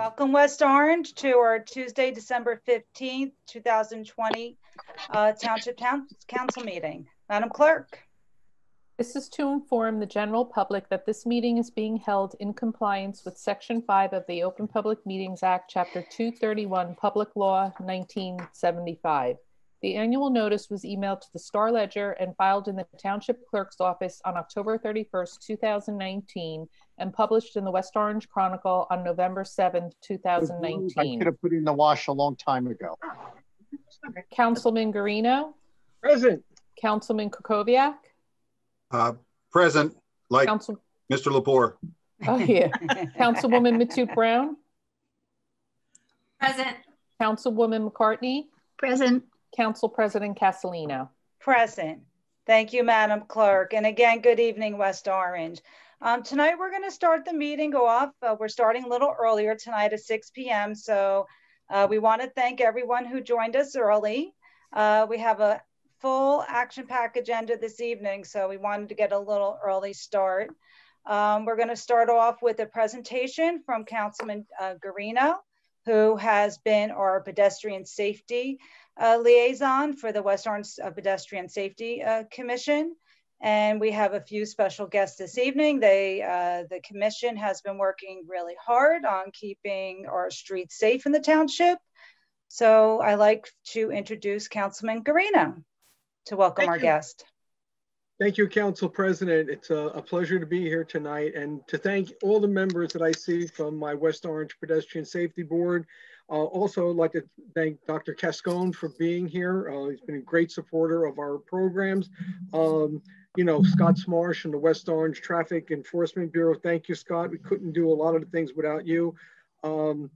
Welcome, West Orange, to our Tuesday, December 15th, 2020 Township Council meeting. Madam Clerk. This is to inform the general public that this meeting is being held in compliance with Section 5 of the Open Public Meetings Act, Chapter 231, Public Law 1975. The annual notice was emailed to the Star Ledger and filed in the Township Clerk's office on October 31st, 2019, and published in the West Orange Chronicle on November 7th, 2019. I could have put it in the wash a long time ago. Councilman Guarino? Present. Councilman Kukoviac? Present, like Mr. Lepore. Oh, yeah. Councilwoman Matute Brown? Present. Councilwoman McCartney? Present. Council President Castellino? Present. Thank you, Madam Clerk. And again, good evening, West Orange. Tonight, we're going to start the meeting off. We're starting a little earlier tonight at 6 p.m. So we want to thank everyone who joined us early. We have a full action-packed agenda this evening, so we wanted to get a little early start. We're going to start off with a presentation from Councilman Guarino, who has been our pedestrian safety liaison for the West Orange Pedestrian Safety Commission. And we have a few special guests this evening. The commission has been working really hard on keeping our streets safe in the township. So I'd like to introduce Councilman Guarino to welcome our guest. Thank you, Council President. It's a pleasure to be here tonight and to thank all the members that I see from my West Orange Pedestrian Safety Board. Also, I'd like to thank Dr. Cascone for being here. He's been a great supporter of our programs. You know, Scott Smarsh and the West Orange Traffic Enforcement Bureau. Thank you, Scott. We couldn't do a lot of the things without you. I'd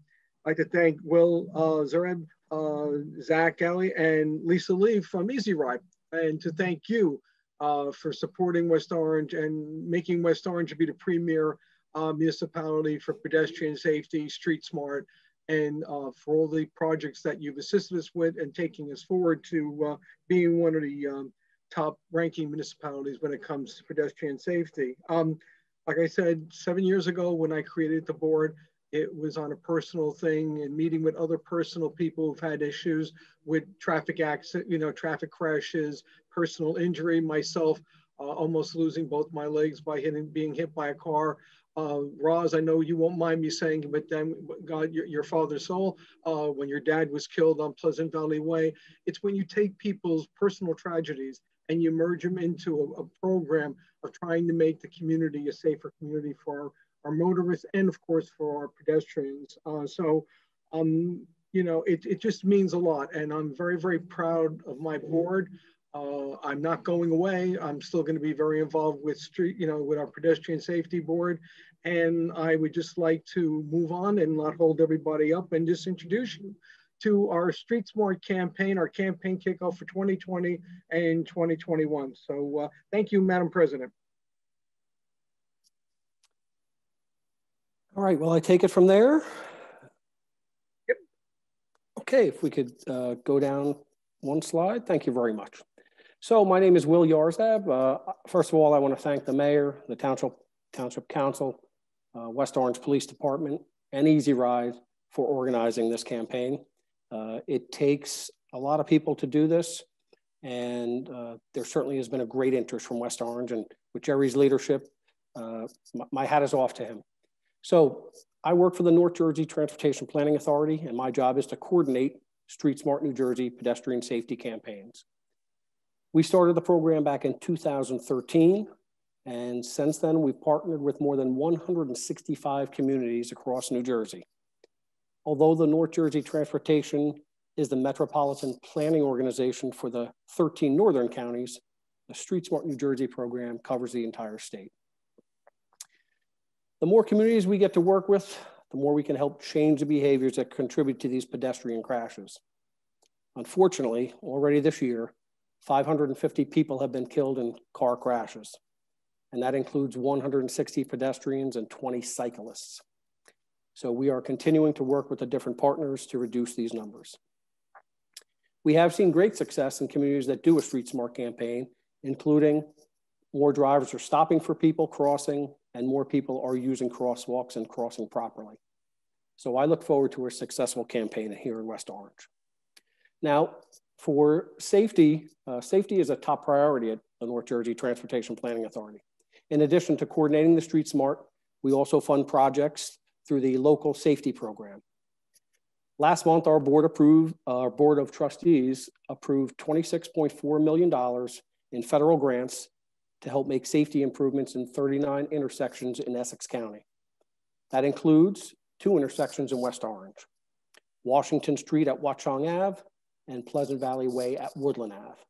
like to thank Will Zareb, Zach Ellie, and Lisa Lee from Easy Ride, and to thank you for supporting West Orange and making West Orange be the premier municipality for pedestrian safety, street smart, and for all the projects that you've assisted us with and taking us forward to being one of the top ranking municipalities when it comes to pedestrian safety. Like I said, 7 years ago when I created the board, it was on a personal thing and meeting with other personal people who've had issues with traffic accidents, you know, traffic crashes, personal injury, myself almost losing both my legs by being hit by a car. Roz, I know you won't mind me saying, but then God, your father's soul, when your dad was killed on Pleasant Valley Way, it's when you take people's personal tragedies and you merge them into a program of trying to make the community a safer community for our motorists and of course for our pedestrians. You know, it just means a lot, and I'm very, very proud of my board. I'm not going away. I'm still going to be very involved with with our pedestrian safety board. And I would just like to move on and not hold everybody up and just introduce you to our Street Smart campaign, our campaign kickoff for 2020 and 2021. So thank you, Madam President. All right, well, I take it from there. Yep. Okay, if we could go down one slide. Thank you very much. So my name is Will Yarzab. First of all, I want to thank the mayor, the Township Council, West Orange Police Department, and Easy Ride for organizing this campaign. It takes a lot of people to do this, and there certainly has been a great interest from West Orange, and with Jerry's leadership, my hat is off to him. So I work for the North Jersey Transportation Planning Authority, and my job is to coordinate Street Smart New Jersey pedestrian safety campaigns. We started the program back in 2013, and since then we've partnered with more than 165 communities across New Jersey. Although the North Jersey Transportation is the metropolitan planning organization for the 13 northern counties, the Street Smart New Jersey program covers the entire state. The more communities we get to work with, the more we can help change the behaviors that contribute to these pedestrian crashes. Unfortunately, already this year, 550 people have been killed in car crashes, and that includes 160 pedestrians and 20 cyclists. So we are continuing to work with the different partners to reduce these numbers. We have seen great success in communities that do a Street Smart campaign, including more drivers are stopping for people crossing, and more people are using crosswalks and crossing properly. So I look forward to a successful campaign here in West Orange. Now, for safety, safety is a top priority at the North Jersey Transportation Planning Authority. In addition to coordinating the Street Smart, we also fund projects through the local safety program. Last month, our board of trustees approved $26.4 million in federal grants to help make safety improvements in 39 intersections in Essex County. That includes 2 intersections in West Orange, Washington Street at Watchung Ave and Pleasant Valley Way at Woodland Ave.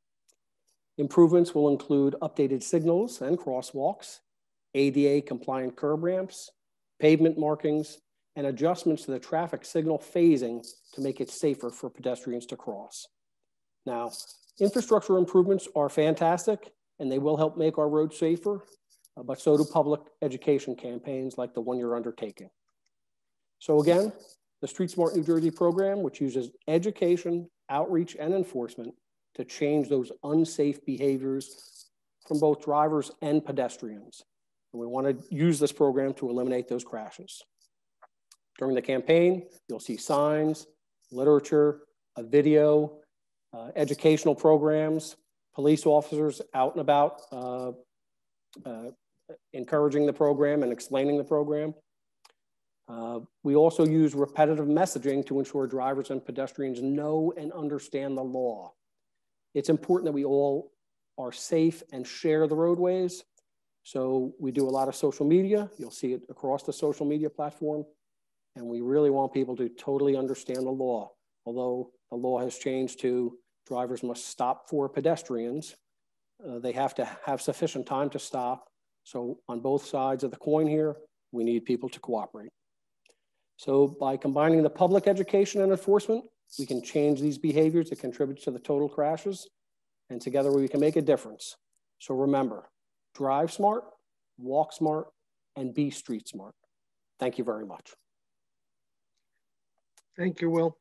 Improvements will include updated signals and crosswalks, ADA compliant curb ramps, pavement markings, and adjustments to the traffic signal phasing to make it safer for pedestrians to cross. Now, infrastructure improvements are fantastic and they will help make our roads safer, but so do public education campaigns like the one you're undertaking. So again, the Street Smart New Jersey program, which uses education, outreach, and enforcement to change those unsafe behaviors from both drivers and pedestrians. And we want to use this program to eliminate those crashes. During the campaign, you'll see signs, literature, a video, educational programs, police officers out and about encouraging the program and explaining the program. We also use repetitive messaging to ensure drivers and pedestrians know and understand the law. It's important that we all are safe and share the roadways. So we do a lot of social media. You'll see it across the social media platform. And we really want people to totally understand the law. Although the law has changed to drivers must stop for pedestrians, they have to have sufficient time to stop. So on both sides of the coin here, we need people to cooperate. So by combining the public education and enforcement, we can change these behaviors that contribute to the total crashes, and together we can make a difference. So remember, drive smart, walk smart, and be street smart. Thank you very much. Thank you, Will.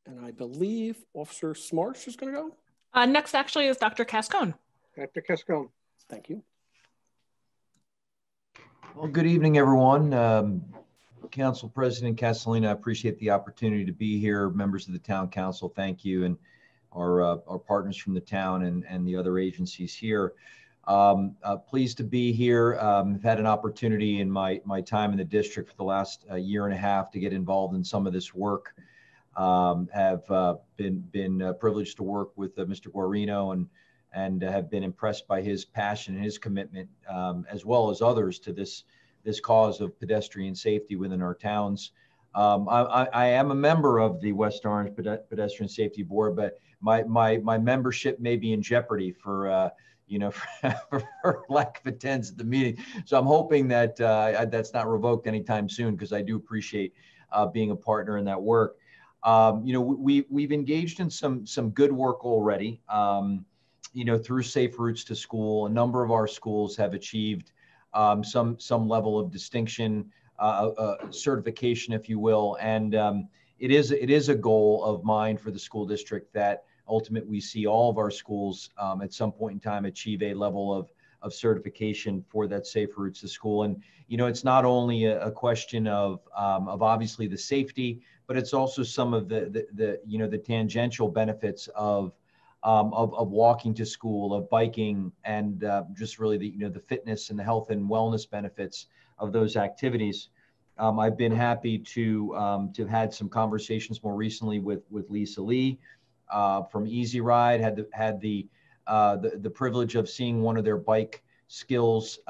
And I believe Officer Smarsh is going to go. Next actually is Dr. Cascone. Dr. Cascone. Thank you. Well, good evening, everyone. Council President Castellino, I appreciate the opportunity to be here. Members of the Town Council, thank you. And our partners from the town and the other agencies here. Pleased to be here. I've had an opportunity in my time in the district for the last year and a half to get involved in some of this work. Have been privileged to work with Mr. Guarino and have been impressed by his passion and his commitment, as well as others, to this cause of pedestrian safety within our towns. I am a member of the West Orange Pedestrian Safety Board, but my membership may be in jeopardy for for lack of attendance at the meeting. So I'm hoping that that's not revoked anytime soon, because I do appreciate being a partner in that work. We've engaged in some good work already. Through Safe Routes to School, a number of our schools have achieved some level of distinction, certification, if you will. And it is a goal of mine for the school district that ultimately we see all of our schools at some point in time achieve a level of certification for that Safe Routes to School. And it's not only a question of obviously the safety, but it's also some of the tangential benefits of walking to school, of biking, and just really the fitness and the health and wellness benefits of those activities. I've been happy to have had some conversations more recently with Lisa Lee from Easy Ride. Had the privilege of seeing one of their bike skills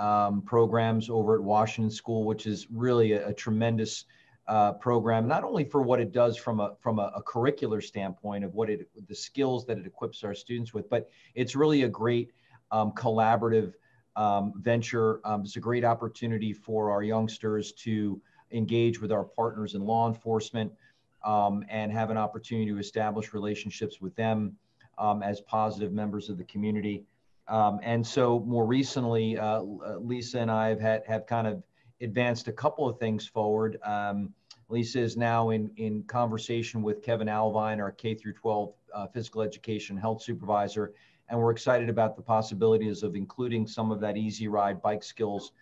programs over at Washington School, which is really a tremendous program, not only for what it does from a curricular standpoint of the skills that it equips our students with, but it's really a great collaborative venture. It's a great opportunity for our youngsters to engage with our partners in law enforcement and have an opportunity to establish relationships with them as positive members of the community. And so more recently, Lisa and I have kind of advanced a couple of things forward. Lisa is now in conversation with Kevin Alvine, our K through 12 physical education health supervisor, And we're excited about the possibilities of including some of that Easy Ride bike skills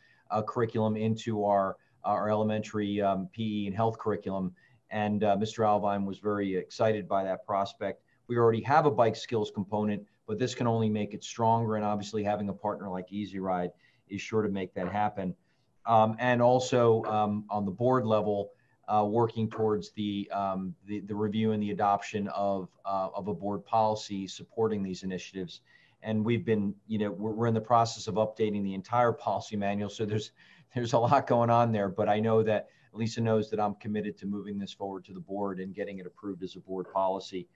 curriculum into our elementary PE and health curriculum. And Mr. Alvine was very excited by that prospect. We already have a bike skills component, but this can only make it stronger. And obviously having a partner like Easy Ride is sure to make that happen. And also on the board level, working towards the review and the adoption of a board policy supporting these initiatives. And we've been, we're in the process of updating the entire policy manual. So there's a lot going on there, but I know that Lisa knows that I'm committed to moving this forward to the board and getting it approved as a board policy,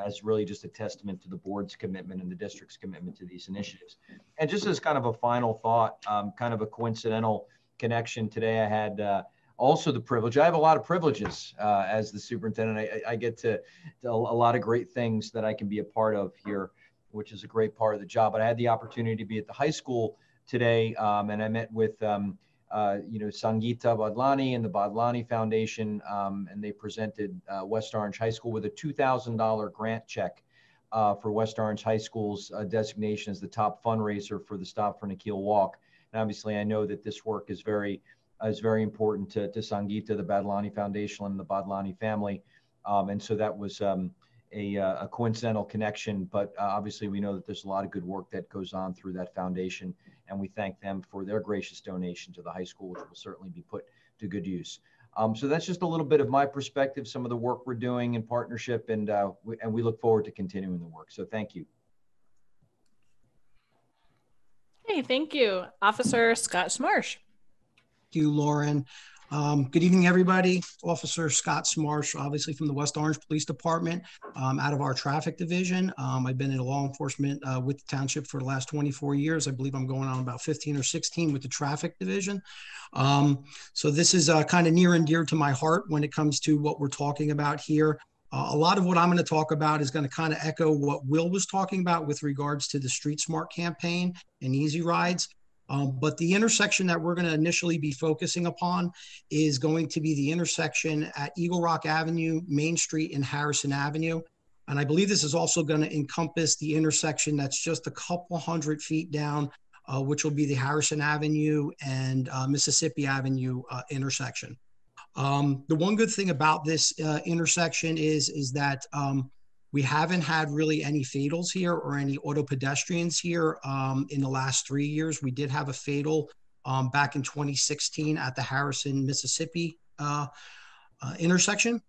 as really just a testament to the board's commitment and the district's commitment to these initiatives. And just as kind of a final thought, kind of a coincidental connection today, I had also the privilege. I have a lot of privileges as the superintendent. I get to a lot of great things that I can be a part of here, which is a great part of the job. But I had the opportunity to be at the high school today, and I met with Sangeeta Badlani and the Badlani Foundation, and they presented West Orange High School with a $2,000 grant check for West Orange High School's designation as the top fundraiser for the Stop for Nikhil Walk. And obviously, I know that this work is very important to Sangeeta, the Badlani Foundation, and the Badlani family. And so that was a coincidental connection, but obviously we know that there's a lot of good work that goes on through that foundation, and we thank them for their gracious donation to the high school, which will certainly be put to good use. So that's just a little bit of my perspective, some of the work we're doing in partnership, and we look forward to continuing the work. So thank you. Hey, thank you. Officer Scott Smarsh. Thank you, Lauren. Good evening, everybody. Officer Scott Smarsh, obviously from the West Orange Police Department, out of our traffic division. I've been in law enforcement with the township for the last 24 years. I believe I'm going on about 15 or 16 with the traffic division. So this is kind of near and dear to my heart when it comes to what we're talking about here. A lot of what I'm going to talk about is going to kind of echo what Will was talking about with regards to the Street Smart campaign and Easy Rides. But the intersection that we're going to initially be focusing upon is going to be the intersection at Eagle Rock Avenue, Main Street, and Harrison Avenue. And I believe this is also going to encompass the intersection that's just a couple hundred feet down, which will be the Harrison Avenue and Mississippi Avenue intersection. The one good thing about this intersection is that we haven't had really any fatals here or any auto pedestrians here in the last 3 years. We did have a fatal back in 2016 at the Harrison, Mississippi intersection.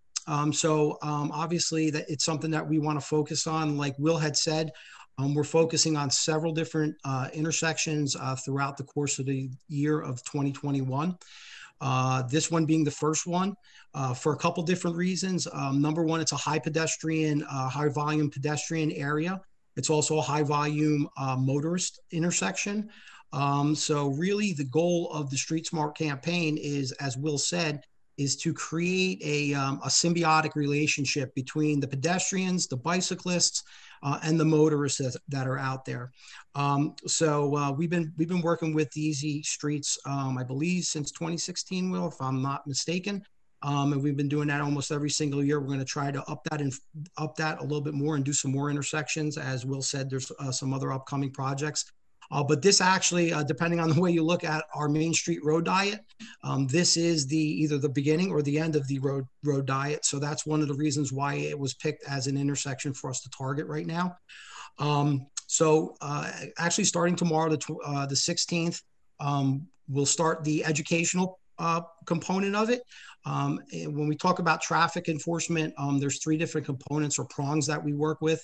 So obviously that it's something that we want to focus on. Like Will had said, we're focusing on several different intersections throughout the course of the year of 2021. This one being the first one for a couple different reasons. Number one, it's a high volume pedestrian area. It's also a high volume motorist intersection. So really the goal of the Street Smart campaign is, as Will said, is to create a symbiotic relationship between the pedestrians, the bicyclists, and the motorists that are out there. So we've been working with Easy Streets, I believe, since 2016, Will, if I'm not mistaken. And we've been doing that almost every single year. We're going to try to up that a little bit more and do some more intersections. As Will said, there's some other upcoming projects. But this actually, depending on the way you look at our Main Street road diet, this is either the beginning or the end of the road diet. So that's one of the reasons why it was picked as an intersection for us to target right now. So actually starting tomorrow, the 16th, we'll start the educational component of it. When we talk about traffic enforcement, there's 3 different components or prongs that we work with.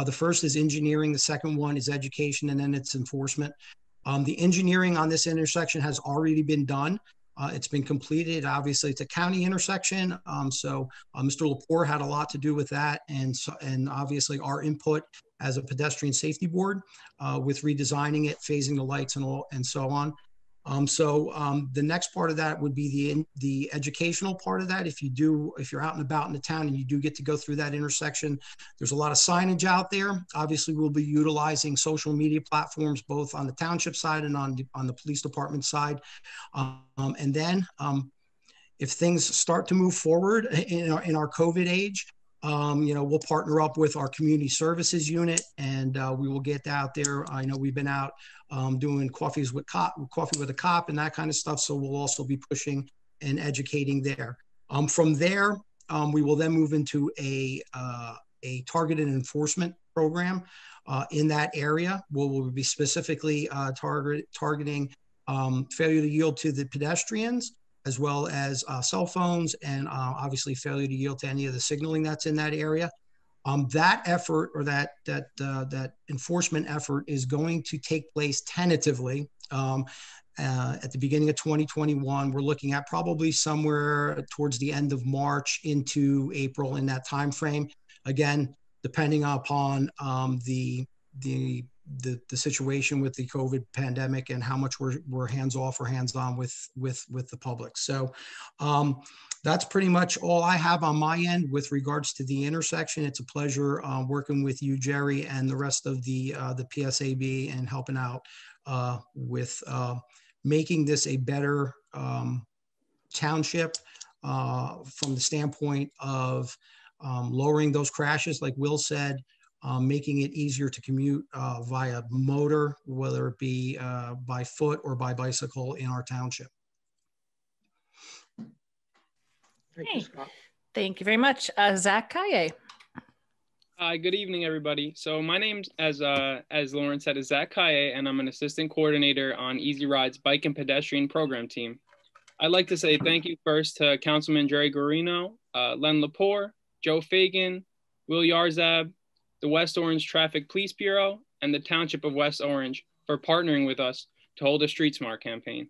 The first is engineering, the second one is education, and then it's enforcement. The engineering on this intersection has already been done. It's been completed. Obviously, it's a county intersection, so Mr. Lepore had a lot to do with that, and obviously our input as a pedestrian safety board with redesigning it, phasing the lights, and so on. The next part of that would be the educational part of that. If you're out and about in the town and you do get to go through that intersection, there's a lot of signage out there. Obviously, we'll be utilizing social media platforms, both on the township side and on the police department side. And then if things start to move forward in our COVID age, we'll partner up with our community services unit, and we will get out there. I know we've been out doing coffee with a cop and that kind of stuff. So we'll also be pushing and educating there. From there, we will then move into a targeted enforcement program in that area, where we'll be specifically targeting failure to yield to the pedestrians, as well as cell phones, and obviously failure to yield to any of the signaling that's in that area. That effort, or that enforcement effort, is going to take place tentatively at the beginning of 2021. We're looking at probably somewhere towards the end of March into April, in that time frame. Again, depending upon the situation with the COVID pandemic and how much we're hands off or hands on with the public. So that's pretty much all I have on my end with regards to the intersection. It's a pleasure working with you, Jerry, and the rest of the PSAB, and helping out with making this a better township from the standpoint of lowering those crashes, like Will said, making it easier to commute via motor, whether it be by foot or by bicycle in our township. Thank you, Scott. Thank you very much. Zach Kaye. Hi, good evening, everybody. So my name, as Lauren said, is Zach Kaye, and I'm an assistant coordinator on Easy Ride's Bike and Pedestrian program team. I'd like to say thank you first to Councilman Jerry Guarino, Len Lepore, Joe Fagan, Will Yarzab, the West Orange Traffic Police Bureau, and the Township of West Orange for partnering with us to hold a Street Smart campaign.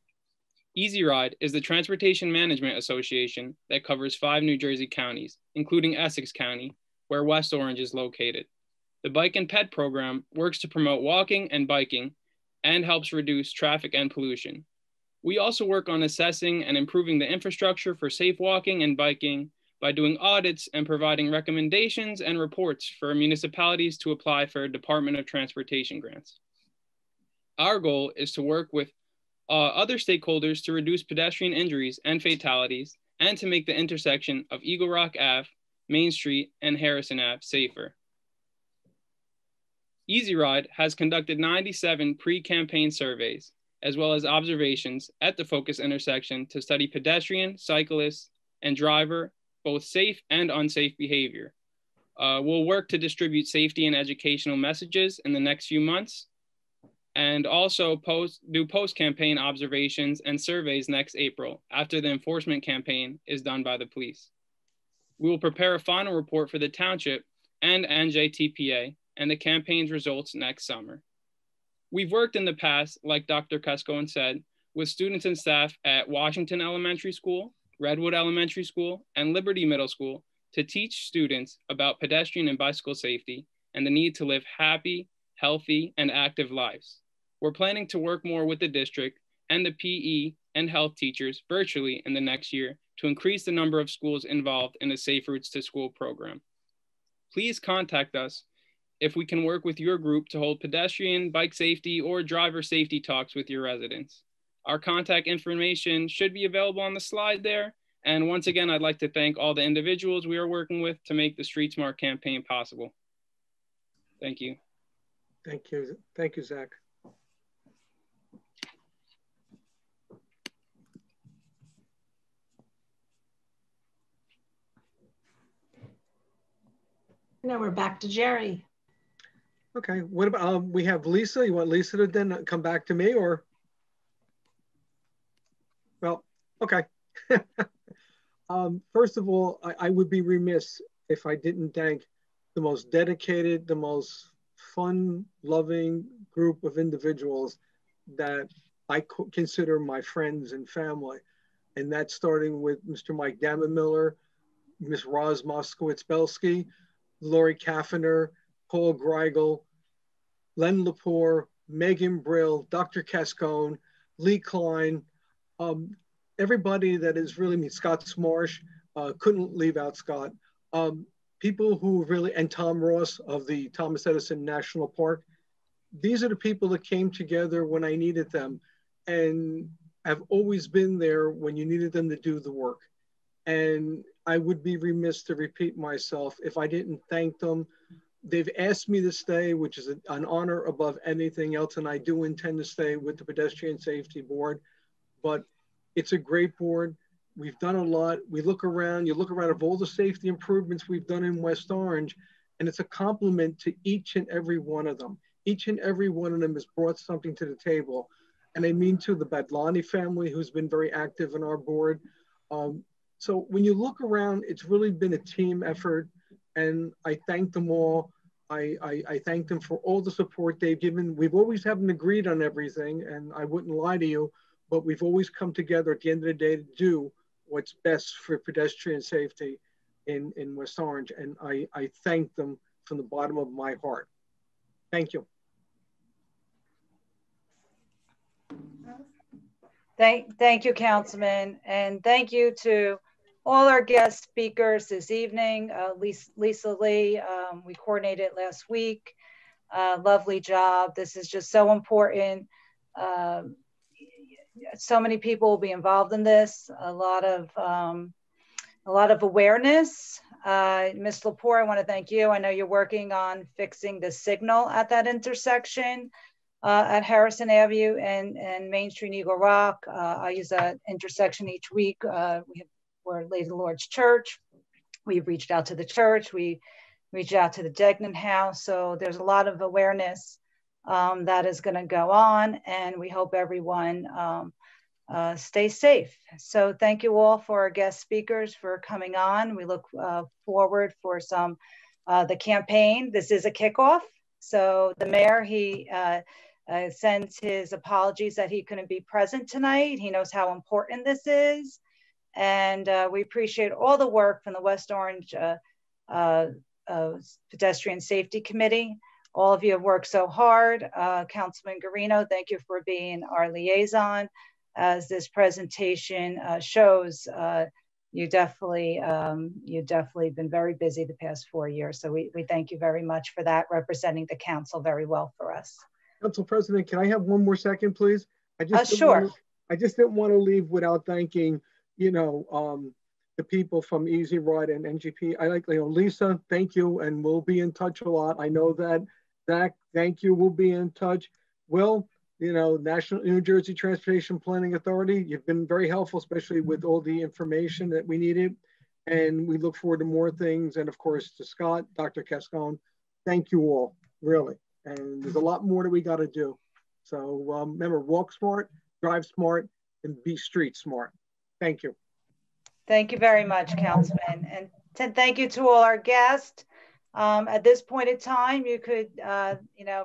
Easy Ride is the transportation management association that covers 5 New Jersey counties, including Essex County, where West Orange is located. The Bike and Ped program works to promote walking and biking and helps reduce traffic and pollution. We also work on assessing and improving the infrastructure for safe walking and biking by doing audits and providing recommendations and reports for municipalities to apply for Department of Transportation grants. Our goal is to work with other stakeholders to reduce pedestrian injuries and fatalities, and to make the intersection of Eagle Rock Ave, Main Street, and Harrison Ave safer. Easy Ride has conducted 97 pre-campaign surveys, as well as observations at the focus intersection to study pedestrian, cyclist, and driver, both safe and unsafe behavior. We'll work to distribute safety and educational messages in the next few months, and also do post-campaign observations and surveys next April, after the enforcement campaign is done by the police. We will prepare a final report for the township and NJTPA and the campaign's results next summer. We've worked in the past, like Dr. Cascone said, with students and staff at Washington Elementary School, Redwood Elementary School, and Liberty Middle School to teach students about pedestrian and bicycle safety and the need to live happy, healthy, and active lives. We're planning to work more with the district and the PE and health teachers virtually in the next year to increase the number of schools involved in the Safe Routes to School program. Please contact us if we can work with your group to hold pedestrian, bike safety, or driver safety talks with your residents. Our contact information should be available on the slide there. And once again, I'd like to thank all the individuals we are working with to make the Street Smart campaign possible. Thank you. Thank you. Thank you, Zach. Now we're back to Jerry. Okay, what about, we have Lisa. You want Lisa to then come back to me, or? Well, okay. First of all, I would be remiss if I didn't thank the most dedicated, the most fun-loving group of individuals that I consider my friends and family. And that's starting with Mr. Mike Dammenmiller, Ms. Roz Moskowitz-Belsky, Lori Kaffner, Paul Greigel, Len Lepore, Megan Brill, Dr. Cascone, Lee Klein, everybody that is really, Scott Smarsh, couldn't leave out Scott. People who really, and Tom Ross of the Thomas Edison National Park. These are the people that came together when I needed them and have always been there when you needed them to do the work. And I would be remiss to repeat myself if I didn't thank them. They've asked me to stay, which is an honor above anything else, and I do intend to stay with the Pedestrian Safety Board. But it's a great board. We've done a lot. We look around, you look around of all the safety improvements we've done in West Orange, and it's a compliment to each and every one of them. Each and every one of them has brought something to the table. And I mean to the Badlani family, who's been very active in our board. So when you look around, it's really been a team effort, and I thank them all. I thank them for all the support they've given. We've always haven't agreed on everything, and I wouldn't lie to you, but we've always come together at the end of the day to do what's best for pedestrian safety in West Orange, and I thank them from the bottom of my heart. Thank you. Thank you, Councilman, and thank you to all our guest speakers this evening. Lisa Lee, we coordinated last week. Lovely job. This is just so important. So many people will be involved in this. A lot of awareness. Ms. Lepore, I want to thank you. I know you're working on fixing the signal at that intersection at Harrison Avenue and Main Street, Eagle Rock. I use that intersection each week. We're Lady Lord's Church. We've reached out to the church. We reached out to the Degnan House. So there's a lot of awareness that is going to go on, and we hope everyone stays safe. So thank you all for our guest speakers for coming on. We look forward for the campaign. This is a kickoff. So the mayor, he sends his apologies that he couldn't be present tonight. He knows how important this is. And we appreciate all the work from the West Orange Pedestrian Safety Committee. All of you have worked so hard. Councilman Garino, thank you for being our liaison. As this presentation shows, you definitely been very busy the past 4 years. So we thank you very much for that, representing the council very well for us. Council President, can I have one more second, please? Sure. I just didn't want to leave without thanking, the people from Easy Ride and NGP. I like, Lisa, thank you, and we'll be in touch a lot. I know that. Zach, thank you, we'll be in touch. Will, National New Jersey Transportation Planning Authority, you've been very helpful, especially with all the information that we needed. And we look forward to more things. And of course, to Scott, Dr. Cascone, thank you all, really. And there's a lot more that we got to do. So remember, walk smart, drive smart, and be street smart. Thank you. Thank you very much, Councilman. And thank you to all our guests. At this point in time, you could, if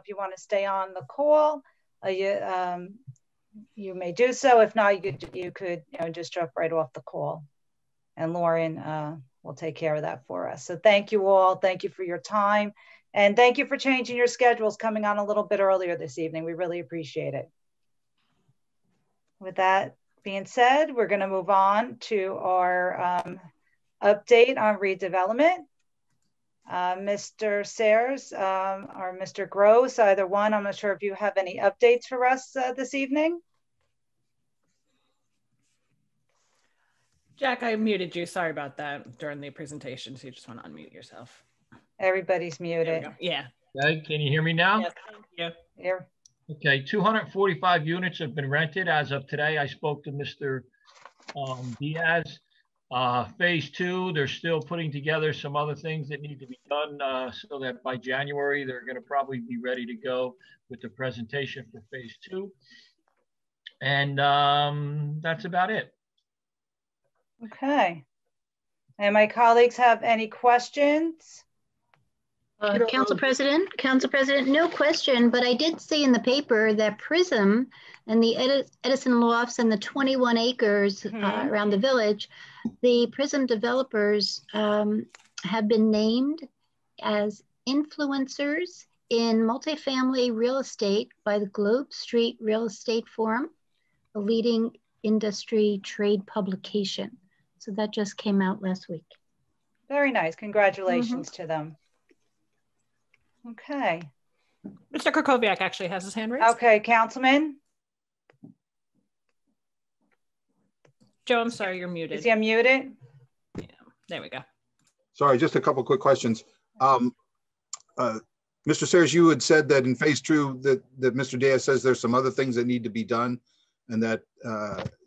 you want to stay on the call, you may do so. If not, you could just drop right off the call, and Lauren will take care of that for us. So thank you all. Thank you for your time, and thank you for changing your schedules, coming on a little bit earlier this evening. We really appreciate it. With that being said, we're going to move on to our update on redevelopment. Mr. Sayers or Mr. Gross, either one. I'm not sure if you have any updates for us this evening. Jack, I muted you. Sorry about that during the presentation. So you just want to unmute yourself. Everybody's muted. Yeah. Okay, can you hear me now? Yes, thank you. Here. Okay, 245 units have been rented as of today. I spoke to Mr. Diaz. Phase 2, they're still putting together some other things that need to be done so that by January, they're going to probably be ready to go with the presentation for phase 2. And that's about it. Okay. And my colleagues have any questions? Council President, no question, but I did see in the paper that Prism and the Edison Lofts and the 21 acres around the village, the Prism developers have been named as influencers in multifamily real estate by the Globe Street Real Estate Forum, a leading industry trade publication. So that just came out last week. Very nice. Congratulations to them. Okay. Mr. Krakowiak actually has his hand raised. Okay, Councilman. Joe, I'm sorry, you're muted. Is he unmuted? There we go. Sorry, just a couple quick questions. Mr. Sayers, you had said that in phase two that Mr. Diaz says there's some other things that need to be done, and that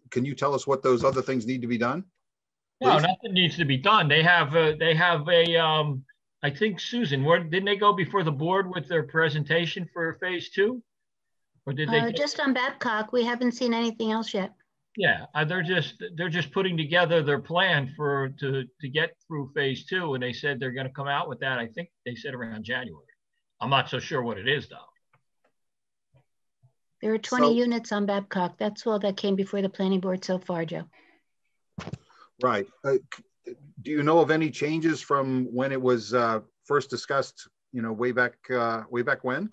can you tell us what those other things need to be done? No, Please? nothing needs to be done. They have a I think, Susan, didn't they go before the board with their presentation for phase two? Or did they just on Babcock? We haven't seen anything else yet. Yeah, they're just putting together their plan to get through phase two, and they said they're going to come out with that. I think they said around January. I'm not so sure what it is though. There are 20 units on Babcock. That's all that came before the planning board so far, Joe. Right. Do you know of any changes from when it was first discussed? You know, way back when,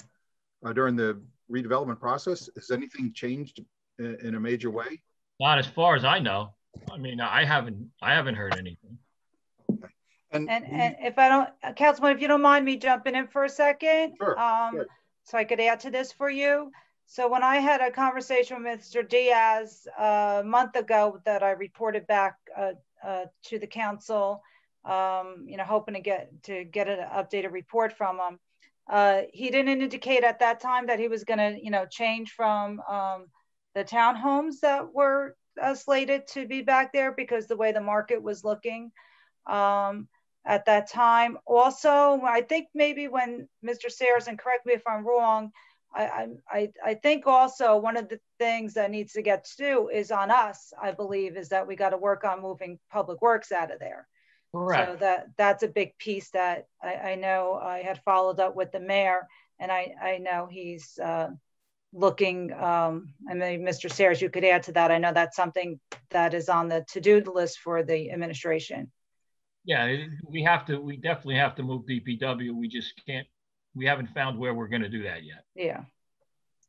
during the redevelopment process. Has anything changed in a major way? Not as far as I know. I mean, I haven't heard anything. And if I don't, Councilman, if you don't mind me jumping in for a second, sure, sure. So I could add to this for you. So when I had a conversation with Mr. Diaz a month ago that I reported back to the council, you know, hoping to get an updated report from him. He didn't indicate at that time that he was going to, you know, change from the townhomes that were slated to be back there because the way the market was looking at that time. Also, I think maybe when Mr. Sayers, and correct me if I'm wrong, I think also one of the things that needs to get to do is on us, I believe, is that we got to work on moving public works out of there. Correct. So that's a big piece that I know I had followed up with the mayor, and I know he's looking, and maybe Mr. Sayers, you could add to that. I know that's something that is on the to-do list for the administration. Yeah, we definitely have to move DPW. We just can't, we haven't found where we're going to do that yet. Yeah.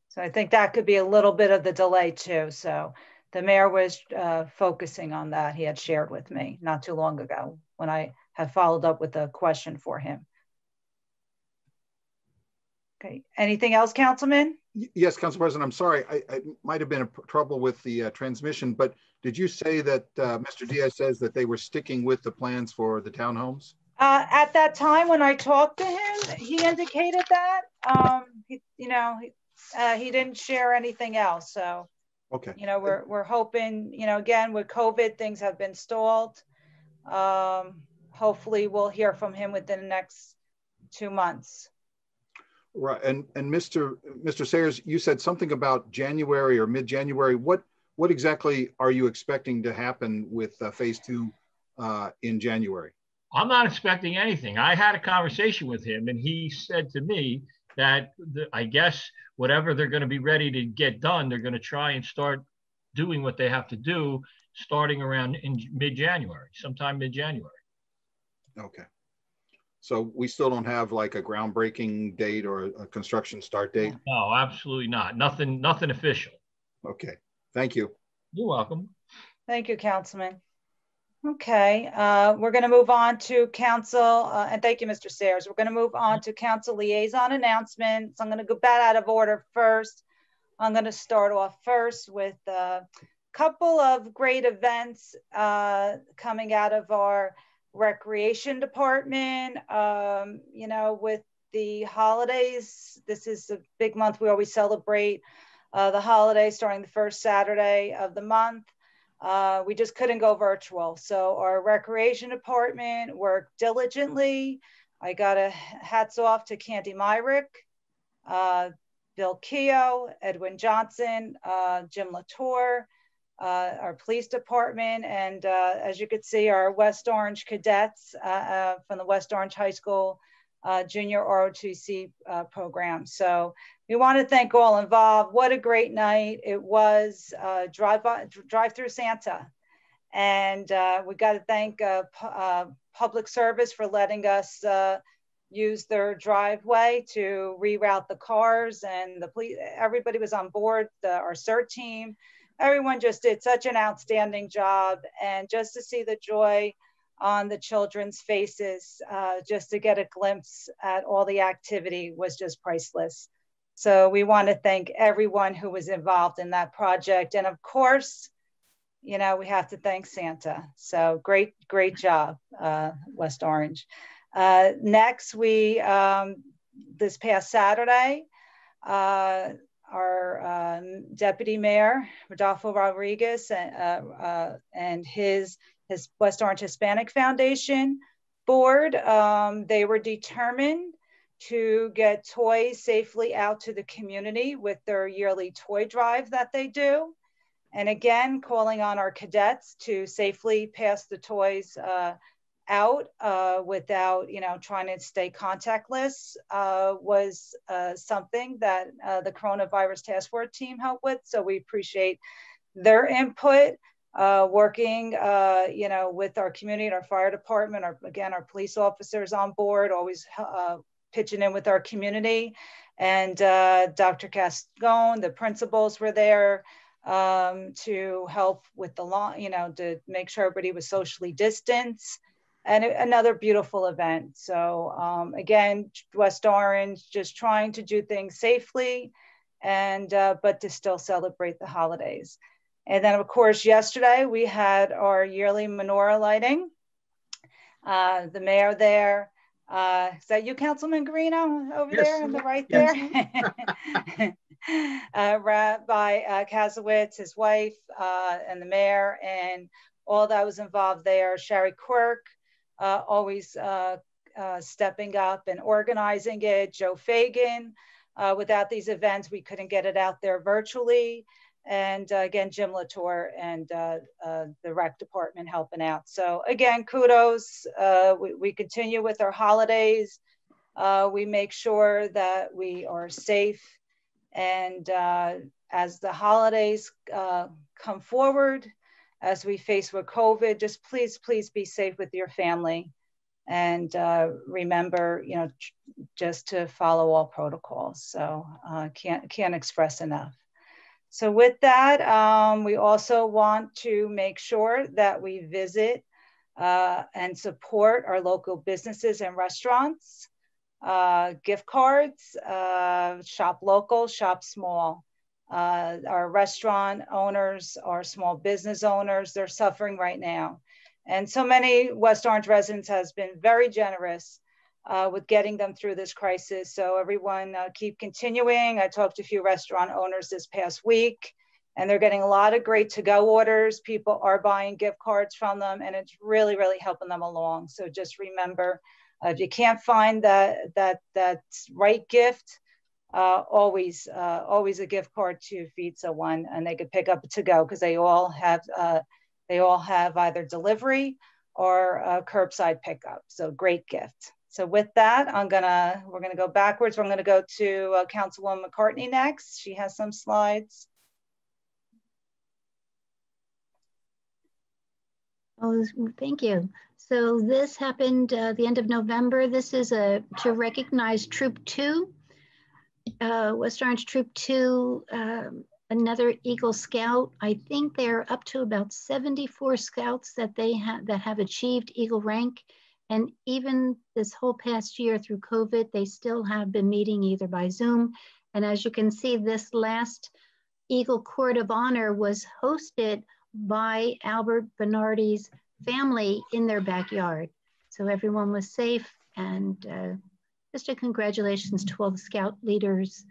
So I think that could be a little bit of the delay too. So the mayor was focusing on that. He had shared with me not too long ago when I had followed up with a question for him. Okay, anything else, Councilman? Yes, Council President, I'm sorry. I might have been in trouble with the transmission, but did you say that Mr. Diaz says that they were sticking with the plans for the townhomes? At that time when I talked to him, he indicated that, he didn't share anything else. So, okay. You know, we're hoping, you know, again, with COVID, things have been stalled. Hopefully we'll hear from him within the next 2 months. Right, and Mr. Sayers, you said something about January or mid-January. What exactly are you expecting to happen with phase two in January? I'm not expecting anything. I had a conversation with him, and he said to me that I guess whatever they're going to be ready to get done, they're going to try and start doing what they have to do starting around in mid-January, sometime mid-January. Okay. So we still don't have like a groundbreaking date or a construction start date? No, absolutely not. Nothing official. Okay. Thank you. You're welcome. Thank you, Councilman. Okay, we're going to move on to council, and thank you, Mr. Sayers. We're going to move on to council liaison announcements. I'm going to go back out of order first. I'm going to start off first with a couple of great events coming out of our recreation department. You know, with the holidays, this is a big month. We always celebrate the holidays starting the first Saturday of the month. We just couldn't go virtual. So our recreation department worked diligently. I got a hats off to Candy Myrick, Bill Keogh, Edwin Johnson, Jim Latour, our police department, and as you could see, our West Orange cadets from the West Orange High School Junior ROTC program. So we want to thank all involved. What a great night it was. Drive through Santa, and we got to thank public service for letting us use their driveway to reroute the cars, and the police. Everybody was on board. Our CERT team, everyone just did such an outstanding job, and just to see the joy on the children's faces, just to get a glimpse at all the activity was just priceless. So we want to thank everyone who was involved in that project. And of course, you know, we have to thank Santa. So great job, West Orange. Next, we, this past Saturday, our Deputy Mayor, Rodolfo Rodriguez, and his West Orange Hispanic Foundation board, they were determined to get toys safely out to the community with their yearly toy drive that they do. And again, calling on our cadets to safely pass the toys out without, you know, trying to stay contactless was something that the coronavirus task force team helped with. So we appreciate their input, working, you know, with our community and our fire department, our police officers on board, always pitching in with our community. And Dr. Cascone, the principals were there to help with the law, you know, to make sure everybody was socially distanced, and another beautiful event. So again, West Orange just trying to do things safely and but to still celebrate the holidays. And then of course, yesterday we had our yearly menorah lighting. The mayor there, is that you, Councilman Guarino, over Yes. there on the right Yes. there? Rabbi Kazowitz, his wife, and the mayor, and all that was involved there. Sherry Quirk, always stepping up and organizing it. Joe Fagan. Without these events, we couldn't get it out there virtually. And again, Jim Latour and the rec department helping out. So again, kudos. We continue with our holidays. We make sure that we are safe. And as the holidays come forward, as we face with COVID, just please be safe with your family. And remember, you know, just to follow all protocols. So can't express enough. So with that, we also want to make sure that we visit and support our local businesses and restaurants, gift cards, shop local, shop small. Our restaurant owners, our small business owners, they're suffering right now. And so many West Orange residents has been very generous with getting them through this crisis. So everyone keep continuing. I talked to a few restaurant owners this past week, and they're getting a lot of great to-go orders. People are buying gift cards from them, and it's really helping them along. So just remember, if you can't find that right gift, always a gift card to feed someone, and they could pick up a to-go, because they all have either delivery or curbside pickup. So great gift. So with that, we're gonna go backwards. I'm gonna go to Councilwoman McCartney next. She has some slides. Oh, thank you. So this happened the end of November. This is to recognize Troop 2, West Orange Troop 2, another Eagle Scout. I think they're up to about 74 scouts that have achieved Eagle rank. And even this whole past year through COVID, they still have been meeting either by Zoom. And as you can see, this last Eagle Court of Honor was hosted by Albert Bernardi's family in their backyard. So everyone was safe, and just a congratulations to all the Scout leaders,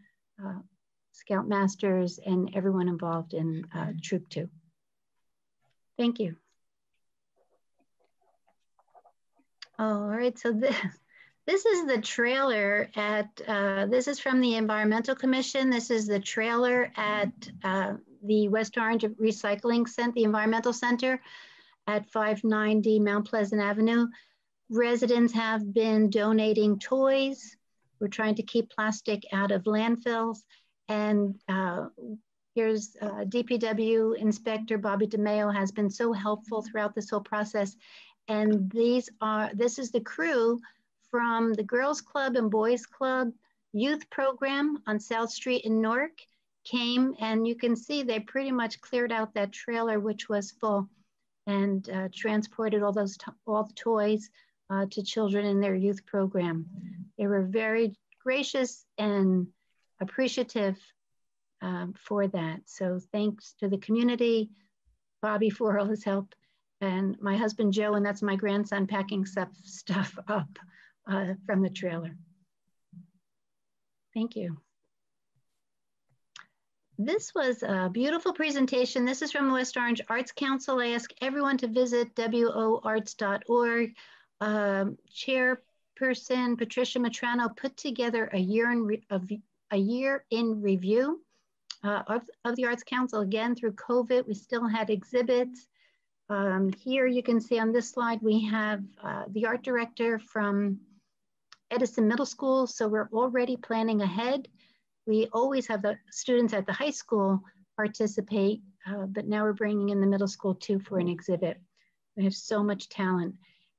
Scout masters, and everyone involved in Troop 2. Thank you. All right, so this is the trailer at, this is from the Environmental Commission. This is the trailer at the West Orange Recycling Center, the Environmental Center at 590 Mount Pleasant Avenue. Residents have been donating toys. We're trying to keep plastic out of landfills. And here's DPW Inspector Bobby DeMeo has been so helpful throughout this whole process. And this is the crew from the Girls Club and Boys Club youth program on South Street in Newark came, and you can see they pretty much cleared out that trailer, which was full, and transported all the toys to children in their youth program. They were very gracious and appreciative for that. So thanks to the community, Bobby Forrell has helped, and my husband Joe, and that's my grandson, packing stuff up from the trailer. Thank you. This was a beautiful presentation. This is from the West Orange Arts Council. I ask everyone to visit woarts.org. Chairperson Patricia Matrano put together a year in review of the Arts Council. Again, through COVID, we still had exhibits. Here you can see on this slide, we have the art director from Edison Middle School. So we're already planning ahead. We always have the students at the high school participate, but now we're bringing in the middle school too for an exhibit. We have so much talent.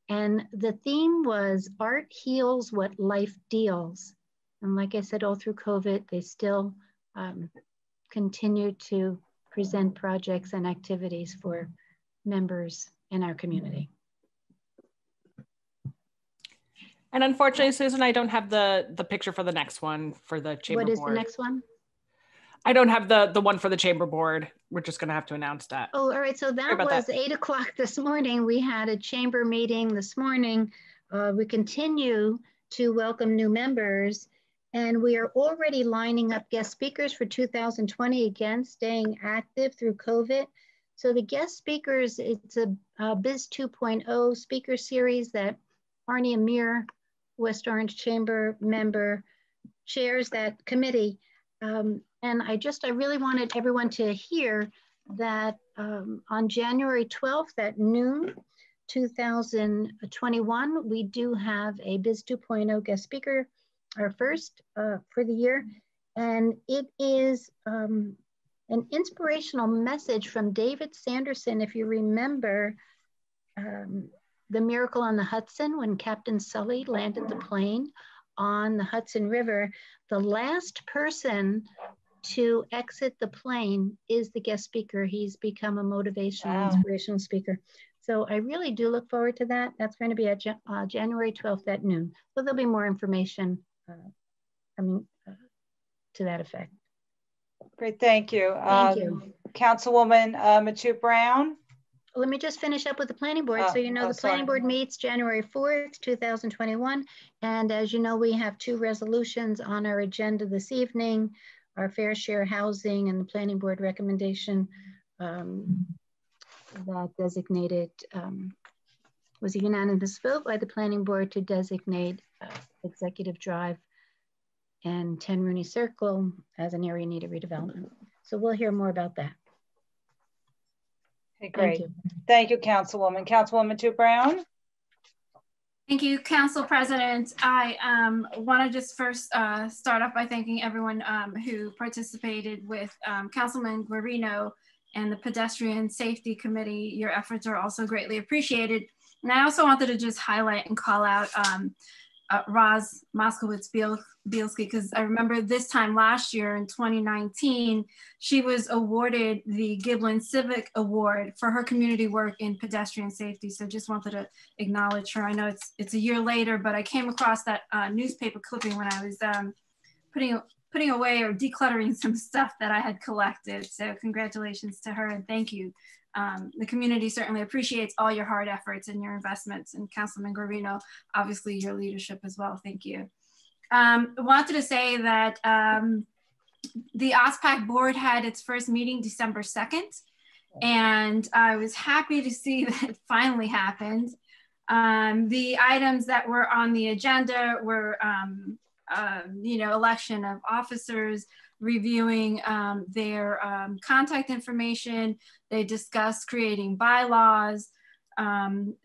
And the theme was art heals what life deals. And like I said, all through COVID, they still continue to present projects and activities for members in our community. And unfortunately, Susan, I don't have the picture for the next one for the chamber board. What is the next one? I don't have the one for the chamber board. We're just going to have to announce that. Oh, all right. So that was 8 o'clock this morning. We had a chamber meeting this morning. We continue to welcome new members, and we are already lining up guest speakers for 2020, again, staying active through COVID. So the guest speakers, it's a Biz 2.0 speaker series that Arnie Amir, West Orange Chamber member, chairs that committee. And I really wanted everyone to hear that on January 12th at noon, 2021, we do have a Biz 2.0 guest speaker, our first for the year. And it is an inspirational message from David Sanderson. If you remember the miracle on the Hudson, when Captain Sully landed the plane on the Hudson River, the last person to exit the plane is the guest speaker. He's become a motivational, inspirational speaker. So I really do look forward to that. That's going to be at January 12th at noon. So there'll be more information coming to that effect. Great, thank you. Thank you. Councilwoman Matute Brown. Let me just finish up with the planning board. So you know the planning board meets January 4th, 2021. And as you know, we have 2 resolutions on our agenda this evening, our fair share housing and the planning board recommendation that designated, was a unanimous vote by the planning board to designate Executive Drive and 10 Rooney Circle as an area needed redevelopment. So we'll hear more about that. Okay, great. Thank you, Councilwoman. Councilwoman Matute Brown. Thank you, Council President. I want to just first start off by thanking everyone who participated with Councilman Guarino and the Pedestrian Safety Committee. Your efforts are also greatly appreciated. And I also wanted to just highlight and call out Roz Moskowitz-Bielski, because I remember this time last year in 2019, she was awarded the Giblin Civic Award for her community work in pedestrian safety. So just wanted to acknowledge her. I know it's a year later, but I came across that newspaper clipping when I was putting away or decluttering some stuff that I had collected. So congratulations to her and thank you. The community certainly appreciates all your hard efforts and your investments, and Councilman Guarino, obviously your leadership as well. Thank you. I wanted to say that the OSPAC board had its first meeting December 2nd, and I was happy to see that it finally happened. The items that were on the agenda were, election of officers, reviewing their contact information. They discussed creating bylaws.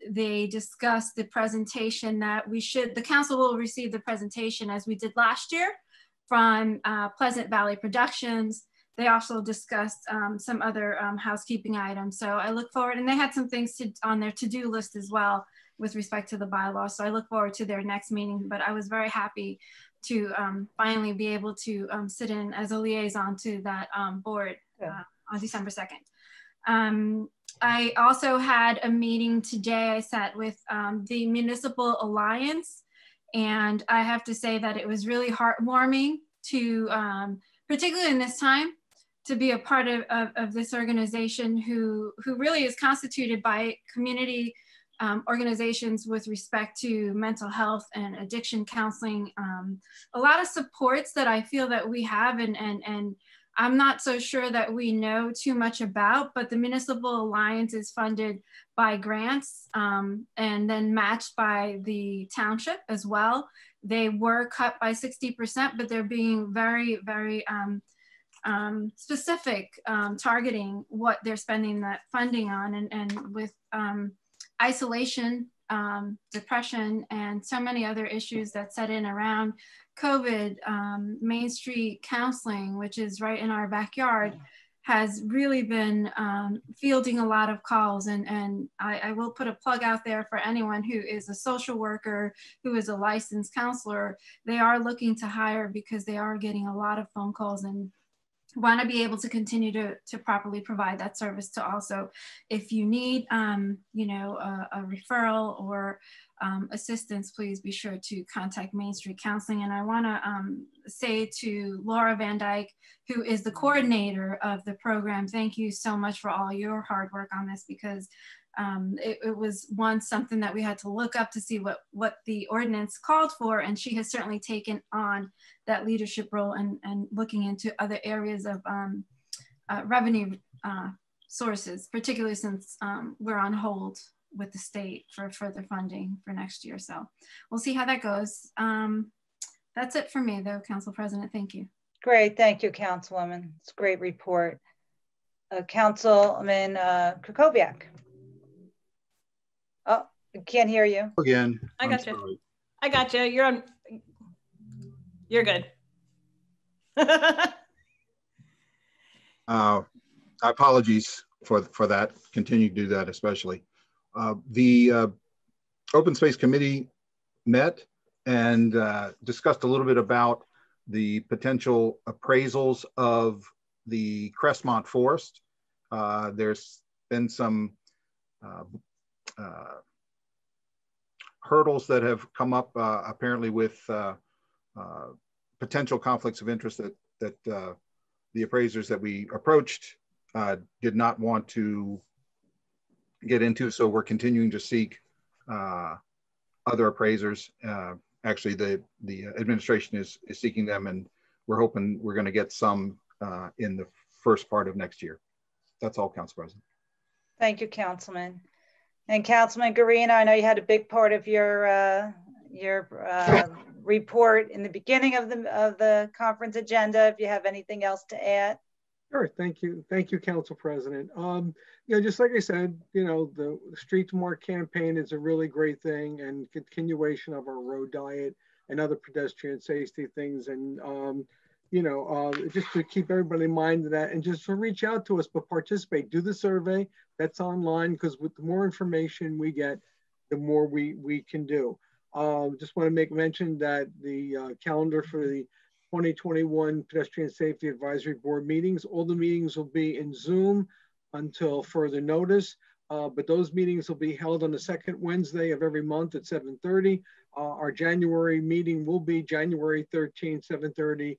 They discussed the presentation that the council will receive the presentation as we did last year from Pleasant Valley Productions. They also discussed some other housekeeping items. So I look forward, and they had some things on their to-do list as well with respect to the bylaws. So I look forward to their next meeting, but I was very happy to finally be able to sit in as a liaison to that board on December 2nd. I also had a meeting today. I sat with the Municipal Alliance, and I have to say that it was really heartwarming to, particularly in this time, to be a part of this organization who really is constituted by community organizations with respect to mental health and addiction counseling. A lot of supports that I feel that we have, and I'm not so sure that we know too much about, but the Municipal Alliance is funded by grants and then matched by the township as well. They were cut by 60%, but they're being very, very specific, targeting what they're spending that funding on, and with isolation, depression, and so many other issues that set in around COVID, Main Street counseling, which is right in our backyard, has really been fielding a lot of calls. And I will put a plug out there for anyone who is a social worker, who is a licensed counselor. They are looking to hire because they are getting a lot of phone calls and want to be able to continue to properly provide that service to also, if you need, you know, a referral or assistance, please be sure to contact Main Street Counseling. And I want to say to Laura Van Dyke, who is the coordinator of the program, thank you so much for all your hard work on this, because it was once something that we had to look up to see what the ordinance called for, and she has certainly taken on that leadership role and looking into other areas of revenue sources, particularly since we're on hold with the state for further funding for next year. So we'll see how that goes. That's it for me though, Council President, thank you. Great, thank you, Councilwoman. It's a great report. Councilman Kukoviac. Oh, I can't hear you. Again. I got you. I got you. You're on. You're good. Apologies for that. Continue to do that, especially. The Open Space Committee met and discussed a little bit about the potential appraisals of the Crestmon Forest. There's been some hurdles that have come up apparently with potential conflicts of interest that the appraisers that we approached did not want to get into. So we're continuing to seek other appraisers. Actually, the administration is seeking them, and we're hoping we're going to get some in the first part of next year. That's all, Council President. Thank you, Councilman. And Councilman Garina, I know you had a big part of your report in the beginning of the conference agenda. If you have anything else to add. Sure, thank you, Council President. You know, just like I said, you know, the Street to Mark campaign is a really great thing, and continuation of our road diet and other pedestrian safety things, and you know, just to keep everybody in mind of that, and just to reach out to us, but participate, do the survey that's online, because with the more information we get, the more we can do. Just want to make mention that the calendar for the 2021 Pedestrian Safety Advisory Board meetings, all the meetings will be in Zoom until further notice, but those meetings will be held on the second Wednesday of every month at 7:30. Our January meeting will be January 13th, 7:30.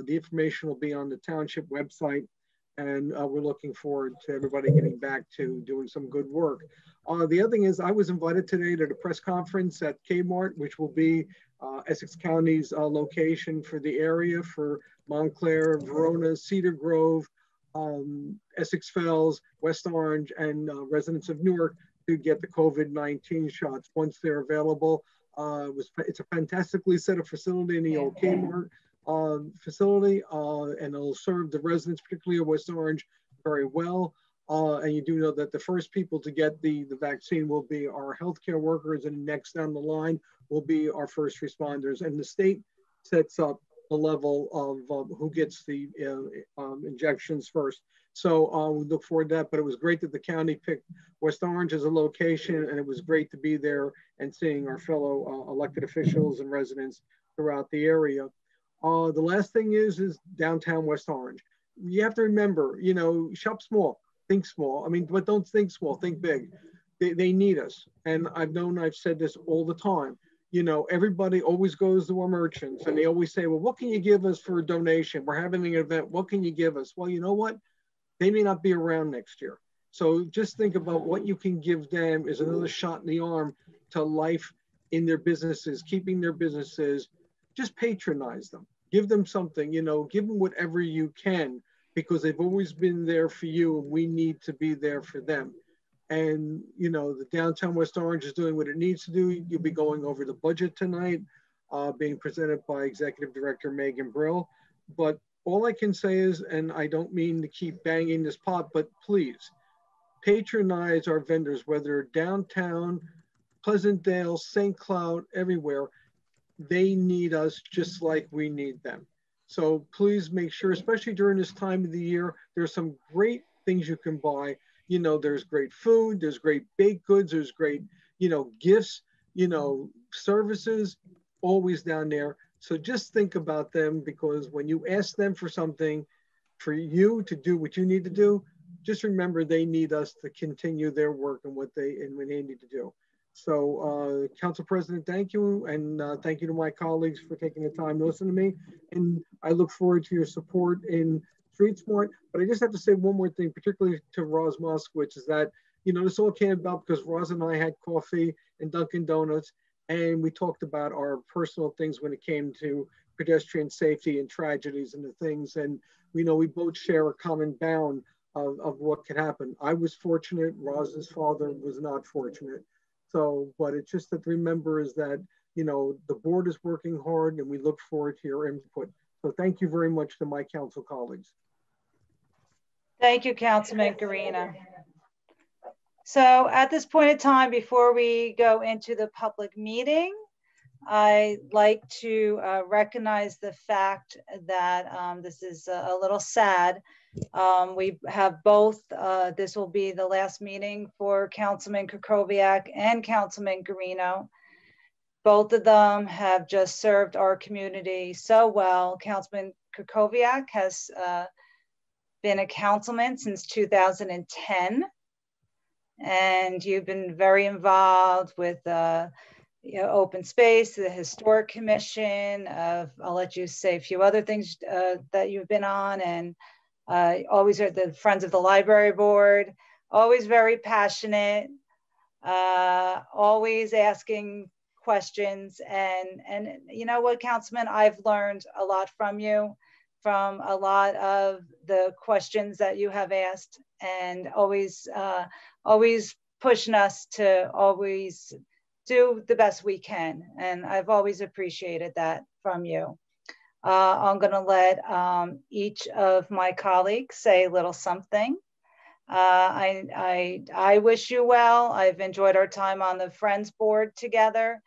The information will be on the township website, and we're looking forward to everybody getting back to doing some good work. The other thing is, I was invited today to the press conference at Kmart, which will be Essex County's location for the area for Montclair, Verona, Cedar Grove, Essex Fells, West Orange, and residents of Newark to get the COVID-19 shots once they're available. It's a fantastically set up facility in the old Kmart facility, and it'll serve the residents, particularly of West Orange, very well. And you do know that the first people to get the vaccine will be our healthcare workers, and next down the line will be our first responders. And the state sets up the level of who gets the injections first. So we look forward to that, but it was great that the county picked West Orange as a location, and it was great to be there and seeing our fellow elected officials and residents throughout the area. The last thing is downtown West Orange. You have to remember, you know, shop small, think small. I mean, but don't think small, think big. They need us. And I've said this all the time. You know, everybody always goes to our merchants and they always say, well, what can you give us for a donation? We're having an event. What can you give us? Well, you know what? They may not be around next year. So just think about what you can give them is another shot in the arm to life in their businesses, keeping their businesses. Just patronize them. Give them something, you know, give them whatever you can, because they've always been there for you and we need to be there for them. And, you know, the downtown West Orange is doing what it needs to do. You'll be going over the budget tonight, being presented by Executive Director Megan Brill. But all I can say is, and I don't mean to keep banging this pot, but please patronize our vendors, whether downtown, Pleasantdale, St. Cloud, everywhere. They need us just like we need them. So please make sure, especially during this time of the year, there's some great things you can buy. You know, there's great food, there's great baked goods, there's great, you know, gifts, you know, services, always down there. So just think about them, because when you ask them for something, for you to do what you need to do, just remember they need us to continue their work and what they need to do. So Council President, thank you. And thank you to my colleagues for taking the time to listen to me. And I look forward to your support in Street Smart. But I just have to say one more thing, particularly to Roz Moskowitz, is that, you know, this all came about because Roz and I had coffee in Dunkin' Donuts, and we talked about our personal things when it came to pedestrian safety and tragedies and the things. And, you know, we both share a common bound of what could happen. I was fortunate, Roz's father was not fortunate. So, but it's just that remember is that, you know, the board is working hard and we look forward to your input. So thank you very much to my council colleagues. Thank you, Councilman Garina. So at this point in time, before we go into the public meeting, I'd like to recognize the fact that this is a little sad. We have both, this will be the last meeting for Councilman Kukoviac and Councilman Garino. Both of them have just served our community so well. Councilman Kukoviac has been a councilman since 2010. And you've been very involved with you know, open space, the Historic Commission. I'll let you say a few other things that you've been on, and always at the Friends of the Library Board. Always very passionate, always asking questions. And you know what, Councilman, I've learned a lot from you, from a lot of the questions that you have asked, and always pushing us to always do the best we can. And I've always appreciated that from you. I'm gonna let each of my colleagues say a little something. I wish you well. I've enjoyed our time on the Friends Board together.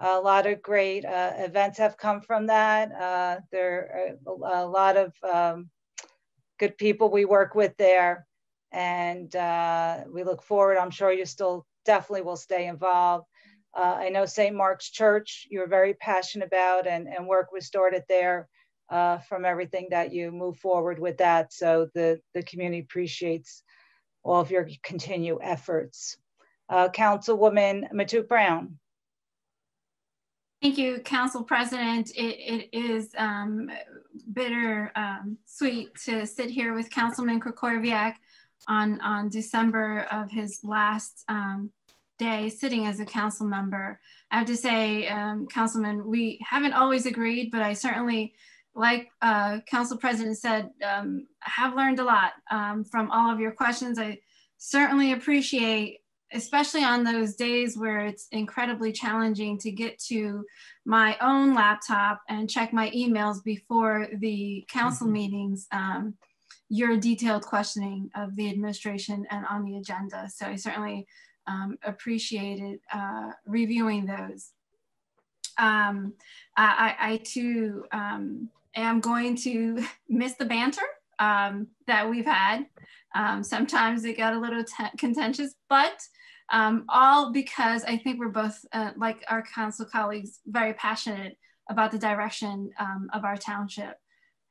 A lot of great events have come from that. There are a lot of good people we work with there. And we look forward. I'm sure you still definitely will stay involved. I know St. Mark's Church, you're very passionate about, and work was started there from everything that you move forward with that. So the community appreciates all of your continued efforts. Councilwoman Matute Brown. Thank you, Council President. It is bitter sweet to sit here with Councilman Kukoviac on December of his last day sitting as a council member. I have to say, Councilman, we haven't always agreed, but I certainly, like Council President said, have learned a lot from all of your questions. I certainly appreciate, especially on those days where it's incredibly challenging to get to my own laptop and check my emails before the council meetings, your detailed questioning of the administration and on the agenda. So I certainly appreciated reviewing those. I too am going to miss the banter that we've had. Sometimes it got a little contentious, but all because I think we're both, like our council colleagues, very passionate about the direction of our township.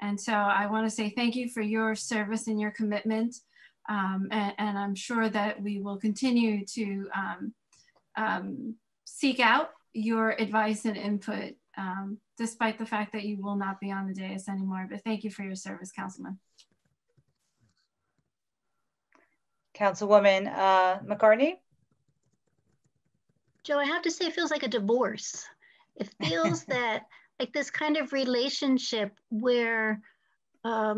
And so I want to say thank you for your service and your commitment. And I'm sure that we will continue to seek out your advice and input, despite the fact that you will not be on the dais anymore. But thank you for your service, Councilman. Councilwoman McCartney? Joe, I have to say, it feels like a divorce. It feels that like this kind of relationship where a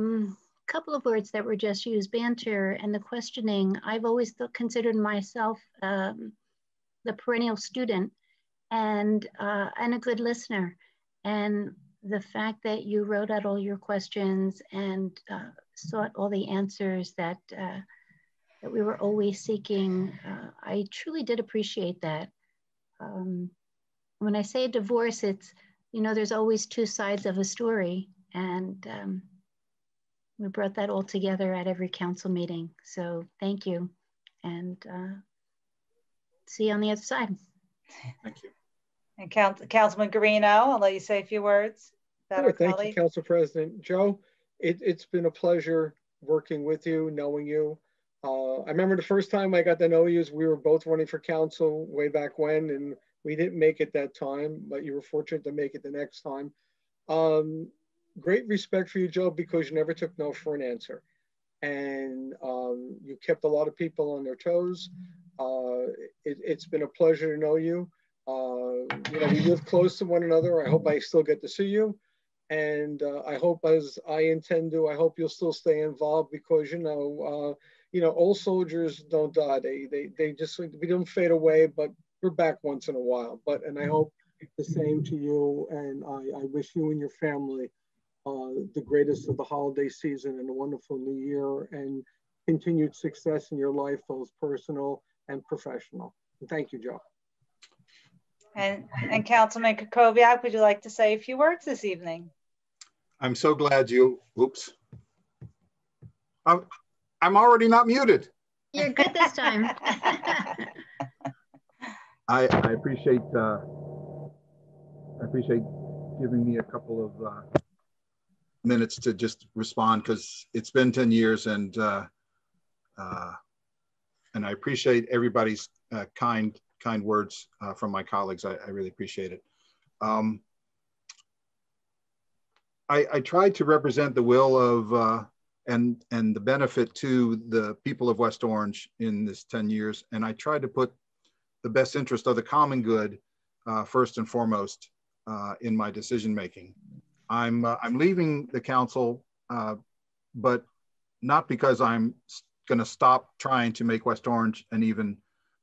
couple of words that were just used, banter and the questioning. I've always considered myself the perennial student and a good listener. And the fact that you wrote out all your questions and sought all the answers that we were always seeking, I truly did appreciate that. When I say divorce, it's, you know, there's always two sides of a story, and we brought that all together at every council meeting. So thank you, and see you on the other side. Thank you. And Councilman Guarino, I'll let you say a few words. Sure, thank you, Council President. Joe, it's been a pleasure working with you, knowing you. I remember the first time I got to know you is we were both running for council way back when, and we didn't make it that time, but you were fortunate to make it the next time. Great respect for you, Joe, because you never took no for an answer. And you kept a lot of people on their toes. It's been a pleasure to know you. You know, we live close to one another. I hope I still get to see you. And I hope, as I intend to, I hope you'll still stay involved, because, you know, old soldiers don't die. They just, we don't fade away, but we're back once in a while. And I hope the same to you. And I wish you and your family the greatest of the holiday season and a wonderful new year and continued success in your life, both personal and professional. And thank you, Joe. And Councilman Kukoviac, would you like to say a few words this evening? I'm so glad you, oops. I'm already not muted. You're good this time. I appreciate giving me a couple of minutes to just respond, because it's been 10 years, and I appreciate everybody's kind words from my colleagues. I really appreciate it. I tried to represent the will of and the benefit to the people of West Orange in this 10 years. And I tried to put the best interest of the common good first and foremost in my decision-making. I'm leaving the council, but not because I'm gonna stop trying to make West Orange an even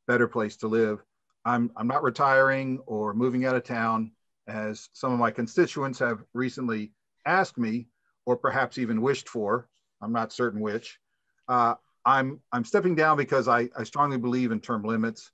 better place to live. I'm not retiring or moving out of town, as some of my constituents have recently asked me, or perhaps even wished for. I'm not certain which. I'm stepping down because I strongly believe in term limits,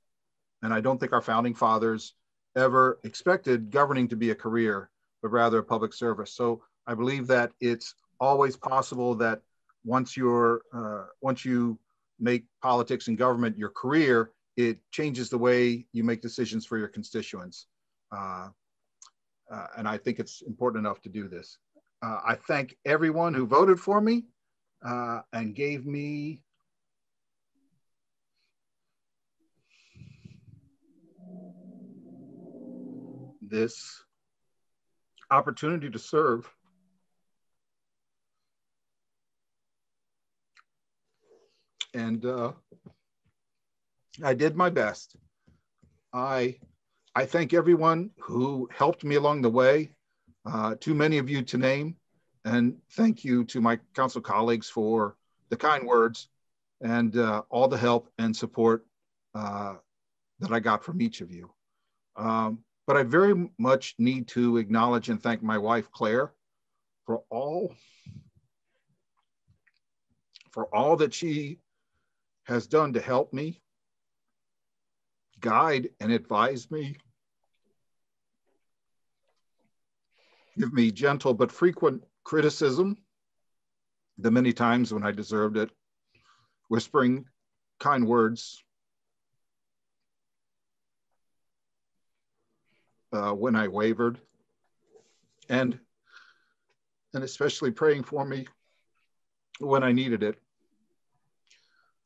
and I don't think our founding fathers ever expected governing to be a career, but rather a public service. So I believe that it's always possible that once you make politics and government your career, it changes the way you make decisions for your constituents. And I think it's important enough to do this. I thank everyone who voted for me and gave me this opportunity to serve. And I did my best. I thank everyone who helped me along the way, too many of you to name, and thank you to my council colleagues for the kind words and all the help and support that I got from each of you. But I very much need to acknowledge and thank my wife, Claire, for all that she has done to help me, guide and advise me, give me gentle but frequent criticism, the many times when I deserved it, whispering kind words when I wavered, and especially praying for me when I needed it.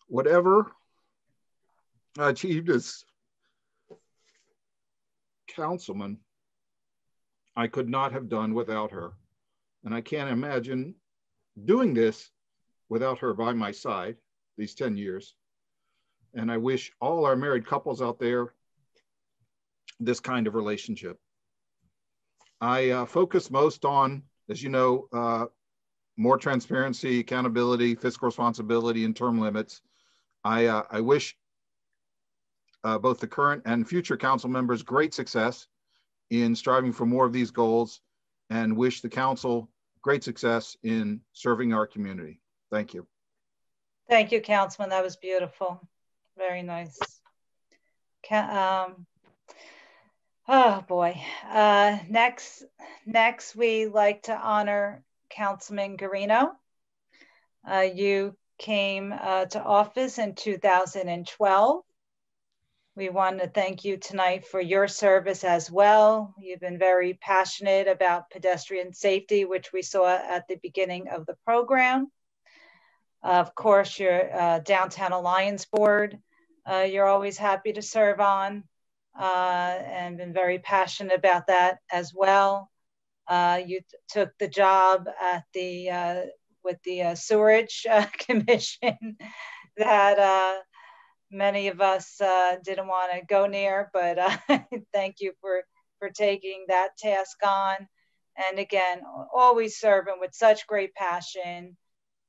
Whatever I achieved as councilman, I could not have done without her. And I can't imagine doing this without her by my side these 10 years. And I wish all our married couples out there this kind of relationship. I focus most on, as you know, more transparency, accountability, fiscal responsibility, and term limits. I wish both the current and future council members great success in striving for more of these goals, and wish the council great success in serving our community. Thank you. Thank you, Councilman. That was beautiful. Very nice. Oh boy. Next, we like to honor Councilman Guarino. You came to office in 2012. We want to thank you tonight for your service as well. You've been very passionate about pedestrian safety, which we saw at the beginning of the program. Of course, your Downtown Alliance Board, you're always happy to serve on, and been very passionate about that as well. You took the job at the with the Sewerage Commission that many of us didn't want to go near, but thank you for taking that task on. And again, always serving with such great passion,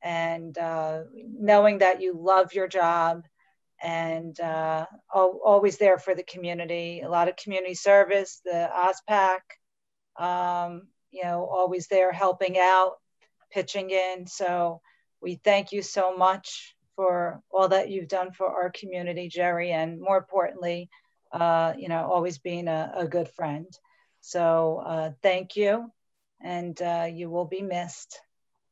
and knowing that you love your job, and always there for the community. A lot of community service, the OSPAC, you know, always there helping out, pitching in. So we thank you so much for all that you've done for our community, Jerry, and more importantly, you know, always being a good friend. So thank you, and you will be missed,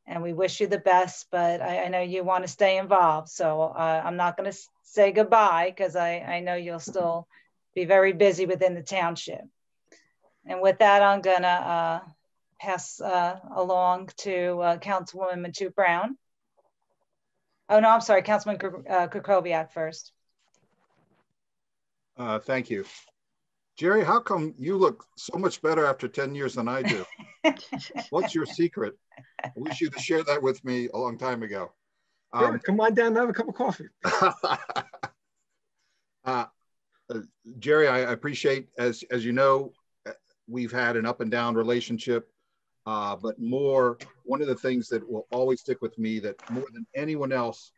and we wish you the best, but I know you want to stay involved, so I'm not going to say goodbye, because I know you'll still be very busy within the township. And with that, I'm going to pass along to Councilwoman Matu Brown. Oh, no, I'm sorry, Councilman Kukoviac first. Thank you. Jerry, how come you look so much better after 10 years than I do? What's your secret? I wish you'd share that with me a long time ago. Sure, come on down and have a cup of coffee. Jerry, I appreciate, as you know, we've had an up and down relationship, but one of the things that will always stick with me, that more than anyone else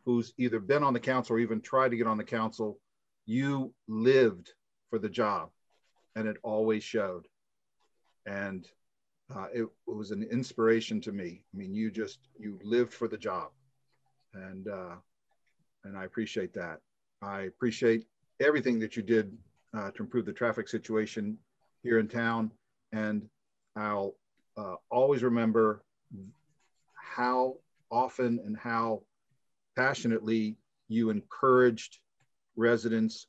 who's either been on the council or even tried to get on the council, you lived for the job, and it always showed. And it was an inspiration to me. I mean, you lived for the job, and I appreciate that. I appreciate everything that you did to improve the traffic situation here in town, and I'll always remember how often and how passionately you encouraged residents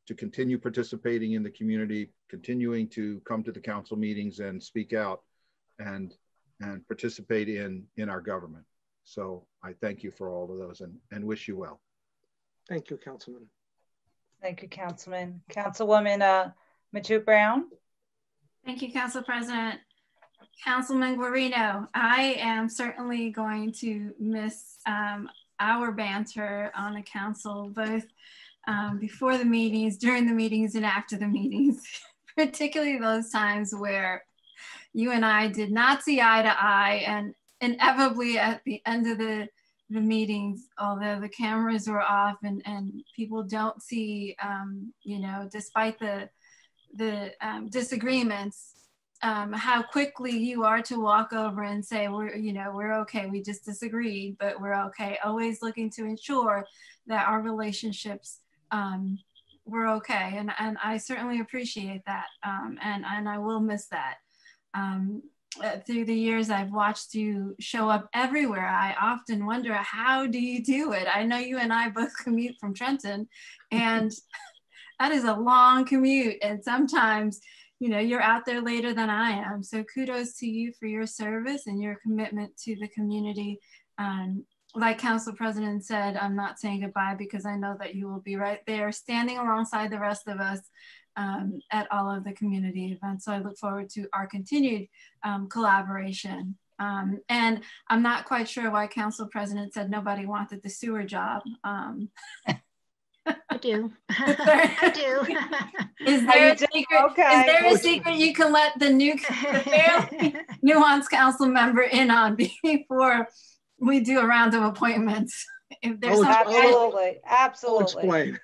to continue participating in the community, continuing to come to the council meetings and speak out and participate in our government. So I thank you for all of those, and wish you well. Thank you, Councilman. Thank you, Councilman. Councilwoman Matu Brown. Thank you, Council President. Councilman Guarino, I am certainly going to miss our banter on the council, both before the meetings, during the meetings, and after the meetings, particularly those times where you and I did not see eye to eye, and inevitably at the end of the meetings, although the cameras were off and people don't see, you know, despite the disagreements, how quickly you are to walk over and say, we're okay, we just disagreed, but we're okay. Always looking to ensure that our relationships were okay. And I certainly appreciate that. And I will miss that. Through the years, I've watched you show up everywhere. I often wonder, how do you do it? I know you and I both commute from Trenton, and that is a long commute. And sometimes, you know, you're out there later than I am. So kudos to you for your service and your commitment to the community. Like Council President said, I'm not saying goodbye, because I know that you will be right there standing alongside the rest of us at all of the community events. So I look forward to our continued collaboration. And I'm not quite sure why Council President said nobody wanted the sewer job. I do. I do. Is there a secret? Okay. Is there a secret you can let the fairly nuanced council member in on before we do a round of appointments? If there's absolutely. I'll explain.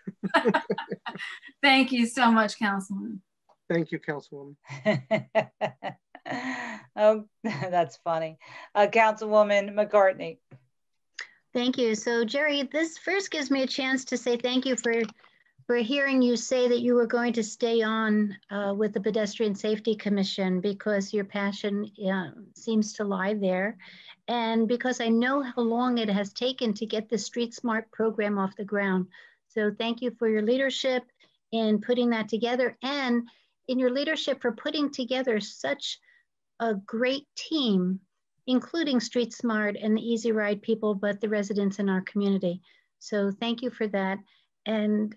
Thank you so much, Councilman. Thank you, Councilwoman. Oh, that's funny. Councilwoman McCartney. Thank you. So Jerry, this first gives me a chance to say thank you for hearing you say that you were going to stay on with the Pedestrian Safety Commission, because your passion seems to lie there. And because I know how long it has taken to get the Street Smart program off the ground. So thank you for your leadership in putting that together, and in your leadership for putting together such a great team, including Street Smart and the Easy Ride people, but the residents in our community. So thank you for that. And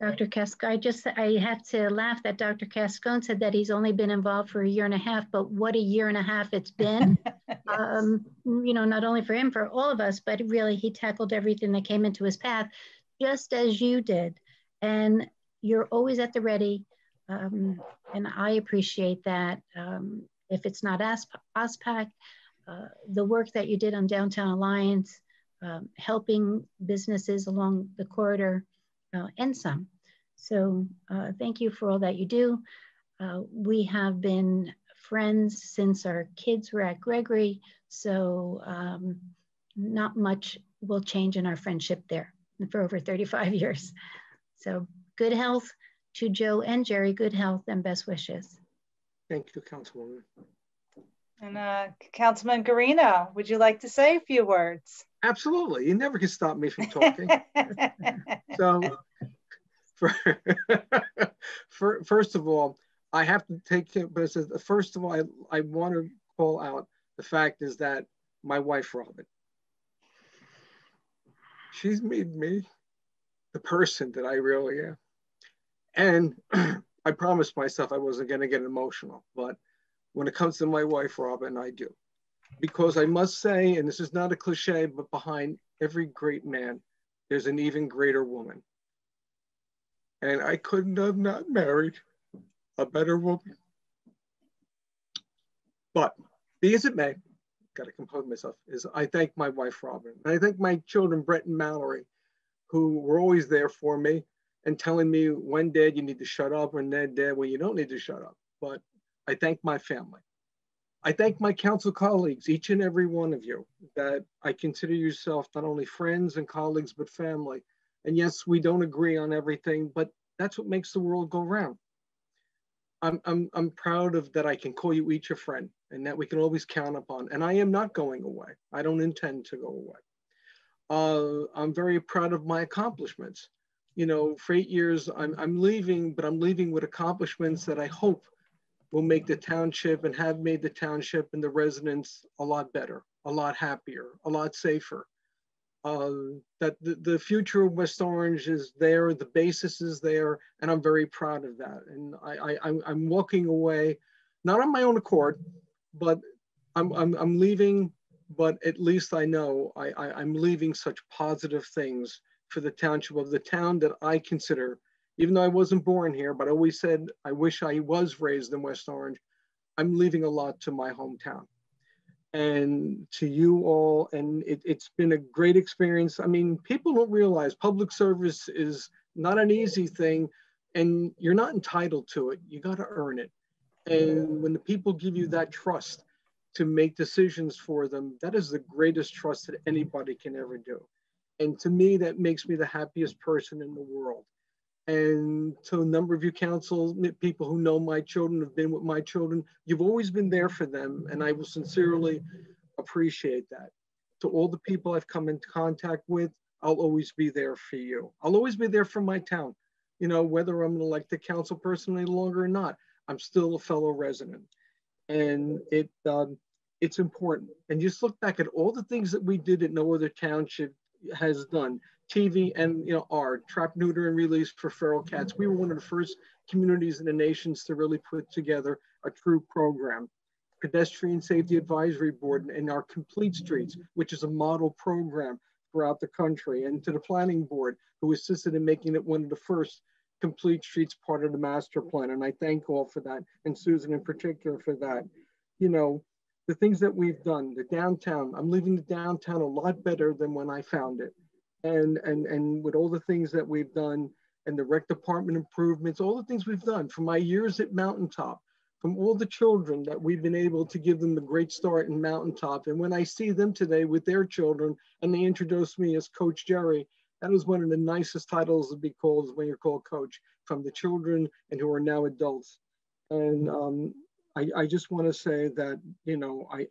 Dr. Cascone, I have to laugh that Dr. Cascone said that he's only been involved for 1.5 years, but what a 1.5 years it's been. Yes. You know, not only for him, for all of us, but really he tackled everything that came into his path, just as you did. And you're always at the ready. And I appreciate that. If it's not OSPAC, the work that you did on Downtown Alliance, helping businesses along the corridor, and some. So thank you for all that you do. We have been friends since our kids were at Gregory, so not much will change in our friendship there for over 35 years. So good health to Joe and Jerry, good health and best wishes. Thank you, Councilwoman. And Councilman Garino, would you like to say a few words? Absolutely. You never can stop me from talking. So, first of all, I have to take it, but first of all, I want to call out the fact is that my wife, Robin, she's made me the person that I really am. And I promised myself I wasn't going to get emotional, but when it comes to my wife, Robin, I do. Because I must say, and this is not a cliche, but behind every great man, there's an even greater woman. And I couldn't have not married a better woman. But be as it may, got to compose myself, is I thank my wife, Robin. And I thank my children, Brett and Mallory, who were always there for me and telling me when, Dad, you need to shut up, or Dad, when you don't need to shut up. But I thank my family. I thank my council colleagues, each and every one of you, that I consider yourself not only friends and colleagues, but family. And yes, we don't agree on everything, but that's what makes the world go round. I'm proud of that I can call you each a friend and that we can always count upon. And I am not going away. I don't intend to go away. I'm very proud of my accomplishments. You know, for 8 years, I'm leaving, but I'm leaving with accomplishments that I hope will make the township and have made the township and the residents a lot better, a lot happier, a lot safer. That the future of West Orange is there, the basis is there, and I'm very proud of that. And I'm walking away, not on my own accord, but I'm leaving, but at least I know I'm leaving such positive things for the township of the town that I consider, even though I wasn't born here, but I always said, I wish I was raised in West Orange. I'm leaving a lot to my hometown and to you all. And it's been a great experience. I mean, people don't realize public service is not an easy thing and you're not entitled to it. You got to earn it. And when the people give you that trust to make decisions for them, that is the greatest trust that anybody can ever do. And to me, that makes me the happiest person in the world. And to a number of you council people who know my children, have been with my children, you've always been there for them. And I will sincerely appreciate that. To all the people I've come into contact with, I'll always be there for you. I'll always be there for my town. You know, whether I'm an elected council person any longer or not, I'm still a fellow resident. And it's important. And just look back at all the things that we did that no other township has done TV and our trap, neuter, and release for feral cats. We were one of the first communities in the nations to really put together a true program. Pedestrian Safety Advisory Board and our Complete Streets, which is a model program throughout the country, and to the Planning Board, who assisted in making it one of the first complete streets part of the master plan. And I thank all for that, and Susan in particular for that. The things that we've done, the downtown, I'm leaving the downtown a lot better than when I found it. And with all the things that we've done, and the rec department improvements, all the things we've done, from my years at Mountaintop, from all the children that we've been able to give them a great start in Mountaintop. And when I see them today with their children, and they introduce me as Coach Jerry, that is one of the nicest titles to be called when you're called coach, from the children and who are now adults. And I just want to say that,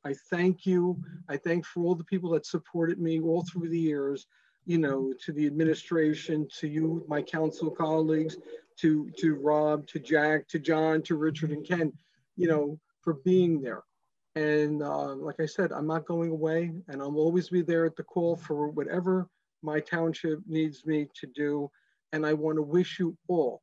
I thank you. I thank for all the people that supported me all through the years, to the administration, to you, my council colleagues, to Rob, to Jack, to John, to Richard and Ken, for being there. And like I said, I'm not going away, and I'll always be there at the call for whatever my township needs me to do. And I want to wish you all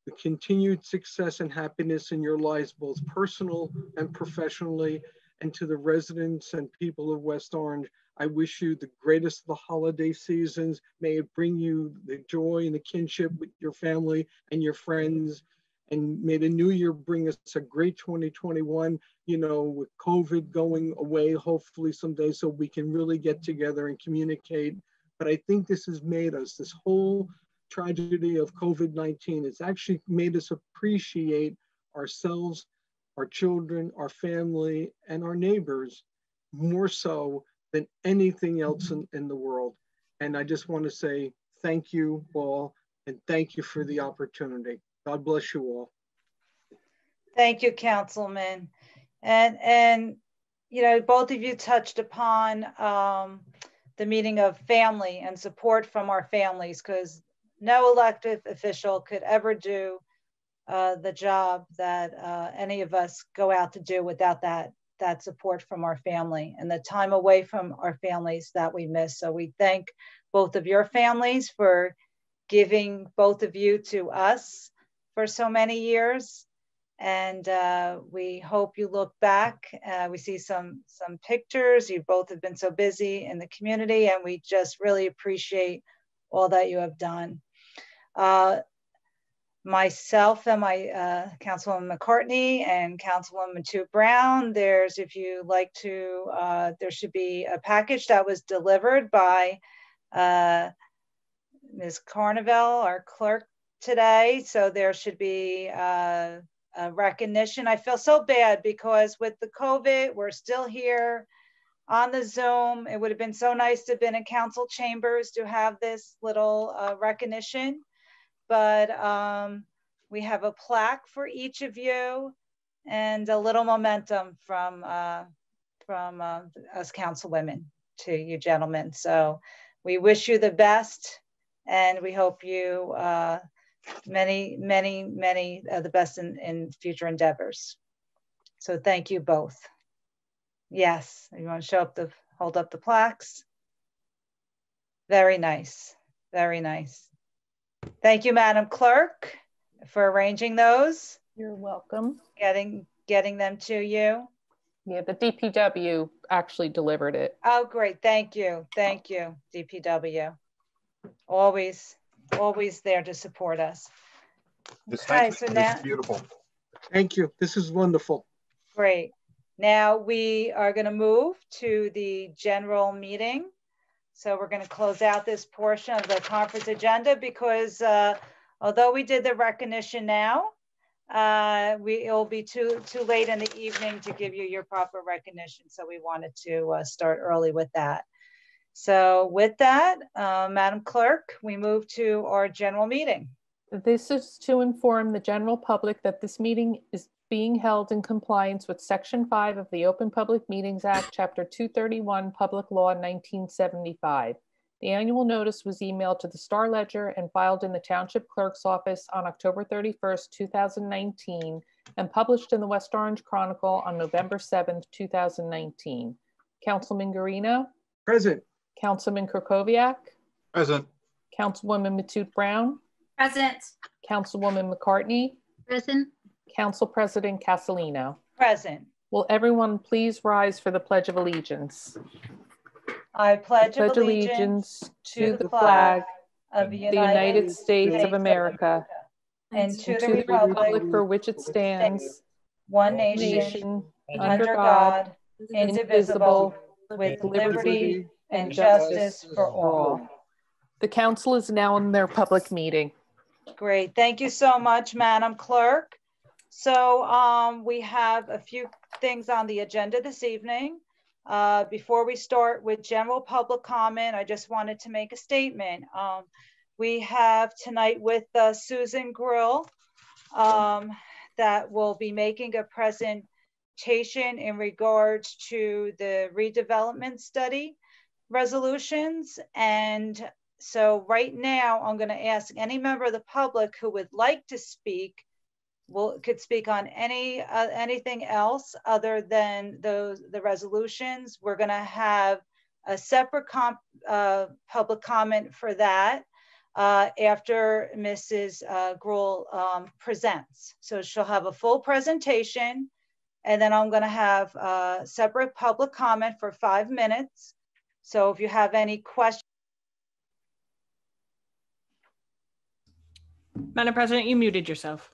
the continued success and happiness in your lives, both personal and professionally. And to the residents and people of West Orange, I wish you the greatest of the holiday seasons. May it bring you the joy and the kinship with your family and your friends. And may the new year bring us a great 2021, with COVID going away, hopefully someday, so we can really get together and communicate. But I think this has made us, this whole tragedy of COVID-19, it's actually made us appreciate ourselves, our children, our family, and our neighbors more so than anything else in the world. And I just want to say thank you all, and thank you for the opportunity. God bless you all. Thank you, Councilman. And both of you touched upon the meaning of family and support from our families, because no elected official could ever do the job that any of us go out to do without that support from our family and the time away from our families that we miss. So we thank both of your families for giving both of you to us for so many years. And we hope you look back. We see some pictures. You both have been so busy in the community, and we just really appreciate all that you have done. Myself and my Councilwoman McCartney and Councilwoman Tu Brown, if you like to, there should be a package that was delivered by Ms. Carnival, our clerk today. So there should be a recognition. I feel so bad because with the COVID, we're still here on the Zoom. It would have been so nice to have been in council chambers to have this little recognition. But we have a plaque for each of you and a little momentum from us councilwomen to you gentlemen. So we wish you the best, and we hope you many the best in future endeavors. So thank you both. Yes, you want to hold up the plaques? Very nice, very nice. Thank you, Madam Clerk, for arranging those. You're welcome. Getting them to you. Yeah, the DPW actually delivered it. Oh, great. Thank you. Thank you, DPW. Always there to support us. Okay, so now, beautiful. Thank you. This is wonderful. Great. Now we are going to move to the general meeting. So we're going to close out this portion of the conference agenda because although we did the recognition now, it'll be too late in the evening to give you your proper recognition. So we wanted to start early with that. So with that, Madam Clerk, we move to our general meeting. This is to inform the general public that this meeting is being held in compliance with Section 5 of the Open Public Meetings Act, Chapter 231, Public Law 1975. The annual notice was emailed to the Star Ledger and filed in the Township Clerk's office on October 31st, 2019, and published in the West Orange Chronicle on November 7th, 2019. Councilman Guarino? Present. Councilman Krakowiak? Present. Councilwoman Matute Brown, Present. Councilwoman McCartney, Present. Council President Castellino. Present. Will everyone please rise for the Pledge of Allegiance? I pledge allegiance to the flag of the United States of America and to the republic republic for which it stands, one nation, under God, indivisible, with liberty and justice for all. The council is now in their public meeting. Great. Thank you so much, Madam Clerk. So we have a few things on the agenda this evening. Before we start with general public comment, I just wanted to make a statement. We have tonight with Susan Grill that will be making a presentation in regards to the redevelopment study resolutions. And so right now I'm going to ask any member of the public who would like to speak could speak on anything else other than the resolutions. We're going to have a separate public comment for that after Mrs. Gruhl presents. So she'll have a full presentation, and then I'm going to have a separate public comment for 5 minutes. So if you have any questions. Madam President, you muted yourself.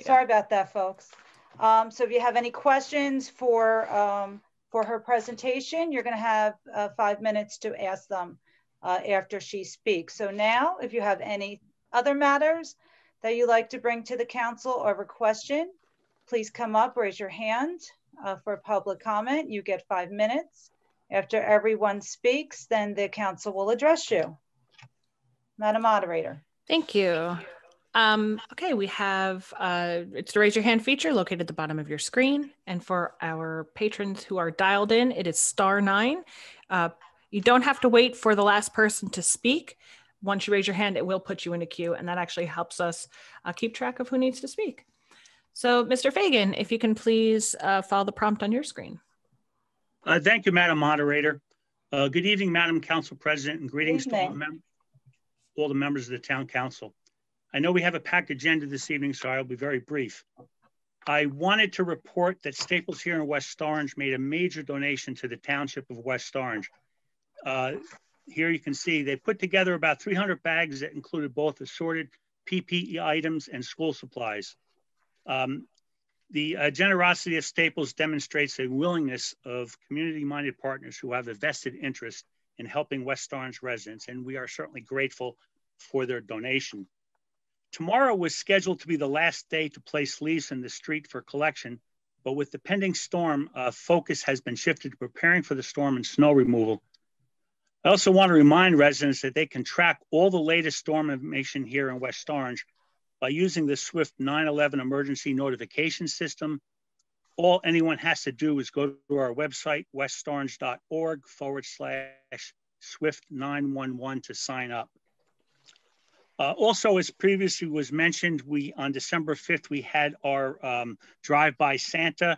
Sorry about that, folks. So if you have any questions for her presentation, you're going to have 5 minutes to ask them after she speaks. So now, if you have any other matters that you'd like to bring to the council or have a question, please come up, raise your hand for public comment. You get 5 minutes. After everyone speaks, then the council will address you. Madam Moderator. Thank you. Okay, we have, it's the raise your hand feature located at the bottom of your screen. And for our patrons who are dialed in, it is *9. You don't have to wait for the last person to speak. Once you raise your hand, it will put you in a queue, and that actually helps us keep track of who needs to speak. So Mr. Fagan, if you can please follow the prompt on your screen. Thank you, Madam Moderator. Good evening, Madam Council President, and greetings to all the members of the Town Council. I know we have a packed agenda this evening, so I'll be very brief. I wanted to report that Staples here in West Orange made a major donation to the Township of West Orange. Here you can see they put together about 300 bags that included both assorted PPE items and school supplies. The generosity of Staples demonstrates a willingness of community-minded partners who have a vested interest in helping West Orange residents, and we are certainly grateful for their donation. Tomorrow was scheduled to be the last day to place leaves in the street for collection, but with the pending storm, focus has been shifted to preparing for the storm and snow removal. I also want to remind residents that they can track all the latest storm information here in West Orange by using the Swift 911 emergency notification system. All anyone has to do is go to our website, westorange.org/Swift911 to sign up. Also, as previously was mentioned, on December 5th, we had our drive-by Santa,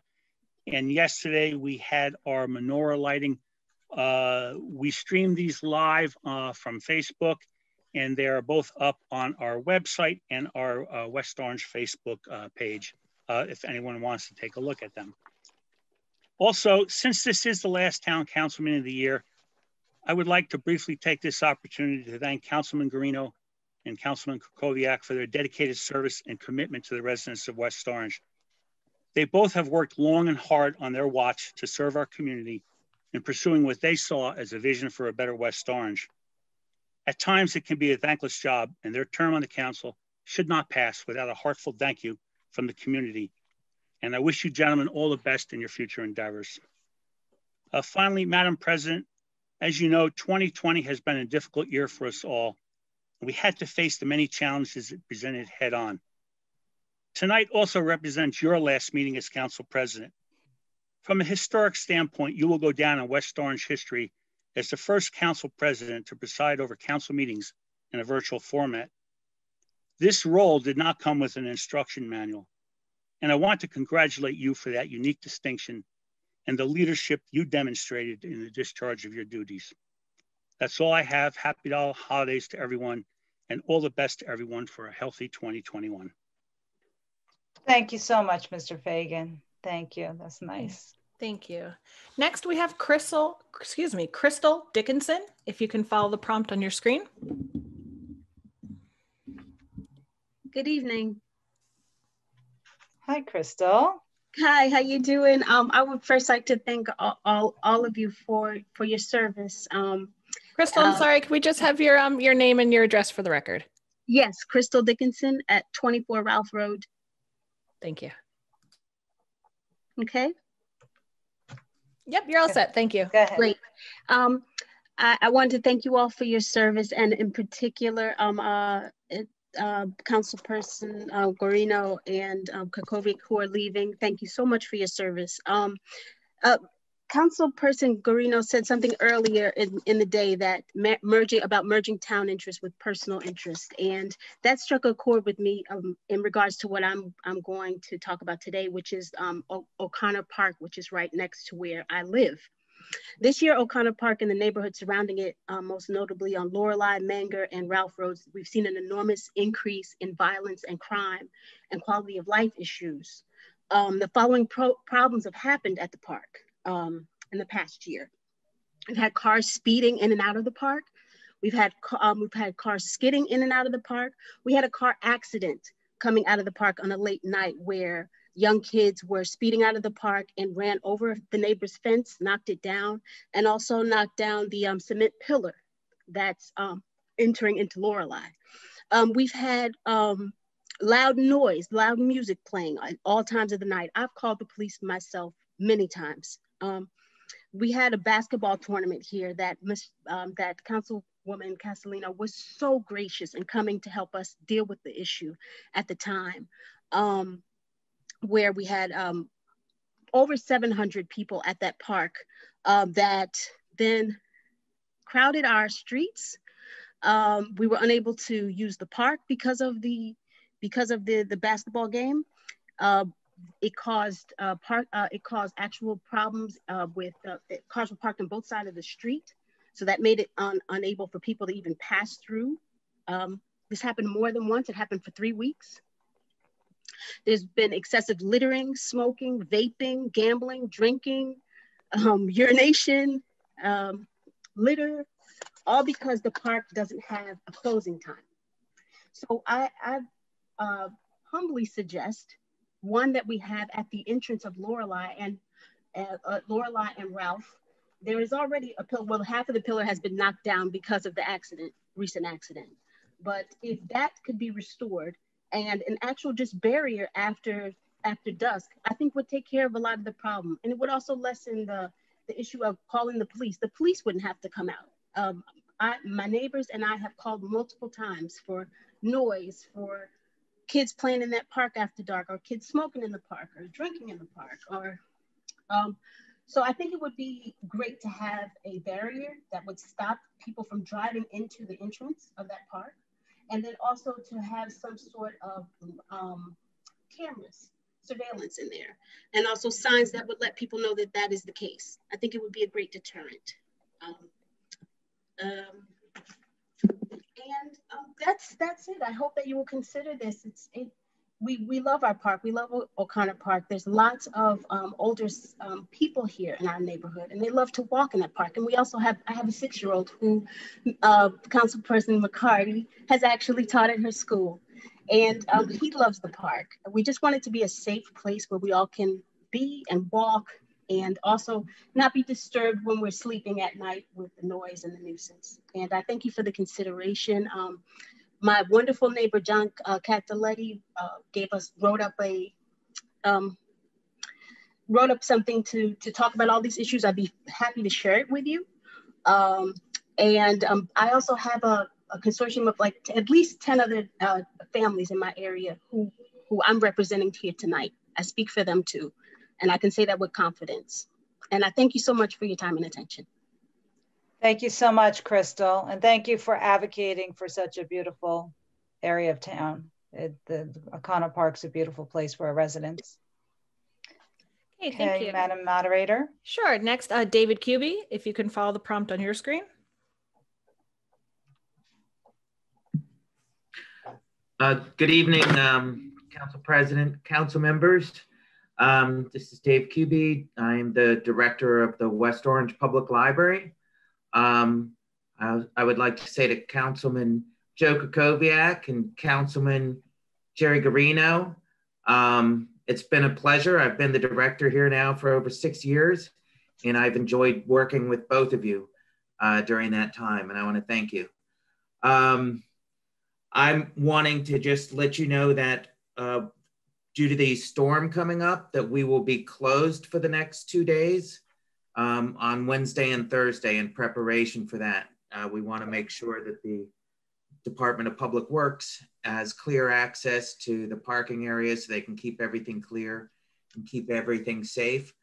and yesterday we had our menorah lighting. We streamed these live from Facebook, and they are both up on our website and our West Orange Facebook page, if anyone wants to take a look at them. Also, since this is the last Town Council meeting of the year, I would like to briefly take this opportunity to thank Councilman Guarino and Councilman Kukoviak for their dedicated service and commitment to the residents of West Orange. They both have worked long and hard on their watch to serve our community in pursuing what they saw as a vision for a better West Orange. At times, it can be a thankless job, and their term on the council should not pass without a heartfelt thank you from the community. And I wish you gentlemen all the best in your future endeavors. Finally, Madam President, as you know, 2020 has been a difficult year for us all. We had to face the many challenges it presented head on. Tonight also represents your last meeting as council president. From a historic standpoint, you will go down in West Orange history as the first council president to preside over council meetings in a virtual format. This role did not come with an instruction manual, and I want to congratulate you for that unique distinction and the leadership you demonstrated in the discharge of your duties. That's all I have. Happy holidays to everyone, and all the best to everyone for a healthy 2021. Thank you so much, Mr. Fagan. Thank you. That's nice. Thank you. Next, we have Crystal Dickinson. If you can follow the prompt on your screen. Good evening. Hi, Crystal. Hi, how you doing? I would first like to thank all of you for your service. Crystal, I'm sorry, can we just have your name and your address for the record? Yes, Crystal Dickinson at 24 Ralph Road. Thank you. Okay. Yep, you're all set. Thank you. Go ahead. Great. I wanted to thank you all for your service, and in particular, Councilperson Guarino and Kukovic, who are leaving. Thank you so much for your service. Councilperson Guarino said something earlier in the day that merging town interest with personal interest, and that struck a chord with me in regards to what I'm going to talk about today, which is O'Connor Park, which is right next to where I live. This year, O'Connor Park and the neighborhood surrounding it, most notably on Lorelei, Menger, and Ralph Roads, we've seen an enormous increase in violence and crime and quality of life issues. The following problems have happened at the park in the past year. We've had cars speeding in and out of the park. We've had cars skidding in and out of the park. We had a car accident coming out of the park on a late night where young kids were speeding out of the park and ran over the neighbor's fence, knocked it down, and also knocked down the cement pillar that's entering into Lorelei. We've had loud noise, loud music playing at all times of the night. I've called the police myself many times. We had a basketball tournament here that Councilwoman Castellino was so gracious in coming to help us deal with the issue at the time, where we had over 700 people at that park that then crowded our streets. We were unable to use the park because of the basketball game. It caused actual problems with cars were parked on both sides of the street, so that made it unable for people to even pass through. This happened more than once. It happened for 3 weeks. There's been excessive littering, smoking, vaping, gambling, drinking, urination, litter, all because the park doesn't have a closing time. So I humbly suggest one that we have at the entrance of Lorelei and Ralph. There is already a pillar. Well, half of the pillar has been knocked down because of the recent accident. But if that could be restored and an actual just barrier after dusk, I think would take care of a lot of the problem. And it would also lessen the issue of calling the police. The police wouldn't have to come out. My neighbors and I have called multiple times for noise, for kids playing in that park after dark, or kids smoking in the park, or drinking in the park, or so I think it would be great to have a barrier that would stop people from driving into the entrance of that park, and then also to have some sort of cameras, surveillance in there, and also signs that would let people know that that is the case. I think it would be a great deterrent. That's it. I hope that you will consider this. We love our park. We love O'Connor Park. There's lots of older people here in our neighborhood, and they love to walk in that park. And we also I have a 6-year-old who Councilperson McCarty has actually taught at her school, and he loves the park. We just want it to be a safe place where we all can be and walk, and also not be disturbed when we're sleeping at night with the noise and the nuisance. And I thank you for the consideration. My wonderful neighbor, John Cataletti, wrote up something to talk about all these issues. I'd be happy to share it with you. I also have a consortium of at least 10 other families in my area who I'm representing here tonight. I speak for them too. And I can say that with confidence. And I thank you so much for your time and attention. Thank you so much, Crystal. And thank you for advocating for such a beautiful area of town. The O'Connor Park's a beautiful place for our residents. Okay, thank you. Madam Moderator. Sure. Next, David Kuby, if you can follow the prompt on your screen. Good evening, Council President, Council members. This is Dave Kuby. I am the director of the West Orange Public Library. I would like to say to Councilman Joe Kukoviak and Councilman Jerry Garino, it's been a pleasure. I've been the director here now for over 6 years, and I've enjoyed working with both of you during that time, and I want to thank you. I'm wanting to just let you know that due to the storm coming up, that we will be closed for the next 2 days on Wednesday and Thursday in preparation for that. We want to make sure that the Department of Public Works has clear access to the parking areas so they can keep everything clear and keep everything safe.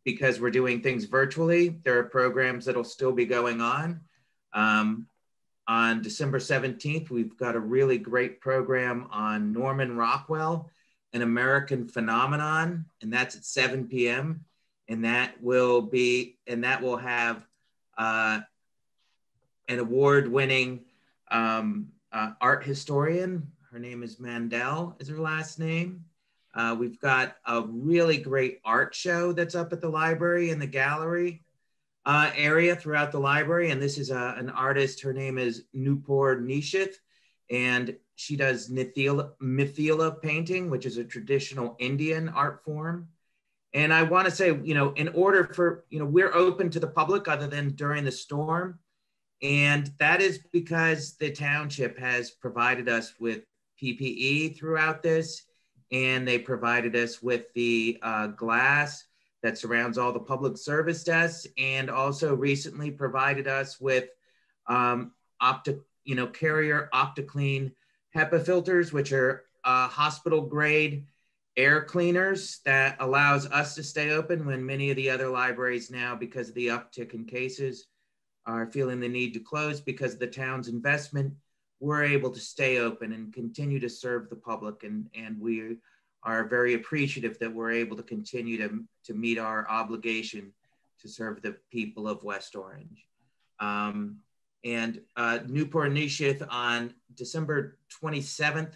Because we're doing things virtually, there are programs that'll still be going on. On December 17th, we've got a really great program on Norman Rockwell, an American phenomenon, and that's at 7 p.m. And that will have an award-winning art historian. Her name is Mandel, is her last name. We've got a really great art show that's up at the library in the gallery area throughout the library. And this is an artist, her name is Nupur Nishith, and she does Mithila painting, which is a traditional Indian art form. And I want to say, in order for, we're open to the public other than during the storm. And that is because the township has provided us with PPE throughout this, and they provided us with the glass that surrounds all the public service desks, and also recently provided us with Carrier OptiClean HEPA filters, which are hospital grade air cleaners that allows us to stay open when many of the other libraries now, because of the uptick in cases, are feeling the need to close because of the town's investment. We're able to stay open and continue to serve the public, and we are very appreciative that we're able to continue to meet our obligation to serve the people of West Orange. And Nupur Nishith on December 27th,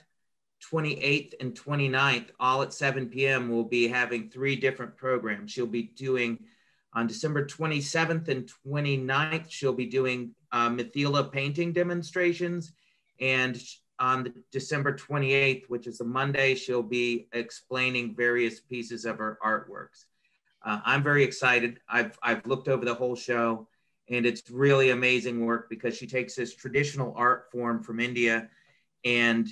28th, and 29th, all at 7 p.m. will be having 3 different programs. She'll be doing, on December 27th and 29th, she'll be doing Mithila painting demonstrations. And on December 28th, which is a Monday, she'll be explaining various pieces of her artworks. I'm very excited. I've looked over the whole show, and it's really amazing work because she takes this traditional art form from India and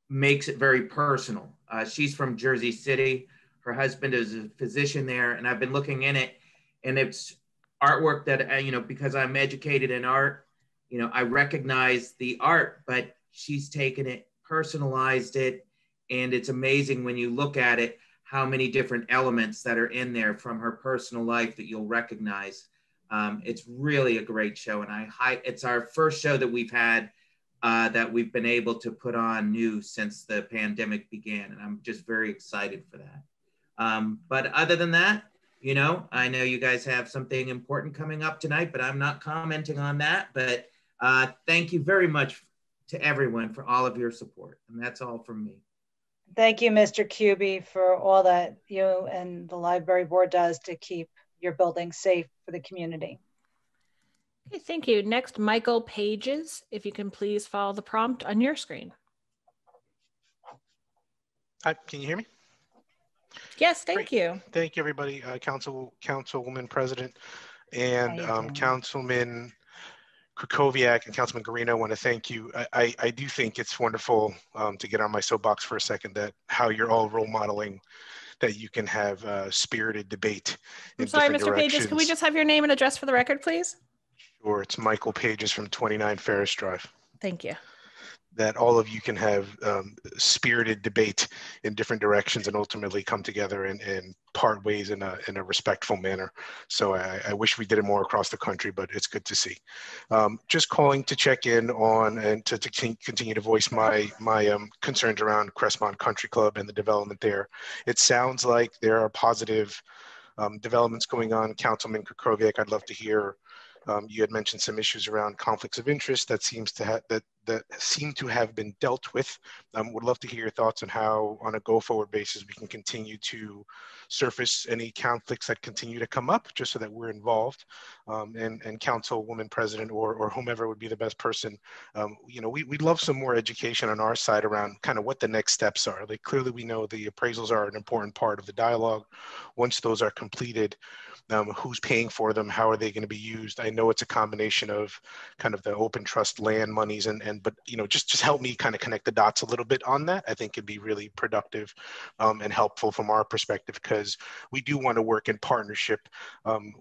makes it very personal. She's from Jersey City. Her husband is a physician there, and I've been looking in it, and it's artwork that, because I'm educated in art, I recognize the art, but she's taken it, personalized it, and it's amazing when you look at it, how many different elements that are in there from her personal life that you'll recognize. It's really a great show, and it's our first show that we've had that we've been able to put on new since the pandemic began, and I'm just very excited for that. But other than that, I know you guys have something important coming up tonight, but I'm not commenting on that. But thank you very much to everyone for all of your support. And that's all from me. Thank you, Mr. Kuby, for all that you and the library board does to keep your building safe for the community. Okay, thank you. Next, Michael Pages, if you can please follow the prompt on your screen. Can you hear me? Yes, thank you. Thank you, everybody. Councilwoman President and Councilman Kukoviak and Councilman Garino, I want to thank you. I do think it's wonderful to get on my soapbox for a second that how you're all role modeling that you can have spirited debate in I'm sorry, Mr. different Pages, can we just have your name and address for the record, please? Sure, it's Michael Pages from 29 Ferris Drive. Thank you. that all of you can have spirited debate in different directions and ultimately come together and part ways in a respectful manner. So I wish we did it more across the country, but it's good to see. Just calling to check in on and to continue to voice my concerns around Crestmon Country Club and the development there. It sounds like there are positive developments going on. Councilman Krakowiak, I'd love to hear. You had mentioned some issues around conflicts of interest that seem to have been dealt with. Would love to hear your thoughts on how, on a go-forward basis, we can continue to surface any conflicts that continue to come up, just so that we're involved. And Councilwoman President or whomever would be the best person, you know, we'd love some more education on our side around kind of what the next steps are. Like, clearly we know the appraisals are an important part of the dialogue. Once those are completed, who's paying for them? How are they going to be used? I know it's a combination of kind of the open trust land monies but you know, just help me kind of connect the dots a little bit on that. I think it'd be really productive and helpful from our perspective, because we do want to work in partnership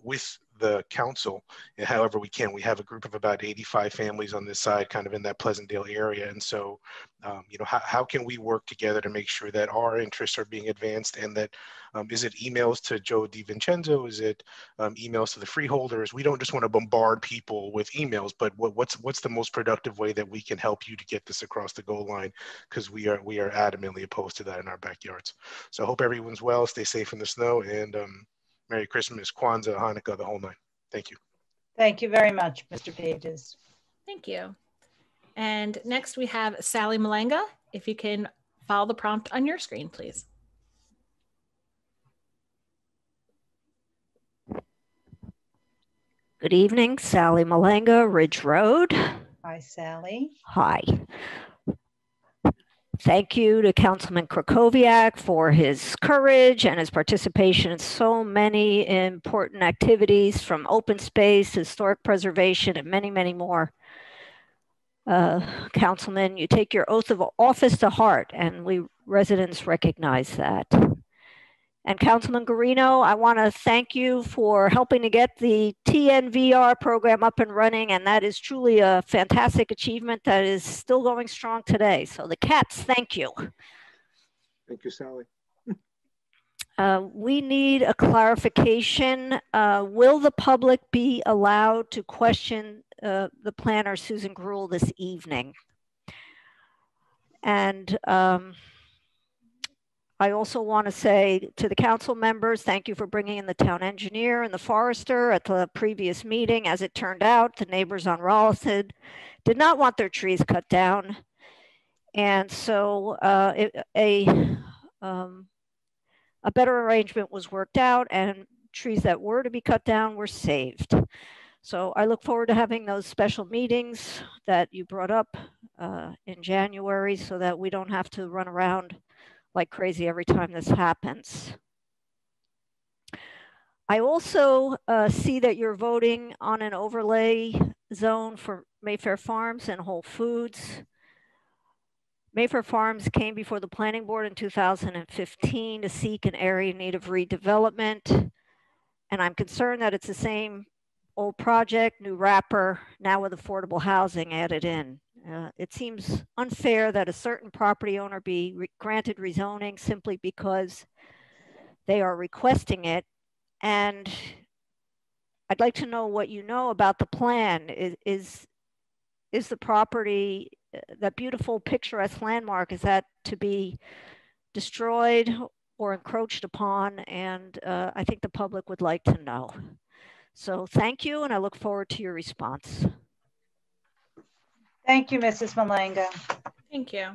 with the council however we can. We have a group of about 85 families on this side, kind of in that Pleasantdale area. And so, you know, how can we work together to make sure that our interests are being advanced, and that, is it emails to Joe DiVincenzo? Is it emails to the freeholders? We don't just want to bombard people with emails, but what's the most productive way that we can help you to get this across the goal line? Because we are adamantly opposed to that in our backyards. So I hope everyone's well, stay safe in the snow, and Merry Christmas, Kwanzaa, Hanukkah, the whole nine. Thank you. Thank you very much, Mr. Pages. Thank you. And next we have Sally Malanga. If you can follow the prompt on your screen, please. Good evening, Sally Malanga, Ridge Road. Hi, Sally. Hi. Thank you to Councilman Krakowiak for his courage and his participation in so many important activities, from open space, historic preservation, and many, many more. Councilman, you take your oath of office to heart, and we residents recognize that. And Councilman Guarino, I want to thank you for helping to get the TNVR program up and running, and that is truly a fantastic achievement that is still going strong today. So the cats, thank you. Thank you, Sally. We need a clarification. Will the public be allowed to question the planner, Susan Gruhl, this evening? And I also want to say to the council members, thank you for bringing in the town engineer and the forester at the previous meeting. As it turned out, the neighbors on Rollison did not want their trees cut down. And so a better arrangement was worked out, and trees that were to be cut down were saved. So I look forward to having those special meetings that you brought up in January, so that we don't have to run around like crazy every time this happens. I also see that you're voting on an overlay zone for Mayfair Farms and Whole Foods. Mayfair Farms came before the planning board in 2015 to seek an area in need of redevelopment. And I'm concerned that it's the same old project, new wrapper, now with affordable housing added in. It seems unfair that a certain property owner be granted rezoning simply because they are requesting it. And I'd like to know what you know about the plan. Is the property, that beautiful picturesque landmark, is that to be destroyed or encroached upon? And I think the public would like to know. So thank you, and I look forward to your response. Thank you, Mrs. Malanga. Thank you.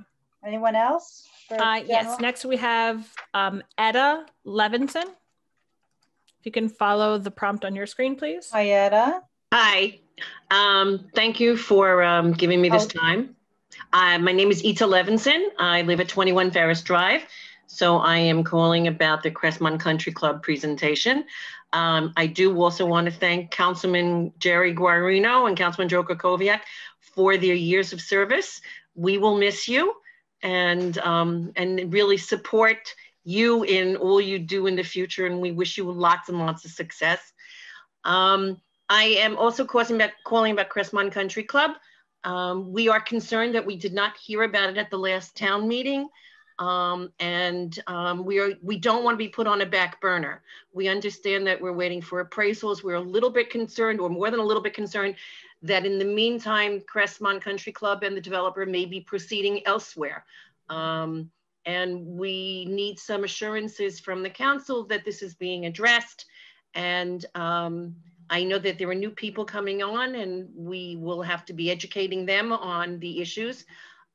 Anyone else? Yes, next we have Etta Levinson. If you can follow the prompt on your screen, please. Hi, Etta. Hi. Thank you for giving me this time. My name is Ita Levinson. I live at 21 Ferris Drive. So I am calling about the Crestmon Country Club presentation. I do also want to thank Councilman Jerry Guarino and Councilman Joe Krakowiak for their years of service. We will miss you and really support you in all you do in the future, and we wish you lots and lots of success. I am also calling about Crestmon Country Club. We are concerned that we did not hear about it at the last town meeting. We don't want to be put on a back burner. We understand that we're waiting for appraisals. We're a little bit concerned, or more than a little bit concerned, that in the meantime, Crestmon Country Club and the developer may be proceeding elsewhere. And we need some assurances from the council that this is being addressed. And I know that there are new people coming on, and we will have to be educating them on the issues.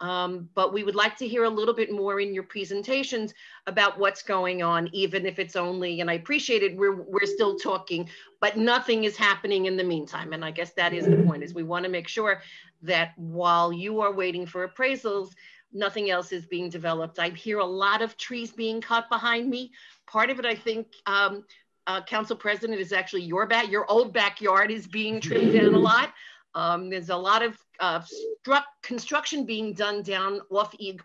But we would like to hear a little bit more in your presentations about what's going on, even if it's only, and I appreciate it, we're still talking, but nothing is happening in the meantime. And I guess that is the point, is we want to make sure that while you are waiting for appraisals, nothing else is being developed. I hear a lot of trees being cut behind me. Part of it, I think, Council President, is actually your old backyard is being trimmed down a lot. There's a lot of construction being done down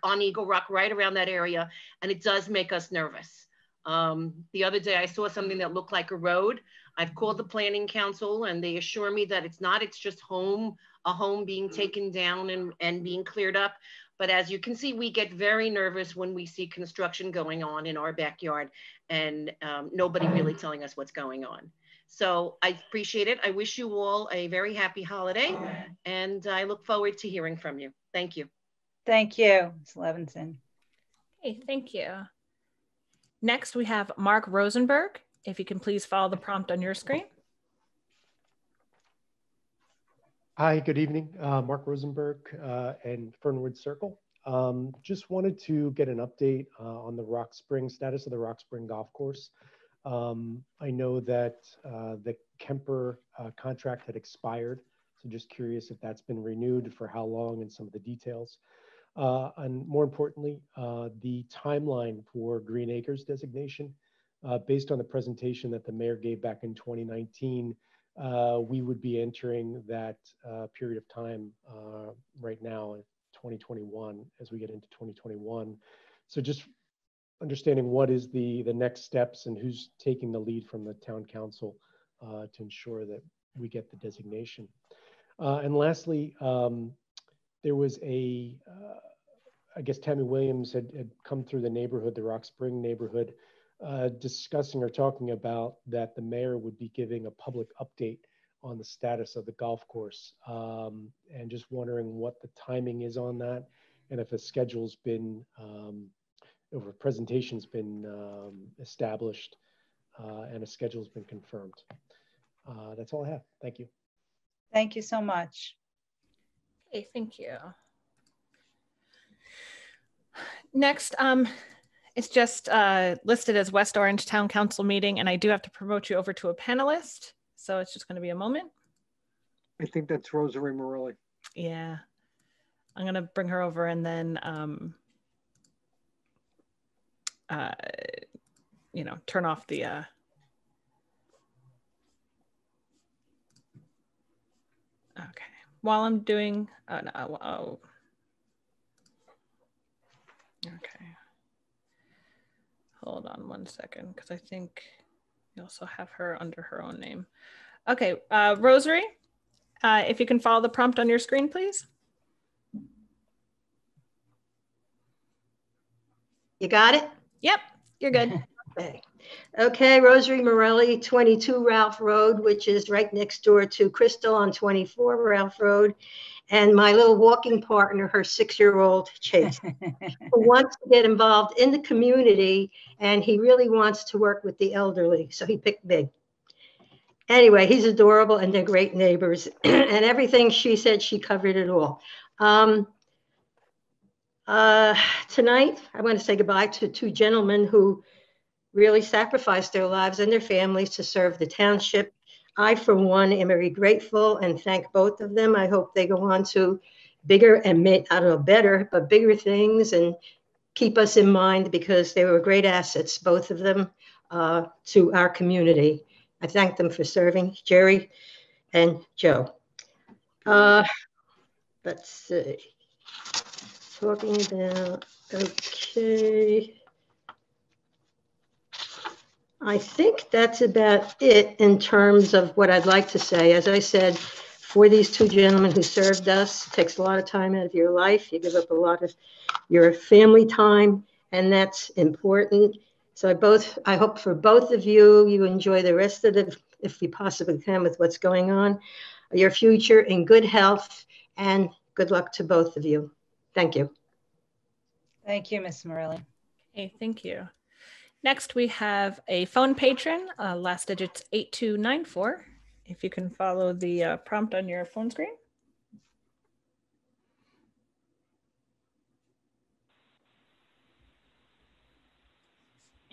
on Eagle Rock, right around that area, and it does make us nervous. The other day I saw something that looked like a road. I've called the Planning Council, and they assure me that it's not, it's just a home being taken down and being cleared up. But as you can see, we get very nervous when we see construction going on in our backyard, and nobody really telling us what's going on. So I appreciate it. I wish you all a very happy holiday, and I look forward to hearing from you. Thank you. Thank you, Ms. Levinson. Hey, thank you. Next, we have Mark Rosenberg. If you can please follow the prompt on your screen. Hi, good evening. Mark Rosenberg and Fernwood Circle. Just wanted to get an update on the Rock Spring status of the Rock Spring Golf Course. I know that the Kemper contract had expired, so just curious if that's been renewed, for how long, and some of the details. And more importantly, the timeline for Green Acres designation. Based on the presentation that the mayor gave back in 2019, we would be entering that period of time right now in 2021, as we get into 2021. So just understanding what is the next steps and who's taking the lead from the town council to ensure that we get the designation. And lastly, there was I guess Tammy Williams had come through the neighborhood, the Rock Spring neighborhood, discussing or talking about that the mayor would be giving a public update on the status of the golf course, and just wondering what the timing is on that, and if a schedule's been, or a presentation's been established, and a schedule's been confirmed. That's all I have. Thank you. Thank you so much. Okay, thank you. Next, it's just listed as West Orange Town Council meeting, and I do have to promote you over to a panelist. So it's just going to be a moment. I think that's Rosary Morelli. Yeah, I'm going to bring her over, and then, you know, turn off the, okay. While I'm doing, okay. Hold on one second, because I think you also have her under her own name. Okay, Rosary, if you can follow the prompt on your screen, please. You got it? Yep, you're good. Okay. Okay, Rosary Morelli, 22 Ralph Road, which is right next door to Crystal on 24 Ralph Road. And my little walking partner, her 6-year-old Chase, who wants to get involved in the community, and he really wants to work with the elderly, so he picked me. Anyway, he's adorable, and they're great neighbors, and everything she said, she covered it all. Tonight, I want to say goodbye to 2 gentlemen who really sacrificed their lives and their families to serve the township. I, for one, am very grateful and thank both of them. I hope they go on to bigger and I don't know, better, but bigger things, and keep us in mind, because they were great assets, both of them, to our community. I thank them for serving, Jerry and Joe. Let's see. Talking about, okay. I think that's about it in terms of what I'd like to say. As I said, for these two gentlemen who served us. It takes a lot of time out of your life. You give up a lot of your family time, and that's important. So I hope for both of you, you enjoy the rest of the, if you possibly can, with what's going on, your future in good health, and good luck to both of you. Thank you. Thank you, Ms. Morelli. Okay, thank you. Next, we have a phone patron, last digit's 8294. If you can follow the prompt on your phone screen.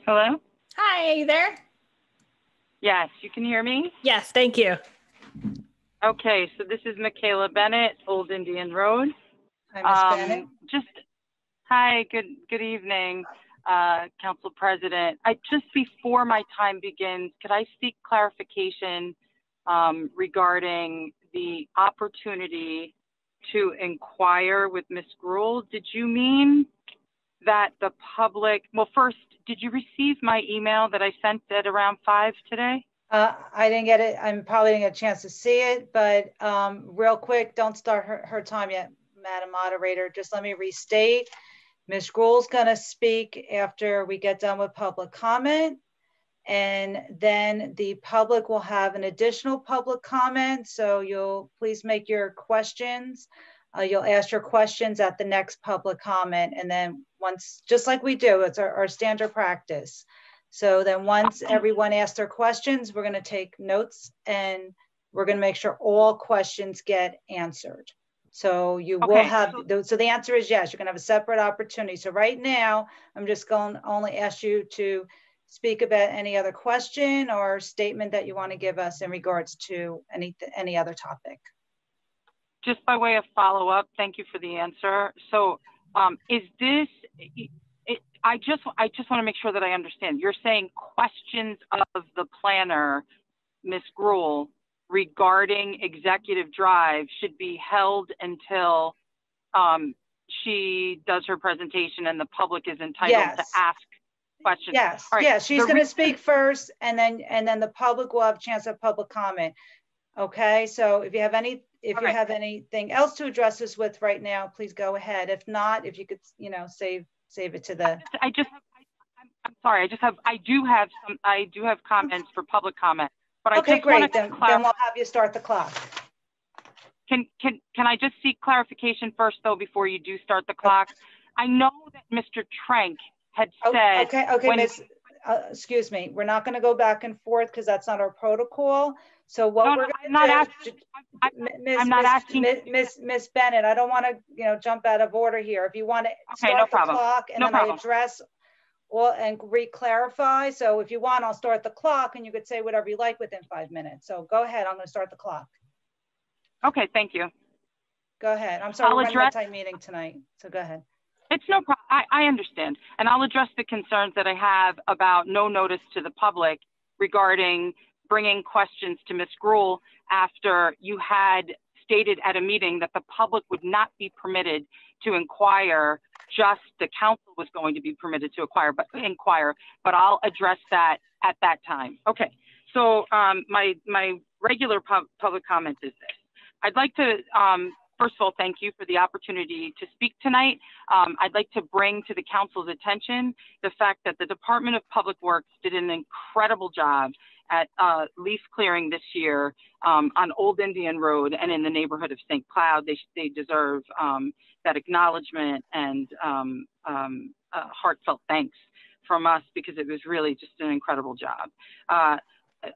Hello? Hi, you there? Yes, you can hear me? Yes, thank you. Okay, so this is Michaela Bennett, Old Indian Road. Hi, Ms. Bennett. Hi, good evening, Council President. Just before my time begins, could I seek clarification regarding the opportunity to inquire with Ms. Gruhl? Did you mean that the public, well, first, did you receive my email that I sent at around 5 today? I didn't get it. I probably didn't get a chance to see it, but real quick, don't start her time yet, Madam Moderator. Just let me restate. Ms. Gruhl's gonna speak after we get done with public comment, and then the public will have an additional public comment. So you'll please make your questions. You'll ask your questions at the next public comment, and then once, just like we do, it's our standard practice. So then once everyone asks their questions, we're gonna take notes and we're gonna make sure all questions get answered. So you will have, so the answer is yes, you're gonna have a separate opportunity. So right now, I'm just going to only ask you to speak about any other question or statement that you wanna give us in regards to any other topic. Just by way of follow-up, thank you for the answer. So is this, I just want to make sure that I understand. You're saying questions of the planner, Ms. Gruhl, regarding executive drive should be held until she does her presentation and the public is entitled to ask questions. Yes, right. Yes, she's going to speak first, and then the public will have a chance at public comment. Okay, so if you have anything else to address this with right now, please go ahead. If not, if you could, save it to the. I'm sorry. I do have comments for public comment, but okay, great. Then we'll have you start the clock. Can I just seek clarification first, though, before you do start the clock? I know that Mr. Trank had said. Okay, Miss. Excuse me. We're not going to go back and forth because that's not our protocol. So what we're going to do, Miss Bennett, I don't want to, jump out of order here. If you want to start the clock and then I address and re-clarify. So if you want, I'll start the clock and you could say whatever you like within 5 minutes. So go ahead. I'm going to start the clock. Okay, thank you. Go ahead. I'm sorry, we're running a tight meeting tonight. So go ahead. It's no problem. I understand. And I'll address the concerns that I have about no notice to the public regarding bringing questions to Ms. Gruhl after you had stated at a meeting that the public would not be permitted to inquire, just the council was going to be permitted to inquire, but I'll address that at that time. Okay, so my regular public comment is this. I'd like to, first of all, thank you for the opportunity to speak tonight. I'd like to bring to the council's attention the fact that the Department of Public Works did an incredible job at leaf clearing this year on Old Indian Road and in the neighborhood of St. Cloud. They deserve that acknowledgement and heartfelt thanks from us because it was really just an incredible job.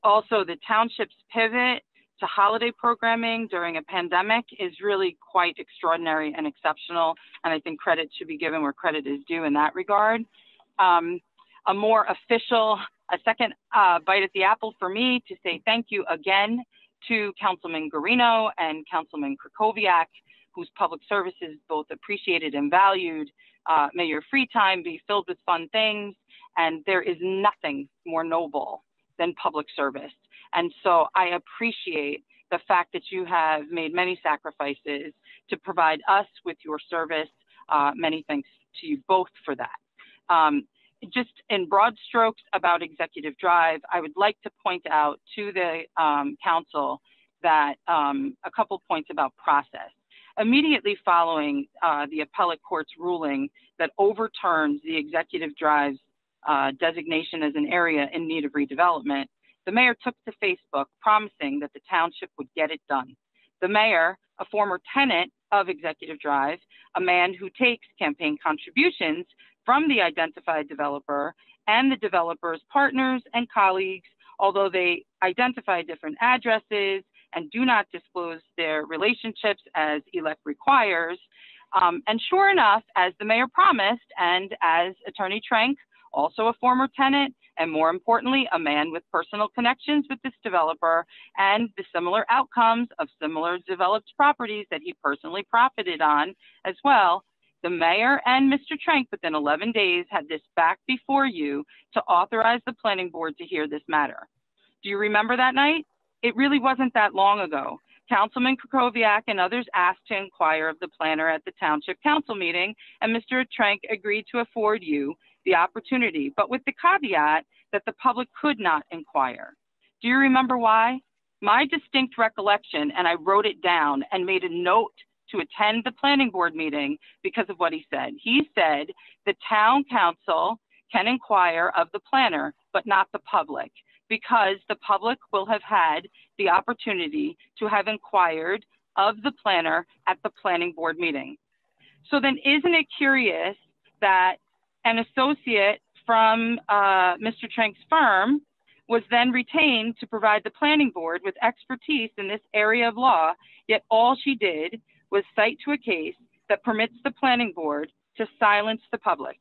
Also, the township's pivot to holiday programming during a pandemic is really quite extraordinary and exceptional, and I think credit should be given where credit is due in that regard. A more official, a second bite at the apple for me to say thank you again to Councilman Garino and Councilman Krakowiak, whose public service is both appreciated and valued. May your free time be filled with fun things, and there is nothing more noble than public service. And so I appreciate the fact that you have made many sacrifices to provide us with your service. Many thanks to you both for that. Just in broad strokes about executive drive, I would like to point out to the council that a couple points about process. Immediately following the appellate court's ruling that overturns the executive drive's designation as an area in need of redevelopment, the mayor took to Facebook promising that the township would get it done. The mayor, a former tenant of Executive Drive, a man who takes campaign contributions from the identified developer and the developer's partners and colleagues, although they identify different addresses and do not disclose their relationships as ELEC requires. And sure enough, as the mayor promised, and as Attorney Trank, also a former tenant, and more importantly, a man with personal connections with this developer and the similar outcomes of similar developed properties that he personally profited on as well, the mayor and Mr. Trank within 11 days had this back before you to authorize the planning board to hear this matter. Do you remember that night? It really wasn't that long ago. Councilman Krakowiak and others asked to inquire of the planner at the township council meeting, and Mr. Trank agreed to afford you the opportunity, but with the caveat that the public could not inquire. Do you remember why? My distinct recollection, and I wrote it down and made a note to attend the planning board meeting because of what he said. He said the town council can inquire of the planner, but not the public, because the public will have had the opportunity to have inquired of the planner at the planning board meeting. So then isn't it curious that an associate from Mr. Trank's firm was then retained to provide the planning board with expertise in this area of law, yet all she did was cite to a case that permits the planning board to silence the public.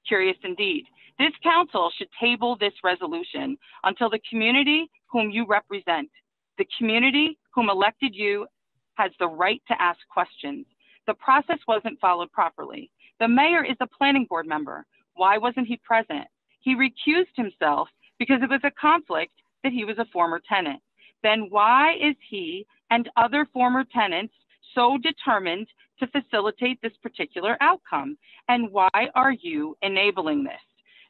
Curious indeed. This council should table this resolution until the community whom you represent, the community whom elected you, has the right to ask questions. The process wasn't followed properly. The mayor is a planning board member. Why wasn't he present? He recused himself because it was a conflict that he was a former tenant. Then why is he and other former tenants so determined to facilitate this particular outcome? And why are you enabling this?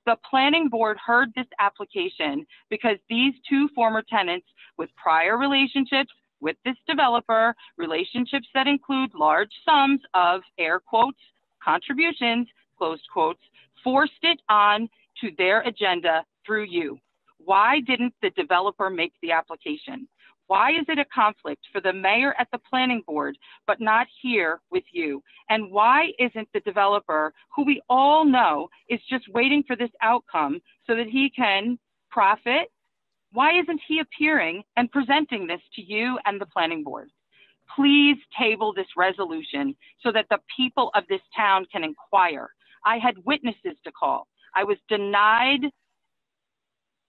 The planning board heard this application because these two former tenants with prior relationships with this developer, relationships that include large sums of air quotes, contributions, closed quotes, forced it on to their agenda through you. Why didn't the developer make the application? Why is it a conflict for the mayor at the planning board, but not here with you? And why isn't the developer, who we all know is just waiting for this outcome so that he can profit, why isn't he appearing and presenting this to you and the planning board? Please table this resolution so that the people of this town can inquire. I had witnesses to call. I was denied.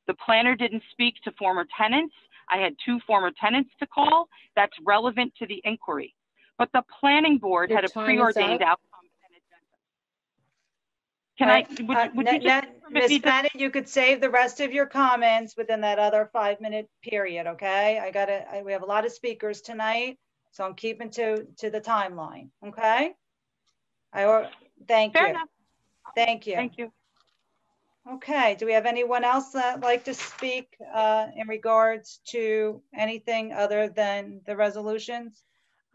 The planner didn't speak to former tenants. I had two former tenants to call. That's relevant to the inquiry. But the planning board had a preordained outcome. Can would you just Ms. Bennett, you could save the rest of your comments within that other 5-minute period, okay? We have a lot of speakers tonight, so I'm keeping to the timeline, okay? Thank you. Thank you. Thank you. Okay, do we have anyone else that'd like to speak in regards to anything other than the resolutions?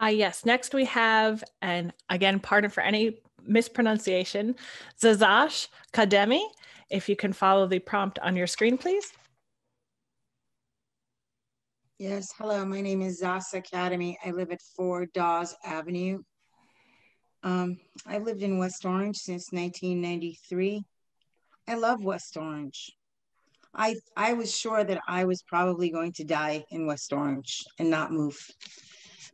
Yes, next we have, and again, pardon for any mispronunciation, Zazash Kademi. If you can follow the prompt on your screen, please. Yes, hello, my name is Zasa Academy. I live at 4 Dawes Avenue. I've lived in West Orange since 1993. I love West Orange. I was sure that I was probably going to die in West Orange and not move.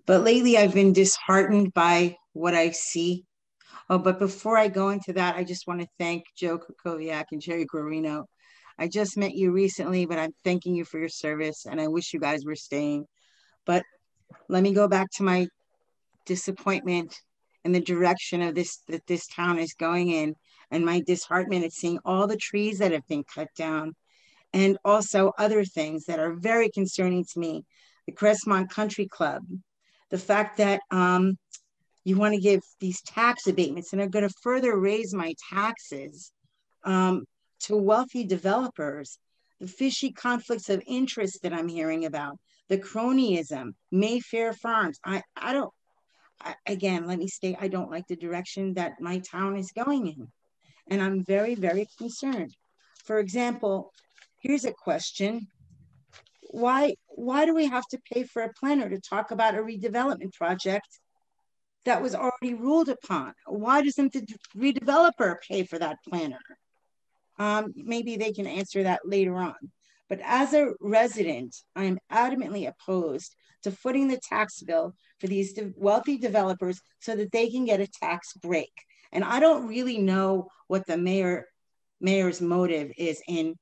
But lately I've been disheartened by what I see. Oh, but before I go into that, I just want to thank Joe Krakowiak and Jerry Guarino. I just met you recently, but I'm thanking you for your service and I wish you guys were staying. But let me go back to my disappointment and the direction of that this town is going in, and my disheartenment at seeing all the trees that have been cut down, and also other things that are very concerning to me. The Crestmon Country Club, the fact that you want to give these tax abatements and are going to further raise my taxes to wealthy developers, the fishy conflicts of interest that I'm hearing about, the cronyism, Mayfair Farms. Again, let me state, I don't like the direction that my town is going in. And I'm very, very concerned. For example, here's a question. Why do we have to pay for a planner to talk about a redevelopment project that was already ruled upon? Why doesn't the redeveloper pay for that planner? Maybe they can answer that later on. But as a resident, I am adamantly opposed to footing the tax bill for these wealthy developers so that they can get a tax break. And I don't really know what the mayor's motive is in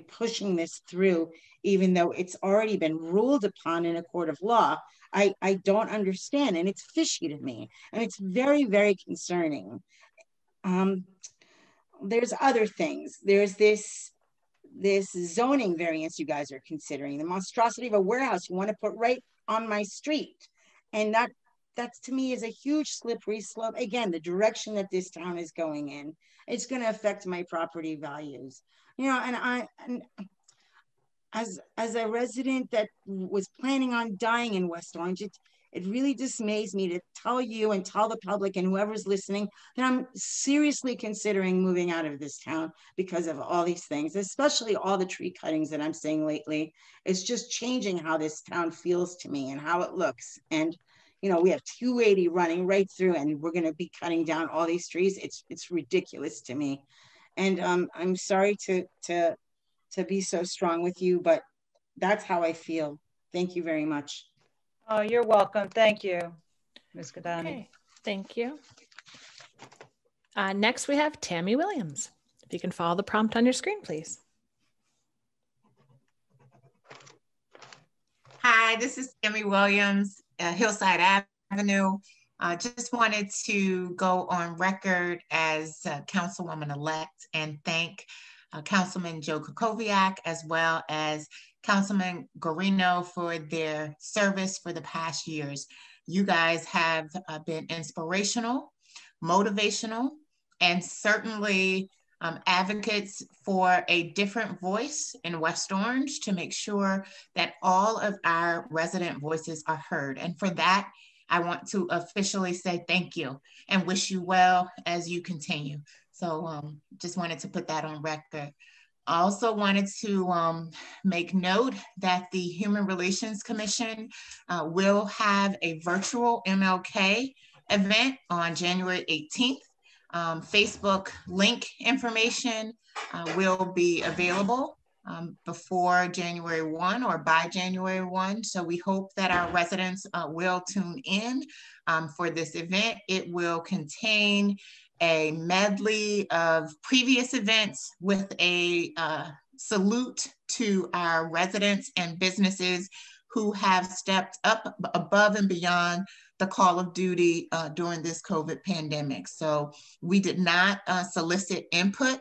pushing this through, even though it's already been ruled upon in a court of law. I don't understand, and it's fishy to me, and it's very, very concerning. There's other things. There's this zoning variance you guys are considering, the monstrosity of a warehouse you want to put right on my street. And that to me is a huge slippery slope. Again, the direction that this town is going in, it's going to affect my property values. You know, and as a resident that was planning on dying in West Orange, it really dismays me to tell you and tell the public and whoever's listening that I'm seriously considering moving out of this town because of all these things, especially all the tree cuttings that I'm seeing lately. It's just changing how this town feels to me and how it looks. And, you know, we have 280 running right through and we're going to be cutting down all these trees. It's ridiculous to me. And I'm sorry to be so strong with you, but that's how I feel. Thank you very much. Oh, you're welcome. Thank you, Ms. Gadani. Okay, thank you. Next, we have Tammy Williams. If you can follow the prompt on your screen, please. Hi, this is Tammy Williams, Hillside Avenue. Just wanted to go on record as Councilwoman-elect and thank Councilman Joe Kukoviak as well as Councilman Guarino for their service for the past years. You guys have been inspirational, motivational, and certainly advocates for a different voice in West Orange to make sure that all of our resident voices are heard. And for that, I want to officially say thank you and wish you well as you continue. So just wanted to put that on record. I also wanted to make note that the Human Relations Commission will have a virtual MLK event on January 18th. Facebook link information will be available before January 1 or by January 1. So we hope that our residents will tune in for this event. It will contain a medley of previous events with a salute to our residents and businesses who have stepped up above and beyond the call of duty during this COVID pandemic. So we did not solicit input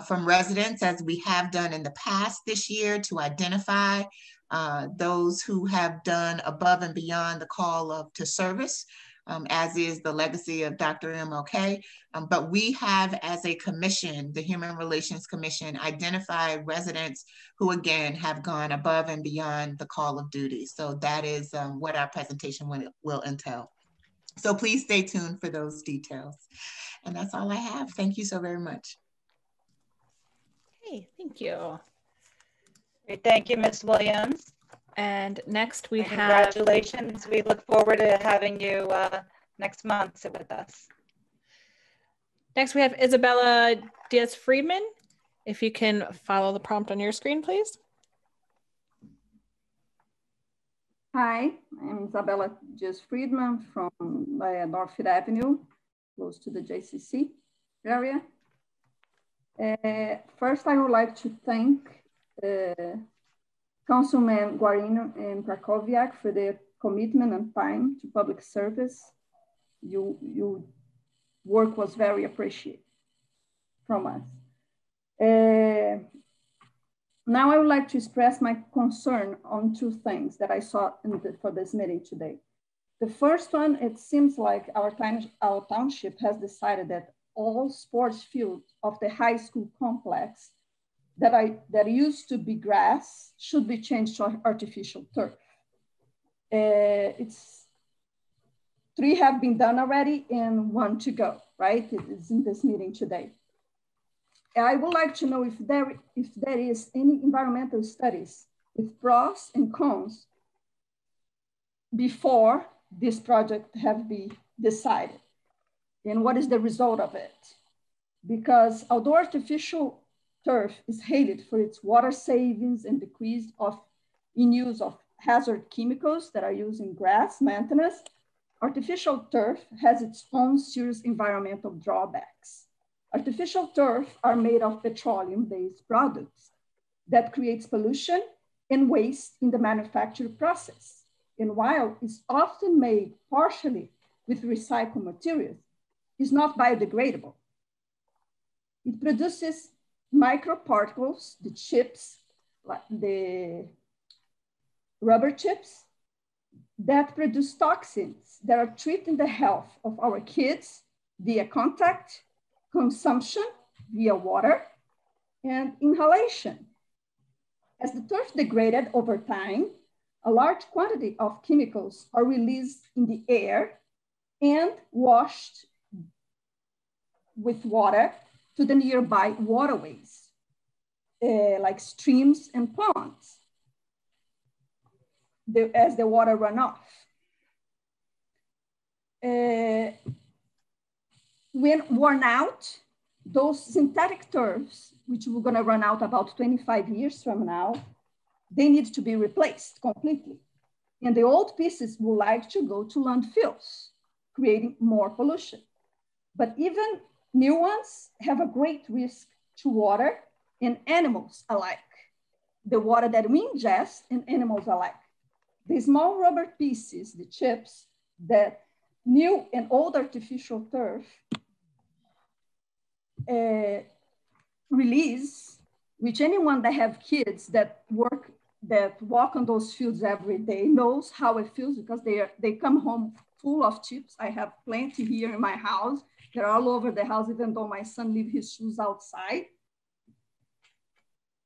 from residents as we have done in the past this year to identify those who have done above and beyond the call to service. As is the legacy of Dr. MLK. But we have, as a commission, the Human Relations Commission, identified residents who, again, have gone above and beyond the call of duty. So that is what our presentation will entail. So please stay tuned for those details. And that's all I have. Thank you so very much. Hey, thank you. Great. Thank you, Ms. Williams. And next we have... Congratulations. We look forward to having you next month sit with us. Next we have Isabella Diaz-Friedman. If you can follow the prompt on your screen, please. Hi, I'm Isabella Diaz-Friedman from Northfield Avenue, close to the JCC area. First, I would like to thank Councilman Guarino and Krakowiak for their commitment and time to public service. Your work was very appreciated from us. Now I would like to express my concern on two things that I saw for this meeting today. The first one, it seems like our township has decided that all sports fields of the high school complex that used to be grass should be changed to artificial turf. It's 3 have been done already and 1 to go, right? It's in this meeting today. I would like to know if there is any environmental studies with pros and cons before this project have been decided, and what is the result of it? Because although artificial turf is hailed for its water savings and decrease in use of hazard chemicals that are used in grass maintenance, artificial turf has its own serious environmental drawbacks. Artificial turf are made of petroleum-based products that creates pollution and waste in the manufacture process. And while it's often made partially with recycled materials, it's not biodegradable. It produces microparticles, the chips, like the rubber chips, that produce toxins that are threatening the health of our kids via contact, consumption via water, and inhalation. As the turf degraded over time, a large quantity of chemicals are released in the air and washed with water to the nearby waterways, like streams and ponds, as the water run off. When worn out, those synthetic turfs, which we're gonna run out about 25 years from now, they need to be replaced completely. And the old pieces would like to go to landfills, creating more pollution. But even new ones have a great risk to water and animals alike. The water that we ingest and animals alike. The small rubber pieces, the chips, that new and old artificial turf release, which anyone that have kids that walk on those fields every day knows how it feels, because they come home full of chips. I have plenty here in my house. They're all over the house, even though my son leaves his shoes outside.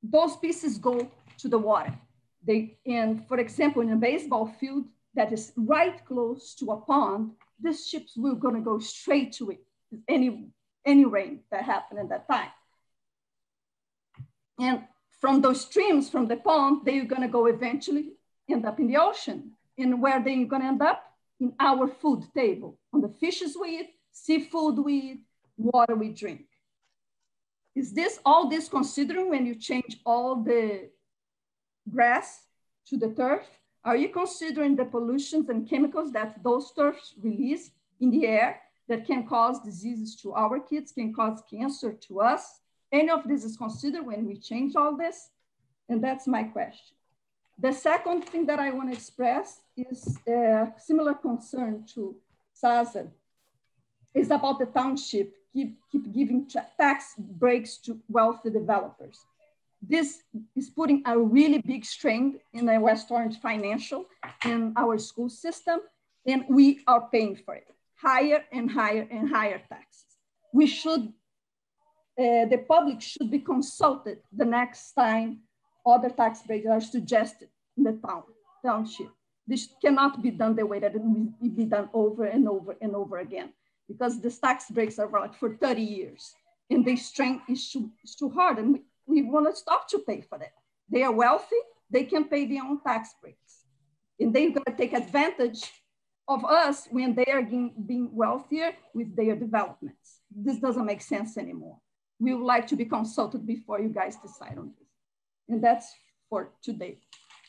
Those pieces go to the water. And for example, in a baseball field that is right close to a pond, these chips will gonna go straight to it, any rain that happened at that time. And from those streams, from the pond, they're gonna go eventually end up in the ocean. And where they're gonna end up? In our food table, on the fishes we eat, seafood we eat, water we drink. Is this all this considering when you change all the grass to the turf? Are you considering the pollutions and chemicals that those turfs release in the air that can cause diseases to our kids, can cause cancer to us? Any of this is considered when we change all this? And that's my question. The second thing that I want to express is a similar concern to Saza. It's about the township keep giving tax breaks to wealthy developers. This is putting a really big strain in the West Orange financial and our school system, and we are paying for it. Higher and higher and higher taxes. We should, the public should be consulted the next time other tax breaks are suggested in the township. This cannot be done the way that it will be done over and over and over again, because the tax breaks are like for 30 years and the strain is too hard, and we want to stop to pay for that. They are wealthy, they can pay their own tax breaks, and they're going to take advantage of us when they are being wealthier with their developments. This doesn't make sense anymore. We would like to be consulted before you guys decide on this. And that's for today.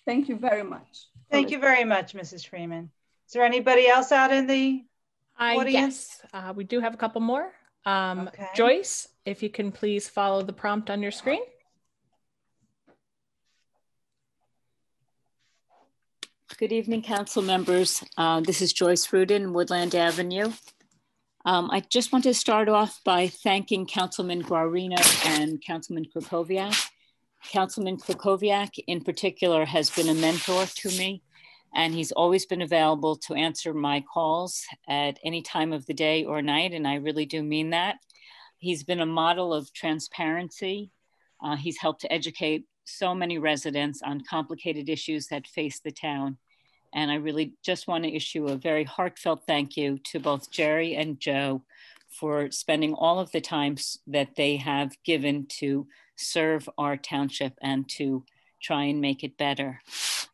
Thank you very much. Thank you very much, Mrs. Freeman. Is there anybody else out in the audience? Yes, we do have a couple more. Okay. Joyce, if you can please follow the prompt on your screen. Good evening, council members. This is Joyce Rudin, Woodland Avenue. I just want to start off by thanking Councilman Guarino and Councilman Krakowiak. Councilman Krakowiak in particular has been a mentor to me, and he's always been available to answer my calls at any time of the day or night, and I really do mean that. He's been a model of transparency, He's helped to educate so many residents on complicated issues that face the town. And I really just want to issue a very heartfelt thank you to both Jerry and Joe for spending all of the time that they have given to serve our township and to try and make it better.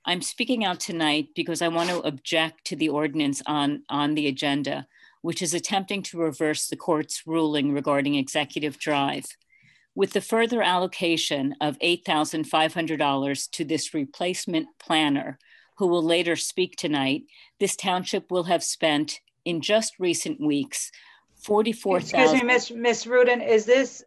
I'm speaking out tonight because I want to object to the ordinance on the agenda, which is attempting to reverse the court's ruling regarding executive drive. With the further allocation of $8,500 to this replacement planner, who will later speak tonight, this township will have spent in just recent weeks $44,000. Excuse me, Miss Rudin, is this,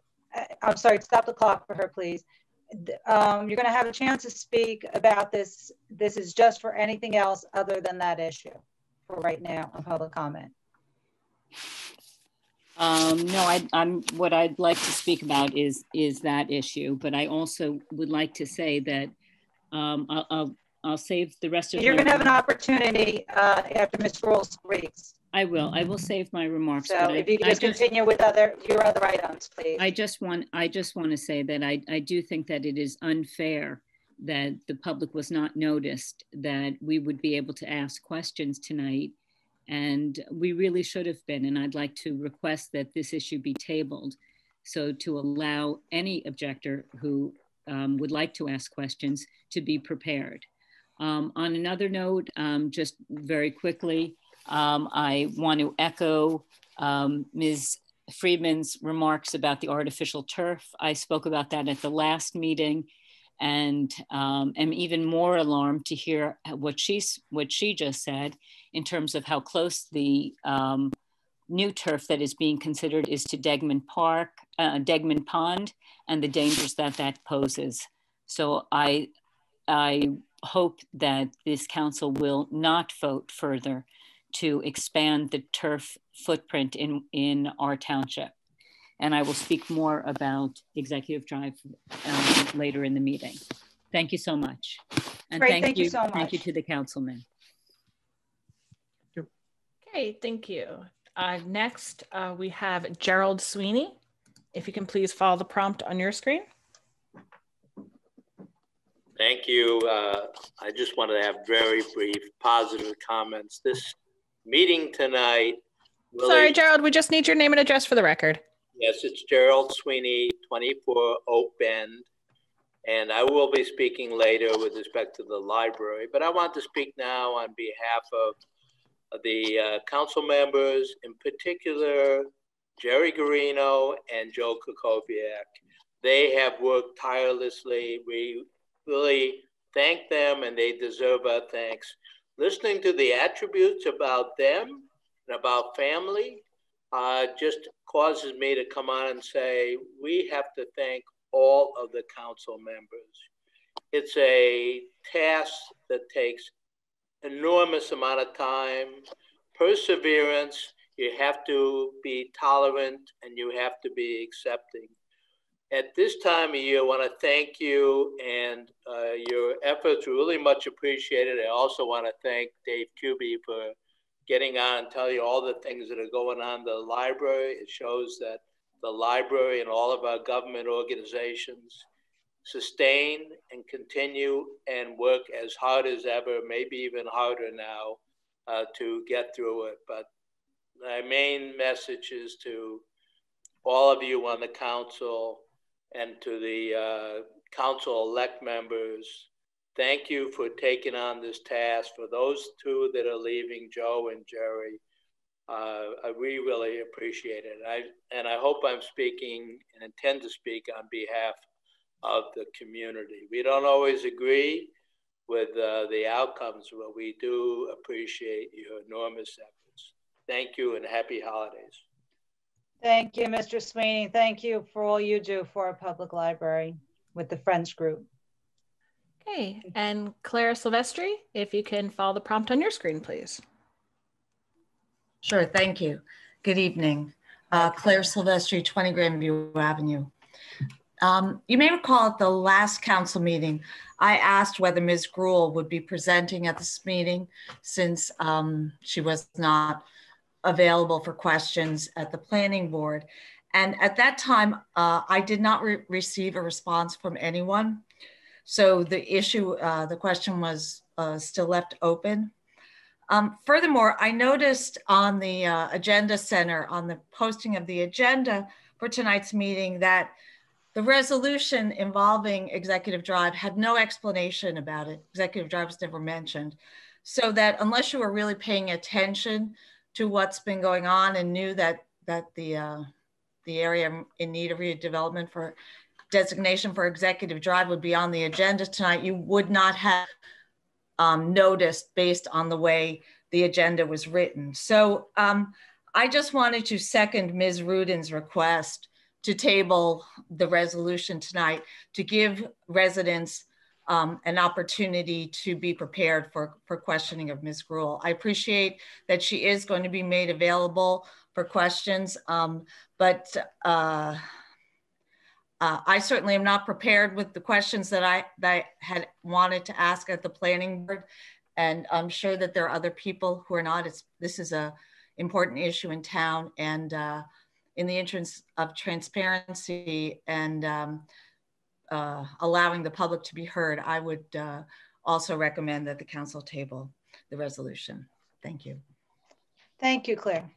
I'm sorry, stop the clock for her, please. You're going to have a chance to speak about this. This is just for anything else other than that issue for right now on public comment. No, what I'd like to speak about is that issue, but I also would like to say that I'll save the rest of. You're going to have an opportunity after Ms. Grohl speaks. I will save my remarks. So if you could just continue with your other items, please. I just want to say that I do think that it is unfair that the public was not noticed, that we would be able to ask questions tonight. And we really should have been, and I'd like to request that this issue be tabled so to allow any objector who would like to ask questions to be prepared. On another note, just very quickly, I want to echo Ms. Friedman's remarks about the artificial turf. I spoke about that at the last meeting and am even more alarmed to hear what she just said in terms of how close the new turf that is being considered is to Degman Pond and the dangers that poses. So I hope that this council will not vote further to expand the turf footprint in our township. And I will speak more about executive drive later in the meeting. Thank you so much. And Great, thank you so much. Thank you to the councilman. Okay, thank you. Next, we have Gerald Sweeney. If you can please follow the prompt on your screen. Thank you. I just wanted to have very brief positive comments. This meeting tonight. Sorry, Gerald, we just need your name and address for the record. Yes, it's Gerald Sweeney, 24 Oak Bend. And I will be speaking later with respect to the library, but I want to speak now on behalf of the council members, in particular, Jerry Garino and Joe Kukoviak. They have worked tirelessly. We really thank them and they deserve our thanks. Listening to the attributes about them and about family just causes me to come on and say, we have to thank all of the council members. It's a task that takes enormous amount of time, perseverance. You have to be tolerant and you have to be accepting. At this time of year, I want to thank you and your efforts are really much appreciated. I also want to thank Dave Kuby for getting on and telling you all the things that are going on in the library. It shows that the library and all of our government organizations sustain and continue and work as hard as ever, maybe even harder now to get through it. But my main message is to all of you on the council and to the council-elect members, thank you for taking on this task. For those two that are leaving, Joe and Jerry, we really appreciate it. And I hope I'm speaking and intend to speak on behalf of the community. We don't always agree with the outcomes, but we do appreciate your enormous efforts. Thank you and happy holidays. Thank you, Mr. Sweeney. Thank you for all you do for our public library with the Friends group. Okay, and Claire Silvestri, if you can follow the prompt on your screen, please. Sure, thank you. Good evening. Claire Silvestri, 20 Grandview Avenue. You may recall at the last council meeting, I asked whether Ms. Gruhl would be presenting at this meeting since she was not available for questions at the planning board. And at that time, I did not receive a response from anyone. So the question was still left open. Furthermore, I noticed on the agenda center, on the posting of the agenda for tonight's meeting, that the resolution involving Executive Drive had no explanation about it. Executive Drive was never mentioned. So that unless you were really paying attention to what's been going on and knew that the area in need of redevelopment for designation for Executive Drive would be on the agenda tonight, you would not have noticed based on the way the agenda was written. So I just wanted to second Ms. Rudin's request to table the resolution tonight to give residents an opportunity to be prepared for questioning of Ms. Gruhl. I appreciate that she is going to be made available for questions, but I certainly am not prepared with the questions that I had wanted to ask at the planning board. And I'm sure that there are other people who are not. This is an important issue in town, and in the interest of transparency and allowing the public to be heard, I would also recommend that the council table the resolution. Thank you. Thank you, Claire.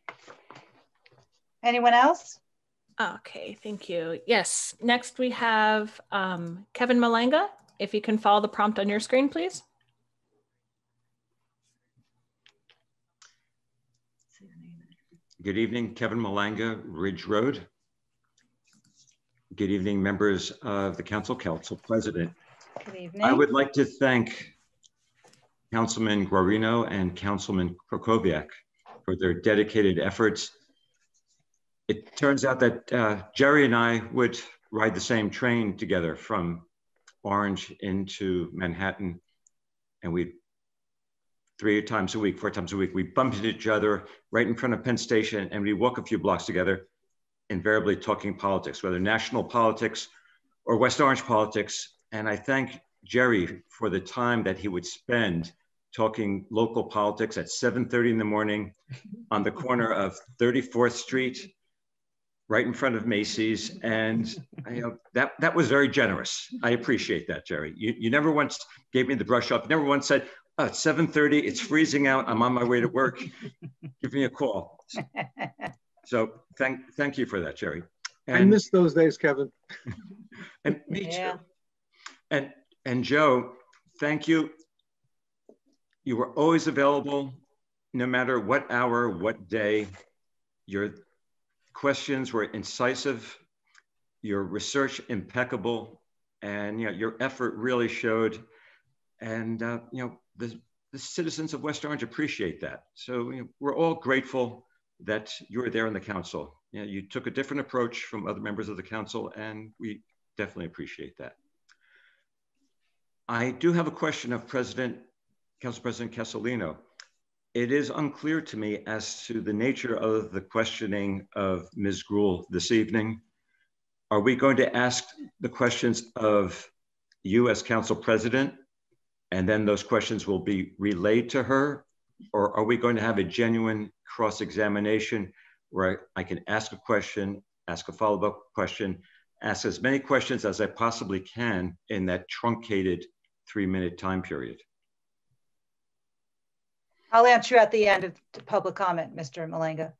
Anyone else? Okay, thank you. Yes, next we have Kevin Malanga. If you can follow the prompt on your screen, please. Good evening, Kevin Malanga, Ridge Road. Good evening, members of the council president. Good evening. I would like to thank Councilman Guarino and Councilman Krokowiak for their dedicated efforts. It turns out that Jerry and I would ride the same train together from Orange into Manhattan, and we'd 4 times a week, we bumped into each other right in front of Penn Station, and we walk a few blocks together, invariably talking politics, whether national politics or West Orange politics. And I thank Jerry for the time that he would spend talking local politics at 7:30 in the morning on the corner of 34th Street, right in front of Macy's. And that was very generous. I appreciate that, Jerry. You never once gave me the brush up. You never once said, oh, it's 7:30, it's freezing out, I'm on my way to work, give me a call. So thank you for that, Jerry. And I miss those days, Kevin. And me too. And Joe, thank you. You were always available, no matter what hour, what day. Your questions were incisive, your research impeccable, and your effort really showed. And the citizens of West Orange appreciate that. So we're all grateful that you were there in the council. You took a different approach from other members of the council, and we definitely appreciate that. I do have a question of Council President Castellino. It is unclear to me as to the nature of the questioning of Ms. Gruhl this evening. Are we going to ask the questions of you as Council President, and then those questions will be relayed to her? Or are we going to have a genuine cross-examination where I can ask a question, ask a follow-up question, ask as many questions as I possibly can in that truncated 3-minute time period? I'll answer at the end of the public comment, Mr. Malanga.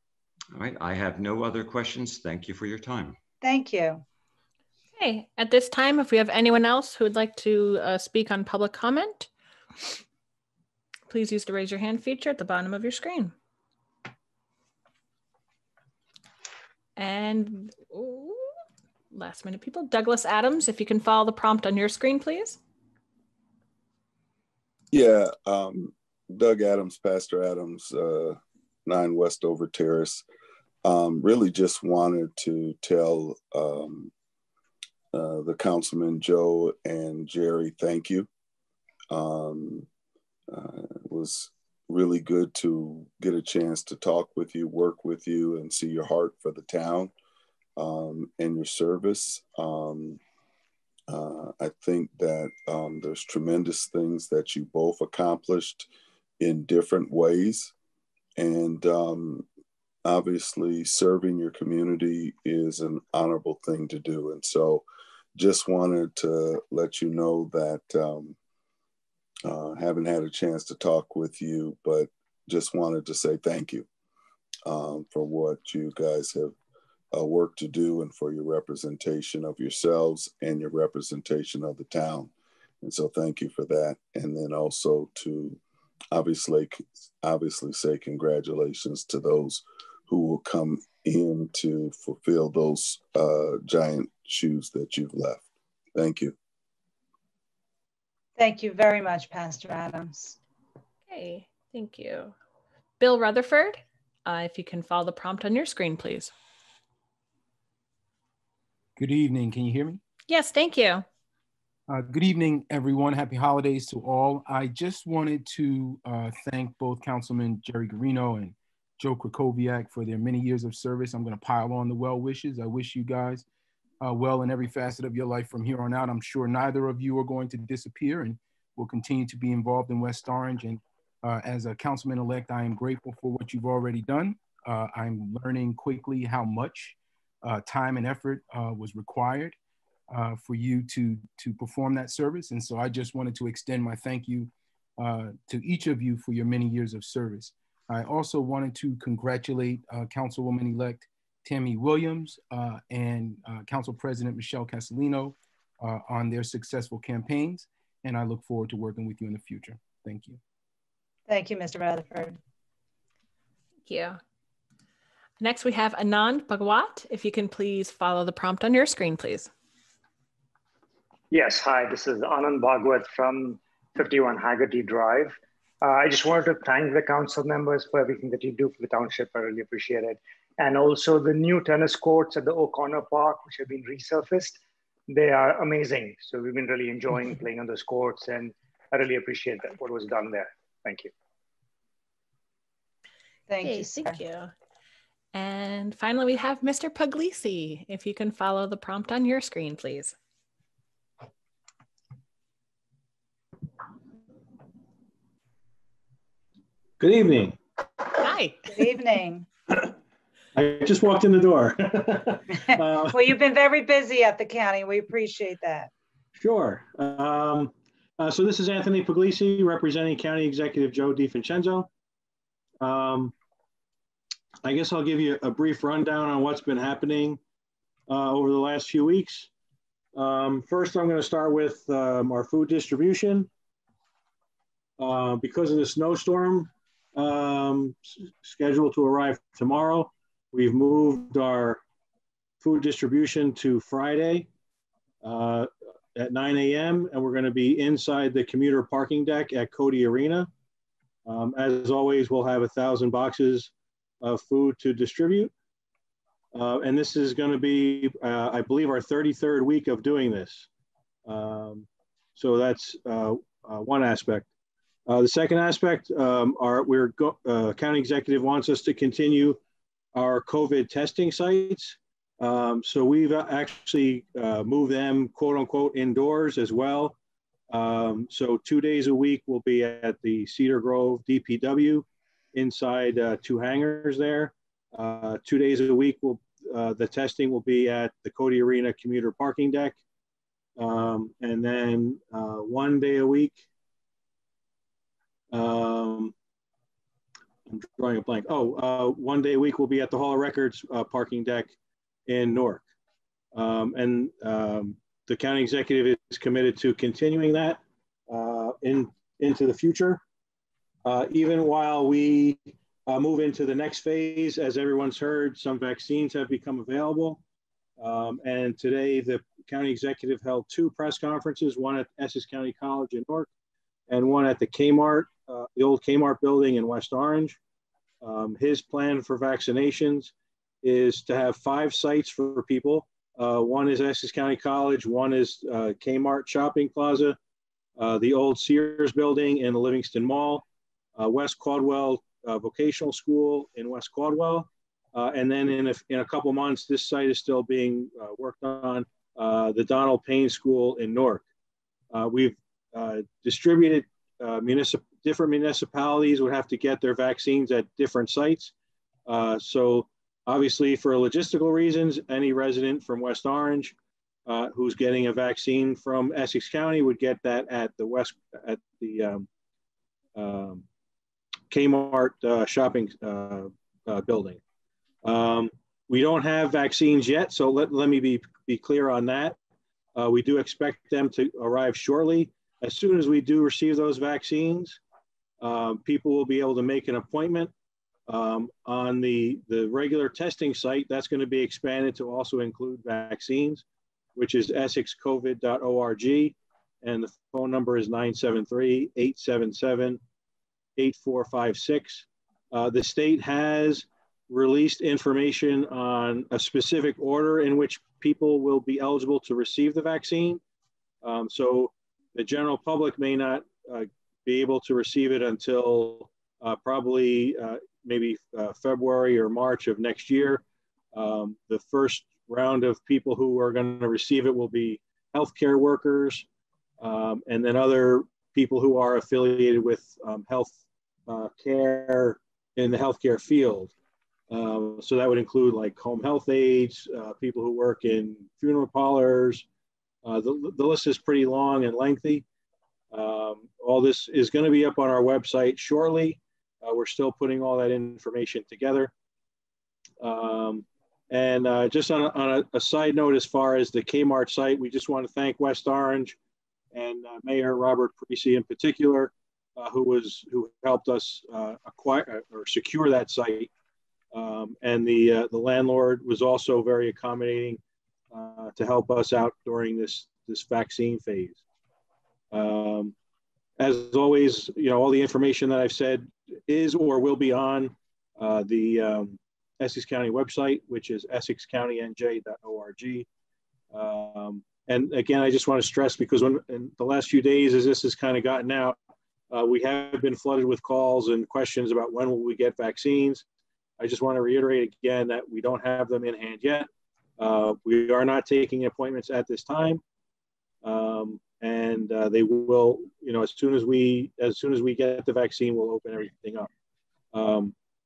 All right, I have no other questions. Thank you for your time. Thank you. Okay, at this time, if we have anyone else who would like to speak on public comment, please use the raise your hand feature at the bottom of your screen. And last minute people, Douglas Adams, if you can follow the prompt on your screen, please. Yeah, Doug Adams, Pastor Adams, 9 Westover Terrace. Really just wanted to tell the councilman, Joe and Jerry, thank you. It was really good to get a chance to talk with you, work with you, and see your heart for the town and your service. I think that there's tremendous things that you both accomplished in different ways. And obviously serving your community is an honorable thing to do. And so just wanted to let you know that haven't had a chance to talk with you, but just wanted to say thank you for what you guys have worked to do and for your representation of yourselves and your representation of the town. And so thank you for that. And then also to obviously say congratulations to those who will come in to fulfill those giant shoes that you've left. Thank you. Thank you very much, Pastor Adams. Okay, thank you. Bill Rutherford, if you can follow the prompt on your screen, please. Good evening. Can you hear me? Yes, thank you. Good evening, everyone. Happy holidays to all. I just wanted to thank both Councilman Jerry Garino and Joe Krakowiak for their many years of service. I'm going to pile on the well wishes. I wish you guys well in every facet of your life from here on out. I'm sure neither of you are going to disappear and will continue to be involved in West Orange. And as a councilman-elect, I am grateful for what you've already done. I'm learning quickly how much time and effort was required for you to perform that service. And so I just wanted to extend my thank you to each of you for your many years of service. I also wanted to congratulate Councilwoman-elect Tammy Williams and Council President Michelle Castellino on their successful campaigns. And I look forward to working with you in the future. Thank you. Thank you, Mr. Rutherford. Thank you. Next, we have Anand Bhagwat. If you can please follow the prompt on your screen, please. Yes, hi, this is Anand Bhagwat from 51 Haggerty Drive. I just wanted to thank the council members for everything that you do for the township. I really appreciate it. And also the new tennis courts at the O'Connor Park, which have been resurfaced. They are amazing. So we've been really enjoying playing on those courts, and I really appreciate that, what was done there. Thank you. Thank you. Thank you. And finally, we have Mr. Puglisi. If you can follow the prompt on your screen, please. Good evening. Hi. Good evening. I just walked in the door. Well, you've been very busy at the county. We appreciate that. Sure. So this is Anthony Puglisi representing County Executive Joe DiVincenzo. I guess I'll give you a brief rundown on what's been happening over the last few weeks. First, I'm going to start with our food distribution. Because of the snowstorm scheduled to arrive tomorrow, we've moved our food distribution to Friday at 9 a.m. and we're going to be inside the commuter parking deck at Cody Arena. As always, we'll have 1,000 boxes of food to distribute. And this is going to be, I believe, our 33rd week of doing this. So that's one aspect. The second aspect, county executive wants us to continue our COVID testing sites. So we've actually moved them, quote unquote, indoors as well. So 2 days a week we'll be at the Cedar Grove DPW inside 2 hangars there. 2 days a week the testing will be at the Cody Arena commuter parking deck. And then 1 day a week, I'm drawing a blank. 1 day a week we'll be at the Hall of Records parking deck in Newark. And the county executive is committed to continuing that into the future. Even while we move into the next phase, as everyone's heard, some vaccines have become available. And today the county executive held 2 press conferences, one at Essex County College in Newark and one at the Kmart, the old Kmart building in West Orange. His plan for vaccinations is to have 5 sites for people. One is Essex County College, one is Kmart Shopping Plaza, the old Sears building in the Livingston Mall, West Caldwell Vocational School in West Caldwell. And then in a couple months, this site is still being worked on, the Donald Payne School in Newark. We've distributed different municipalities would have to get their vaccines at different sites. So obviously for logistical reasons, any resident from West Orange who's getting a vaccine from Essex County would get that at the Kmart shopping building. We don't have vaccines yet, so let me be clear on that. We do expect them to arrive shortly. As soon as we do receive those vaccines, people will be able to make an appointment on the regular testing site. That's going to be expanded to also include vaccines, which is essexcovid.org, and the phone number is 973-877-8456. The state has released information on a specific order in which people will be eligible to receive the vaccine. So the general public may not be able to receive it until probably maybe February or March of next year. The first round of people who are going to receive it will be healthcare workers, and then other people who are affiliated with health care in the healthcare field. So that would include like home health aides, people who work in funeral parlors. The list is pretty long and lengthy. All this is going to be up on our website shortly. We're still putting all that information together. Just on a side note, as far as the Kmart site, we just want to thank West Orange and Mayor Robert Parisi in particular, who helped us acquire or secure that site. And the landlord was also very accommodating to help us out during this vaccine phase. As always, all the information that I've said is or will be on the Essex County website, which is essexcountynj.org. And again, I just want to stress, because in the last few days, as this has kind of gotten out, we have been flooded with calls and questions about when will we get vaccines. I just want to reiterate again that we don't have them in hand yet. We are not taking appointments at this time. And they will, as soon as we get the vaccine, we'll open everything up.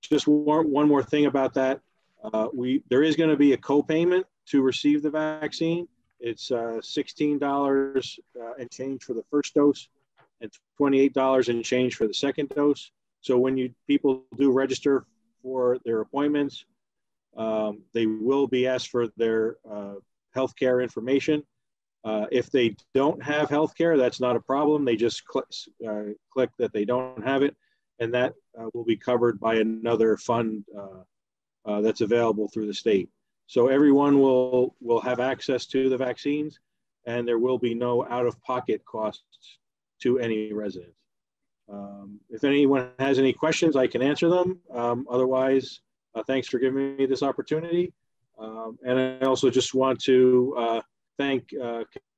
Just one more thing about that. There is going to be a co-payment to receive the vaccine. It's $16 and change for the first dose and $28 and change for the second dose. So when people do register for their appointments, they will be asked for their healthcare information. If they don't have healthcare, that's not a problem. They just click that they don't have it, and that will be covered by another fund that's available through the state. So everyone will have access to the vaccines, and there will be no out-of-pocket costs to any resident. If anyone has any questions, I can answer them. Otherwise, thanks for giving me this opportunity. And I also just want to thank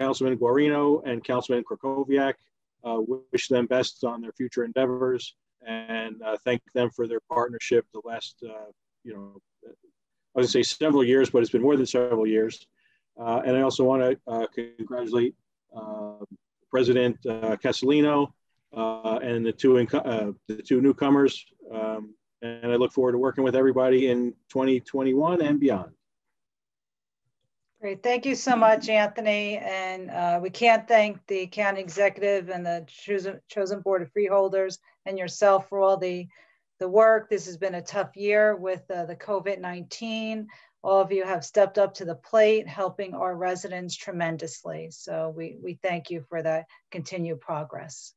Councilman Guarino and Councilman Krakowiak, wish them best on their future endeavors, and thank them for their partnership the last, I would say several years, but it's been more than several years. And I also want to congratulate President Castellino and the two newcomers. And I look forward to working with everybody in 2021 and beyond. Great, thank you so much, Anthony. And we can't thank the county executive and the chosen board of freeholders and yourself for all the work. This has been a tough year with the COVID-19. All of you have stepped up to the plate, helping our residents tremendously. So we thank you for that continued progress.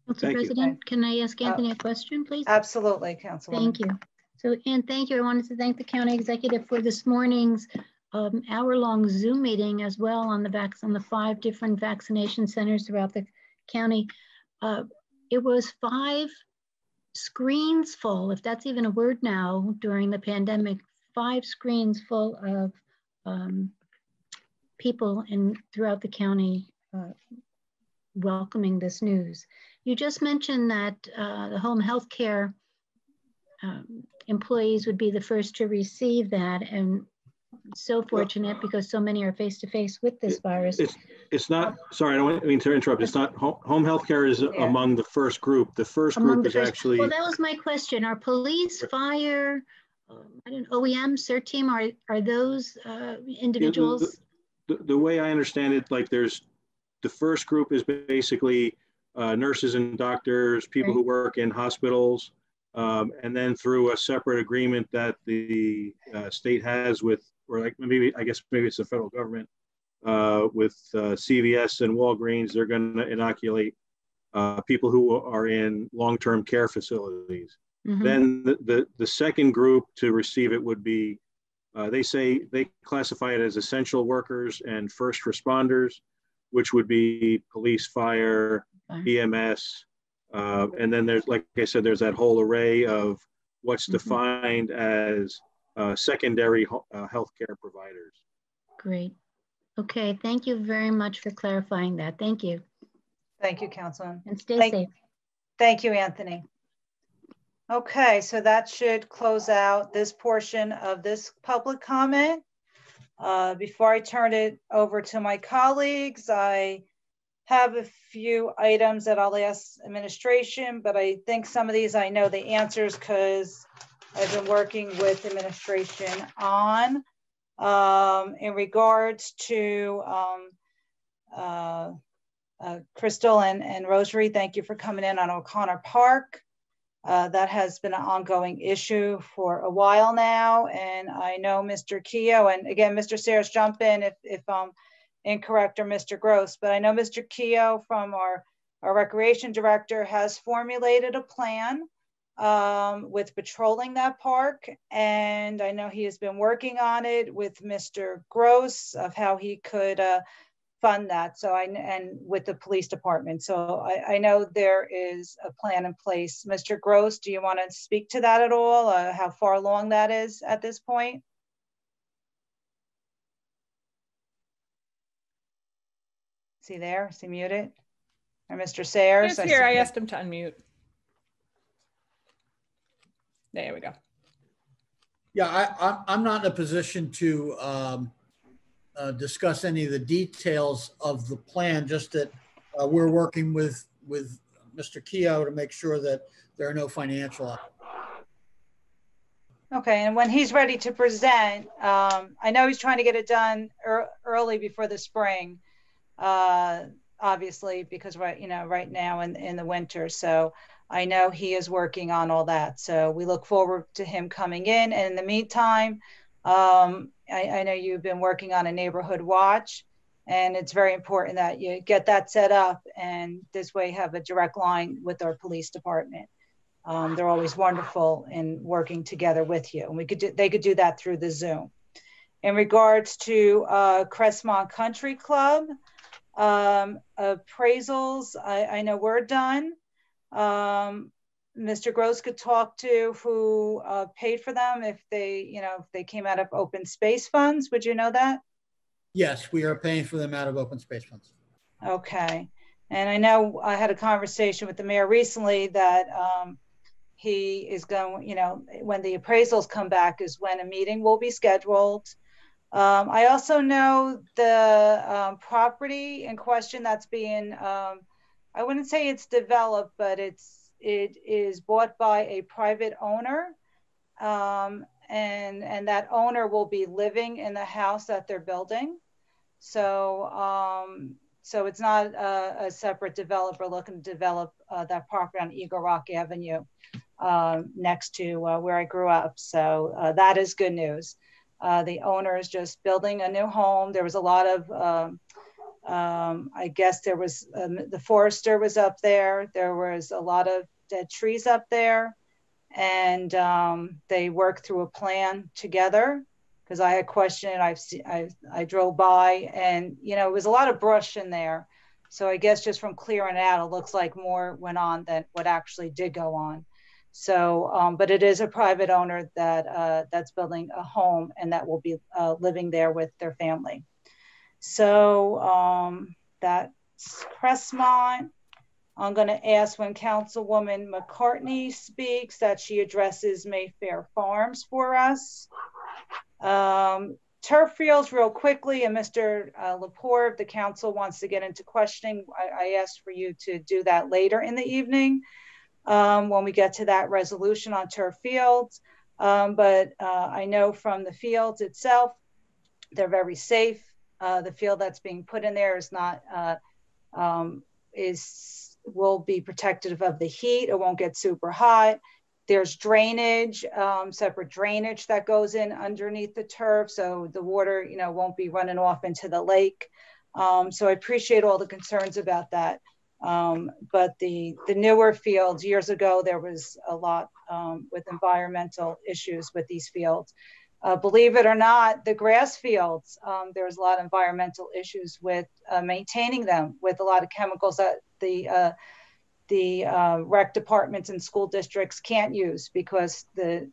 Council President, can I ask Anthony a question, please? Absolutely, Councilwoman. Thank you. So, and thank you. I wanted to thank the county executive for this morning's hour-long Zoom meeting as well on the 5 different vaccination centers throughout the county. It was 5 screens full, if that's even a word now, during the pandemic, 5 screens full of people throughout the county welcoming this news. You just mentioned that the home health care employees would be the first to receive that, and so fortunate because so many are face to face with this virus. It's not, sorry, I don't mean to interrupt. It's not, home health care is among the first group. The first group is actually. Well, that was my question. Are police, fire, I don't know, OEM, CERT team, are those individuals? The way I understand it, like there's, the first group is basically nurses and doctors, people who work in hospitals, and then through a separate agreement that the state has with, or like maybe, I guess maybe it's the federal government, with CVS and Walgreens, they're going to inoculate people who are in long-term care facilities. Mm-hmm. Then the second group to receive it would be, they say they classify it as essential workers and first responders, which would be police, fire, EMS. And then there's, like I said, there's that whole array of what's defined as secondary healthcare providers. Great. Okay, thank you very much for clarifying that. Thank you. Thank you, Councilman. And stay safe. Thank you, Anthony. Okay, so that should close out this portion of this public comment. Before I turn it over to my colleagues, I have a few items that I'll ask administration, but I think some of these I know the answers because I've been working with administration on. In regards to Crystal and Rosary, thank you for coming in on O'Connor Park. That has been an ongoing issue for a while now. And I know Mr. Keogh, and again, Mr. Sayers, jump in if I'm incorrect, or Mr. Gross, but I know Mr. Keogh from our recreation director has formulated a plan with patrolling that park. And I know he has been working on it with Mr. Gross of how he could fund that. So and with the police department. So I know there is a plan in place. Mr. Gross, do you want to speak to that at all? How far along that is at this point? Is he there? Is he muted? Or Mr. Sayers? He's here. I asked him to unmute. There we go. Yeah, I'm not in a position to discuss any of the details of the plan, just that we're working with Mr. Keogh to make sure that there are no financial. Okay, and when he's ready to present, I know he's trying to get it done early before the spring, obviously, because right now in the winter. So I know he is working on all that. So we look forward to him coming in. And in the meantime, I know you've been working on a neighborhood watch, and it's very important that you get that set up and this way have a direct line with our police department. They're always wonderful in working together with you, and they could do that through the Zoom. In regards to Crestmon Country Club, appraisals, I know we're done. Mr. Gross could talk to who paid for them if they came out of open space funds. Would you know that? Yes, we are paying for them out of open space funds. Okay. And I know I had a conversation with the mayor recently that he is going, when the appraisals come back is when a meeting will be scheduled. I also know the property in question that's being, I wouldn't say it's developed, but it is bought by a private owner, and that owner will be living in the house that they're building. So so it's not a separate developer looking to develop that property on Eagle Rock Avenue next to where I grew up. So that is good news. The owner is just building a new home. There was a lot of I guess there was, the forester was up there. There was a lot of dead trees up there, and they worked through a plan together because I had questioned it. I drove by, and it was a lot of brush in there. So I guess just from clearing it out, it looks like more went on than what actually did go on. So, but it is a private owner that's building a home, and that will be living there with their family. So that's Crestmon. I'm going to ask when Councilwoman McCartney speaks that she addresses Mayfair Farms for us. Turf fields real quickly, and Mr. Lepore, if the council wants to get into questioning, I asked for you to do that later in the evening when we get to that resolution on turf fields. But I know from the fields itself, they're very safe. The field that's being put in there is not, will be protective of the heat. It won't get super hot. There's drainage, separate drainage that goes in underneath the turf. So the water, you know, won't be running off into the lake. So I appreciate all the concerns about that. But the newer fields, years ago, there was a lot with environmental issues with these fields. Believe it or not, the grass fields, there's a lot of environmental issues with maintaining them, with a lot of chemicals that the rec departments and school districts can't use, because the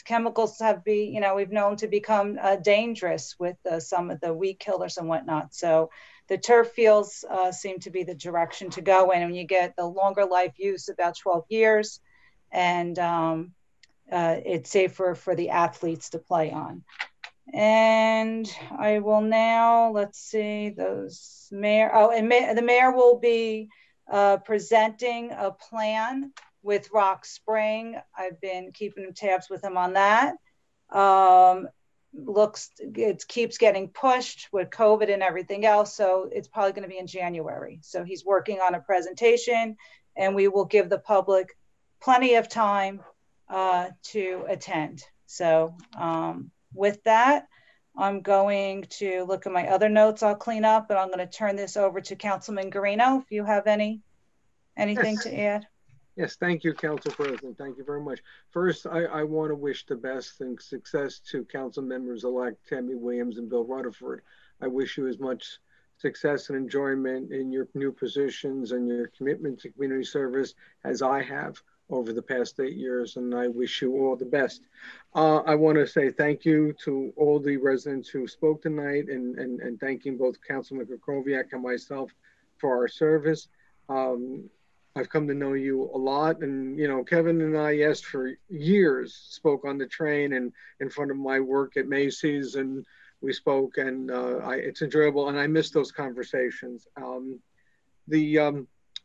chemicals we've known to become dangerous with some of the weed killers and whatnot. So the turf fields seem to be the direction to go in, and you get the longer life use, about 12 years, and it's safer for the athletes to play on. And I will now, let's see, those mayor, the mayor will be presenting a plan with Rock Spring. I've been keeping tabs with him on that. It keeps getting pushed with COVID and everything else, so it's probably going to be in January. So he's working on a presentation, and we will give the public plenty of time to attend. So with that, I'm going to look at my other notes I'll clean up, and I'm going to turn this over to Councilman Guarino if you have anything to add. Yes, thank you, Council President. Thank you very much. First, I want to wish the best and success to Council members-elect Tammy Williams and Bill Rutherford. I wish you as much success and enjoyment in your new positions and your commitment to community service as I have over the past 8 years, and I wish you all the best. I want to say thank you to all the residents who spoke tonight, and thanking both Councilman Krakowiak and myself for our service. I've come to know you a lot, and you know, Kevin and I, yes, for years spoke on the train and in front of my work at Macy's, and we spoke, and it's enjoyable, and I miss those conversations.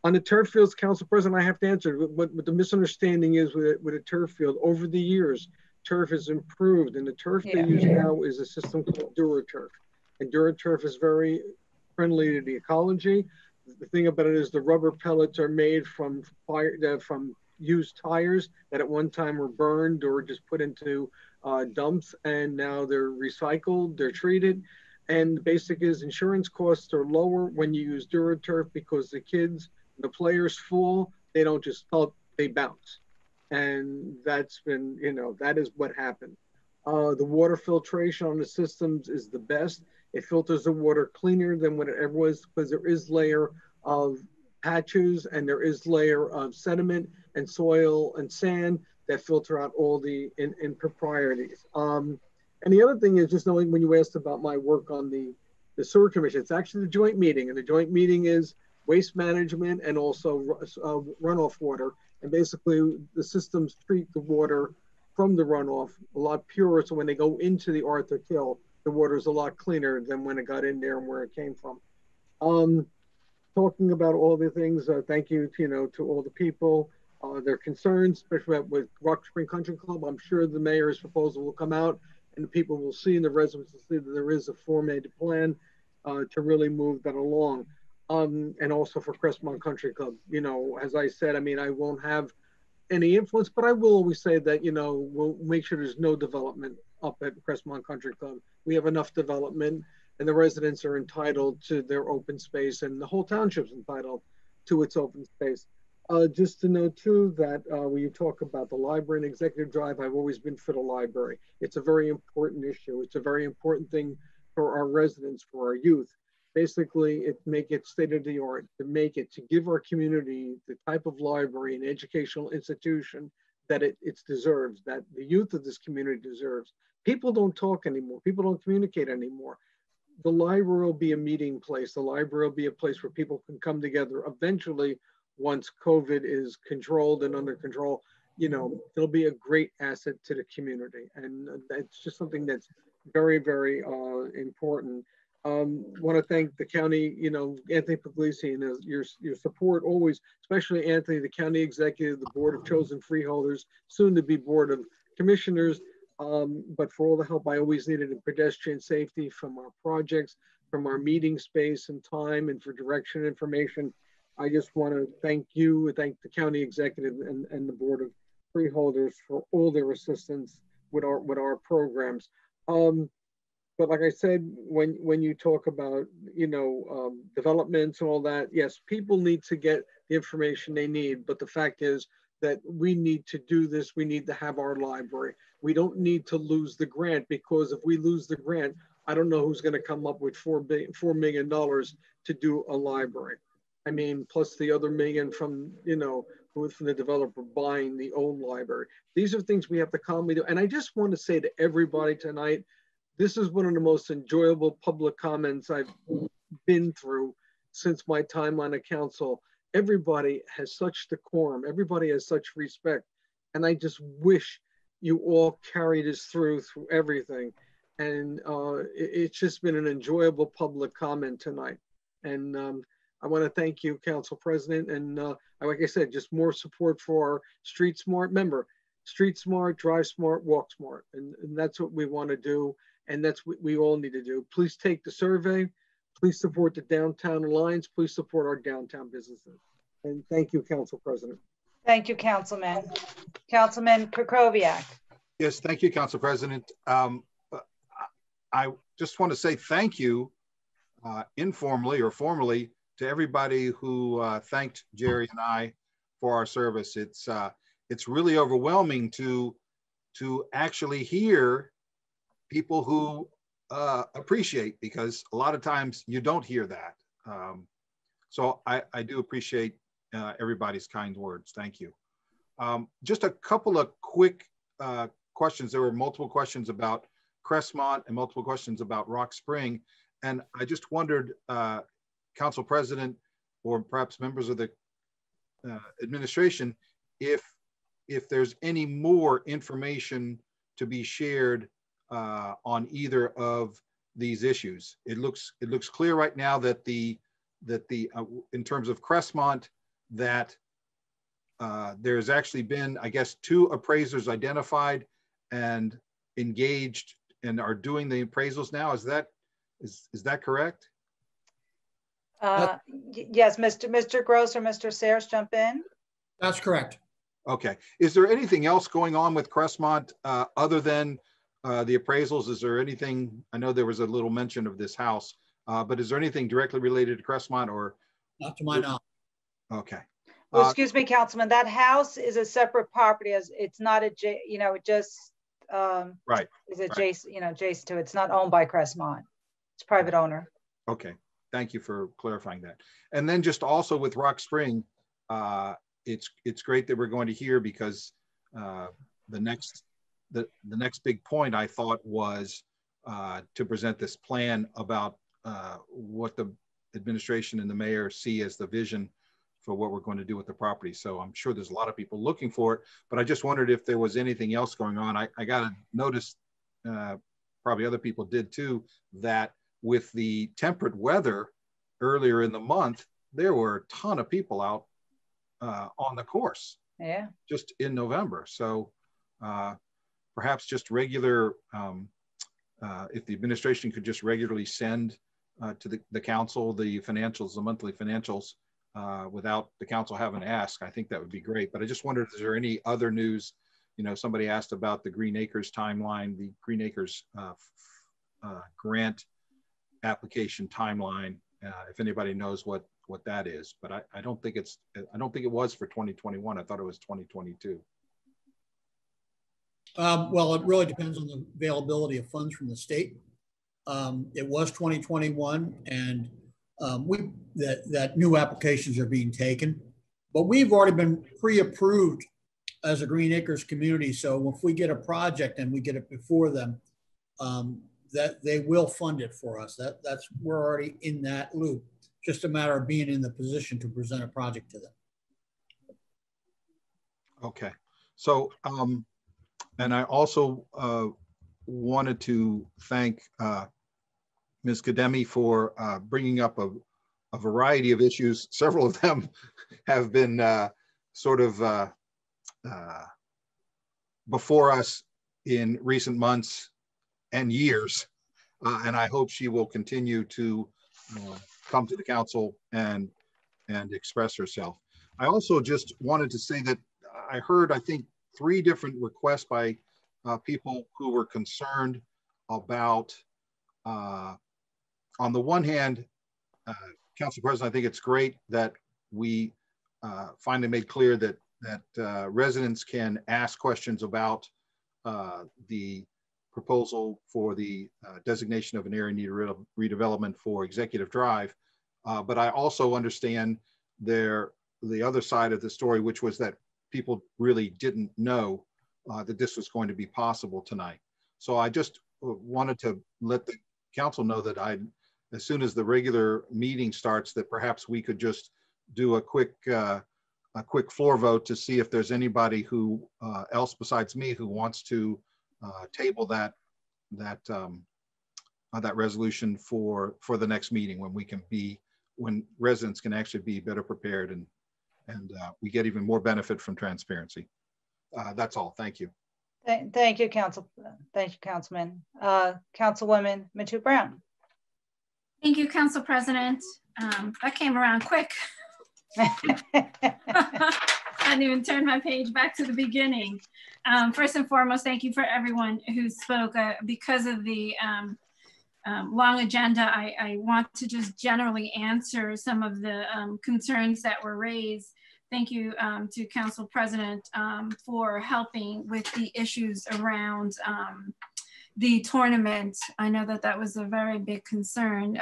On the turf fields, Council President, I have to answer what the misunderstanding is with a turf field. Over the years, turf has improved, and the turf they use now is a system called DuraTurf, and DuraTurf is very friendly to the ecology. The thing about it is the rubber pellets are made from used tires that at one time were burned or just put into dumps, and now they're recycled, they're treated. And the basic is insurance costs are lower when you use DuraTurf, because the players fall, they don't just fall, they bounce. And that's been, that is what happened. The water filtration on the systems is the best. It filters the water cleaner than what it ever was, because there is layer of patches and there is layer of sediment and soil and sand that filter out all the improprieties. And the other thing is, just knowing, when you asked about my work on the sewer commission, it's actually the joint meeting, and the joint meeting is waste management and also runoff water. And basically the systems treat the water from the runoff a lot purer, so when they go into the Arthur Kill, the water is a lot cleaner than when it got in there and where it came from. Talking about all the things, thank you to all the people, their concerns, especially with Rock Spring Country Club. I'm sure the mayor's proposal will come out, and the people will see, and the residents will see that there is a formatted plan to really move that along. And also for Crestmon Country Club, as I said, I won't have any influence, but I will always say that, we'll make sure there's no development up at Crestmon Country Club. We have enough development, and the residents are entitled to their open space, and the whole township's entitled to its open space. Just to note too that when you talk about the library and executive drive, I've always been for the library. It's a very important issue. It's a very important thing for our residents, for our youth. Basically, make it state of the art, to give our community the type of library and educational institution that it deserves, that the youth of this community deserves. People don't talk anymore. People don't communicate anymore. The library will be a meeting place. The library will be a place where people can come together. Eventually, once COVID is controlled and under control, it'll be a great asset to the community. And it's just something that's very, very important. Want to thank the county, Anthony Puglisi, and your support always, especially Anthony, the county executive, the board of chosen freeholders, soon to be board of commissioners. But for all the help I always needed in pedestrian safety, from our projects, from our meeting space and time, and for direction and information. I just want to thank you, thank the county executive and the board of freeholders for all their assistance with our programs. But like I said, when you talk about, developments and all that, yes, people need to get the information they need. But the fact is that we need to do this. We need to have our library. We don't need to lose the grant, because if we lose the grant, I don't know who's going to come up with $4 million to do a library. I mean, plus the other million from, from the developer buying the old library. These are things we have to calmly do. And I just want to say to everybody tonight, this is one of the most enjoyable public comments I've been through since my time on the council. Everybody has such decorum. Everybody has such respect. And I just wish you all carry this through everything. And it's just been an enjoyable public comment tonight. And I want to thank you, Council President. And like I said, just more support for our Street Smart. Remember, Street Smart, Drive Smart, Walk Smart. And that's what we want to do. And that's what we all need to do. Please take the survey. Please support the Downtown Alliance. Please support our downtown businesses. And thank you, Council President. Thank you, Councilman. Councilman Krokoviac. Yes, thank you, Council President. I just want to say thank you informally or formally to everybody who thanked Jerry and I for our service. It's really overwhelming to actually hear people who appreciate, because a lot of times you don't hear that. So I do appreciate everybody's kind words. Thank you. Just a couple of quick questions. There were multiple questions about Crestmon and multiple questions about Rock Spring. And I just wondered, Council President, or perhaps members of the administration, if there's any more information to be shared on either of these issues. It looks clear right now that in terms of Crestmont, that there's actually been, I guess, 2 appraisers identified and engaged and are doing the appraisals now. Is that correct? Yes, Mr. Gross or Mr. Sayers, jump in. That's correct. Okay. Is there anything else going on with Crestmont other than the appraisals? Is there anything? I know there was a little mention of this house, but is there anything directly related to Crestmont, or? Not to my knowledge. Okay. Well, excuse me, Councilman. That house is a separate property. As it's not it just right is adjacent, adjacent to it. It's not owned by Crestmont. It's private owner. Okay. Thank you for clarifying that. And then just also with Rock Spring, it's great that we're going to hear, because the next big point I thought was to present this plan about what the administration and the mayor see as the vision for what we're going to do with the property. So I'm sure there's a lot of people looking for it, but I just wondered if there was anything else going on. I got to notice, probably other people did too, that with the temperate weather earlier in the month, there were a ton of people out on the course. Yeah. Just in November. So perhaps just regular, if the administration could just regularly send to the council the financials, the monthly financials, without the council having to ask, I think that would be great. But I just wondered, is there any other news? Somebody asked about the Green Acres timeline, the Green Acres grant application timeline, if anybody knows what that is. But I don't think it was for 2021. I thought it was 2022. Well, it really depends on the availability of funds from the state. It was 2021, and that new applications are being taken, but we've already been pre-approved as a Green Acres community. So if we get a project and we get it before them, that they will fund it for us. We're already in that loop. Just a matter of being in the position to present a project to them. Okay. So, and I also wanted to thank Ms. Kademi for bringing up a variety of issues. Several of them have been sort of before us in recent months and years. And I hope she will continue to come to the council and express herself. I also just wanted to say that I heard, I think, 3 different requests by people who were concerned about, on the one hand, Council President, I think it's great that we finally made clear that residents can ask questions about the proposal for the designation of an area needed redevelopment for Executive Drive. But I also understand the other side of the story, which was that people really didn't know that this was going to be possible tonight. So I just wanted to let the council know that as soon as the regular meeting starts, that perhaps we could just do a quick floor vote to see if there's anybody who else besides me who wants to table that resolution for the next meeting, when residents can actually be better prepared and we get even more benefit from transparency. That's all. Thank you. Thank you, Council. Thank you, Councilman. Councilwoman Matu Brown. Thank you, Council President. That came around quick. I hadn't even turned my page back to the beginning. First and foremost, thank you for everyone who spoke. Because of the long agenda, I want to just generally answer some of the concerns that were raised. Thank you to Council President for helping with the issues around the tournament. I know that that was a very big concern.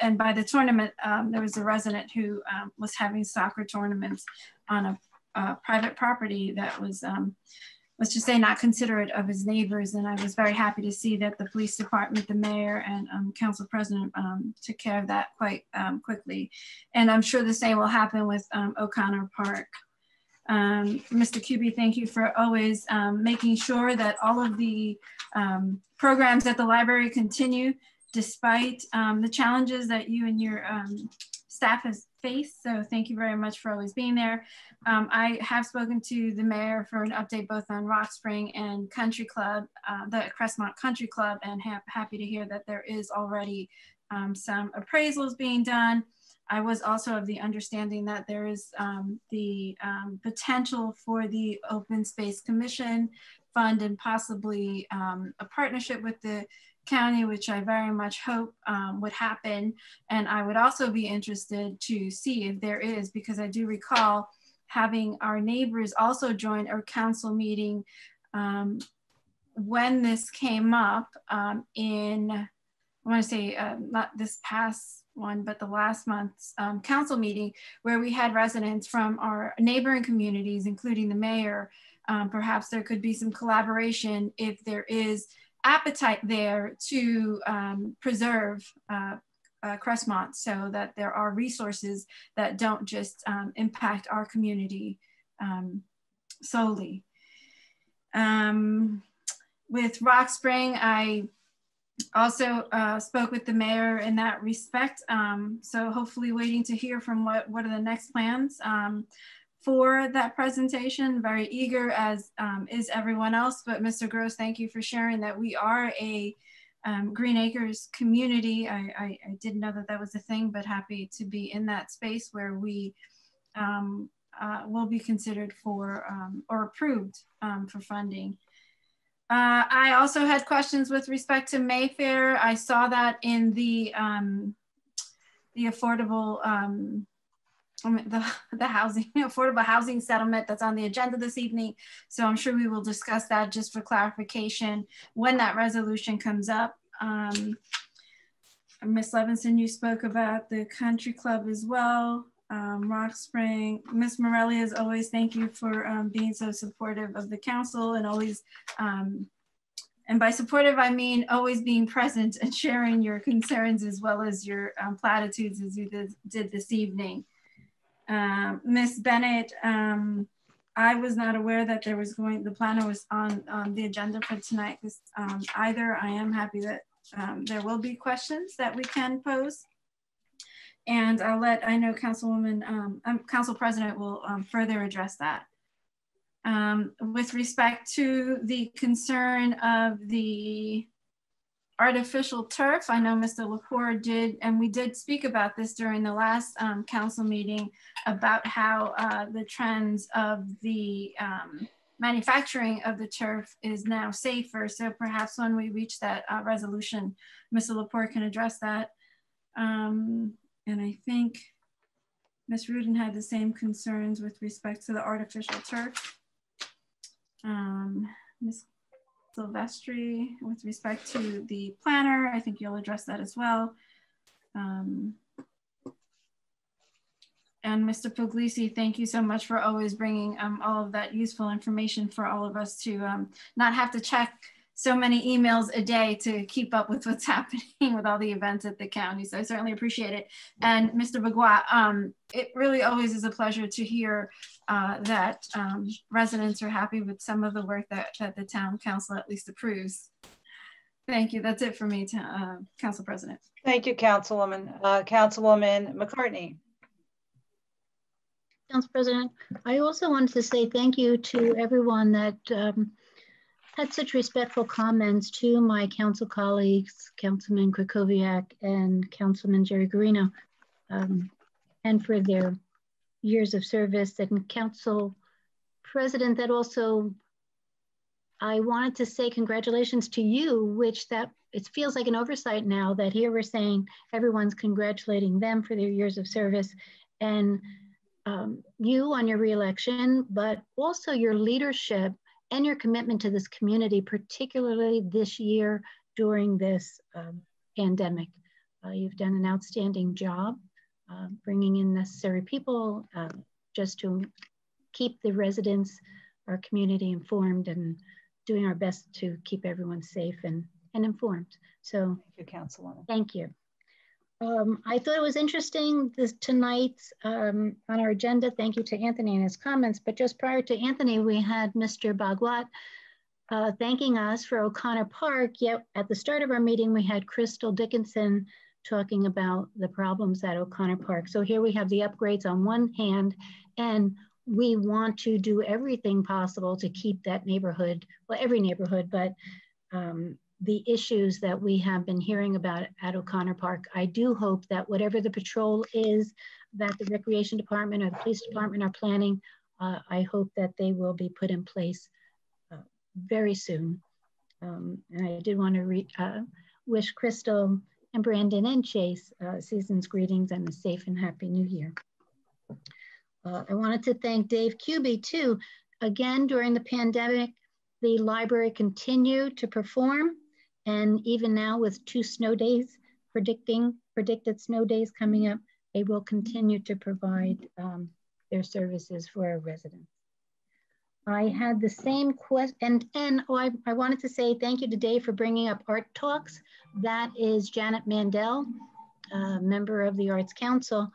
And by the tournament, there was a resident who was having soccer tournaments on a private property that was, let's just say, not considerate of his neighbors. And I was very happy to see that the police department, the mayor, and Council President took care of that quite quickly. And I'm sure the same will happen with O'Connor Park. Mr. Kuby, thank you for always making sure that all of the programs at the library continue despite the challenges that you and your staff has faced. So thank you very much for always being there. I have spoken to the mayor for an update both on Rock Spring and Country Club, the Crestmon Country Club, and happy to hear that there is already some appraisals being done. I was also of the understanding that there is the potential for the Open Space Commission fund and possibly a partnership with the county, which I very much hope would happen. And I would also be interested to see if there is, because I do recall having our neighbors also join our council meeting when this came up in, I want to say not this past one, but the last month's council meeting, where we had residents from our neighboring communities, including the mayor. Perhaps there could be some collaboration if there is appetite there to preserve Crestmon, so that there are resources that don't just impact our community solely. With Rock Spring, I also spoke with the mayor in that respect. So hopefully waiting to hear from what are the next plans for that presentation. Very eager, as is everyone else, but Mr. Gross, thank you for sharing that we are a Green Acres community. I didn't know that that was a thing, but happy to be in that space where we will be considered for or approved for funding. I also had questions with respect to Mayfair. I saw that in the affordable the housing, affordable housing settlement that's on the agenda this evening. So I'm sure we will discuss that just for clarification when that resolution comes up. Ms. Levinson, you spoke about the country club as well. Rock Spring, Ms. Morelli, as always, thank you for being so supportive of the council and always, and by supportive, I mean always being present and sharing your concerns as well as your platitudes as you did this evening. Ms. Bennett, I was not aware that there was the planner was on the agenda for tonight. Either I am happy that there will be questions that we can pose. And I know Councilwoman, Council President will further address that. With respect to the concern of the artificial turf, I know Mr. Lepore did, and we did speak about this during the last council meeting about how the trends of the manufacturing of the turf is now safer. So perhaps when we reach that resolution, Mr. Lepore can address that. And I think Ms. Rudin had the same concerns with respect to the artificial turf. Ms. Silvestri, with respect to the planner, I think you'll address that as well. And Mr. Puglisi, thank you so much for always bringing all of that useful information for all of us to not have to check so many emails a day to keep up with what's happening with all the events at the county. So I certainly appreciate it. And Mr. Bagua, it really always is a pleasure to hear that residents are happy with some of the work that the town council at least approves. Thank you. That's it for me, Council President. Thank you, Councilwoman. Councilwoman McCartney. Council President, I also wanted to say thank you to everyone that had such respectful comments to my council colleagues, Councilman Krakowiak and Councilman Jerry Garino, and for their years of service. And Council President, that also, I wanted to say congratulations to you, which that it feels like an oversight now that here we're saying everyone's congratulating them for their years of service, and you on your reelection, but also your leadership and your commitment to this community, particularly this year during this pandemic. You've done an outstanding job bringing in necessary people just to keep the residents, our community informed, and doing our best to keep everyone safe and informed. So thank you, Councilwoman. Thank you. I thought it was interesting tonight on our agenda. Thank you to Anthony and his comments. But just prior to Anthony, we had Mr. Bagwat thanking us for O'Connor Park. Yet at the start of our meeting, we had Crystal Dickinson talking about the problems at O'Connor Park. So here we have the upgrades on one hand, and we want to do everything possible to keep that neighborhood, well, every neighborhood, but the issues that we have been hearing about at O'Connor Park. I do hope that whatever the patrol is that the Recreation Department or the Police Department are planning, I hope that they will be put in place very soon. And I did want to wish Crystal and Brandon and Chase season's greetings and a safe and happy new year. I wanted to thank Dave Kuby too. Again, during the pandemic, the library continued to perform. And even now with 2 snow days, predicted snow days coming up, they will continue to provide their services for our residents. I had the same question, and I wanted to say thank you to Dave for bringing up Art Talks. That is Janet Mandel, member of the Arts Council.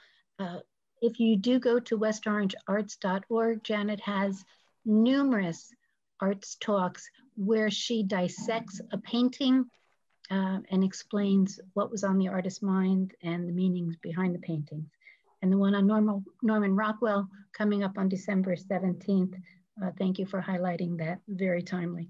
If you do go to westorangearts.org, Janet has numerous arts talks where she dissects a painting and explains what was on the artist's mind and the meanings behind the paintings. And the one on Norman Rockwell coming up on December 17th. Thank you for highlighting that, very timely.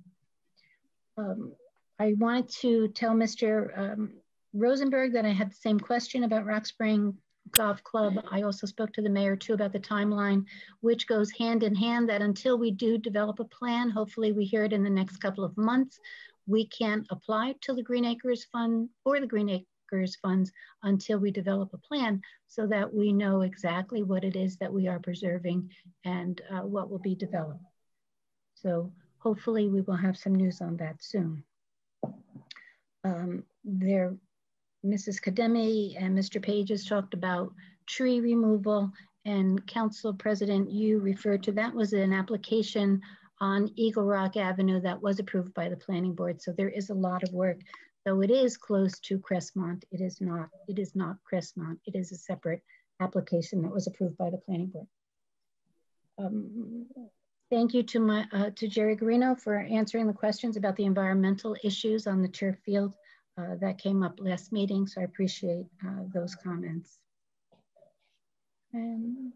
I wanted to tell Mr. Rosenberg that I had the same question about Rock Spring Golf Club. I also spoke to the mayor too about the timeline, which goes hand in hand that until we do develop a plan, hopefully we hear it in the next couple of months, we can't apply to the Green Acres Fund or the Green Acres Funds until we develop a plan so that we know exactly what it is that we are preserving and what will be developed. So hopefully we will have some news on that soon. Mrs. Kademi and Mr. Page has talked about tree removal, and Council President, you referred to that was an application on Eagle Rock Avenue that was approved by the Planning Board. So there is a lot of work. Though it is close to Crestmon, it is not Crestmon. It is a separate application that was approved by the Planning Board. Thank you to Jerry Garino for answering the questions about the environmental issues on the turf field that came up last meeting. So I appreciate those comments. And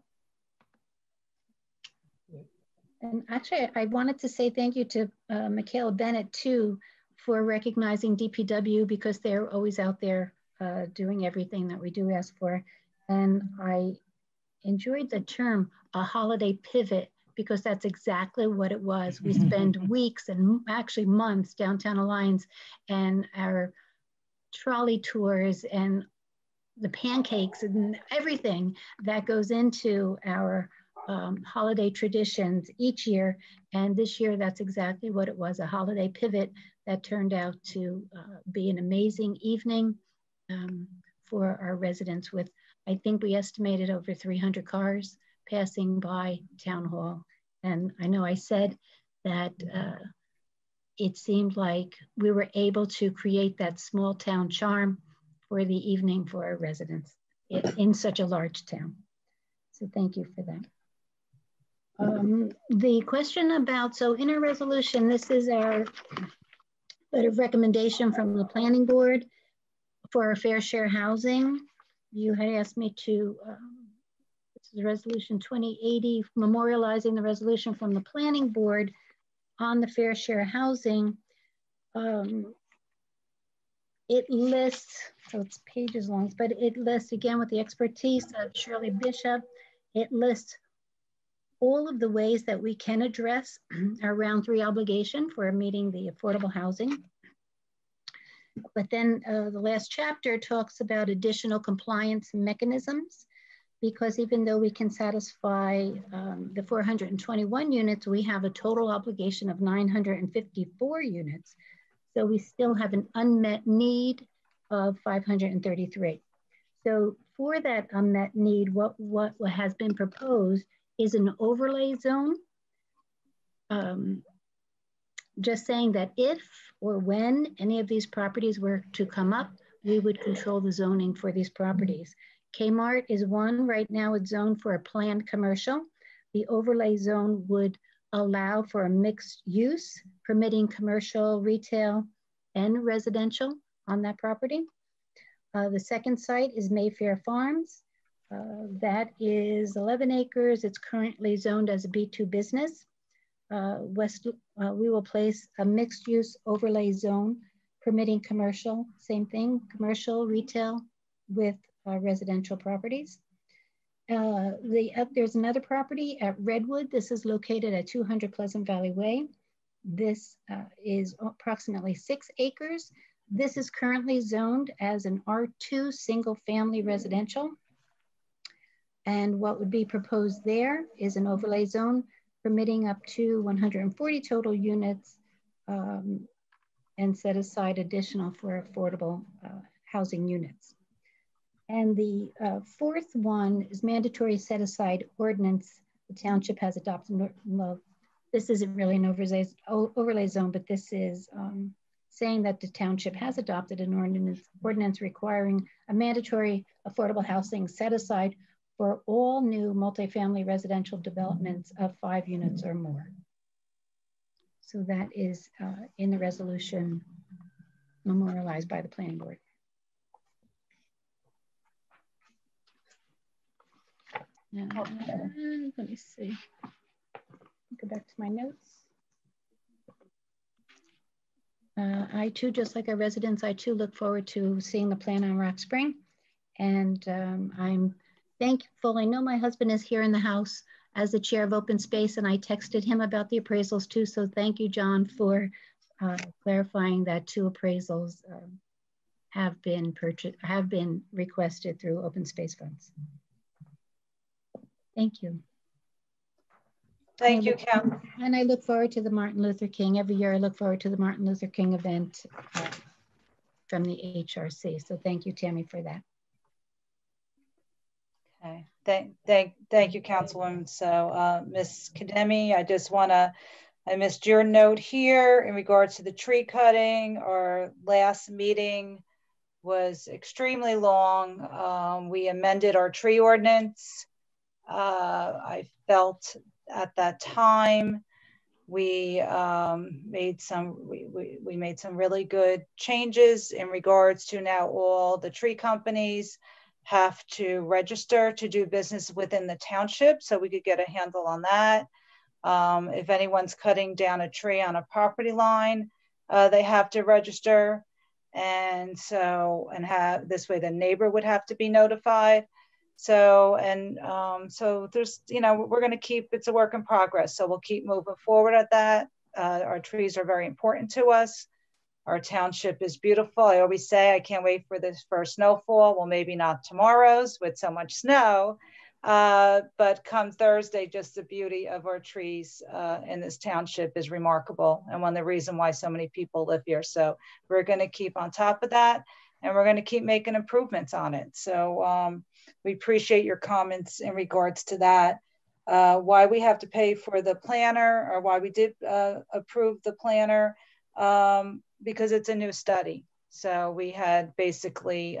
actually, I wanted to say thank you to Michaela Bennett too for recognizing DPW, because they're always out there doing everything that we do ask for. And I enjoyed the term a holiday pivot, because that's exactly what it was. We spend weeks and actually months downtown Alliance, and our trolley tours and the pancakes and everything that goes into our holiday traditions each year. And this year, that's exactly what it was, a holiday pivot that turned out to be an amazing evening for our residents, with, I think we estimated over 300 cars passing by Town Hall. And I know I said that it seemed like we were able to create that small town charm for the evening for our residents in such a large town. So thank you for that. The question about, so in our resolution, this is our letter of recommendation from the planning board for our fair share housing. You had asked me to, this is resolution 2080, memorializing the resolution from the planning board on the fair share housing. It lists, so it's pages long, but it lists, again, with the expertise of Shirley Bishop, it lists all of the ways that we can address our round 3 obligation for meeting the affordable housing. But then the last chapter talks about additional compliance mechanisms, because even though we can satisfy the 421 units, we have a total obligation of 954 units. So we still have an unmet need of 533. So for that unmet need, what has been proposed is an overlay zone. Just saying that if or when any of these properties were to come up, we would control the zoning for these properties. Kmart is one. Right now it's zoned for a planned commercial. The overlay zone would allow for a mixed use, permitting commercial, retail, and residential on that property. The second site is Mayfair Farms. That is 11 acres. It's currently zoned as a B2 business. We will place a mixed use overlay zone permitting commercial, same thing, commercial, retail with residential properties. There's another property at Redwood. This is located at 200 Pleasant Valley Way. This is approximately 6 acres. This is currently zoned as an R2 single family residential. And what would be proposed there is an overlay zone permitting up to 140 total units and set aside additional for affordable housing units. And the fourth one is mandatory set aside ordinance. The township has adopted, well, this isn't really an overlay zone, but this is saying that the township has adopted an ordinance requiring a mandatory affordable housing set aside for all new multifamily residential developments of 5 units or more. So that is in the resolution memorialized by the planning board. Let me see, go back to my notes. I too, just like our residents, I too look forward to seeing the plan on Rock Spring. And I'm thankful. I know my husband is here in the house as the chair of open space, and I texted him about the appraisals too. So thank you, John, for clarifying that 2 appraisals have been requested through open space funds. Thank you. Thank you, Kim. And I look forward to the Martin Luther King. Every year I look forward to the Martin Luther King event from the HRC. So thank you, Tammy, for that. Okay, thank you, Councilwoman. So Ms. Kademi, I missed your note here in regards to the tree cutting. Our last meeting was extremely long. We amended our tree ordinance. I felt at that time. We made some really good changes in regards to now all the tree companies have to register to do business within the township, so we could get a handle on that. If anyone's cutting down a tree on a property line, they have to register. And so, this way the neighbor would have to be notified. So, so there's, we're going to keep, it's a work in progress. So we'll keep moving forward at that. Our trees are very important to us. Our township is beautiful. I always say, I can't wait for this first snowfall. Well, maybe not tomorrow's with so much snow, but come Thursday, just the beauty of our trees in this township is remarkable. And one of the reasons why so many people live here. So we're going to keep on top of that, and we're going to keep making improvements on it. So we appreciate your comments in regards to that. Why we have to pay for the planner, or why we did approve the planner, because it's a new study. So we had basically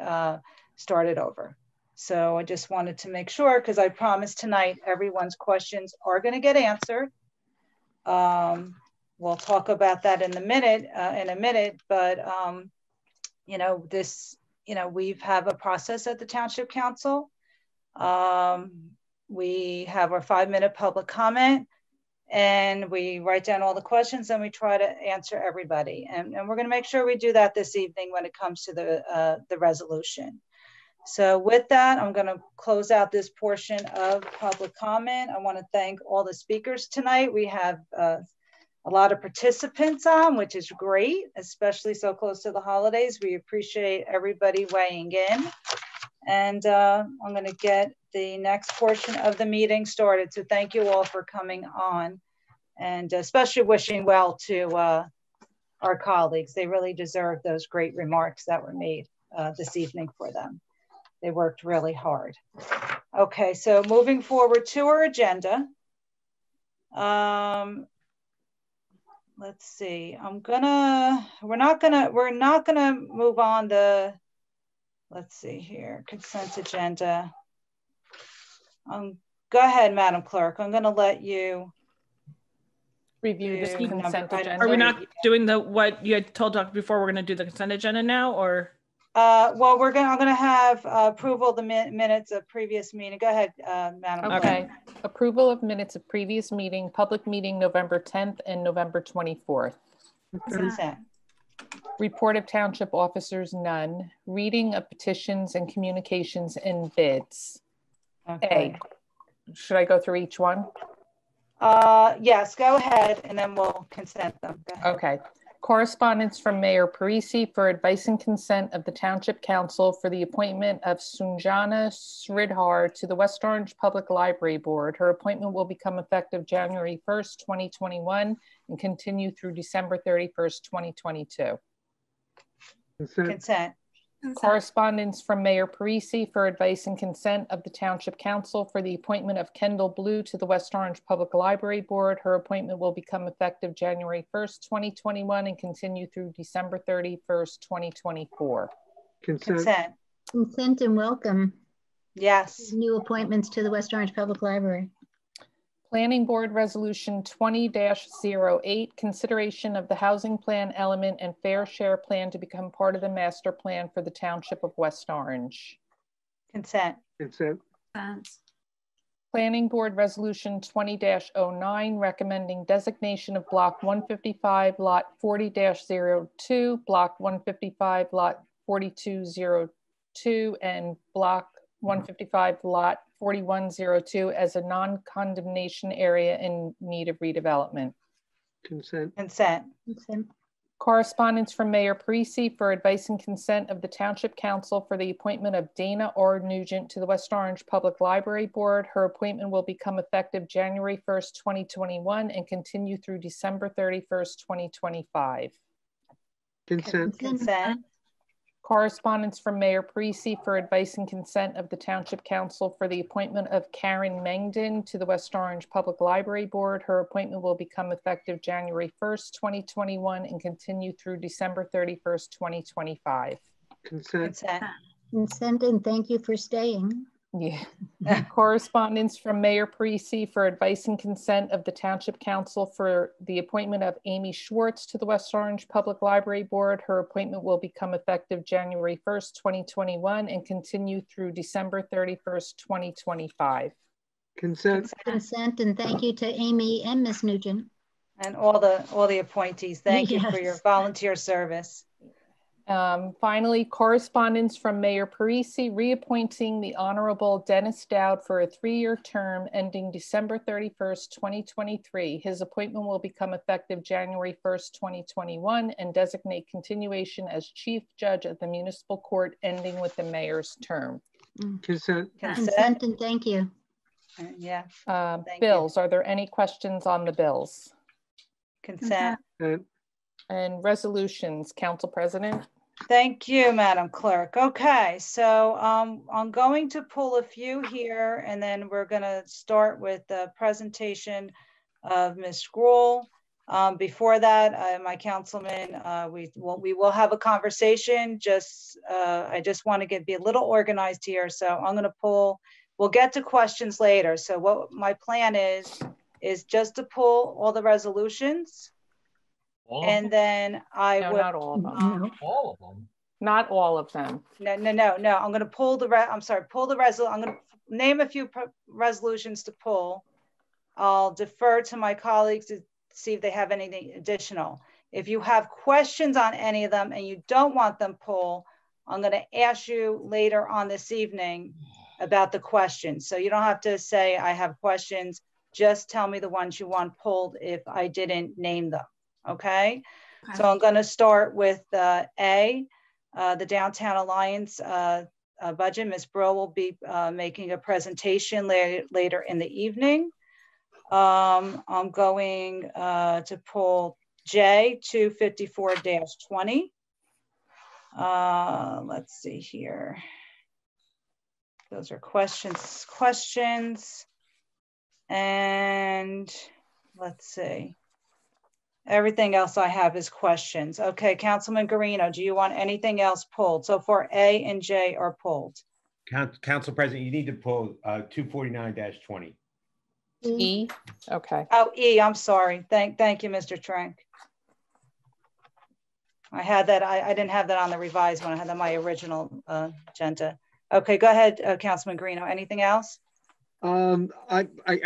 started over. So I just wanted to make sure, because I promised tonight everyone's questions are going to get answered. We'll talk about that in a minute, but we have a process at the Township Council. We have our 5-minute public comment, and we write down all the questions and we try to answer everybody. And we're going to make sure we do that this evening when it comes to the resolution. So with that, I'm going to close out this portion of public comment. I want to thank all the speakers tonight. We have a lot of participants on, which is great, especially so close to the holidays. We appreciate everybody weighing in. And I'm going to get the next portion of the meeting started. So thank you all for coming on, and especially wishing well to our colleagues. They really deserve those great remarks that were made this evening for them. They worked really hard. Okay, so moving forward to our agenda. Let's see. We're not gonna move on the, let's see here, consent agenda. Go ahead, Madam Clerk. I'm gonna let you review the consent agenda. Are we not doing what you had told Dr. before? We're gonna do the consent agenda now, or? Well, I'm gonna have approval of the minutes of previous meeting. Go ahead, Madam Clerk. Okay. Approval of minutes of previous meeting, public meeting November 10th and November 24th. Consent. Report of township officers, none. Reading of petitions and communications and bids. Okay. A. Should I go through each one? Yes, go ahead, and then we'll consent them. Okay. Correspondence from Mayor Parisi for advice and consent of the Township Council for the appointment of Sunjana Sridhar to the West Orange Public Library Board. Her appointment will become effective January 1st, 2021 and continue through December 31st, 2022. Consent. Correspondence from Mayor Parisi for advice and consent of the Township Council for the appointment of Kendall Blue to the West Orange Public Library Board. Her appointment will become effective January 1st, 2021 and continue through December 31st, 2024. Consent. Consent and welcome. Yes. New appointments to the West Orange Public Library. Planning Board Resolution 20-08, consideration of the housing plan element and fair share plan to become part of the master plan for the Township of West Orange. Consent. Consent. Planning Board Resolution 20-09, recommending designation of Block 155, Lot 40-02, Block 155, Lot 4202, and Block 155, Lot 4102 as a non-condemnation area in need of redevelopment. Consent. Consent. Consent. Correspondence from Mayor Parisi for advice and consent of the Township Council for the appointment of Dana R. Nugent to the West Orange Public Library Board. Her appointment will become effective January 1st, 2021 and continue through December 31st, 2025. Consent. Consent. Correspondence from Mayor Parisi for advice and consent of the Township Council for the appointment of Karen Mengden to the West Orange Public Library Board. Her appointment will become effective January 1st, 2021 and continue through December 31st, 2025. Consent. Consent. Consent, and thank you for staying. Yeah. Correspondence from Mayor Parisi for advice and consent of the Township Council for the appointment of Amy Schwartz to the West Orange Public Library Board. Her appointment will become effective January 1st, 2021 and continue through December 31st, 2025. Consent. Consent, and thank you to Amy and Ms. Nugent. And all the appointees. Thank you for your Yes. volunteer service. Finally, correspondence from Mayor Parisi reappointing the Honorable Dennis Dowd for a 3-year term ending December 31st, 2023. His appointment will become effective January 1st, 2021 and designate continuation as Chief Judge of the Municipal Court ending with the mayor's term. Consent. Consent, and thank you. Yeah. Bills, are there any questions on the bills? Consent. And resolutions, Council President. Thank you, Madam Clerk. Okay, so I'm going to pull a few here, and then we're going to start with the presentation of Ms. Gruhl. Before that, my councilman, we will have a conversation. I just want to be a little organized here, so I'm going to pull. We'll get to questions later. So what my plan is just to pull all the resolutions. And then I would not all of them. All of them. Not all of them. No. I'm going to pull the I'm going to name a few resolutions to pull. I'll defer to my colleagues to see if they have anything additional. If you have questions on any of them and you don't want them pulled, I'm going to ask you later on this evening about the questions. So you don't have to say I have questions. Just tell me the ones you want pulled if I didn't name them. Okay. So I'm going to start with A, the Downtown Alliance budget. Ms. Brill will be making a presentation later in the evening. I'm going to pull J, 254-20. Let's see here. Those are questions. And let's see. Everything else I have is questions. Okay, Councilman Guarino, do you want anything else pulled? So far, A and J are pulled. Council President, you need to pull 249-20. E, okay. Oh, E, I'm sorry. Thank you, Mr. Trank. I had that, I didn't have that on the revised one. I had that on my original agenda. Okay, go ahead, Councilman Guarino. Anything else? I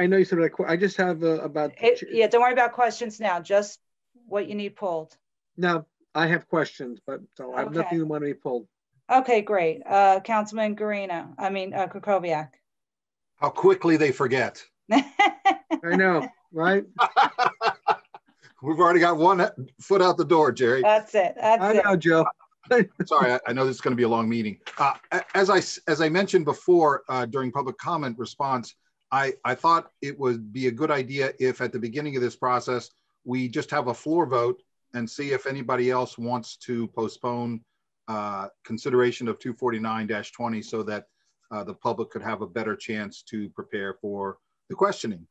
know you said I just have about. Yeah, don't worry about questions now. Just what you need pulled. No, I have questions, but so I have nothing that want to be pulled. Okay, great. Councilman Guarino, Kukoviac. How quickly they forget. I know, right? We've already got one foot out the door, Jerry. That's it. I know, Joe. Sorry, I know this is going to be a long meeting. As I mentioned before during public comment response, I thought it would be a good idea if at the beginning of this process, we just have a floor vote and see if anybody else wants to postpone consideration of 249-20 so that the public could have a better chance to prepare for the questioning.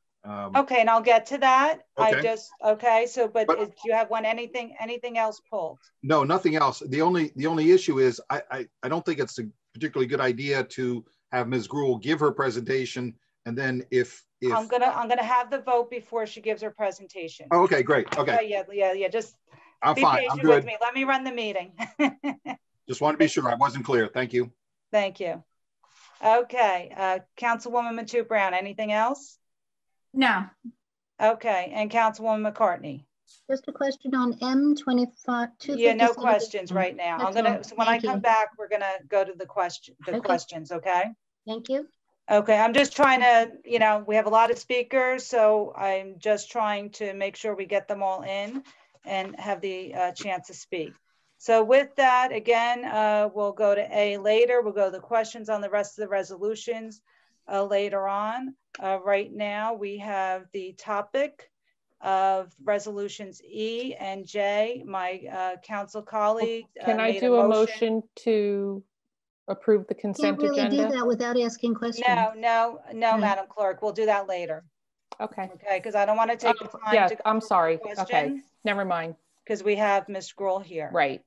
Okay, and I'll get to that. Okay. But do you have anything else pulled? No, nothing else. The only issue is I don't think it's a particularly good idea to have Ms. Gruhl give her presentation and then if I'm gonna have the vote before she gives her presentation. Oh, okay, great. Okay. Yeah. Just I'm be fine. patient I'm good. with me. Let me run the meeting. Just want to be sure I wasn't clear. Thank you. Thank you. Okay, Councilwoman Matu Brown. Anything else? No. Okay, and Councilwoman McCartney. Just a question on M25. Yeah, no questions right now. When I come back, we're gonna go to the questions, okay? Thank you. Okay, I'm just trying to, we have a lot of speakers, so I'm just trying to make sure we get them all in and have the chance to speak. So with that, again, we'll go to A later. We'll go to the questions on the rest of the resolutions later on. Right now, we have the topic of resolutions E and J. My council colleague Can I do a motion to approve the consent agenda? Can't really do that without asking questions. No, Madam Clerk. We'll do that later. Okay. Okay, because I don't want to take the time yeah, to go I'm sorry. questions, okay, never mind. Because we have Ms. Gruhl here. Right.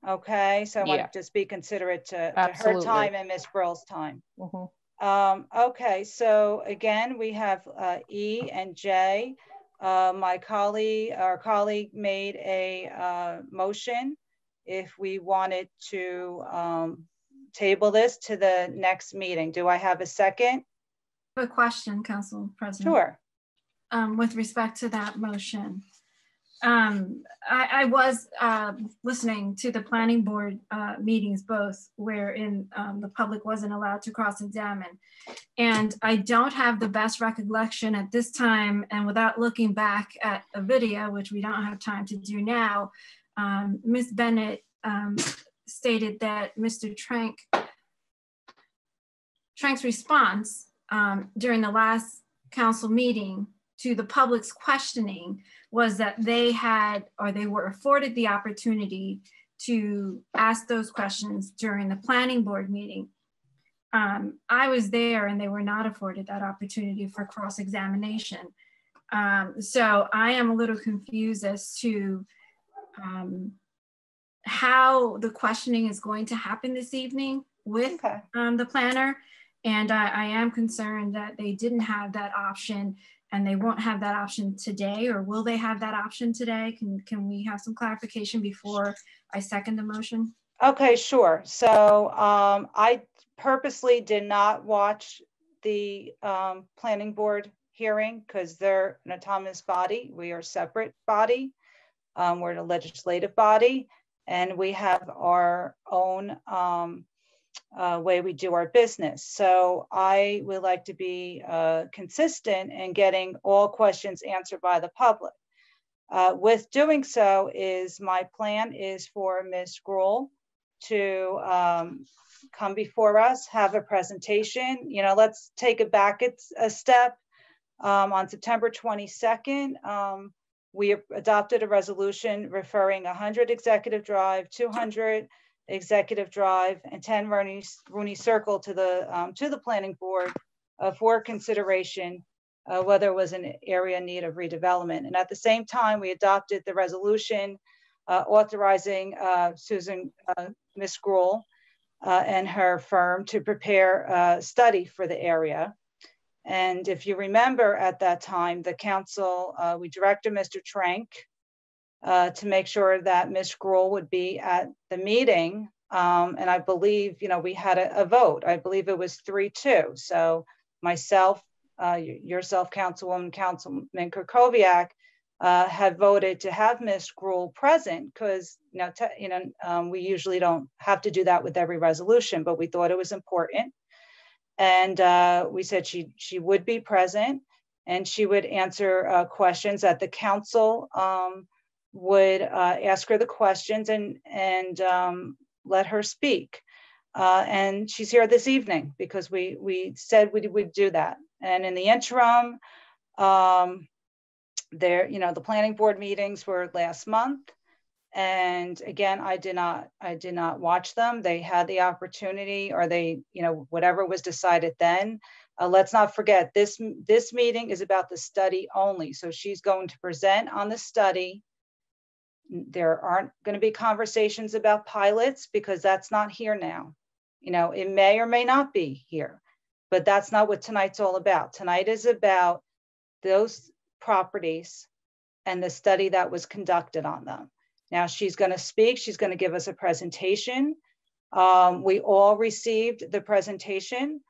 Okay, so I want to just be considerate to her time and Ms. Grill's time. Okay, so again, we have E and J. Our colleague made a motion if we wanted to table this to the next meeting. Do I have a second? A question, Council President. Sure. With respect to that motion. I was listening to the planning board meetings, both wherein the public wasn't allowed to cross-examine. And I don't have the best recollection at this time, and without looking back at a video, which we don't have time to do now, Ms. Bennett stated that Mr. Trank's response during the last council meeting to the public's questioning was that they were afforded the opportunity to ask those questions during the planning board meeting. I was there and they were not afforded that opportunity for cross-examination. So I am a little confused as to how the questioning is going to happen this evening with the planner. And I am concerned that they didn't have that option and they won't have that option today, or will they have that option today? Can we have some clarification before I second the motion? Okay, sure. So I purposely did not watch the planning board hearing because they're an autonomous body. We are a separate body. We're the legislative body, and we have our own way we do our business. So I would like to be consistent in getting all questions answered by the public. With doing so, my plan is for Ms. Gruhl to come before us, have a presentation. You know, let's take it back a step. On September 22nd, we adopted a resolution referring 100 Executive Drive, 200 Executive Drive, and 10 Rooney Circle to the planning board for consideration whether it was an area in need of redevelopment. And at the same time, we adopted the resolution authorizing Ms. Gruhl and her firm to prepare a study for the area. And if you remember at that time, the council, we directed Mr. Trank to make sure that Ms. Gruhl would be at the meeting. And I believe, you know, we had a vote. I believe it was 3-2. So myself, yourself, Councilwoman, Councilman Krakowiak, had voted to have Ms. Gruhl present because, we usually don't have to do that with every resolution, but we thought it was important. And we said she would be present and she would answer questions that the council would ask her the questions and let her speak. And she's here this evening because we said we would do that. And in the interim, the planning board meetings were last month. And again, I did not watch them. They had the opportunity, or they, whatever was decided then. Let's not forget, this meeting is about the study only. So she's going to present on the study. There aren't going to be conversations about pilots because that's not here now. It may or may not be here, but that's not what tonight's all about. Tonight is about those properties and the study that was conducted on them. Now she's going to speak. She's going to give us a presentation. We all received the presentation.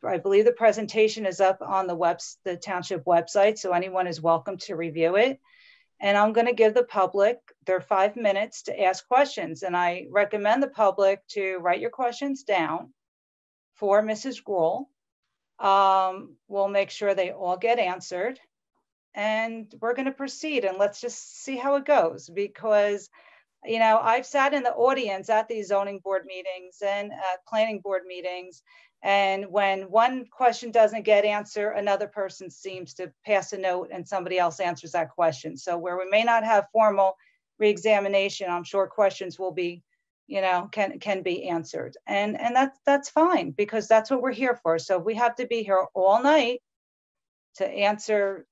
I believe the presentation is up on the township website, so anyone is welcome to review it. And I'm going to give the public their 5 minutes to ask questions. And I recommend the public to write your questions down for Mrs. Gruhl. We'll make sure they all get answered. And we're going to proceed, and let's just see how it goes, because I've sat in the audience at these zoning board meetings and planning board meetings, and when one question doesn't get answered, another person seems to pass a note and somebody else answers that question. So where we may not have formal reexamination, I'm sure questions will be, can be answered, and that's fine, because that's what we're here for. So we have to be here all night to answer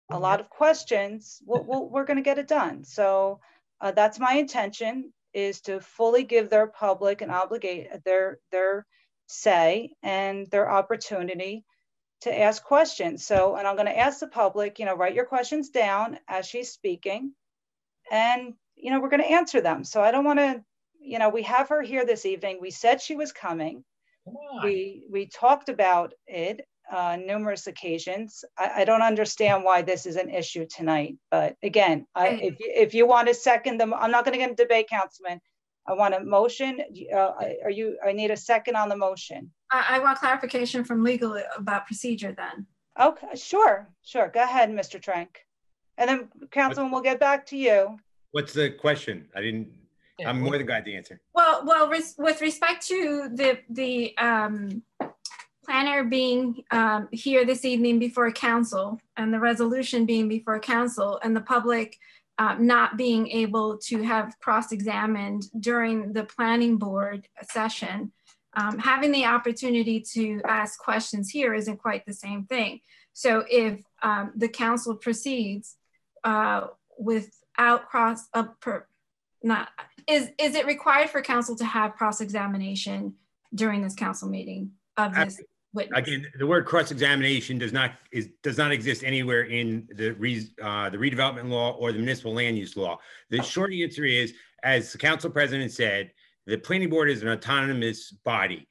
a lot of questions. We're going to get it done. So that's my intention, is to fully give their public and obligate their say and their opportunity to ask questions. So, and I'm going to ask the public, write your questions down as she's speaking, and, we're going to answer them. So I don't want to, we have her here this evening. We said she was coming. We talked about it numerous occasions. I don't understand why this is an issue tonight. But again, if you want to second them, I'm not going to get into debate, Councilman. I want a motion. I need a second on the motion. I want clarification from legal about procedure then. Okay, sure. Go ahead, Mr. Trank. And then Councilman, we'll get back to you. What's the question? I'm more than glad to answer. Well, with respect to the planner being here this evening before council and the resolution being before council and the public not being able to have cross-examined during the planning board session, having the opportunity to ask questions here isn't quite the same thing. So if the council proceeds without is it required for council to have cross-examination during this council meeting of this witness? Again, the word cross-examination does not exist anywhere in the redevelopment law or the municipal land use law. The short answer is, as the council president said, the planning board is an autonomous body.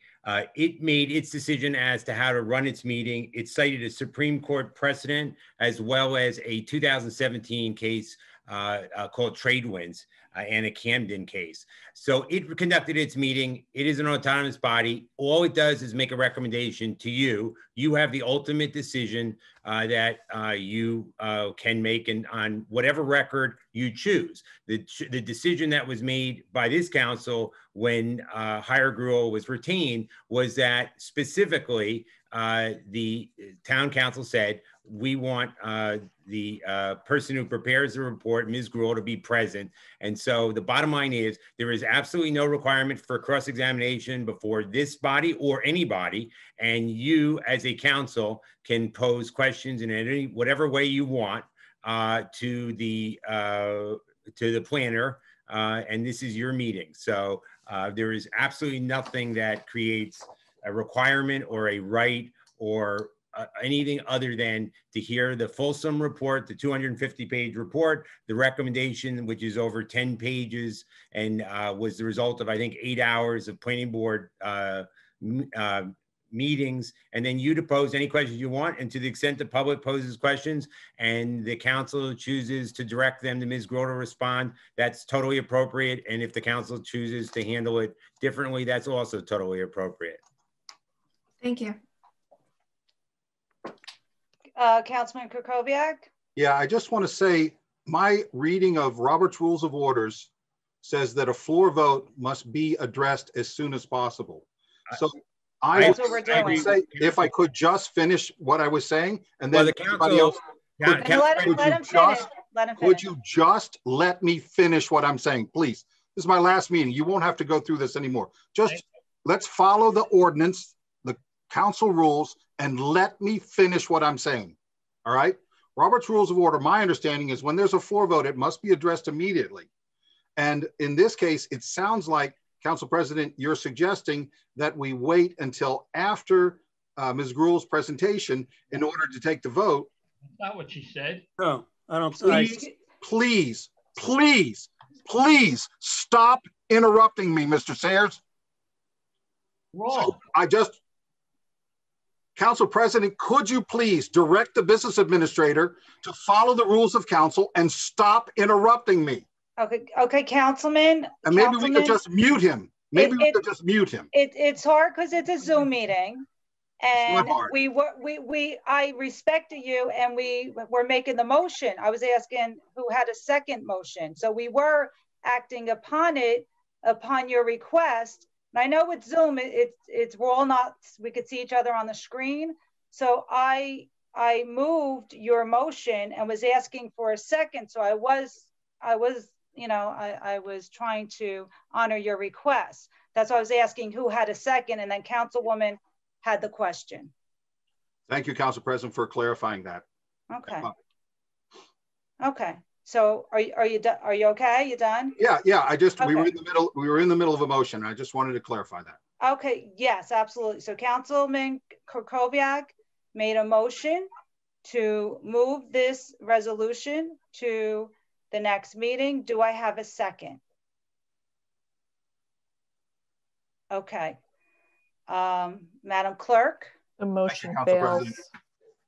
It made its decision as to how to run its meeting. It cited a Supreme Court precedent as well as a 2017 case called Tradewinds and a Camden case. So it conducted its meeting. It is an autonomous body. All it does is make a recommendation to you. You have the ultimate decision that you can make on whatever record you choose. The decision that was made by this council when Hire Gruel was retained was that specifically the town council said, we want the person who prepares the report, Ms. Gruel, to be present. And so the bottom line is there is absolutely no requirement for cross-examination before this body or anybody. And you as a council can pose questions in whatever way you want to the planner. And this is your meeting. So there is absolutely nothing that creates a requirement or a right or anything other than to hear the fulsome report, the 250-page report, the recommendation, which is over 10 pages and was the result of, I think, 8 hours of planning board meetings, and then you to pose any questions you want. And to the extent the public poses questions and the council chooses to direct them to Ms. Gruel to respond, that's totally appropriate. And if the council chooses to handle it differently, that's also totally appropriate. Thank you. Councilman Krakowiak? Yeah, I just want to say my reading of Robert's Rules of Orders says that a floor vote must be addressed as soon as possible. So I would say if I could just finish what I was saying, and then everybody else, could you just let me finish what I'm saying, please? This is my last meeting. You won't have to go through this anymore. Just let's follow the ordinance, the council rules, and let me finish what I'm saying, all right? Robert's Rules of Order, my understanding is when there's a floor vote, it must be addressed immediately. And in this case, it sounds like, Council President, you're suggesting that we wait until after Ms. Gruel's presentation in order to take the vote. That's not what she said. No, I don't. Please stop interrupting me, Mr. Sayers. Wrong. So Council President, could you please direct the business administrator to follow the rules of council and stop interrupting me? Okay, Councilman. And maybe we could just mute him. Maybe we could just mute him. It's hard because it's a Zoom meeting, and I respected you, and we were making the motion. I was asking who had a second motion, so we were acting upon your request. And I know with Zoom, we're all not, we could see each other on the screen. So I moved your motion and was asking for a second. So I was trying to honor your request. That's why I was asking who had a second, and then Councilwoman had the question. Thank you, Council President, for clarifying that. Okay. Okay. So are you okay? You done? Yeah. We were in the middle of a motion. I just wanted to clarify that. Okay, yes, absolutely. So Councilman Krokoviac made a motion to move this resolution to the next meeting. Do I have a second? Okay. Madam Clerk? The motion Council fails. President.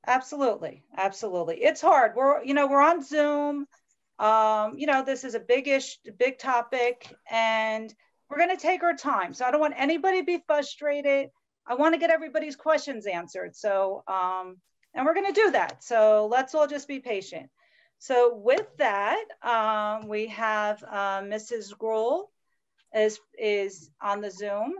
Absolutely, absolutely. It's hard. We're on Zoom. This is a big topic, and we're going to take our time. So I don't want anybody to be frustrated. I want to get everybody's questions answered. So, and we're going to do that. So let's all just be patient. So with that, we have Mrs. Gruhl is on the Zoom.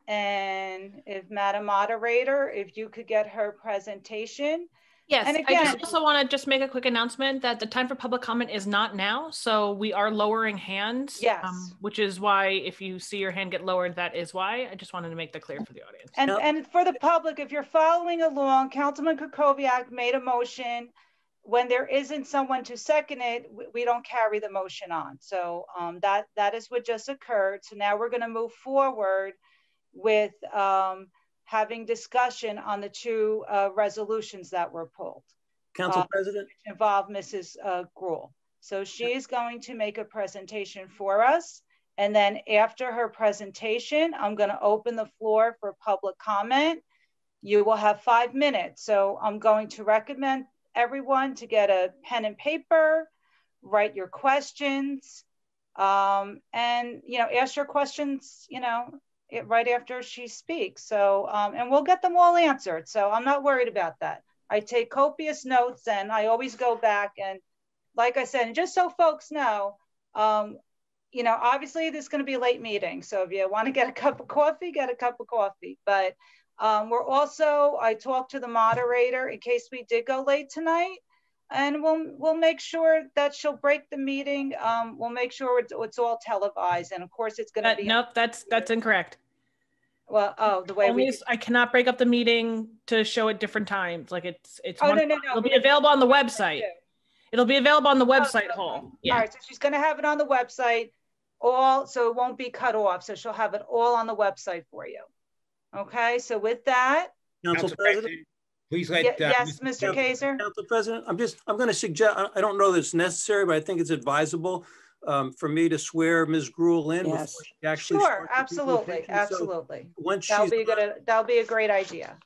And if Madam Moderator, if you could get her presentation. Yes, and again, I also want to just make a quick announcement that the time for public comment is not now. So we are lowering hands. Yes. Which is why if you see your hand get lowered, that is why. I just wanted to make that clear for the audience. And for the public, if you're following along, Councilman Krokoviac made a motion. When there isn't someone to second it, we don't carry the motion on. So that is what just occurred. So now we're going to move forward with having discussion on the two resolutions that were pulled. Council President? Involve Mrs. Gruhl. So she's going to make a presentation for us. And then after her presentation, I'm going to open the floor for public comment. You will have 5 minutes. So I'm going to recommend everyone to get a pen and paper, write your questions, and ask your questions, right after she speaks. So, and we'll get them all answered. So I'm not worried about that. I take copious notes and I always go back. And like I said, and just so folks know, obviously this is going to be a late meeting. So if you want to get a cup of coffee, get a cup of coffee. But I talked to the moderator in case we did go late tonight. And we'll make sure that she'll break the meeting. We'll make sure it's all televised, and of course it's going to be. Nope, that's incorrect. Well, the way I cannot break up the meeting to show at different times. Like it's. Oh, no. It'll be available on the website. It'll be available on the website hall. Yeah. All right, so she's going to have it on the website, so it won't be cut off. So she'll have it all on the website for you. Okay, so with that, Council President. Please let yes, Mr. Kaiser. Council President, I'm going to suggest, I don't know that it's necessary, but I think it's advisable for me to swear Ms. Gruhl in. Yes. Before she actually Sure, absolutely. So when that'll be a great idea.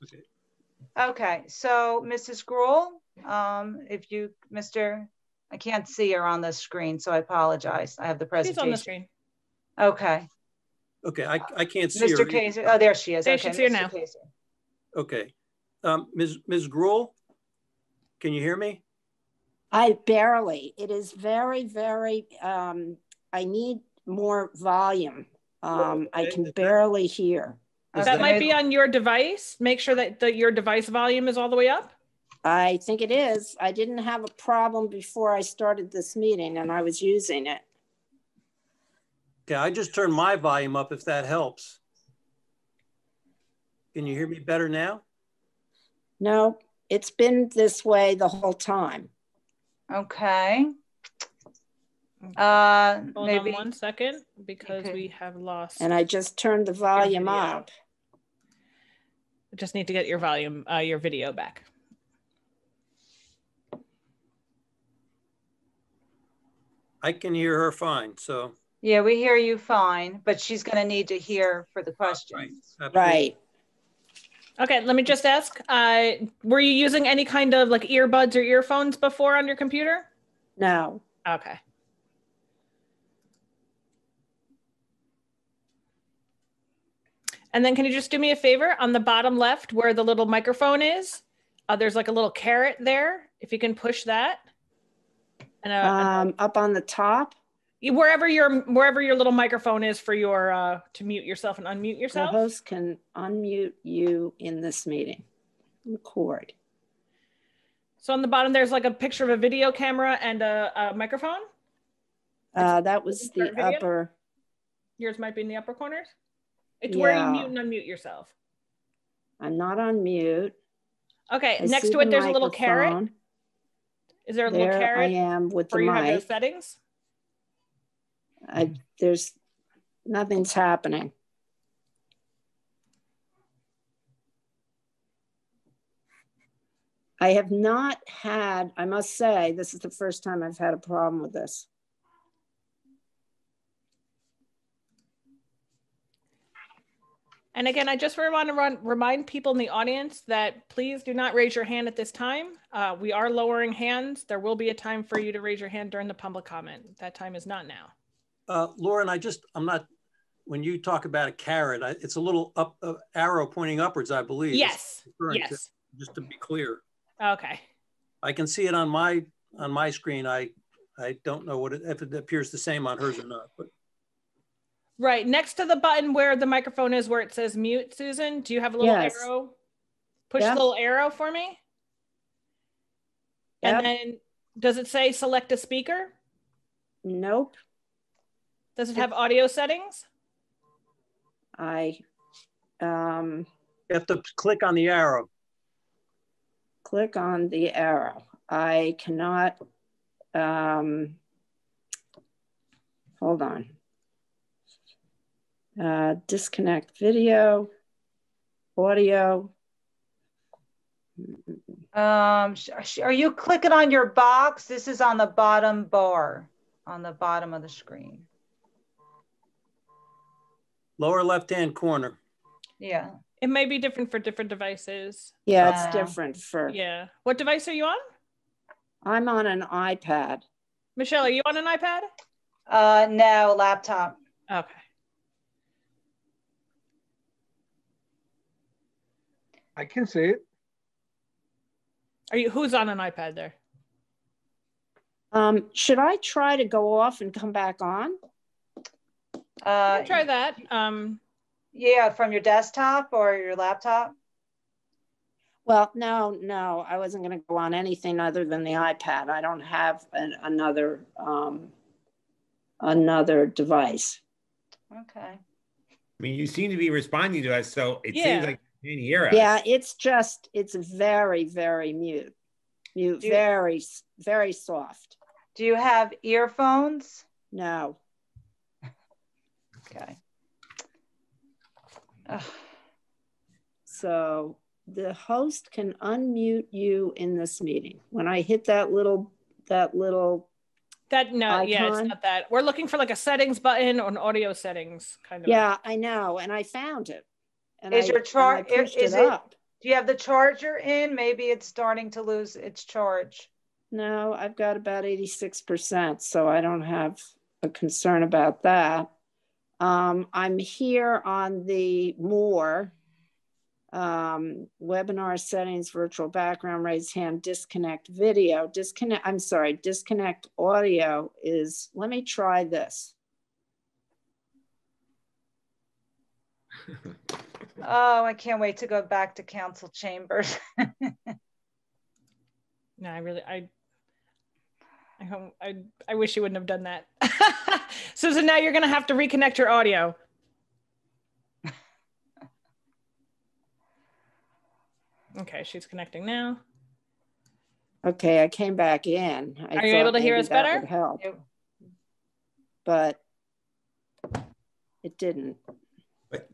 Okay, so Mrs. Gruhl, I can't see her on the screen, so I apologize. I have the presentation. She's on the screen. Okay. Okay, I can't see her. Mr. Kaiser, oh, there she is. There, okay, she's here now. Kaiser. Okay. Ms. Gruhl, can you hear me? I barely. It is very, very, I need more volume. I can barely hear. That might be on your device. Make sure that your device volume is all the way up. I think it is. I didn't have a problem before I started this meeting and I was using it. Okay, I just turned my volume up if that helps. Can you hear me better now? No, it's been this way the whole time. Okay. Hold on 1 second because we have lost. And I just turned the volume up. I just need to get your volume, your video back. I can hear her fine, so. Yeah, we hear you fine, but she's going to need to hear for the questions. Right. Okay, let me just ask, were you using any kind of like earbuds or earphones before on your computer? No. Okay. And then can you just do me a favor on the bottom left where the little microphone is? There's like a little caret there. If you can push that. And up on the top? Wherever your little microphone is for your to mute yourself and unmute yourself. The host can unmute you in this meeting. Record. So on the bottom, there's like a picture of a video camera and a microphone. That was the upper. Yours might be in the upper corners. It's where you mute and unmute yourself. I'm not on mute. Okay, next to it, there's a little caret. Is there a little caret? I am with the mic. Where you have those settings? There's nothing's happening. I have not had, I must say, this is the first time I've had a problem with this. And again, I just want to remind people in the audience that please do not raise your hand at this time. We are lowering hands. There will be a time for you to raise your hand during the public comment. That time is not now. Lauren, I'm not, when you talk about a carrot, it's a little up arrow pointing upwards, I believe. Yes, yes. Just to be clear. Okay. I can see it on my screen. I don't know if it appears the same on hers or not, but. Right, next to the button where the microphone is, where it says mute, Susan, do you have a little arrow? Push the little arrow for me. And then, does it say select a speaker? Nope. Does it have audio settings? You have to click on the arrow. Click on the arrow. I cannot, hold on. Disconnect video, audio. Are you clicking on your box? This is on the bottom bar, on the bottom of the screen. Lower left-hand corner. Yeah. It may be different for different devices. Yeah, it's different for. Yeah. What device are you on? I'm on an iPad. Michelle, are you on an iPad? No, laptop. Okay. I can see it. Who's on an iPad there? Should I try to go off and come back on? Try that. Yeah, from your desktop or your laptop? Well, no, I wasn't going to go on anything other than the iPad. I don't have another device. Okay. I mean, you seem to be responding to us, so it seems like you can hear us. Yeah, it's very, very mute, very, very soft. Do you have earphones? No. Okay. So the host can unmute you in this meeting. When I hit that little icon, yeah, it's not that. We're looking for like a settings button or an audio settings kind of. Yeah, I know, and I found it. And is your charge? Up. Do you have the charger in? Maybe it's starting to lose its charge. No, I've got about 86%, so I don't have a concern about that. I'm here on the more webinar settings, virtual background, raise hand, disconnect video, disconnect audio is, let me try this. Oh, I can't wait to go back to council chambers. No, I wish you wouldn't have done that. Susan, now you're going to have to reconnect your audio. Okay, she's connecting now. Okay, I came back in. Are you able to hear us better? Would help. Yep. But it didn't.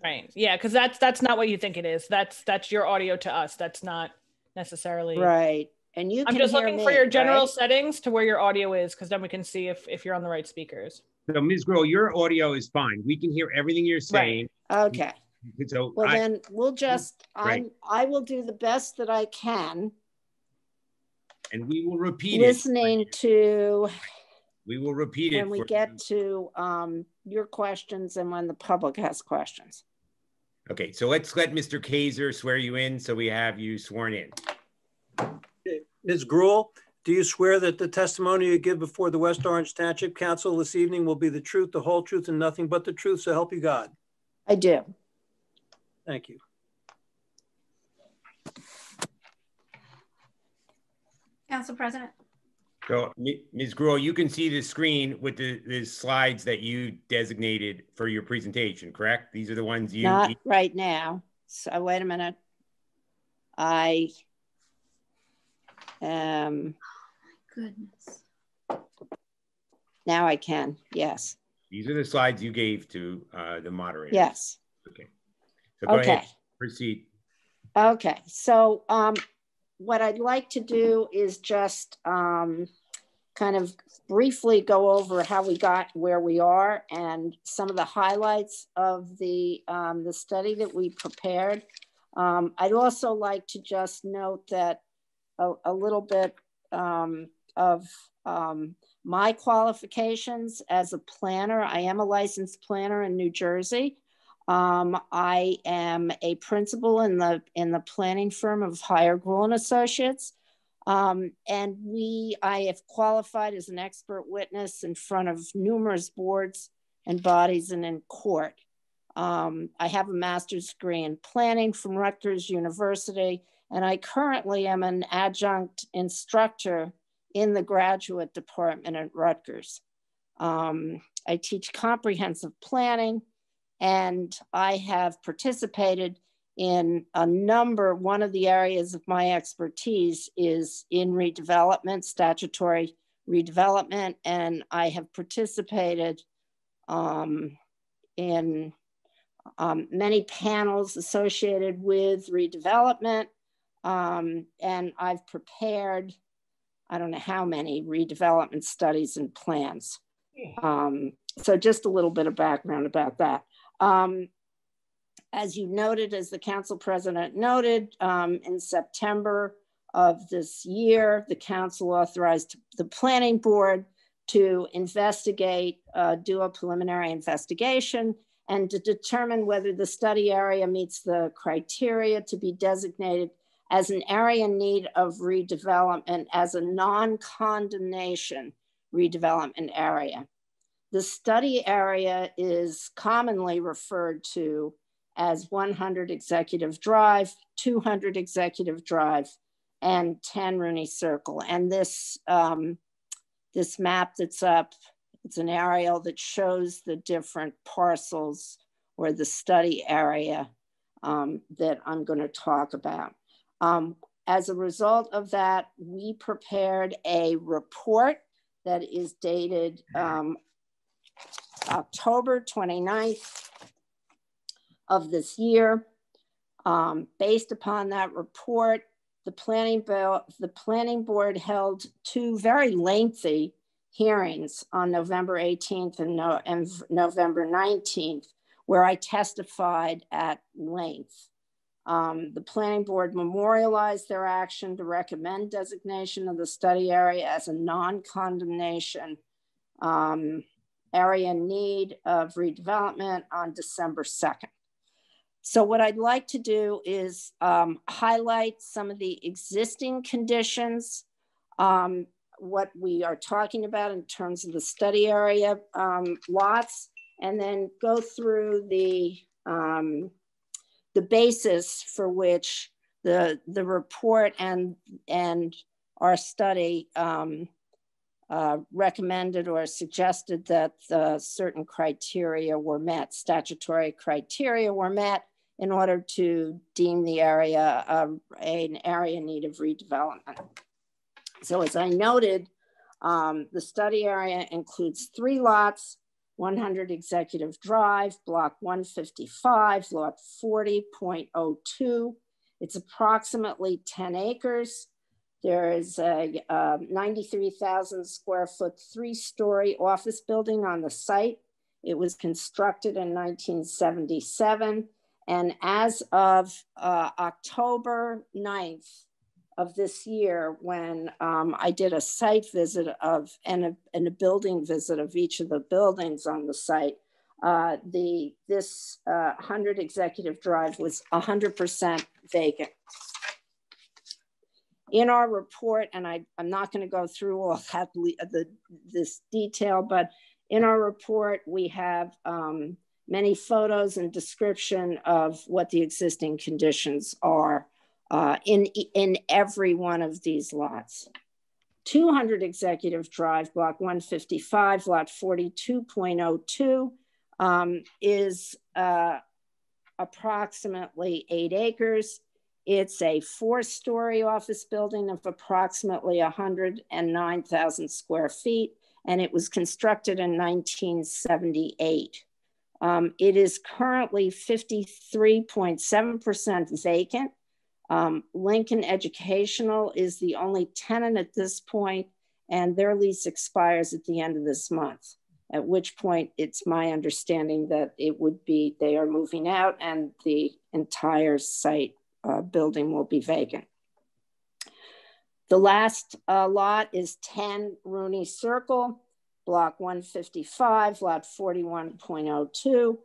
Right. Yeah, because that's not what you think it is. That's your audio to us. That's not necessarily right. And you. I'm just looking for your general settings to where your audio is, because then we can see if you're on the right speakers. So, Ms. Grohl, your audio is fine. We can hear everything you're saying. Right. Okay. So well, then we'll just. I will do the best that I can. And we will repeat listening to. We will repeat it when we get to your questions and when the public has questions. Okay, so let's let Mr. Kaiser swear you in, so we have you sworn in. Okay. Ms. Gruhl, do you swear that the testimony you give before the West Orange Township Council this evening will be the truth, the whole truth, and nothing but the truth, so help you God? I do. Thank you. Council President. So, Ms. Gruhl, you can see the screen with the slides that you designated for your presentation, correct? These are the ones you... Not right now. So wait a minute. I am... Oh, my goodness. Now I can, yes. These are the slides you gave to the moderator. Yes. Okay. So go ahead, proceed. Okay, so what I'd like to do is just kind of briefly go over how we got where we are and some of the highlights of the study that we prepared. I'd also like to just note that a little bit of my qualifications as a planner. I am a licensed planner in New Jersey. I am a principal in the planning firm of Higher Gruhl and Associates. And I have qualified as an expert witness in front of numerous boards and bodies and in court. I have a master's degree in planning from Rutgers University, and I currently am an adjunct instructor in the graduate department at Rutgers. I teach comprehensive planning, and I have participated in a number. One of the areas of my expertise is in redevelopment, statutory redevelopment, and I have participated in many panels associated with redevelopment, and I've prepared, I don't know how many redevelopment studies and plans. So just a little bit of background about that. As you noted, as the council president noted, in September of this year, the council authorized the planning board to investigate, do a preliminary investigation and to determine whether the study area meets the criteria to be designated as an area in need of redevelopment as a non-condemnation redevelopment area. The study area is commonly referred to as 100 Executive Drive, 200 Executive Drive, and 10 Rooney Circle. And this, this map that's up, it's an aerial that shows the different parcels or the study area that I'm going to talk about. As a result of that, we prepared a report that is dated October 29th of this year. Based upon that report, the planning board held two very lengthy hearings on November 18th and November 19th, where I testified at length. The planning board memorialized their action to recommend designation of the study area as a non-condemnation area in need of redevelopment on December 2nd. So what I'd like to do is highlight some of the existing conditions, what we are talking about in terms of the study area lots, and then go through the basis for which the report and our study recommended or suggested that certain criteria were met, statutory criteria were met in order to deem the area an area in need of redevelopment. So as I noted, the study area includes 3 lots, 100 Executive Drive, block 155, lot 40.02. It's approximately 10 acres. There is a 93,000 square foot 3-story office building on the site. It was constructed in 1977. And as of October 9th of this year, when I did a site visit and a building visit of each of the buildings on the site, this 100 Executive Drive was 100% vacant. In our report, and I'm not going to go through all that, this detail, but in our report, we have many photos and description of what the existing conditions are in every one of these lots. 200 Executive Drive, block 155, lot 42.02 is approximately 8 acres. It's a 4-story office building of approximately 109,000 square feet, and it was constructed in 1978. It is currently 53.7% vacant. Lincoln Educational is the only tenant at this point, and their lease expires at the end of this month, at which point it's my understanding that it would be, they are moving out and the entire site building will be vacant. The last lot is 10 Rooney Circle, block 155, lot 41.02.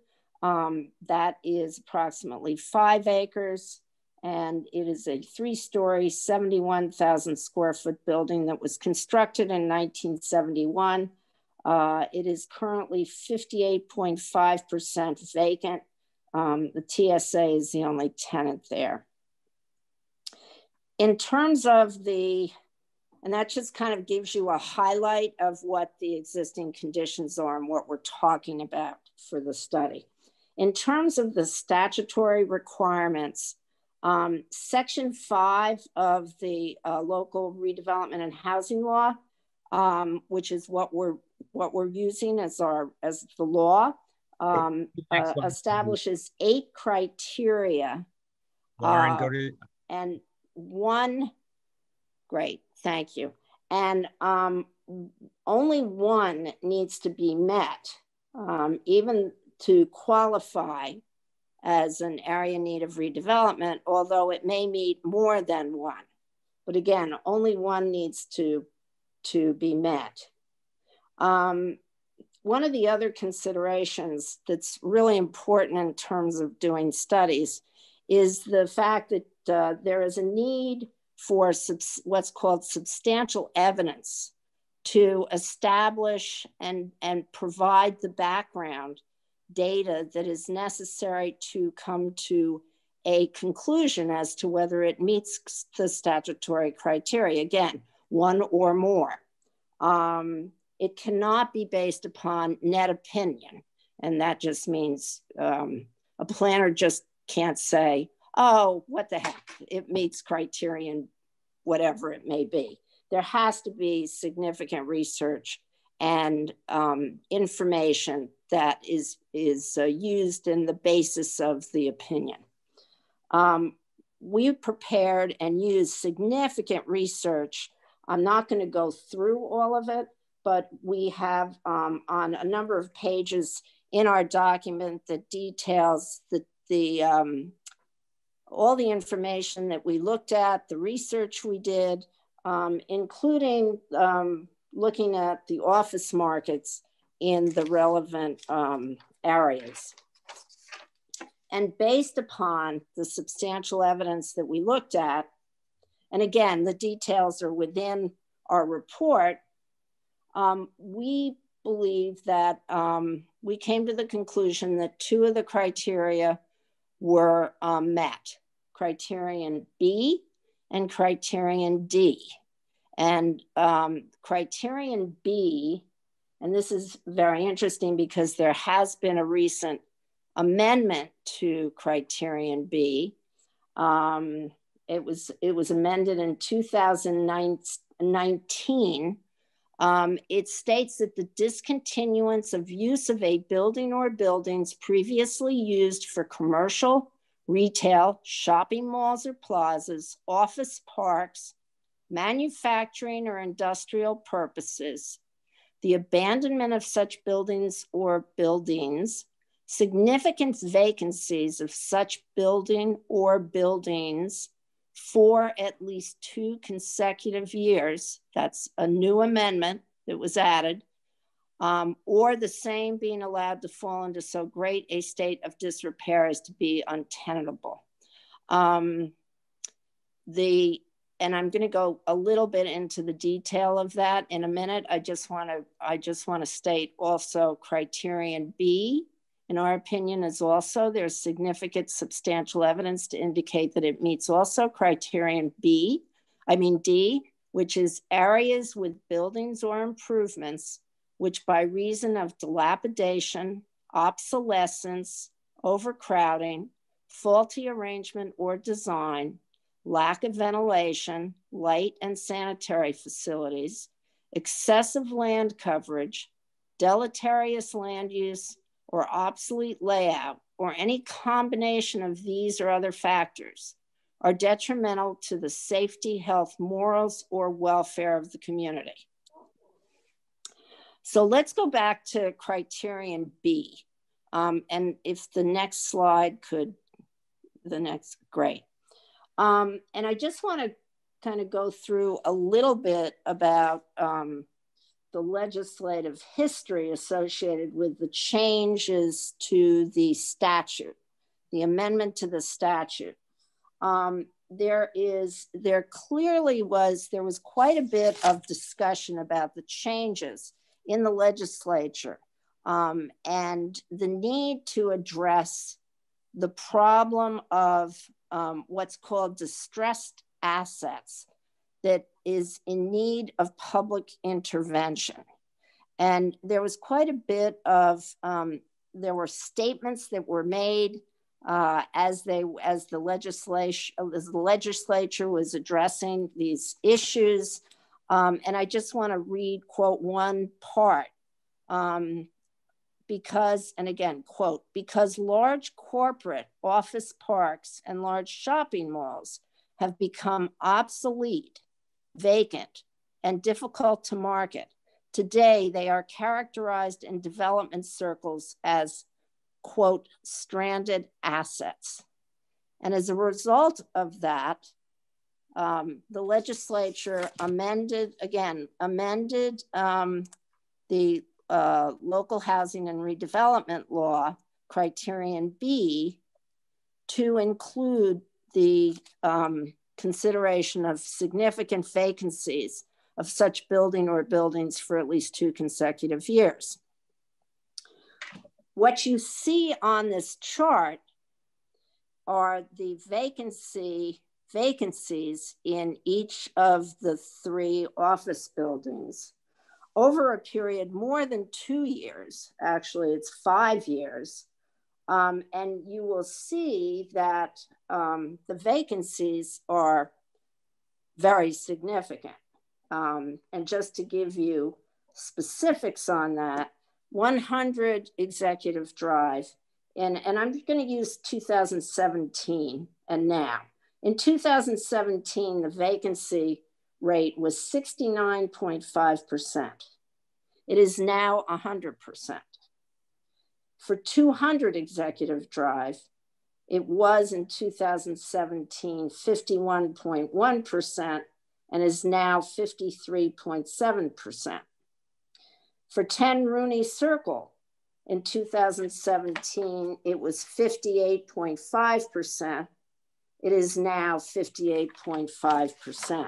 That is approximately 5 acres, and it is a 3-story, 71,000 square foot building that was constructed in 1971. It is currently 58.5% vacant. The TSA is the only tenant there. In terms of and that just kind of gives you a highlight of what the existing conditions are and what we're talking about for the study. In terms of the statutory requirements, Section 5 of the local redevelopment and housing law, which is what we're using as the law, establishes 8 criteria. Lauren, go to and one, great, thank you. And only one needs to be met, even to qualify as an area in need of redevelopment, although it may meet more than one. But again, only one needs to be met. One of the other considerations that's really important in terms of doing studies is the fact that there is a need for what's called substantial evidence to establish and provide the background data that is necessary to come to a conclusion as to whether it meets the statutory criteria. Again, one or more. It cannot be based upon net opinion. And that just means a planner just can't say, oh, what the heck, it meets criterion, whatever it may be. There has to be significant research and information that is used in the basis of the opinion. We prepared and used significant research. I'm not going to go through all of it, but we have on a number of pages in our document that details all the information that we looked at, the research we did, including looking at the office markets in the relevant areas. And based upon the substantial evidence that we looked at, and again, the details are within our report, we believe that we came to the conclusion that 2 of the criteria were met, criterion B and criterion D. And criterion B, and this is very interesting because there has been a recent amendment to criterion B. It was amended in 2019. It states that the discontinuance of use of a building or buildings previously used for commercial, retail, shopping malls or plazas, office parks, manufacturing or industrial purposes, the abandonment of such buildings or buildings, significant vacancies of such building or buildings for at least 2 consecutive years, that's a new amendment that was added, or the same being allowed to fall into so great a state of disrepair as to be untenable. And I'm going to go a little bit into the detail of that in a minute. I just want to state also criterion B, in our opinion, is also there's significant substantial evidence to indicate that it meets also criterion D, which is areas with buildings or improvements which by reason of dilapidation, obsolescence, overcrowding, faulty arrangement or design, lack of ventilation, light and sanitary facilities, excessive land coverage, deleterious land use, or obsolete layout, or any combination of these or other factors are detrimental to the safety, health, morals, or welfare of the community. So let's go back to criterion B. And if the next slide could, great. And I just want to kind of go through a little bit about the legislative history associated with the changes to the statute, the amendment to the statute. There was quite a bit of discussion about the changes in the legislature and the need to address the problem of what's called distressed assets that is in need of public intervention. And there was quite a bit of, there were statements that were made as the legislature was addressing these issues. And I just want to quote one part, because, and again, quote, because large corporate office parks and large shopping malls have become obsolete, vacant, and difficult to market. Today, they are characterized in development circles as, quote, stranded assets. And as a result of that, the legislature amended the local housing and redevelopment law, criterion B, to include the consideration of significant vacancies of such building or buildings for at least 2 consecutive years. What you see on this chart are the vacancies in each of the 3 office buildings over a period more than 2 years. Actually, it's 5 years. And you will see that the vacancies are very significant. And just to give you specifics on that, 100 Executive Drive, and I'm going to use 2017 and now. In 2017, the vacancy rate was 69.5%. It is now 100%. For 200 Executive Drive, it was in 2017, 51.1% and is now 53.7%. For 10 Rooney Circle, in 2017, it was 58.5%. It is now 58.5%.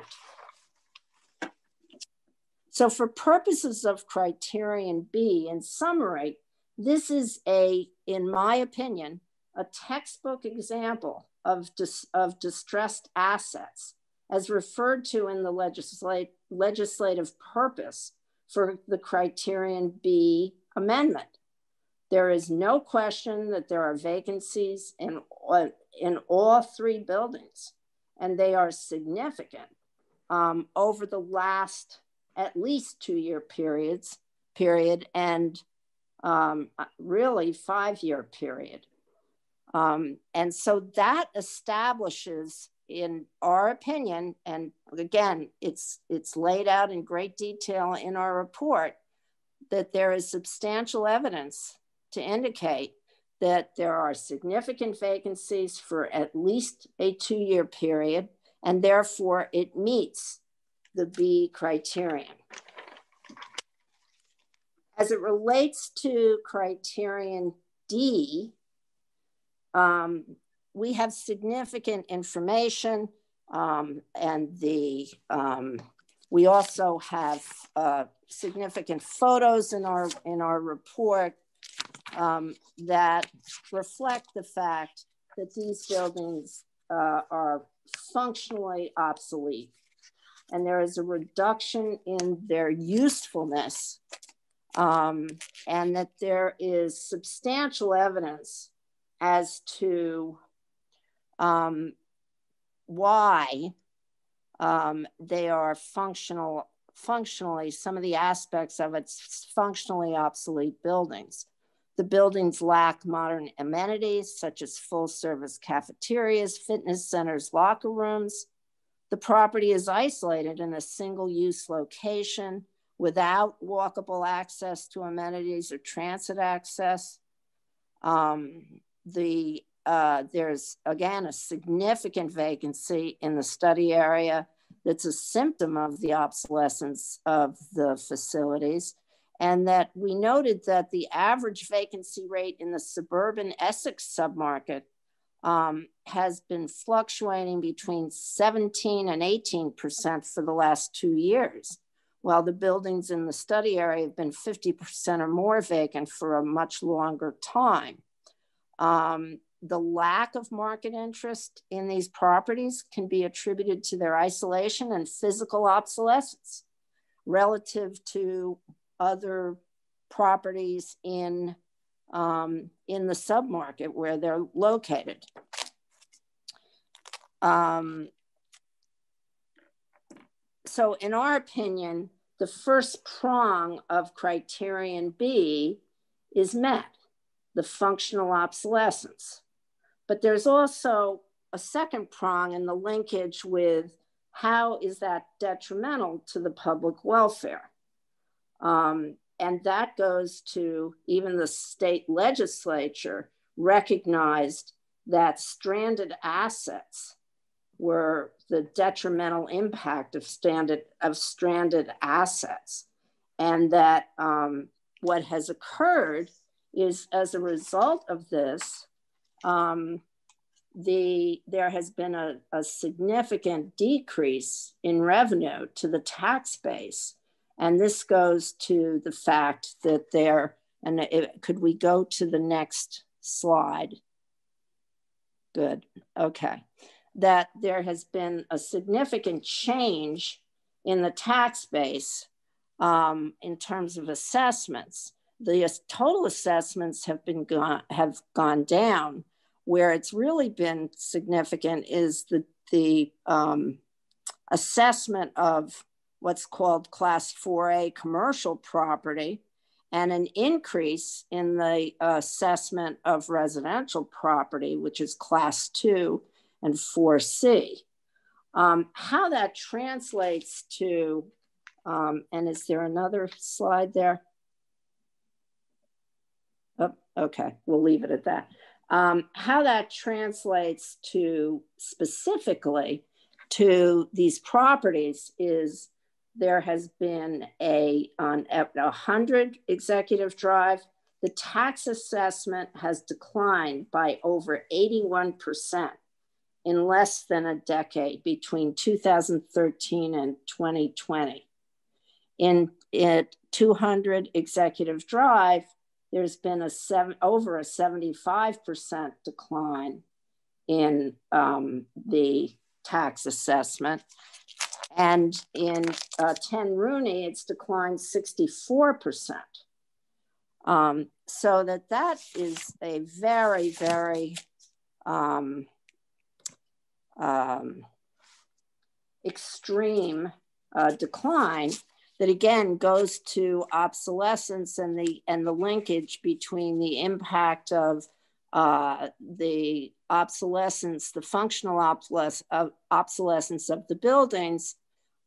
So for purposes of criterion B, in summary, this is in my opinion, a textbook example of distressed assets as referred to in the legislative purpose for the criterion B amendment. There is no question that there are vacancies in all 3 buildings, and they are significant over the last at least 2-year period and really 5-year period. And so that establishes, in our opinion, and again, it's laid out in great detail in our report, that there is substantial evidence to indicate that there are significant vacancies for at least a 2-year period, and therefore it meets the B criterion. As it relates to criterion D, we have significant information, and we also have significant photos in our report that reflect the fact that these buildings are functionally obsolete, and there is a reduction in their usefulness, and that there is substantial evidence as to why they are functionally, some of the aspects of its functionally obsolete buildings. The buildings lack modern amenities such as full-service cafeterias, fitness centers, locker rooms. The property is isolated in a single-use location without walkable access to amenities or transit access. There's, again, a significant vacancy in the study area that's a symptom of the obsolescence of the facilities, and that we noted that the average vacancy rate in the suburban Essex submarket has been fluctuating between 17 and 18% for the last 2 years, while the buildings in the study area have been 50% or more vacant for a much longer time. The lack of market interest in these properties can be attributed to their isolation and physical obsolescence relative to other properties in the submarket where they're located. So in our opinion, the first prong of criterion B is met, the functional obsolescence. But there's also a second prong in the linkage with how is that detrimental to the public welfare? And that goes to even the state legislature recognized that stranded assets were the detrimental impact of stranded assets. And that what has occurred is as a result of this, there has been a significant decrease in revenue to the tax base. And this goes to the fact that could we go to the next slide? Good, okay. That there has been a significant change in the tax base in terms of assessments. The total assessments have gone down. Where it's really been significant is the assessment of what's called Class 4A commercial property and an increase in the assessment of residential property, which is Class 2 and 4C. How that translates to, and is there another slide there? Oh, okay, we'll leave it at that. How that translates to specifically to these properties is there has been on 100 Executive Drive, the tax assessment has declined by over 81% in less than a decade between 2013 and 2020. At 200 Executive Drive, there's been over a 75% decline in the tax assessment. And in 10 Rooney, it's declined 64%. So that is a very, very extreme decline that again goes to obsolescence and the linkage between the impact of the obsolescence, the functional obsolescence of the buildings,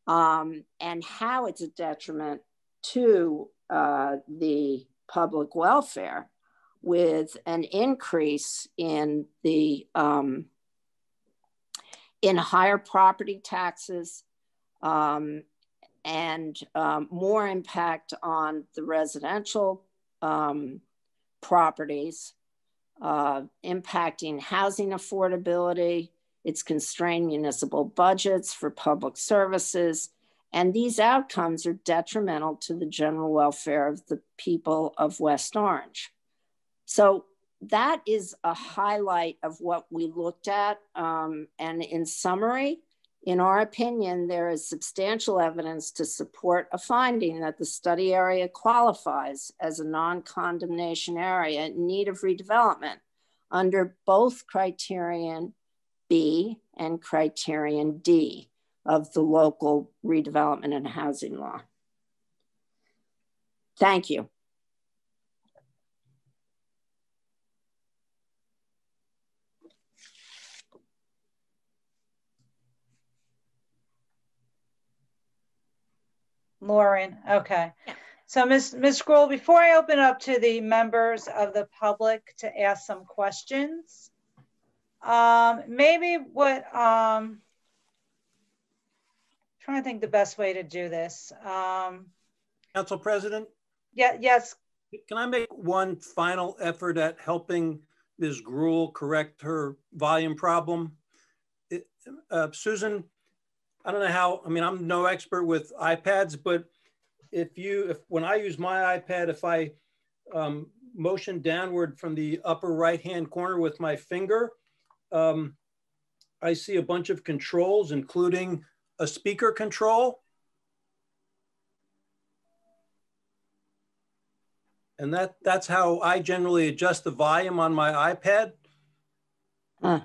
and how it's a detriment to the public welfare, with an increase in the in higher property taxes and more impact on the residential properties, impacting housing affordability. It's constrained municipal budgets for public services. And these outcomes are detrimental to the general welfare of the people of West Orange. So that is a highlight of what we looked at. And in summary, in our opinion, there is substantial evidence to support a finding that the study area qualifies as a non-condemnation area in need of redevelopment under both criterion B and criterion D of the local redevelopment and housing law. Thank you. Lauren, okay. So Ms. Scroll, before I open up to the members of the public to ask some questions, maybe what, trying to think the best way to do this. Council President? Yeah, yes. Can I make one final effort at helping Ms. Gruhl correct her volume problem? Susan, I don't know how, I mean, I'm no expert with iPads, but when I use my iPad, if I motion downward from the upper right-hand corner with my finger, I see a bunch of controls, including a speaker control. And that's how I generally adjust the volume on my iPad. Huh.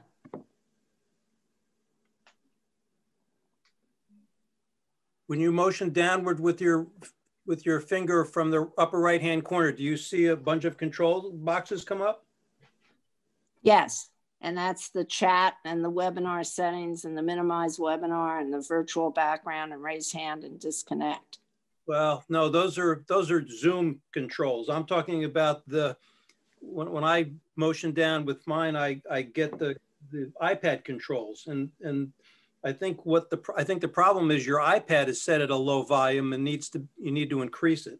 When you motion downward with your finger from the upper right-hand corner, do you see a bunch of control boxes come up? Yes, and that's the chat and the webinar settings and the minimize webinar and the virtual background and raise hand and disconnect. Well, no, those are Zoom controls. I'm talking about when I motion down with mine, I get the iPad controls, and I think the problem is your iPad is set at a low volume and you need to increase it.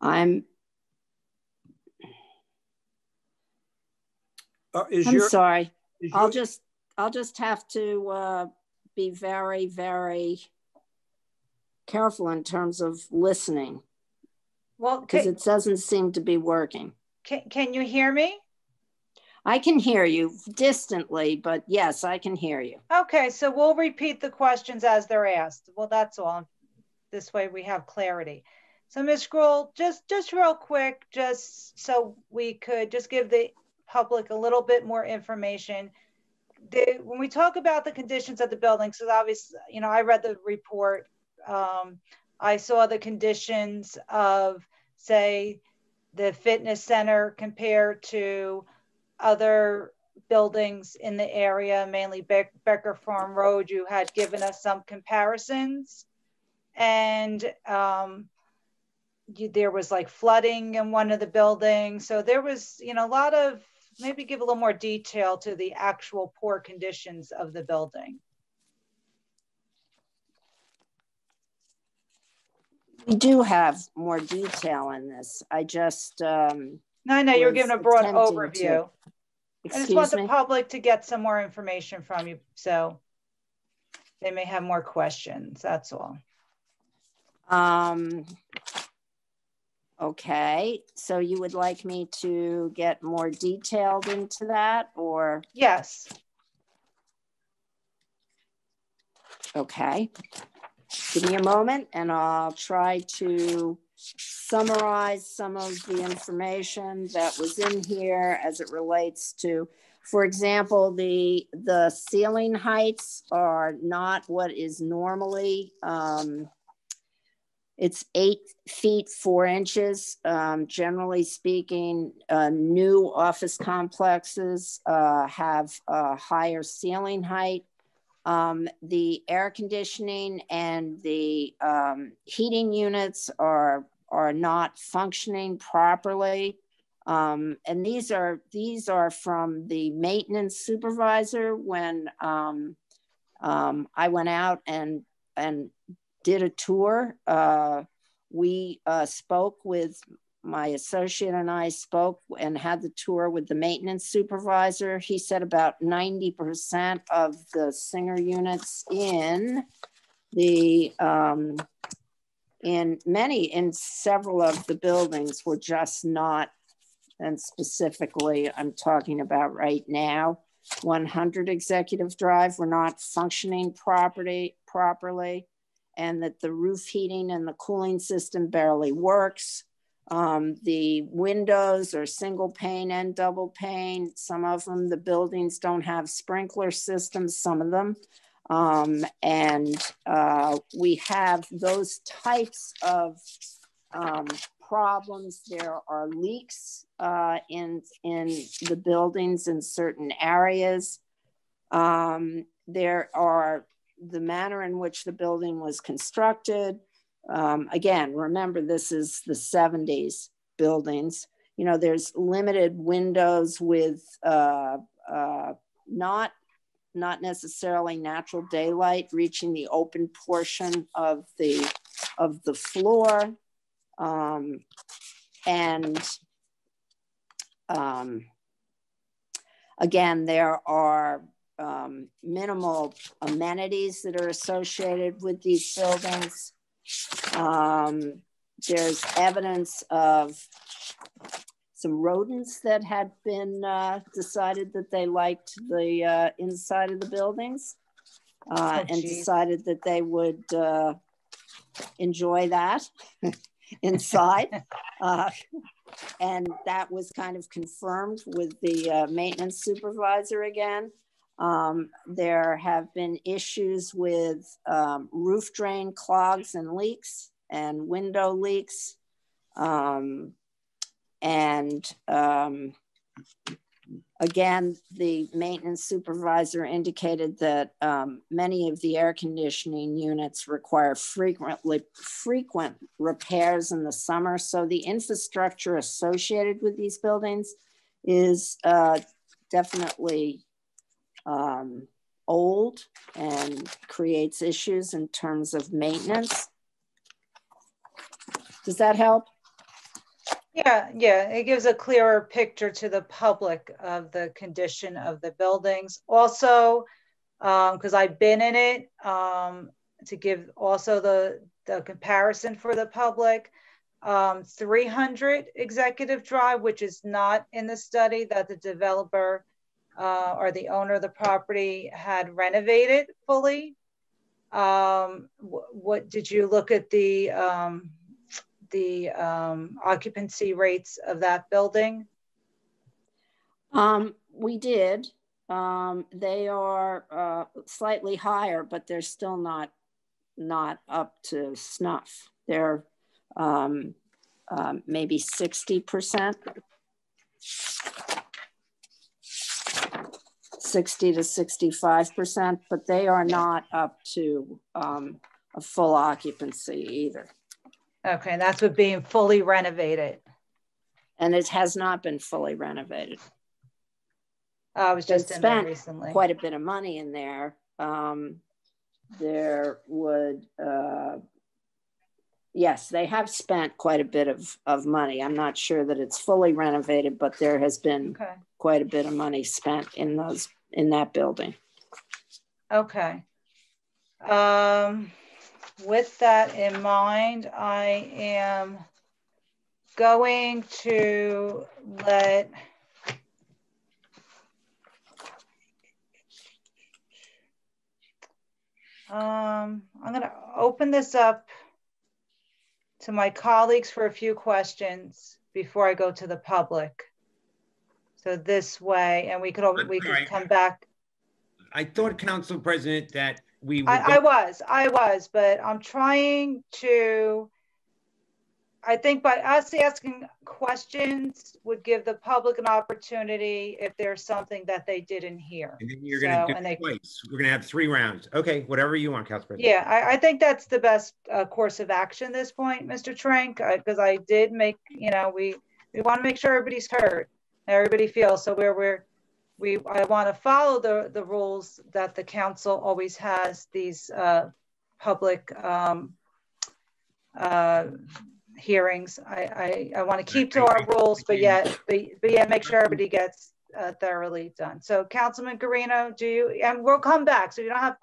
I'm sorry. I'll just have to be very, very careful in terms of listening. Well, because it doesn't seem to be working. Can you hear me? I can hear you distantly, but yes, I can hear you. Okay, so we'll repeat the questions as they're asked. Well, that's all. This way we have clarity. So Ms. Gruhl, just real quick, just so we could just give the public a little bit more information. When we talk about the conditions of the building, so obviously, you know, I read the report. I saw the conditions of, say, the fitness center compared to other buildings in the area, mainly Becker Farm Road. You had given us some comparisons, and there was like flooding in one of the buildings. So there was, you know, a lot of, maybe give a little more detail to the actual poor conditions of the building. We do have more detail in this. I just no, I know you're giving a broad overview. I just want the public to get some more information from you, so they may have more questions. That's all. Okay, so you would like me to get more detailed into that, or? Yes. Okay, give me a moment and I'll try to summarize some of the information that was in here as it relates to, for example, the ceiling heights are not what is normally, it's 8 feet 4 inches. Generally speaking, new office complexes have a higher ceiling height. The air conditioning and the heating units are not functioning properly. And these are from the maintenance supervisor when I went out and did a tour. We spoke with, my associate and I spoke and had the tour with the maintenance supervisor. He said about 90% of the Singer units in several of the buildings were just not, and specifically I'm talking about right now, 100 Executive Drive were not functioning properly, and that the roof heating and the cooling system barely works. The windows are single pane and double pane. Some of them, the buildings don't have sprinkler systems, some of them. We have those types of problems. There are leaks in the buildings in certain areas. There are the manner in which the building was constructed. Again, remember, this is the 70s buildings. You know, there's limited windows with not necessarily natural daylight reaching the open portion of the floor. Again, there are minimal amenities that are associated with these buildings. There's evidence of some rodents that had been decided that they liked the inside of the buildings and decided that they would enjoy that inside. And that was kind of confirmed with the maintenance supervisor again. There have been issues with roof drain clogs and leaks and window leaks. Again, the maintenance supervisor indicated that many of the air conditioning units require frequent repairs in the summer. So the infrastructure associated with these buildings is definitely old and creates issues in terms of maintenance. Does that help? Yeah, it gives a clearer picture to the public of the condition of the buildings. Also, because I've been in it, to give also the comparison for the public, 300 Executive Drive, which is not in the study that the developer or the owner of the property had renovated fully. What did you look at the occupancy rates of that building? We did. They are slightly higher, but they're still not up to snuff. They're maybe 60%, 60 to 65%, but they are not up to a full occupancy either. Okay, and that's with being fully renovated. And it has not been fully renovated. I was just in there recently. Quite a bit of money in there. There would, yes, they have spent quite a bit of money. I'm not sure that it's fully renovated, but there has been quite a bit of money spent in that building. Okay. With that in mind, I am going to let I'm going to open this up to my colleagues for a few questions before I go to the public. So this way, and we could come back. I thought, Council President, that we would I was, but I'm trying to, I think by us asking questions would give the public an opportunity if there's something that they didn't hear. And then you're going to do it twice. We're going to have 3 rounds. Okay, whatever you want, Council President. Yeah, I think that's the best course of action at this point, Mr. Trank, because I did make, you know, we want to make sure everybody's heard, everybody feels. So I want to follow the rules that the council always has, these public hearings. I want to keep to our rules, but yet make sure everybody gets thoroughly done. So Councilman Guarino, and we'll come back. So you don't have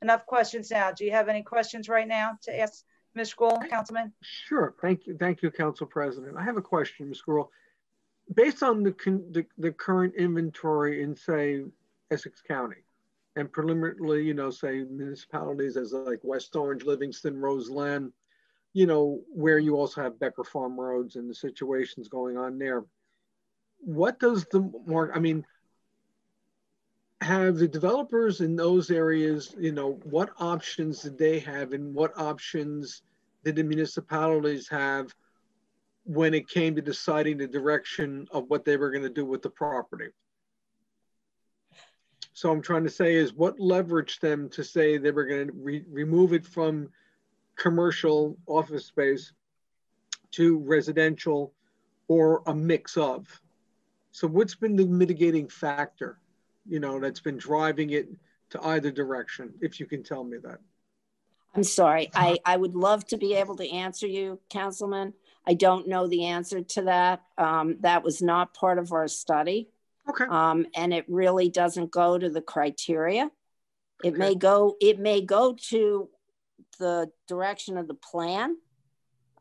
enough questions now. Do you have any questions right now to ask Ms. Gruhl, Councilman? Sure, thank you, Council President. I have a question, Ms. Gruhl. Based on the current inventory in, say, Essex County, and preliminarily, you know, say municipalities as like West Orange, Livingston, Roseland, you know, where you also have Becker Farm roads and the situations going on there. What does have the developers in those areas, you know, what options did they have and what options did the municipalities have when it came to deciding the direction of what they were going to do with the property? So I'm trying to say is what leveraged them to say they were going to remove it from commercial office space to residential or a mix of? So what's been the mitigating factor, you know, that's been driving it to either direction, if you can tell me that? I'm sorry. I would love to be able to answer you, Councilman. I don't know the answer to that. That was not part of our study. Okay. And it really doesn't go to the criteria. It may go to the direction of the plan,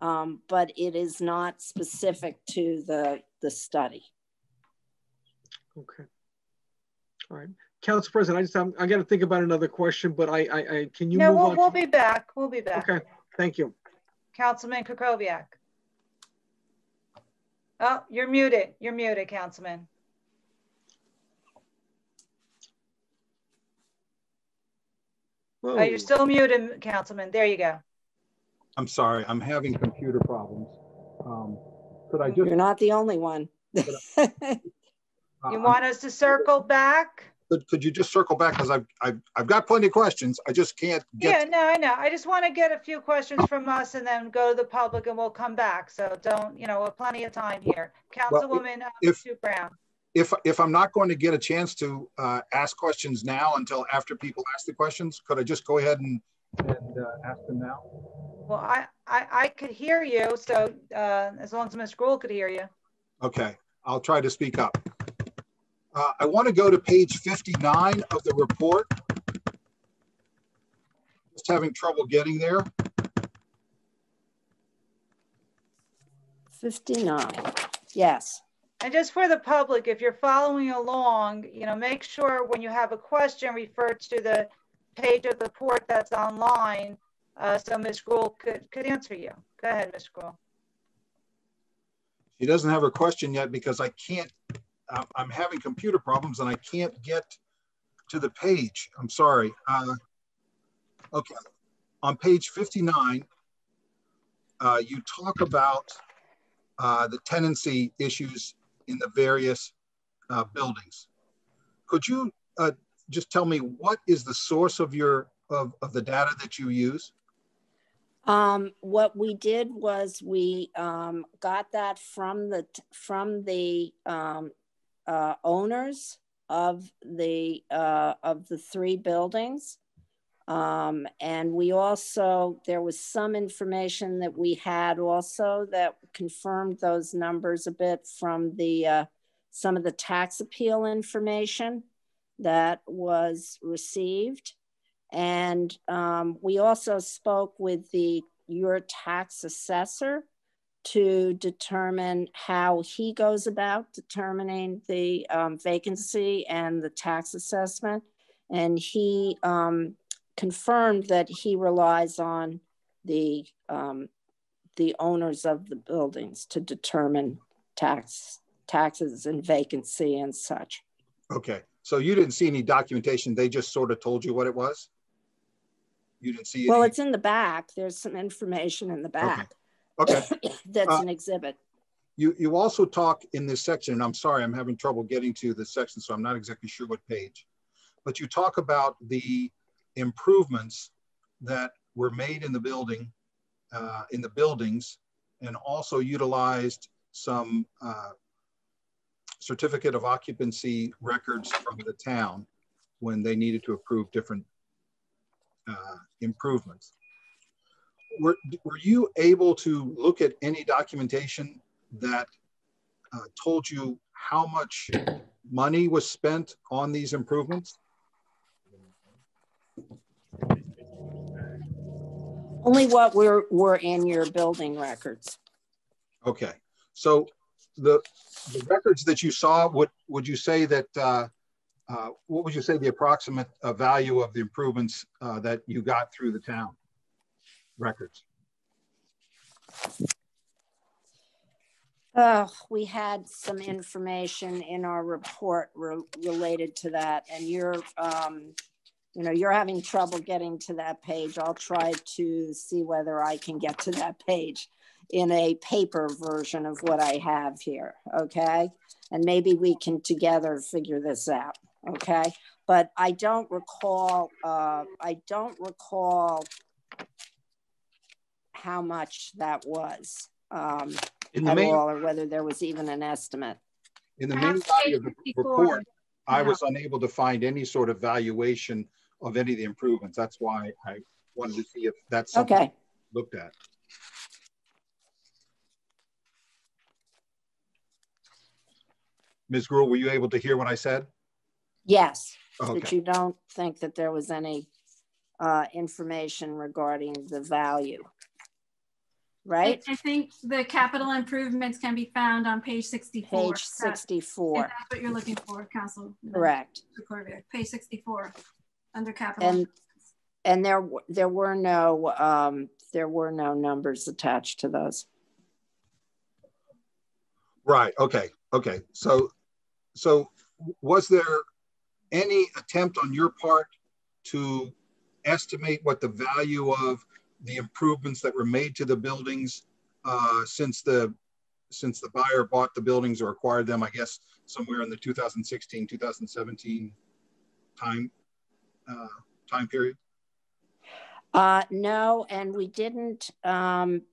but it is not specific to the study. Okay. All right. Council President, I got to think about another question, but I can you move on? We'll be back. We'll be back. Okay. Thank you. Councilman Kukoviac. Oh, you're muted. You're muted, Councilman. Whoa. Oh, you're still muted, Councilman. There you go. I'm sorry, I'm having computer problems. Could I just? You're not the only one. You want us to circle back? Could you just circle back, because I've got plenty of questions. I just can't get. Yeah, no, I know. I just want to get a few questions from us and then go to the public, and we'll come back. So don't, you know, we'll have plenty of time here. Councilwoman Brown. If I'm not going to get a chance to ask questions now until after people ask the questions, could I just go ahead and ask them now? Well, I could hear you, so as long as Ms. Gruhl could hear you. Okay, I'll try to speak up. I want to go to page 59 of the report. Just having trouble getting there. 59, yes. And just for the public, if you're following along, you know, make sure when you have a question, refer to the page of the report that's online, so Ms. Gruhl could answer you. Go ahead, Ms. Gruhl. She doesn't have her question yet because I can't, I'm having computer problems and I can't get to the page. I'm sorry. Okay, on page 59, you talk about the tenancy issues in the various buildings. Could you just tell me what is the source of your of the data that you use? What we did was we got that from the owners of the 3 buildings. And we also, there was some information that we had also that confirmed those numbers a bit from the some of the tax appeal information that was received. And we also spoke with your tax assessor to determine how he goes about determining the vacancy and the tax assessment. And he confirmed that he relies on the owners of the buildings to determine taxes and vacancy and such. Okay, so you didn't see any documentation, they just sort of told you what it was? You didn't see it? Well, it's in the back. There's some information in the back. Okay. That's an exhibit. You also talk in this section, and I'm sorry, I'm having trouble getting to this section, so I'm not exactly sure what page, but you talk about the improvements that were made in the building, in the buildings, and also utilized some certificate of occupancy records from the town when they needed to approve different improvements. Were you able to look at any documentation that told you how much money was spent on these improvements? Only what were in your building records. Okay, so the records that you saw, would you say that what would you say the approximate value of the improvements that you got through the town records? We had some information in our report related to that, and you're having trouble getting to that page. I'll try to see whether I can get to that page in a paper version of what I have here, okay? And maybe we can together figure this out. Okay, but I don't recall how much that was at all, or whether there was even an estimate. In the main body of the report, I was unable to find any sort of valuation of any of the improvements. That's why I wanted to see if that's something looked at. Ms. Gruhl, were you able to hear what I said? Yes, okay. But you don't think that there was any information regarding the value, right? I think the capital improvements can be found on page 64. Page 64. That's what you're looking for, Council. Correct. Page 64 under capital. And there were no numbers attached to those. Right. Okay. Okay. So was there any attempt on your part to estimate what the value of the improvements that were made to the buildings since the buyer bought the buildings or acquired them, I guess, somewhere in the 2016, 2017 time period? No, and we didn't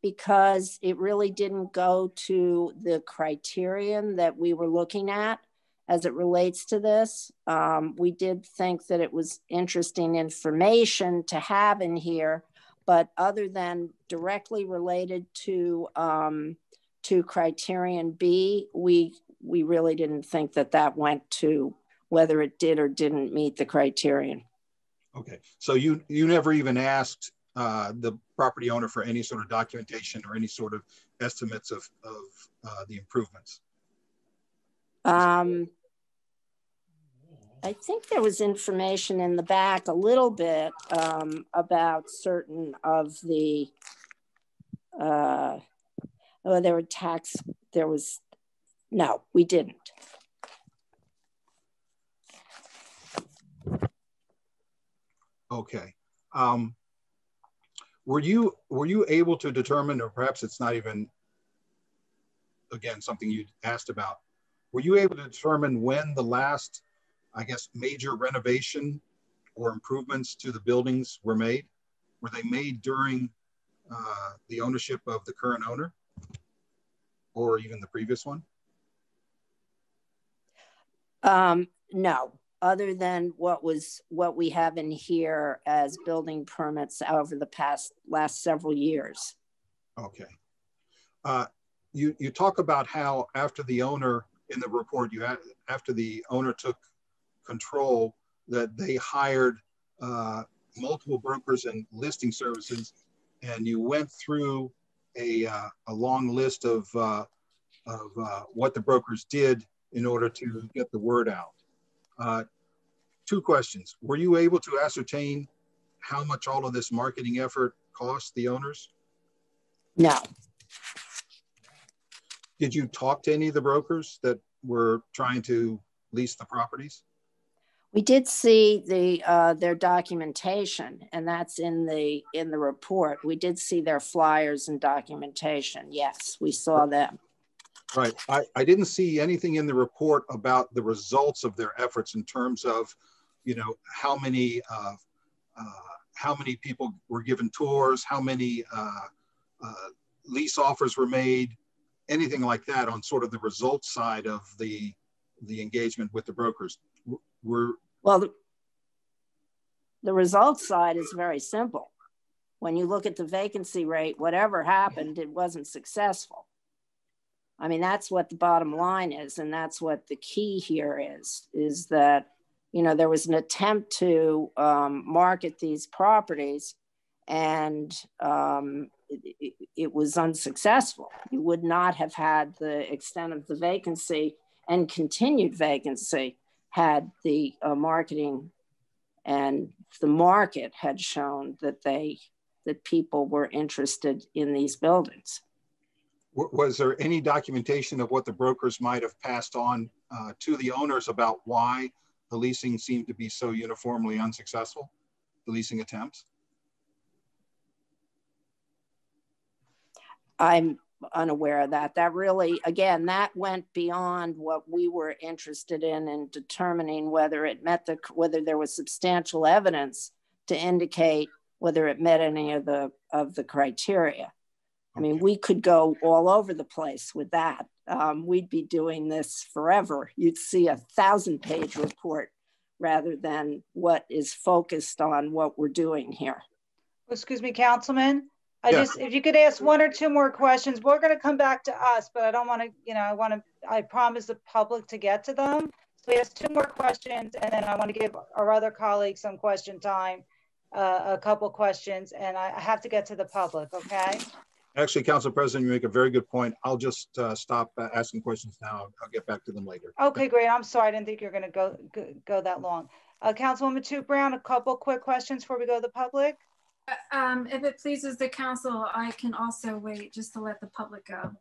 because it really didn't go to the criterion that we were looking at as it relates to this. We did think that it was interesting information to have in here, but other than directly related to criterion B, we really didn't think that went to whether it did or didn't meet the criterion. Okay, so you never even asked the property owner for any sort of documentation or any sort of estimates of the improvements? I think there was information in the back a little bit about certain of the, no, we didn't. Okay. Were you able to determine, or perhaps it's not even, again, something you asked about, were you able to determine when the last, I guess, major renovation or improvements to the buildings were made? Were they made during the ownership of the current owner or even the previous one? No, other than what we have in here as building permits over the last several years. Okay. You talk about how after the owner, in the report, after the owner took control, that they hired multiple brokers and listing services, and you went through a long list of what the brokers did in order to get the word out. Two questions. Were you able to ascertain how much all of this marketing effort cost the owners? No. Did you talk to any of the brokers that were trying to lease the properties? We did see their documentation, and that's in the report. We did see their flyers and documentation. Yes, we saw them. Right. I didn't see anything in the report about the results of their efforts in terms of, you know, how many people were given tours, how many lease offers were made, anything like that on sort of the results side of the engagement with the brokers. Well, the results side is very simple. When you look at the vacancy rate, whatever happened, it wasn't successful. I mean, that's what the bottom line is. And that's what the key here is that, you know, there was an attempt to market these properties, and it was unsuccessful. You would not have had the extent of the vacancy and continued vacancy had the marketing and the market had shown that people were interested in these buildings. Was there any documentation of what the brokers might have passed on to the owners about why the leasing seemed to be so uniformly unsuccessful, the leasing attempts? I'm unaware of that. That really, again, that went beyond what we were interested in determining whether it met whether there was substantial evidence to indicate whether it met any of the criteria. I mean, we could go all over the place with that. We'd be doing this forever. You'd see a 1,000-page report rather than what is focused on what we're doing here. Excuse me, Councilman. If you could ask one or two more questions, we're going to come back to us, but I don't want to, I promise the public to get to them. So ask two more questions, and then I want to give our other colleagues some question time, a couple questions, and I have to get to the public, okay? Actually, Council President, you make a very good point. I'll just stop asking questions now. I'll get back to them later. Okay, great. I'm sorry. I didn't think you were going to go that long. Councilwoman Matute Brown, a couple quick questions before we go to the public. If it pleases the council, I can also wait just to let the public go.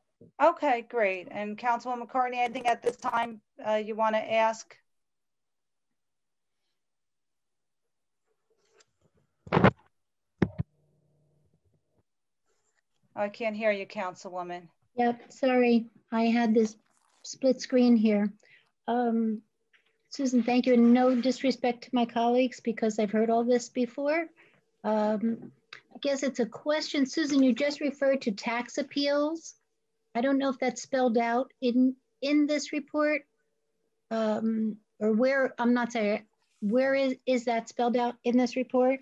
Okay, great. And Councilwoman McCartney, anything at this time you want to ask? I can't hear you, Councilwoman. Yep, sorry. I had this split screen here. Susan, thank you. And no disrespect to my colleagues because I've heard all this before. I guess it's a question. Susan, you just referred to tax appeals. I don't know if that's spelled out in this report or where, I'm not saying, where is that spelled out in this report?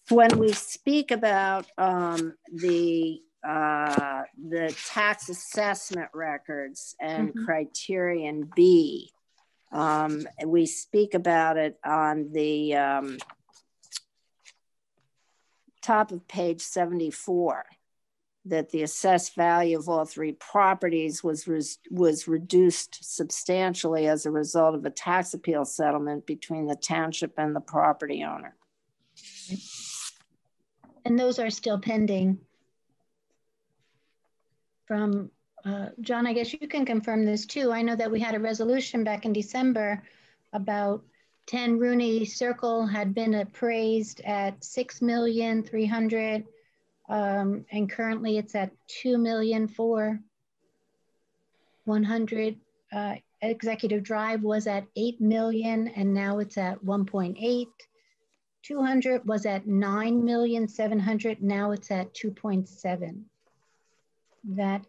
When we speak about the tax assessment records and criterion B, we speak about it on the top of page 74, that the assessed value of all three properties was reduced substantially as a result of a tax appeal settlement between the township and the property owner. And those are still pending. From John, I guess you can confirm this too. I know that we had a resolution back in December about 10 Rooney Circle had been appraised at $6,300,000, and currently it's at $2,400,000. Executive Drive was at $8 million, and now it's at 1.8. 200 was at 9,700,000. Now it's at 2.7. That's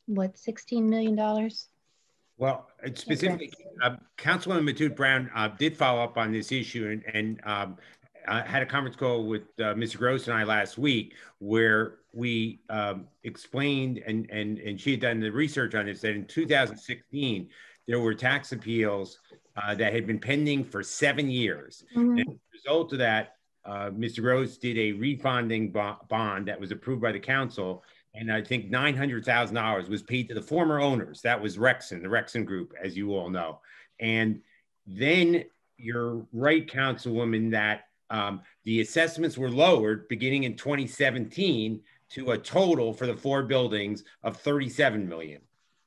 what, $16 million. Well, it's specifically, Councilwoman Matute Brown did follow up on this issue and had a conference call with Mr. Gross and I last week, where we explained and she had done the research on this, that in 2016 there were tax appeals that had been pending for 7 years. And as a result of that, Mr. Gross did a refunding bond that was approved by the council, and I think $900,000 was paid to the former owners. That was Rexon, the Rexon Group, as you all know. And then you're right, Councilwoman, that the assessments were lowered beginning in 2017 to a total for the 4 buildings of $37 million.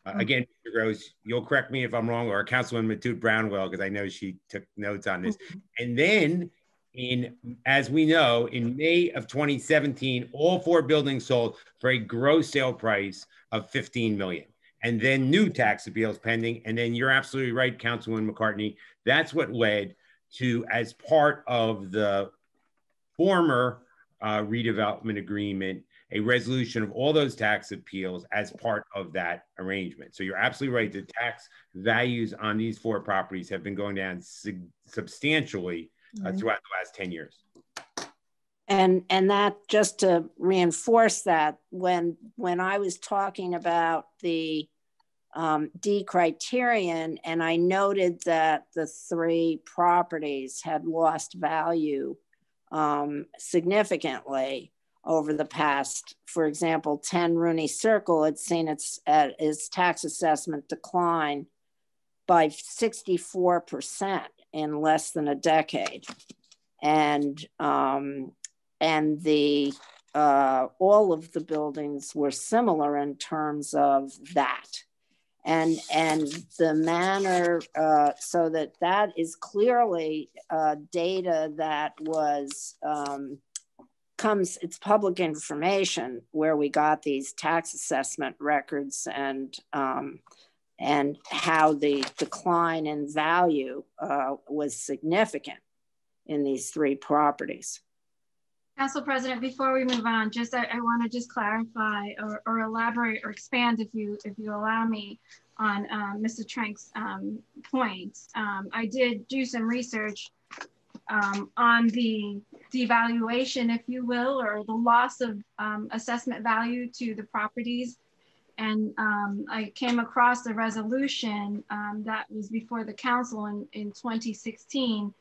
Again, Mr. Gross, you'll correct me if I'm wrong, or Councilwoman Matute Brown will, because I know she took notes on this. And then, as we know, in May of 2017, all 4 buildings sold for a gross sale price of $15 million. And then new tax appeals pending. And then you're absolutely right, Councilwoman McCartney. That's what led to, as part of the former redevelopment agreement, a resolution of all those tax appeals as part of that arrangement. So you're absolutely right. The tax values on these 4 properties have been going down substantially throughout the last 10 years. And that, just to reinforce that, when I was talking about the D criterion, and I noted that the 3 properties had lost value significantly over the past, for example, 10 Rooney Circle had seen its tax assessment decline by 64% in less than a decade. And the all of the buildings were similar in terms of that. and the manner, so that is clearly data that was, it's public information where we got these tax assessment records and how the decline in value was significant in these 3 properties. Council President, before we move on, I want to just clarify or elaborate or expand, if you allow me, on Mr. Trank's points. I did do some research on the devaluation, if you will, or the loss of assessment value to the properties. And I came across a resolution that was before the council in 2016.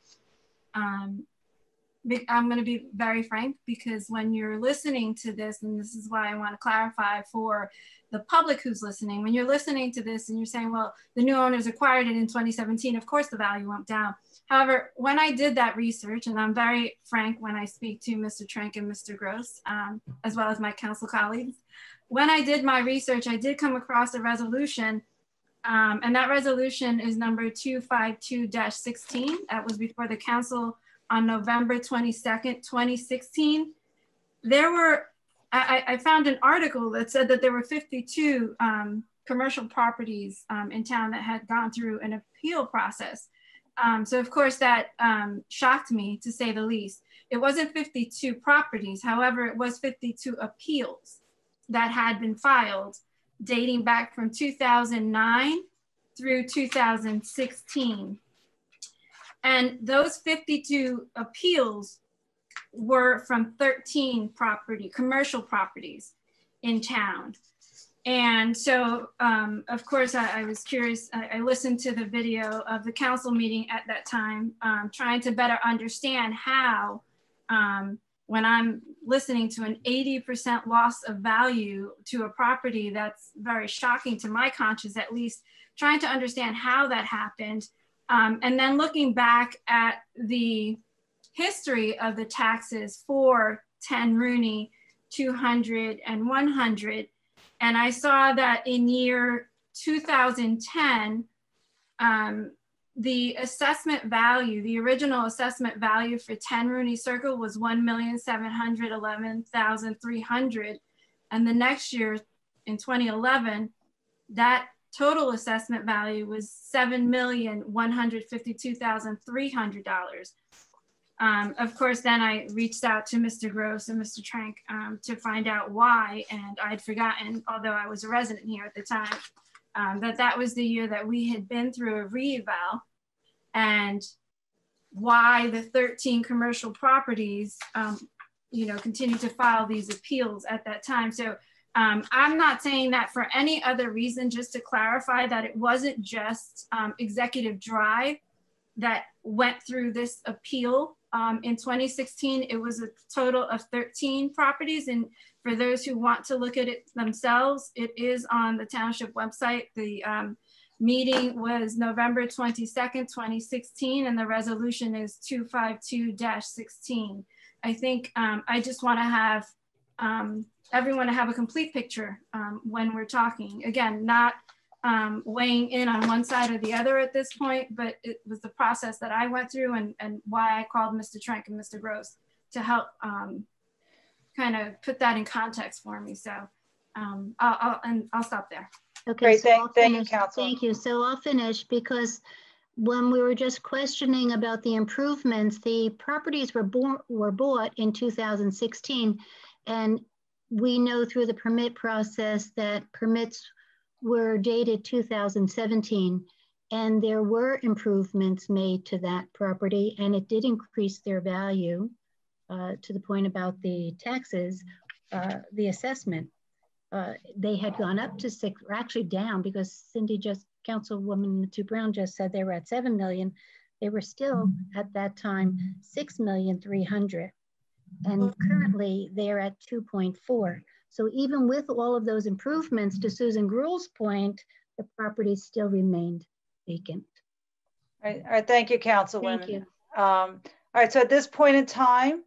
I'm going to be very frank, because when you're listening to this, and this is why I want to clarify for the public who's listening, when you're listening to this and you're saying, well, the new owners acquired it in 2017, of course the value went down. However, when I did that research, and I'm very frank when I speak to Mr. Trank and Mr. Gross, as well as my council colleagues, when I did my research, I did come across a resolution, and that resolution is number 252-16. That was before the council on November 22nd, 2016. There were, I found an article that said that there were 52 commercial properties in town that had gone through an appeal process. So of course that shocked me, to say the least. It wasn't 52 properties, however, it was 52 appeals that had been filed dating back from 2009 through 2016. And those 52 appeals were from 13 commercial properties in town. And so, of course, I was curious. I listened to the video of the council meeting at that time, trying to better understand how, when I'm listening to an 80% loss of value to a property, that's very shocking to my conscience, at least, trying to understand how that happened. And then looking back at the history of the taxes for 10 Rooney, 200, and 100, and I saw that in year 2010, the assessment value, the original assessment value for 10 Rooney Circle was $1,711,300. And the next year, in 2011, that total assessment value was $7,152,300. Of course, then I reached out to Mr. Gross and Mr. Trank to find out why, and I'd forgotten, although I was a resident here at the time, that was the year that we had been through a re-eval, and why the 13 commercial properties, continued to file these appeals at that time. So I'm not saying that for any other reason, just to clarify that it wasn't just Executive Drive that went through this appeal. In 2016, it was a total of 13 properties. And for those who want to look at it themselves, it is on the township website. The meeting was November 22nd, 2016, and the resolution is 252-16. I think I just want to have everyone to have a complete picture when we're talking. Again, not weighing in on one side or the other at this point, but it was the process that I went through and why I called Mr. Trank and Mr. Gross to help kind of put that in context for me. So I'll stop there. Okay, Great, so thank you, Council. Thank you. So I'll finish, because when we were just questioning about the improvements, the properties were bought in 2016, and we know through the permit process that permits were dated 2017, and there were improvements made to that property, and it did increase their value to the point about the taxes, the assessment. They had gone up to 6, or actually down, because Councilwoman Matu Brown just said they were at 7 million. They were still at that time 6,300,000, and currently they're at 2.4. So even with all of those improvements, to Susan Gruhl's point, the property still remained vacant. All right, thank you, Councilwoman. Thank you. All right, so at this point in time,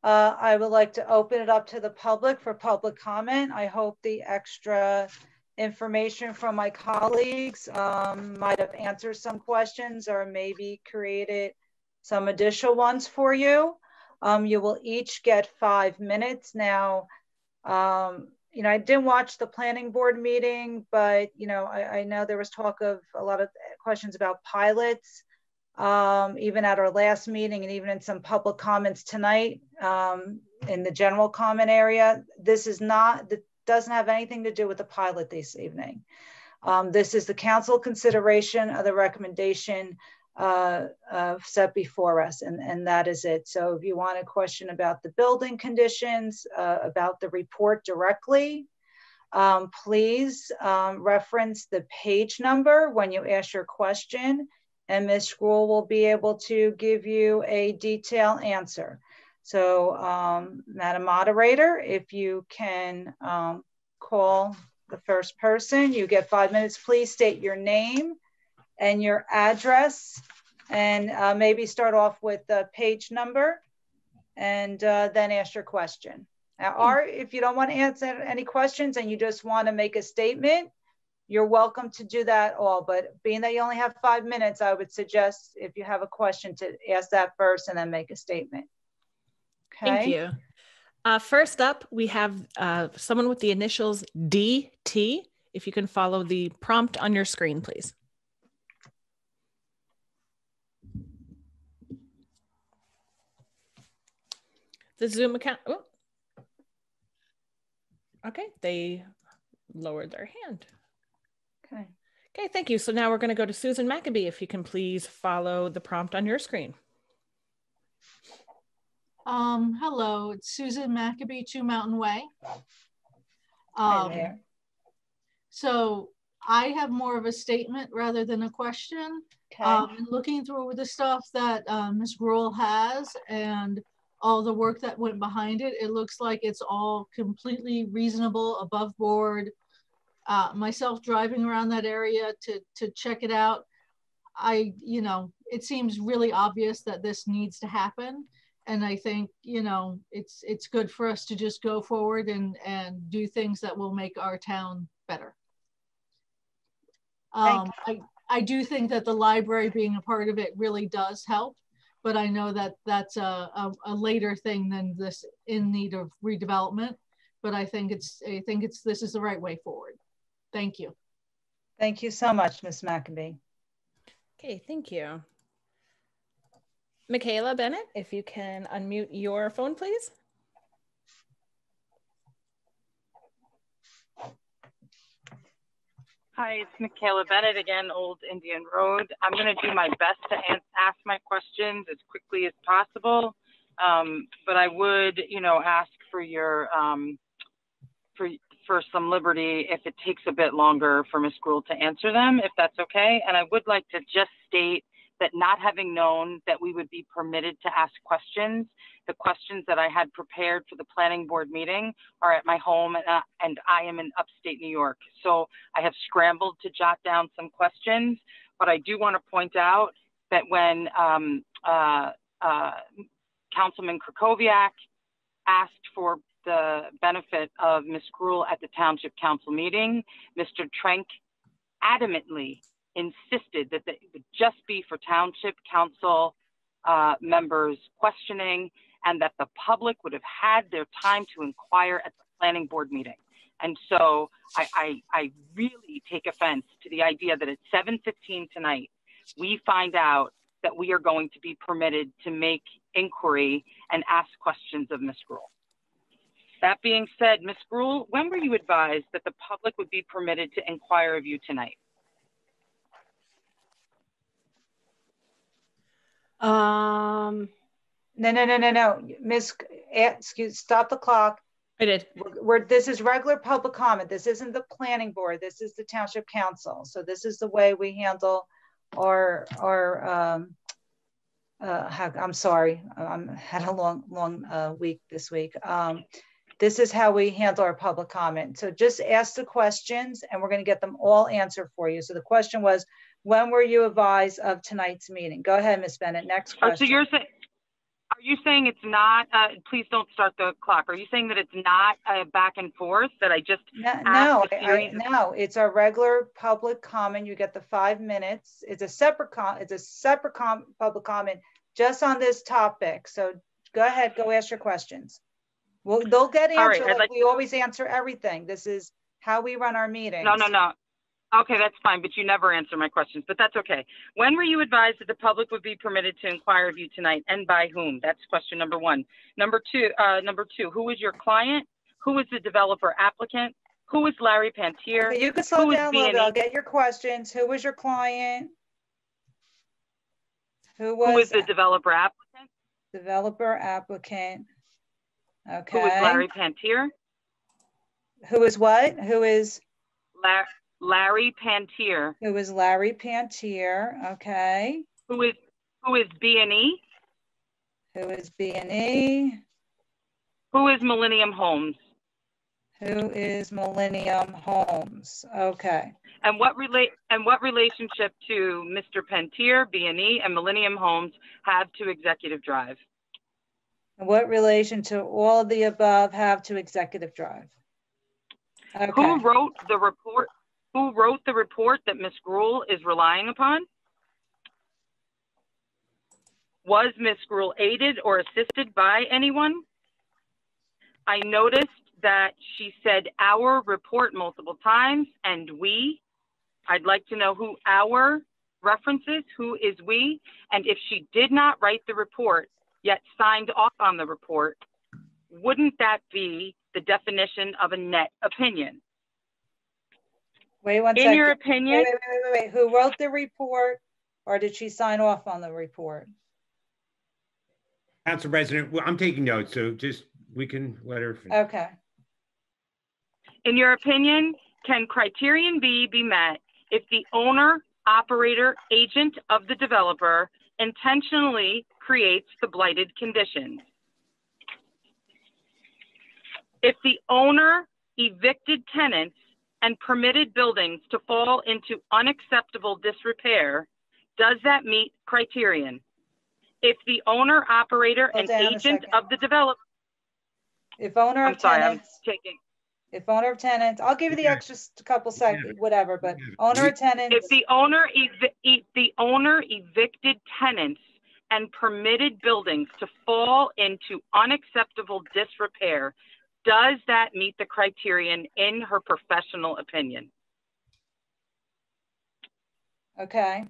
I would like to open it up to the public for public comment. I hope the extra information from my colleagues, might have answered some questions or maybe created some additional ones for you. You will each get 5 minutes. Now, you know, I didn't watch the planning board meeting, but, you know, I know there was talk of a lot of questions about pilots, even at our last meeting and even in some public comments tonight in the general comment area. This is not, that doesn't have anything to do with the pilot this evening. This is the council consideration of the recommendation set before us, and that is it. So if you want a question about the building conditions, about the report directly, please reference the page number when you ask your question, and Ms. Gruhl will be able to give you a detailed answer. So Madam Moderator, if you can call the first person, you get 5 minutes. Please state your name and your address, and maybe start off with the page number, and then ask your question. Or if you don't want to answer any questions and you just want to make a statement, you're welcome to do that all. But being that you only have 5 minutes, I would suggest if you have a question to ask that first and then make a statement. Okay. Thank you. First up, we have someone with the initials DT. If you can follow the prompt on your screen, please. The Zoom account. Oh. Okay, they lowered their hand. Okay. Okay, thank you. So now we're going to go to Susan Maccabee. If you can please follow the prompt on your screen. Hello, it's Susan Maccabee, 2 Mountain Way. Hi there. So I have more of a statement rather than a question. Okay. Looking through the stuff that Ms. Gruhl has and all the work that went behind it, it looks like it's all completely reasonable, above board. Myself driving around that area to check it out, you know, it seems really obvious that this needs to happen. And I think, you know, it's good for us to just go forward and do things that will make our town better. I do think that the library being a part of it really does help, but I know that that's a later thing than this in need of redevelopment. But I think this is the right way forward. Thank you. Thank you so much, Ms. Maccabee. Okay, thank you. Michaela Bennett, if you can unmute your phone, please. Hi, it's Michaela Bennett again, Old Indian Road. I'm going to do my best to ask my questions as quickly as possible, but I would, you know, ask for your for some liberty if it takes a bit longer for Ms. Gruhl to answer them, if that's okay. And I would like to just state that not having known that we would be permitted to ask questions, the questions that I had prepared for the planning board meeting are at my home, and I am in upstate New York. So I have scrambled to jot down some questions, but I do want to point out that when Councilman Krakowiak asked for the benefit of Ms. Gruhl at the Township Council meeting, Mr. Trenk adamantly insisted that it would just be for Township Council members questioning, and that the public would have had their time to inquire at the planning board meeting. And so I really take offense to the idea that at 7:15 tonight, we find out that we are going to be permitted to make inquiry and ask questions of Ms. Gruhl. That being said, Ms. Gruhl, when were you advised that the public would be permitted to inquire of you tonight? No. Miss, excuse, stop the clock. I did. This is regular public comment. This isn't the planning board. This is the Township Council. So this is the way we handle our I'm sorry. Had a long week this week. This is how we handle our public comment. So just ask the questions and we're going to get them all answered for you. So the question was, when were you advised of tonight's meeting? Go ahead, Ms. Bennett. Next question. So you're saying, Are you saying it's not, please don't start the clock. Are you saying that it's not a back and forth, that I just No, no, it's a regular public comment. You get the 5 minutes. It's a separate public comment just on this topic. So go ahead, go ask your questions. Well, they'll get answered like we always answer everything. This is how we run our meetings. No. Okay, that's fine, but you never answer my questions, but that's okay. When were you advised that the public would be permitted to inquire of you tonight, and by whom? That's question number one. Number two, who was your client? Who was the developer applicant? Who was Larry Pantier? Okay, you can slow down a little bit. I'll get your questions. Who was your client? Who was the developer applicant? Developer applicant. Okay. Who was Larry Pantier? Who is what? Who is? Larry Pantier. Who is Larry Pantier? Okay. Who is B&E? Who is B&E? Who is Millennium Homes? Who is Millennium Homes? Okay. And what relationship to Mr. Pantier, B&E, and Millennium Homes have to Executive Drive? And what relation to all of the above have to Executive Drive? Okay. Who wrote the report? Who wrote the report that Ms. Gruhl is relying upon? Was Ms. Gruhl aided or assisted by anyone? I noticed that she said our report multiple times and we. I'd like to know who our references, who is we, and if she did not write the report yet signed off on the report, wouldn't that be the definition of a net opinion? Wait one second. In your opinion? Wait. Who wrote the report, or did she sign off on the report? Council President, well, I'm taking notes, so just we can let her finish. Okay. In your opinion, can criterion B be met if the owner, operator, agent of the developer intentionally creates the blighted conditions? If the owner evicted tenants and permitted buildings to fall into unacceptable disrepair, does that meet criterion? If the owner, operator, and agent of the developer, if owner of tenants, I'll give you the extra couple seconds, whatever, but owner of tenants. If the owner evicted tenants and permitted buildings to fall into unacceptable disrepair, does that meet the criterion in her professional opinion? Okay.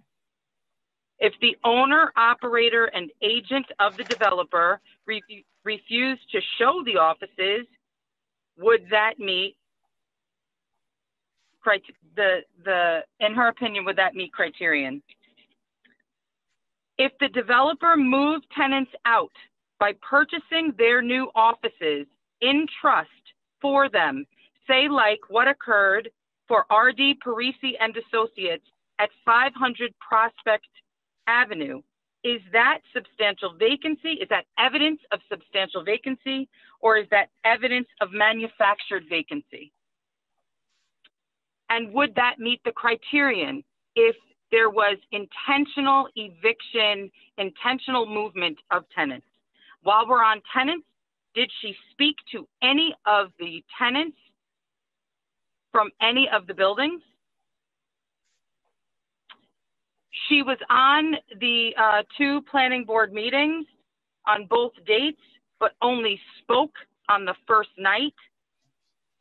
If the owner, operator, and agent of the developer refuse to show the offices, would that meet in her opinion, would that meet criterion? If the developer moved tenants out by purchasing their new offices in trust for them, say like what occurred for R.D. Parisi and Associates at 500 Prospect Avenue, is that substantial vacancy? Is that evidence of substantial vacancy, or is that evidence of manufactured vacancy? And would that meet the criterion if there was intentional eviction, intentional movement of tenants? While we're on tenants, did she speak to any of the tenants from any of the buildings? She was on the 2 planning board meetings on both dates, but only spoke on the first night.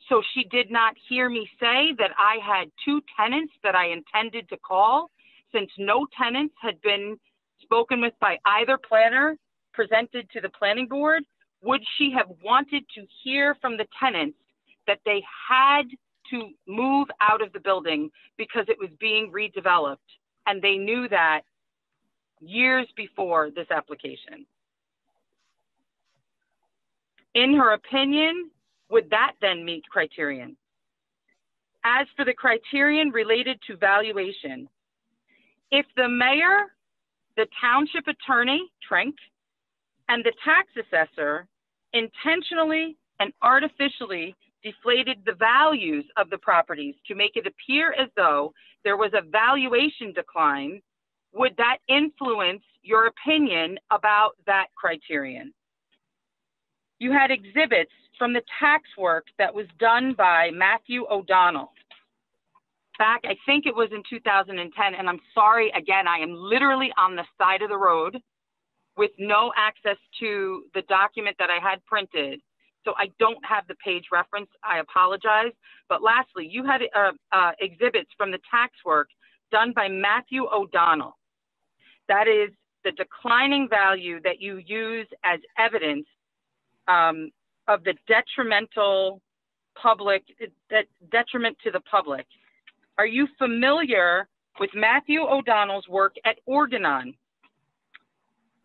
So she did not hear me say that I had 2 tenants that I intended to call, since no tenants had been spoken with by either planner presented to the planning board. Would she have wanted to hear from the tenants that they had to move out of the building because it was being redeveloped? And they knew that years before this application. In her opinion, would that then meet criterion? As for the criterion related to valuation, if the mayor, the township attorney, Trenk, and the tax assessor intentionally and artificially deflated the values of the properties to make it appear as though there was a valuation decline, would that influence your opinion about that criterion. You had exhibits from the tax work that was done by Matthew O'Donnell back, I think it was in 2010, and I'm sorry, again, I am literally on the side of the road with no access to the document that I had printed. So I don't have the page reference, I apologize. But lastly, you had exhibits from the tax work done by Matthew O'Donnell. That is the declining value that you use as evidence of the detrimental detriment to the public. Are you familiar with Matthew O'Donnell's work at Organon?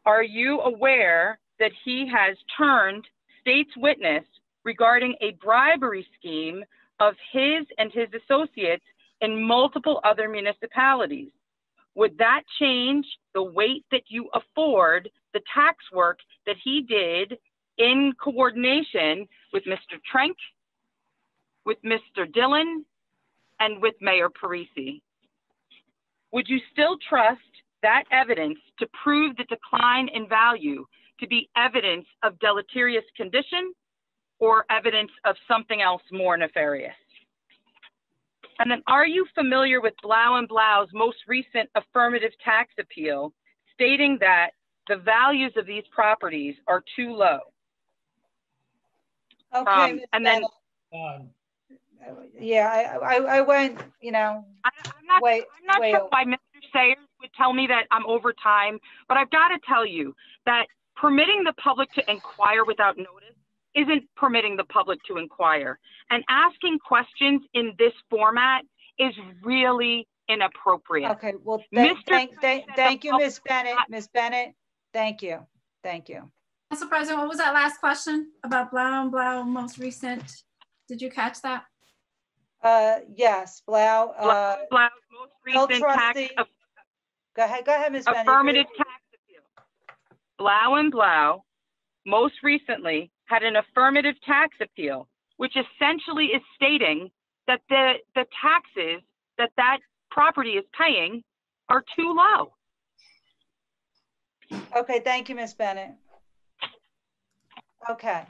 Are you aware that he has turned state's witness regarding a bribery scheme of his and his associates in multiple other municipalities? Would that change the weight that you afford the tax work that he did in coordination with Mr. Trenk, with Mr. Dillon, and with Mayor Parisi? Would you still trust that evidence to prove the decline in value to be evidence of deleterious condition or evidence of something else more nefarious? And then, are you familiar with Blau & Blau's most recent affirmative tax appeal stating that the values of these properties are too low? Okay, and then, yeah, I went, you know, I'm not sure why Mr. Sayers would tell me that I'm over time, but I've got to tell you that permitting the public to inquire without notice isn't permitting the public to inquire. And asking questions in this format is really inappropriate. Okay, well, thank you, Ms. Bennett. Ms. Bennett, thank you. Thank you. Council President, what was that last question about Blau & Blau most recent? Did you catch that? Yes, Blau's most recent tax. Go ahead, Ms. Bennett. Affirmative tax appeal. Blau & Blau most recently had an affirmative tax appeal, which essentially is stating that the taxes that property is paying are too low. Okay, thank you, Ms. Bennett. Okay.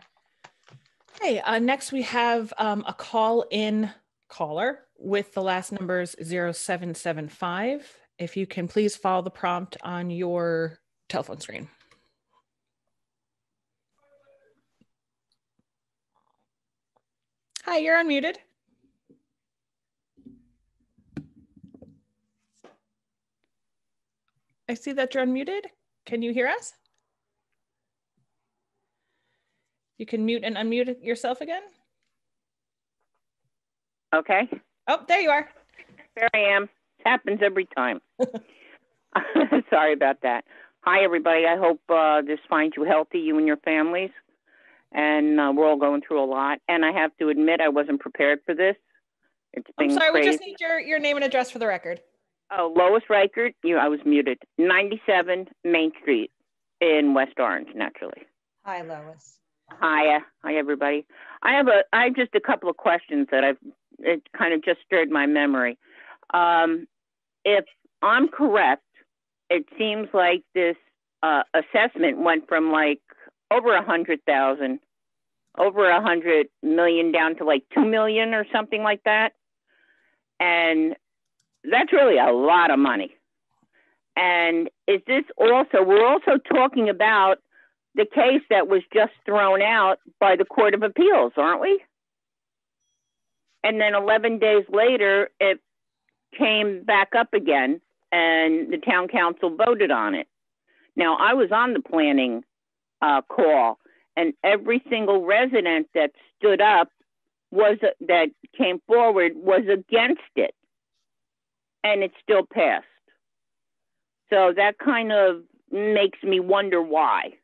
Okay, next we have a call-in caller with the last numbers 0775. If you can please follow the prompt on your telephone screen. Hi, you're unmuted. I see that you're unmuted. Can you hear us? You can mute and unmute yourself again. Okay. Oh, there you are. There I am. It happens every time. Sorry about that. Hi, everybody. I hope this finds you healthy, you and your families. And we're all going through a lot. And I have to admit, I wasn't prepared for this. It's been I'm sorry, crazy. we just need your name and address for the record. Oh, Lois Reichert. I was muted. 97 Main Street in West Orange, naturally. Hi, Lois. Hi, everybody. I have just a couple of questions that it kind of just stirred my memory. If I'm correct, it seems like this assessment went from like over 100,000, over 100 million down to like 2 million or something like that. And that's really a lot of money. And is this also, we're also talking about the case that was just thrown out by the Court of Appeals, aren't we? And then 11 days later, it came back up again and the town council voted on it. Now, I was on the planning call, and every single resident that stood up that came forward was against it, and it still passed. So that kind of makes me wonder why.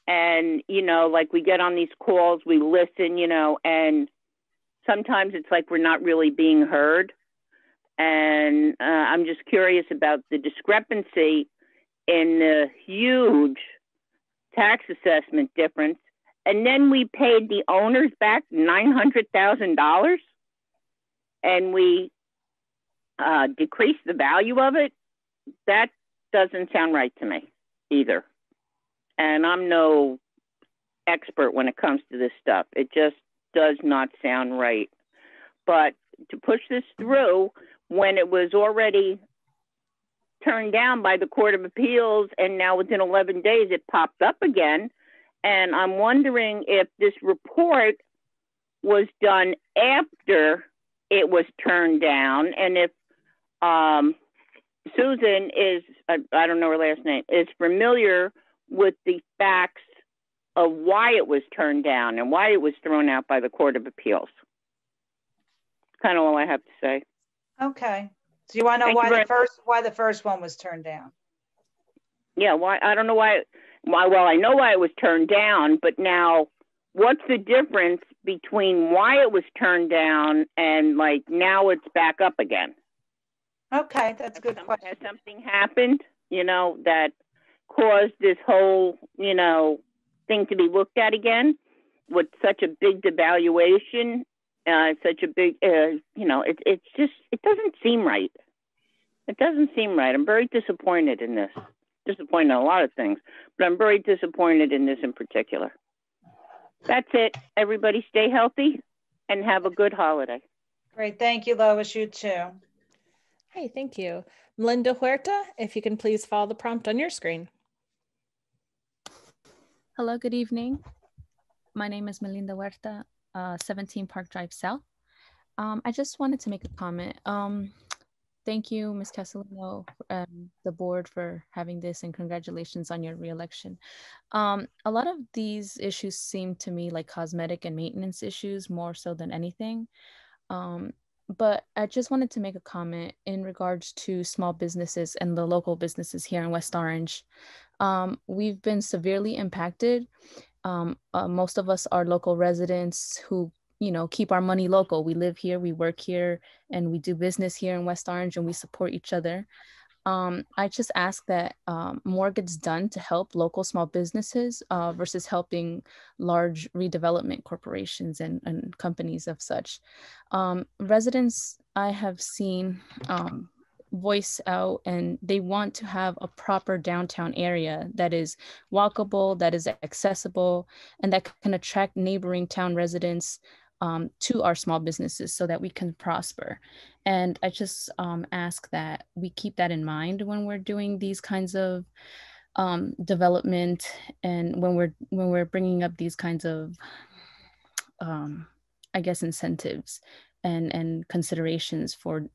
And, like we get on these calls, we listen, and sometimes it's like we're not really being heard. And I'm just curious about the discrepancy in the huge tax assessment difference. And then we paid the owners back $900,000 and we decreased the value of it. That doesn't sound right to me either. And I'm no expert when it comes to this stuff. It just does not sound right. But to push this through when it was already turned down by the Court of Appeals, and now within 11 days it popped up again. And I'm wondering if this report was done after it was turned down, and if Susan is, I don't know her last name, is familiar with the facts of why it was turned down and why it was thrown out by the Court of Appeals. Kind of all I have to say. Okay. So you want to know why the first one was turned down? Yeah, why? I don't know why. Well, I know why it was turned down, but now what's the difference between why it was turned down and like now it's back up again? Okay, that's a good question. Has something happened, you know, that caused this whole, you know, thing to be looked at again with such a big devaluation, such a big, you know, it's just, it doesn't seem right. It doesn't seem right. I'm very disappointed in this. Disappointed in a lot of things, but I'm very disappointed in this in particular. That's it. Everybody stay healthy and have a good holiday. Great. Thank you, Lois. You too. Hey, thank you. Melinda Huerta, if you can please follow the prompt on your screen. Hello, good evening. My name is Melinda Huerta, 17 Park Drive South. I just wanted to make a comment. Thank you, Ms. Castellano, the board for having this, and congratulations on your reelection. A lot of these issues seem to me like cosmetic and maintenance issues more so than anything. But I just wanted to make a comment in regards to small businesses and the local businesses here in West Orange. We've been severely impacted. Most of us are local residents who, you know, keep our money local. We live here, we work here, and we do business here in West Orange, and we support each other. I just ask that more gets done to help local small businesses versus helping large redevelopment corporations and companies of such. Residents I have seen voice out, and they want to have a proper downtown area that is walkable, that is accessible, and that can attract neighboring town residents to our small businesses so that we can prosper. And I just ask that we keep that in mind when we're doing these kinds of development, and when we're bringing up these kinds of, I guess, incentives and considerations for,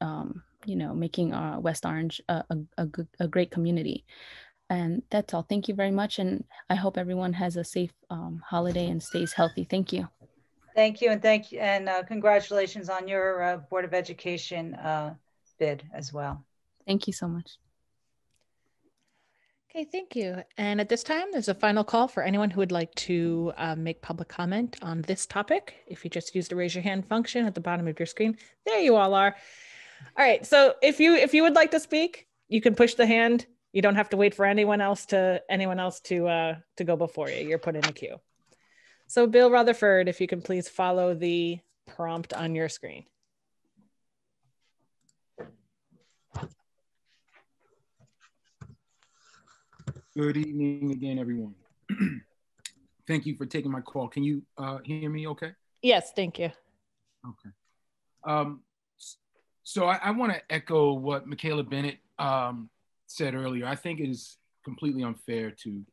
you know, making West Orange a great community. And that's all. Thank you very much. And I hope everyone has a safe holiday and stays healthy. Thank you. Thank you, and congratulations on your Board of Education bid as well. Thank you so much. Okay, thank you. And at this time, there's a final call for anyone who would like to make public comment on this topic. If you just use the raise your hand function at the bottom of your screen, there you all are. All right, so if you would like to speak, you can push the hand. You don't have to wait for anyone else to go before you. You're put in a queue. So Bill Rutherford, if you can please follow the prompt on your screen. Good evening again, everyone. Thank you for taking my call. Can you hear me okay? Yes, thank you. Okay. So I want to echo what Michaela Bennett said earlier. I think it is completely unfair to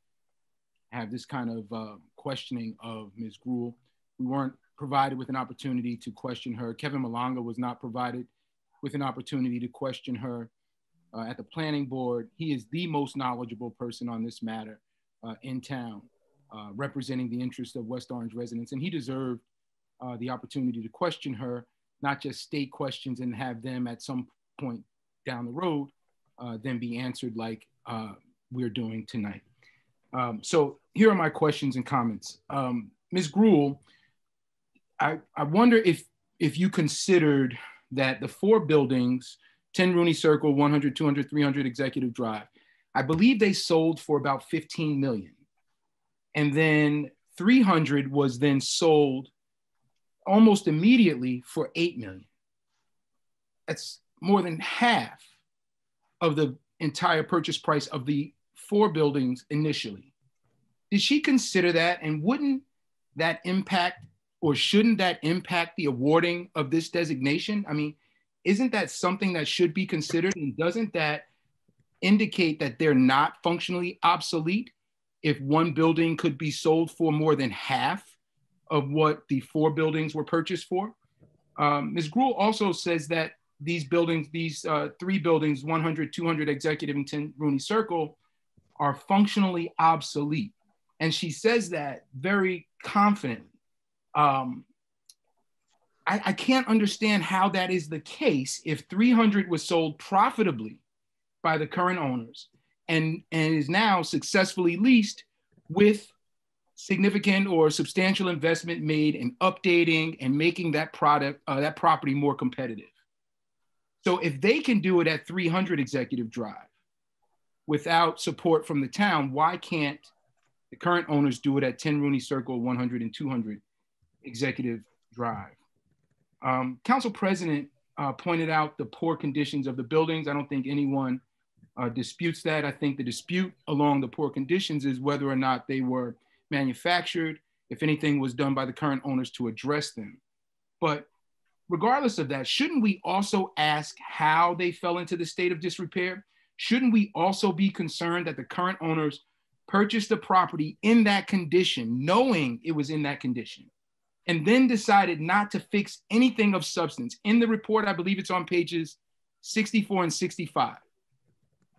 have this kind of questioning of Ms. Gruhl. We weren't provided with an opportunity to question her. Kevin Malanga was not provided with an opportunity to question her at the planning board. He is the most knowledgeable person on this matter in town, representing the interest of West Orange residents. And he deserved the opportunity to question her, not just state questions and have them at some point down the road then be answered like we're doing tonight. So here are my questions and comments. Ms. Gruhl, I wonder if you considered that the 4 buildings, 10 Rooney Circle, 100, 200, 300 Executive Drive, I believe they sold for about 15 million. And then 300 was then sold almost immediately for 8 million. That's more than half of the entire purchase price of the 4 buildings initially. Did she consider that, and wouldn't that impact, or shouldn't that impact the awarding of this designation? I mean, isn't that something that should be considered, and doesn't that indicate that they're not functionally obsolete if one building could be sold for more than half of what the 4 buildings were purchased for? Ms. Gruhl also says that these buildings, these 3 buildings, 100, 200 Executive and 10 Rooney Circle, are functionally obsolete. And she says that very confidently. I can't understand how that is the case if 300 was sold profitably by the current owners and is now successfully leased with significant or substantial investment made in updating and making that that property more competitive. So if they can do it at 300 Executive Drive without support from the town, why can't the current owners do it at 10 Rooney Circle, 100 and 200 Executive Drive? Council President pointed out the poor conditions of the buildings. I don't think anyone disputes that. I think the dispute along the poor conditions is whether or not they were manufactured, if anything was done by the current owners to address them. But regardless of that, shouldn't we also ask how they fell into the state of disrepair? Shouldn't we also be concerned that the current owners purchased the property in that condition, knowing it was in that condition, and then decided not to fix anything of substance? In the report, I believe it's on pages 64 and 65.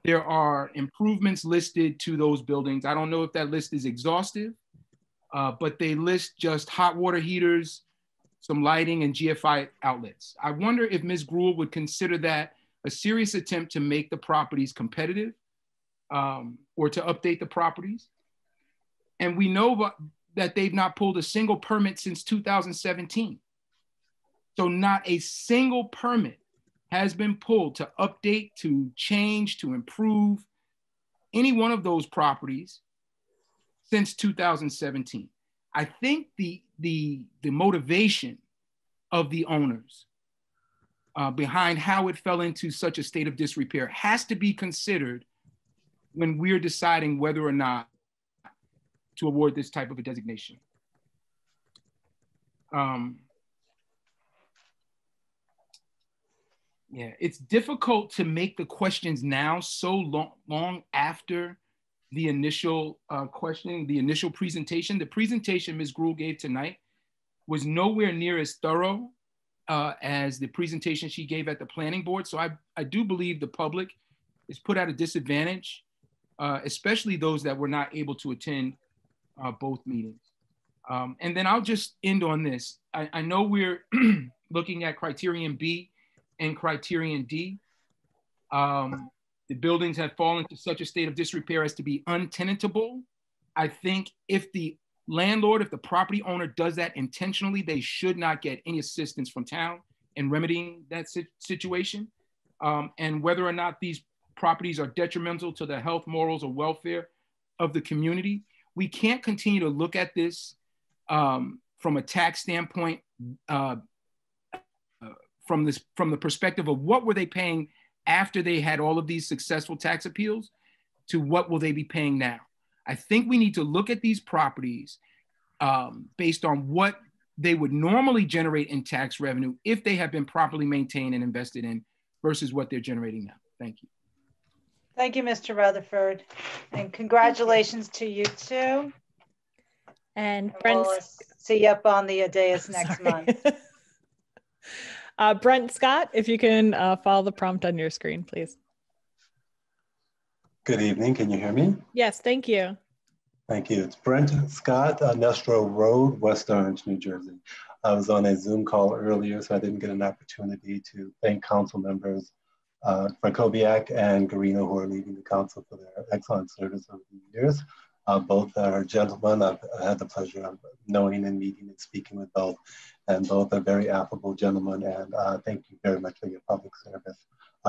There are improvements listed to those buildings. I don't know if that list is exhaustive, but they list just hot water heaters, some lighting, and GFI outlets. I wonder if Ms. Gruhl would consider that a serious attempt to make the properties competitive or to update the properties. And we know that they've not pulled a single permit since 2017. So not a single permit has been pulled to update, to change, to improve any one of those properties since 2017. I think the motivation of the owners behind how it fell into such a state of disrepair has to be considered when we're deciding whether or not to award this type of a designation. Yeah, it's difficult to make the questions now so long after the initial questioning, the initial presentation. The presentation Ms. Gruhl gave tonight was nowhere near as thorough as the presentation she gave at the planning board. So I do believe the public is put at a disadvantage, especially those that were not able to attend both meetings. And then I'll just end on this. I know we're looking at criterion B and criterion D. The buildings have fallen to such a state of disrepair as to be untenantable. I think if the landlord, if the property owner does that intentionally, they should not get any assistance from town in remedying that situation. And whether or not these properties are detrimental to the health, morals, or welfare of the community, we can't continue to look at this from a tax standpoint, from the perspective of what were they paying after they had all of these successful tax appeals to what will they be paying now. I think we need to look at these properties based on what they would normally generate in tax revenue if they have been properly maintained and invested in versus what they're generating now. Thank you. Thank you, Mr. Rutherford. And congratulations to you too. And we'll see you up on the dais next month. Brent Scott, if you can follow the prompt on your screen, please. Good evening. Can you hear me? Yes, thank you. Thank you. It's Brent Scott, Nestro Road, West Orange, New Jersey. I was on a Zoom call earlier, so I didn't get an opportunity to thank council members Krakowiak and Garino, who are leaving the council, for their excellent service over the years. Both are gentlemen. I've had the pleasure of knowing and meeting and speaking with both, and both are very affable gentlemen, and thank you very much for your public service.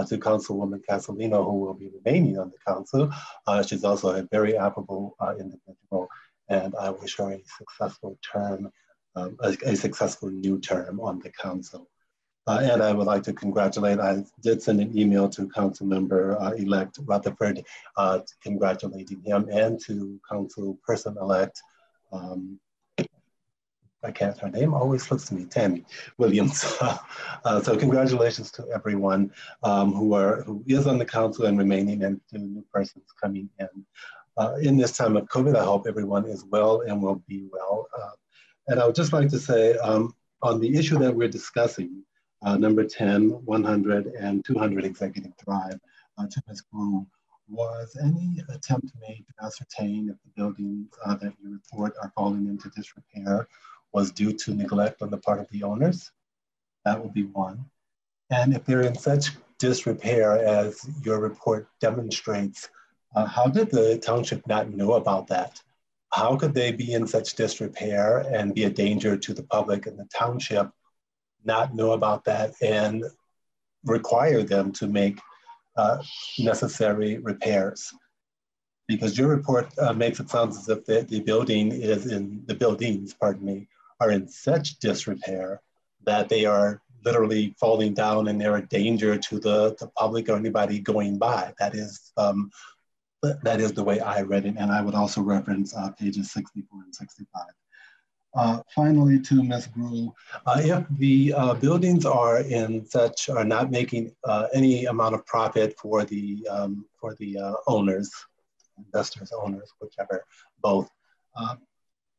To Councilwoman Castellino, who will be remaining on the council, she's also a very affable individual, and I wish her a successful term, a successful new term on the council. And I would like to congratulate, I did send an email to Councilmember-elect Rutherford congratulating him, and to Councilperson-elect, her name always slips to me, Tammy Williams. So congratulations to everyone who is on the council and remaining, and to new persons coming in this time of COVID. I hope everyone is well and will be well. And I would just like to say on the issue that we're discussing, number 10, 100 and 200 Executive Drive, to Ms. Grew, was any attempt made to ascertain if the buildings that you report are falling into disrepair was due to neglect on the part of the owners? That would be one. And if they're in such disrepair as your report demonstrates, how did the township not know about that? How could they be in such disrepair and be a danger to the public and the township, not know about that and require them to make necessary repairs? Because your report makes it sound as if the buildings, pardon me, are in such disrepair that they are literally falling down and they're a danger to the public or anybody going by. That is the way I read it, and I would also reference pages 64 and 65. Finally, to Ms. Grew, if the buildings are not making any amount of profit for the owners, investors, owners, whichever, both,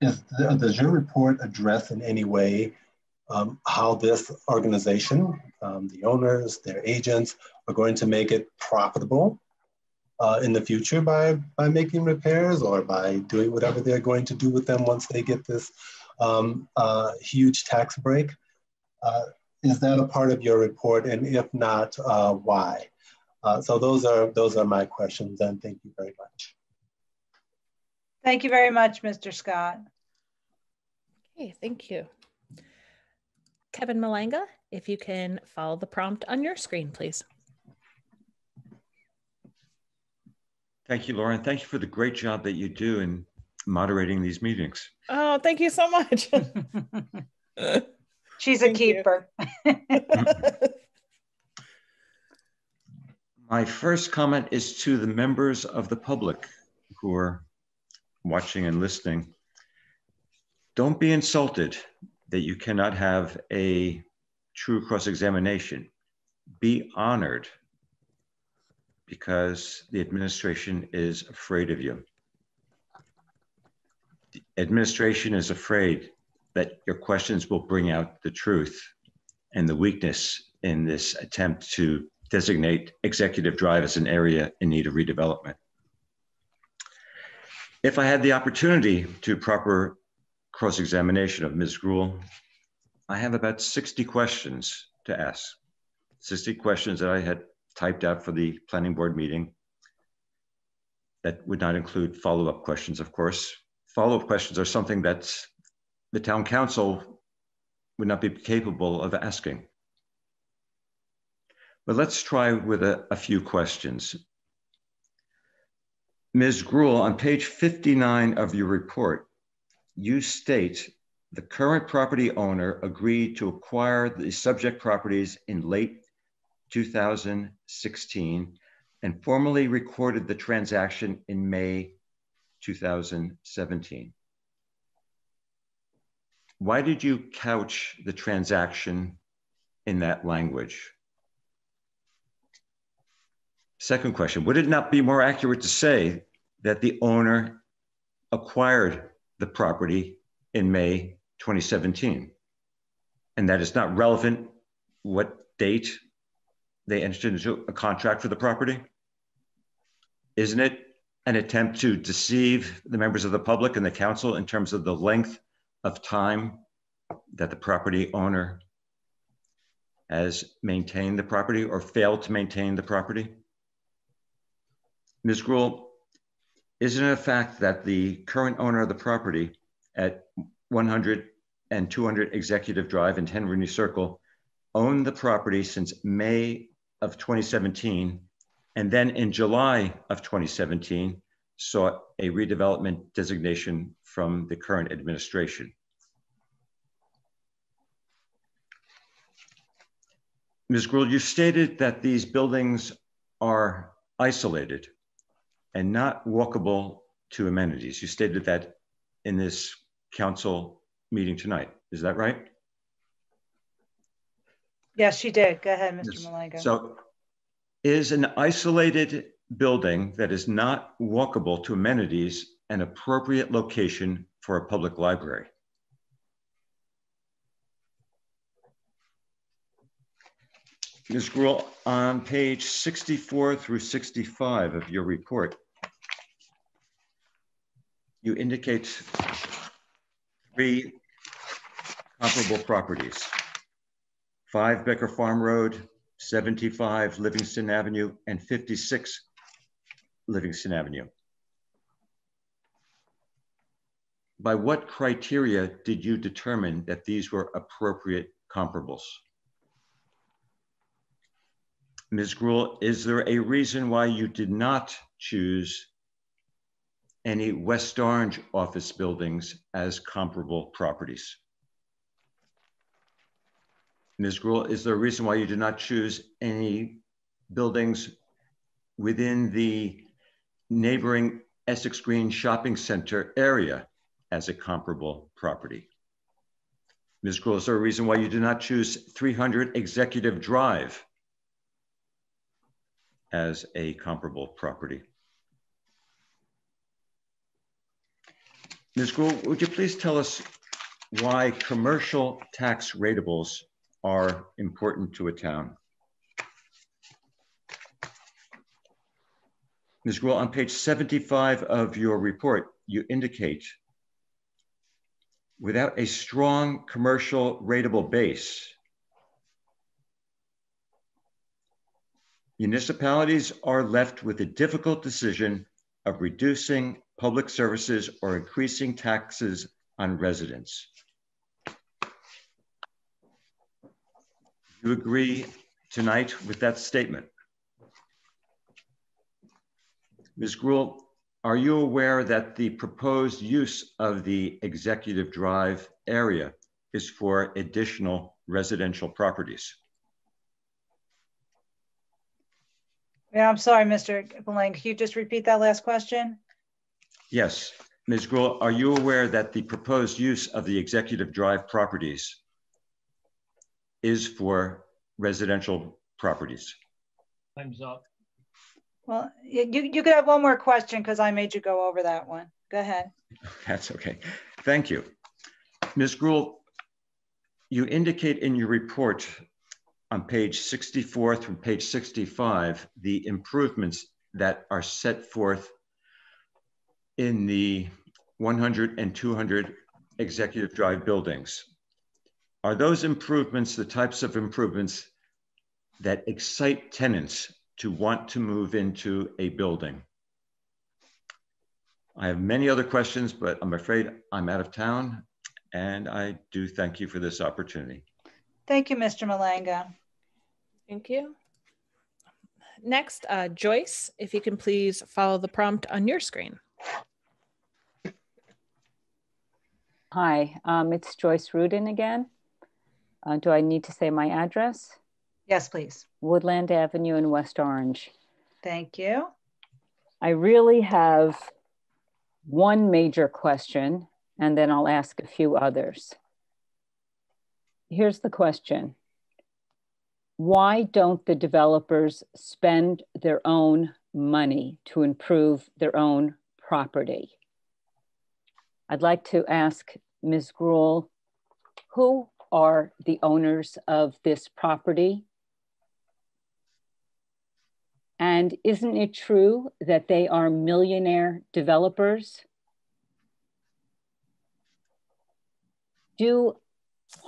does your report address in any way how this organization, the owners, their agents, are going to make it profitable in the future by making repairs or by doing whatever they're going to do with them once they get this huge tax break? Is that a part of your report? And if not, why? So those are my questions, and thank you very much. Thank you very much, Mr. Scott. Okay, thank you. Kevin Malanga, if you can follow the prompt on your screen, please. Thank you, Lauren. Thank you for the great job that you do in moderating these meetings. Oh, thank you so much. She's a keeper. My first comment is to the members of the public who are watching and listening. Don't be insulted that you cannot have a true cross-examination. Be honored because the administration is afraid of you. The administration is afraid that your questions will bring out the truth and the weakness in this attempt to designate Executive Drive as an area in need of redevelopment. If I had the opportunity to proper cross-examination of Ms. Gruhl, I have about 60 questions to ask. 60 questions that I had typed out for the planning board meeting. That would not include follow-up questions, of course. Follow-up questions are something that the town council would not be capable of asking. But let's try with a few questions. Ms. Gruhl, on page 59 of your report, you state the current property owner agreed to acquire the subject properties in late 2016 and formally recorded the transaction in May 2017. Why did you couch the transaction in that language? Second question, would it not be more accurate to say that the owner acquired the property in May 2017? And that it's not relevant what date they entered into a contract for the property? Isn't it an attempt to deceive the members of the public and the council in terms of the length of time that the property owner has maintained the property or failed to maintain the property? Ms. Gruhl, isn't it a fact that the current owner of the property at 100 and 200 Executive Drive in 10 Rooney Circle owned the property since May of 2017, and then in July of 2017 sought a redevelopment designation from the current administration? Ms. Gruhl, you stated that these buildings are isolated and not walkable to amenities. You stated that in this council meeting tonight. Is that right? Yes, she did. Go ahead, Mr. Yes. Malengo. So is an isolated building that is not walkable to amenities an appropriate location for a public library? Ms. Gruhl, on page 64 through 65 of your report, you indicate 3 comparable properties: 5 Becker Farm Road, 75 Livingston Avenue, and 56 Livingston Avenue. By what criteria did you determine that these were appropriate comparables? Ms. Gruhl, is there a reason why you did not choose any West Orange office buildings as comparable properties? Ms. Gruhl, is there a reason why you did not choose any buildings within the neighboring Essex Green Shopping Center area as a comparable property? Ms. Gruhl, is there a reason why you did not choose 300 Executive Drive as a comparable property? Ms. Gruhl, would you please tell us why commercial tax ratables are important to a town? Ms. Gruhl, on page 75 of your report, you indicate, without a strong commercial ratable base, municipalities are left with the difficult decision of reducing public services or increasing taxes on residents. Do you agree tonight with that statement? Ms. Gruhl, are you aware that the proposed use of the Executive Drive area is for additional residential properties? Yeah, I'm sorry, Mr. Malengo. Can you just repeat that last question? Yes. Ms. Gruhl, are you aware that the proposed use of the Executive Drive properties is for residential properties? Time's up. Well, you could have one more question because I made you go over that one. Go ahead. That's okay. Thank you. Ms. Gruhl, you indicate in your report on page 64 through page 65 the improvements that are set forth in the 100 and 200 Executive Drive buildings. Are those improvements the types of improvements that excite tenants to want to move into a building? I have many other questions, but I'm afraid I'm out of town, and I do thank you for this opportunity. Thank you, Mr. Malengo. Thank you. Next, Joyce, if you can please follow the prompt on your screen. Hi, it's Joyce Rudin again. Do I need to say my address? Yes, please. Woodland Avenue in West Orange. Thank you. I really have one major question, and then I'll ask a few others. Here's the question. Why don't the developers spend their own money to improve their own property? I'd like to ask Ms. Gruhl, who are the owners of this property? And isn't it true that they are millionaire developers? Do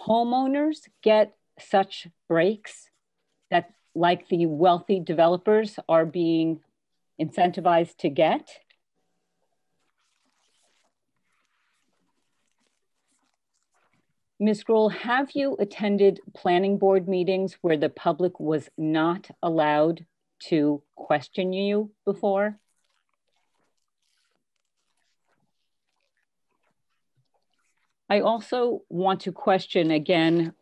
homeowners get such breaks that, like the wealthy developers are being incentivized to get? Ms. Gruhl, have you attended planning board meetings where the public was not allowed to question you before? I also want to question again,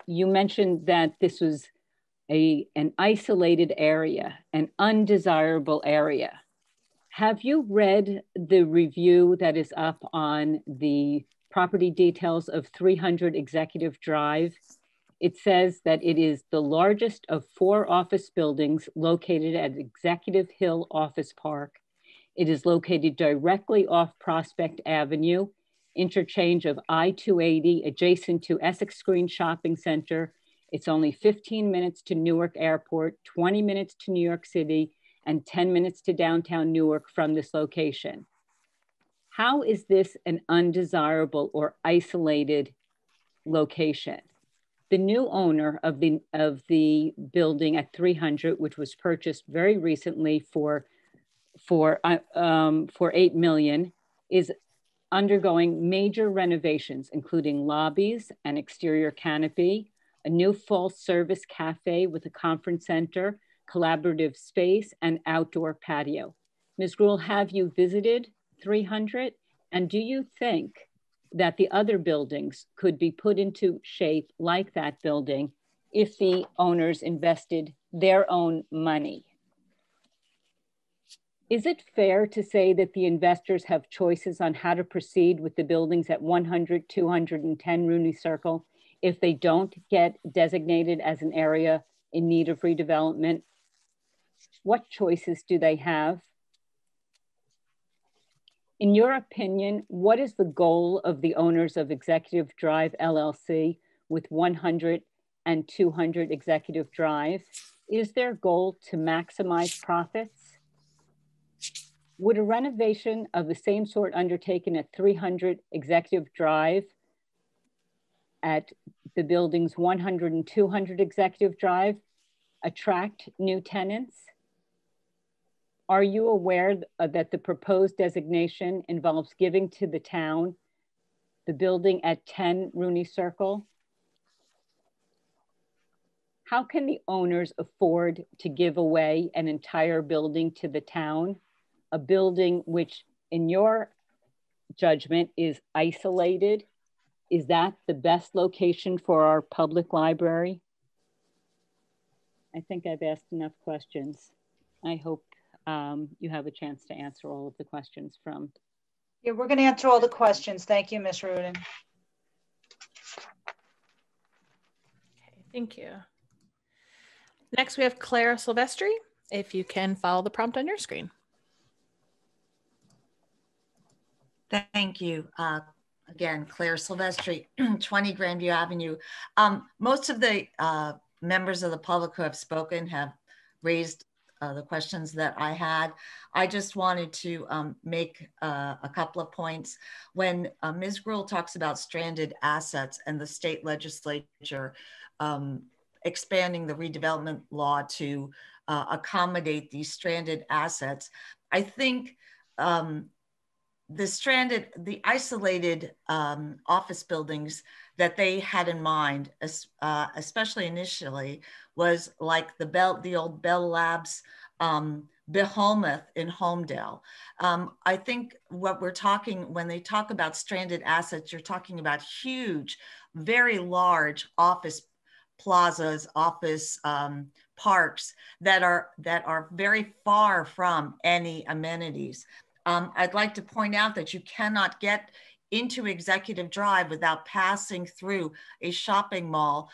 you mentioned that this was an isolated area, an undesirable area. Have you read the review that is up on the property details of 300 Executive Drive? It says that it is the largest of 4 office buildings located at Executive Hill Office Park. It is located directly off Prospect Avenue, interchange of I-280 adjacent to Essex Green Shopping Center. It's only 15 minutes to Newark Airport, 20 minutes to New York City, and 10 minutes to downtown Newark from this location. How is this an undesirable or isolated location? The new owner of the building at 300, which was purchased very recently for $8 million, is undergoing major renovations, including lobbies and exterior canopy, a new full service cafe with a conference center, collaborative space, and outdoor patio. Ms. Gruhl, have you visited 300? And do you think that the other buildings could be put into shape like that building if the owners invested their own money? Is it fair to say that the investors have choices on how to proceed with the buildings at 100, 210 Rooney Circle if they don't get designated as an area in need of redevelopment? What choices do they have? In your opinion, what is the goal of the owners of Executive Drive LLC with 100 and 200 Executive Drive? Is their goal to maximize profits? Would a renovation of the same sort undertaken at 300 Executive Drive at the buildings 100 and 200 Executive Drive attract new tenants? Are you aware that the proposed designation involves giving to the town the building at 10 Rooney Circle? How can the owners afford to give away an entire building to the town, a building which in your judgment is isolated? Is that the best location for our public library? I think I've asked enough questions. I hope you have a chance to answer all of the questions from. Yeah, we're going to answer all the questions. Thank you, Ms. Rudin. Okay, thank you. Next, we have Clara Silvestri. If you can follow the prompt on your screen. Thank you. Again, Claire Silvestri, 20 Grandview Avenue. Most of the members of the public who have spoken have raised the questions that I had. I just wanted to make a couple of points. When Ms. Gruhl talks about stranded assets and the state legislature expanding the redevelopment law to accommodate these stranded assets, I think the isolated office buildings that they had in mind, especially initially, was like the old Bell Labs behemoth in Homedale. I think what we're talking, when they talk about stranded assets, you're talking about huge, very large office plazas, office parks that are very far from any amenities. I'd like to point out that you cannot get into Executive Drive without passing through a shopping mall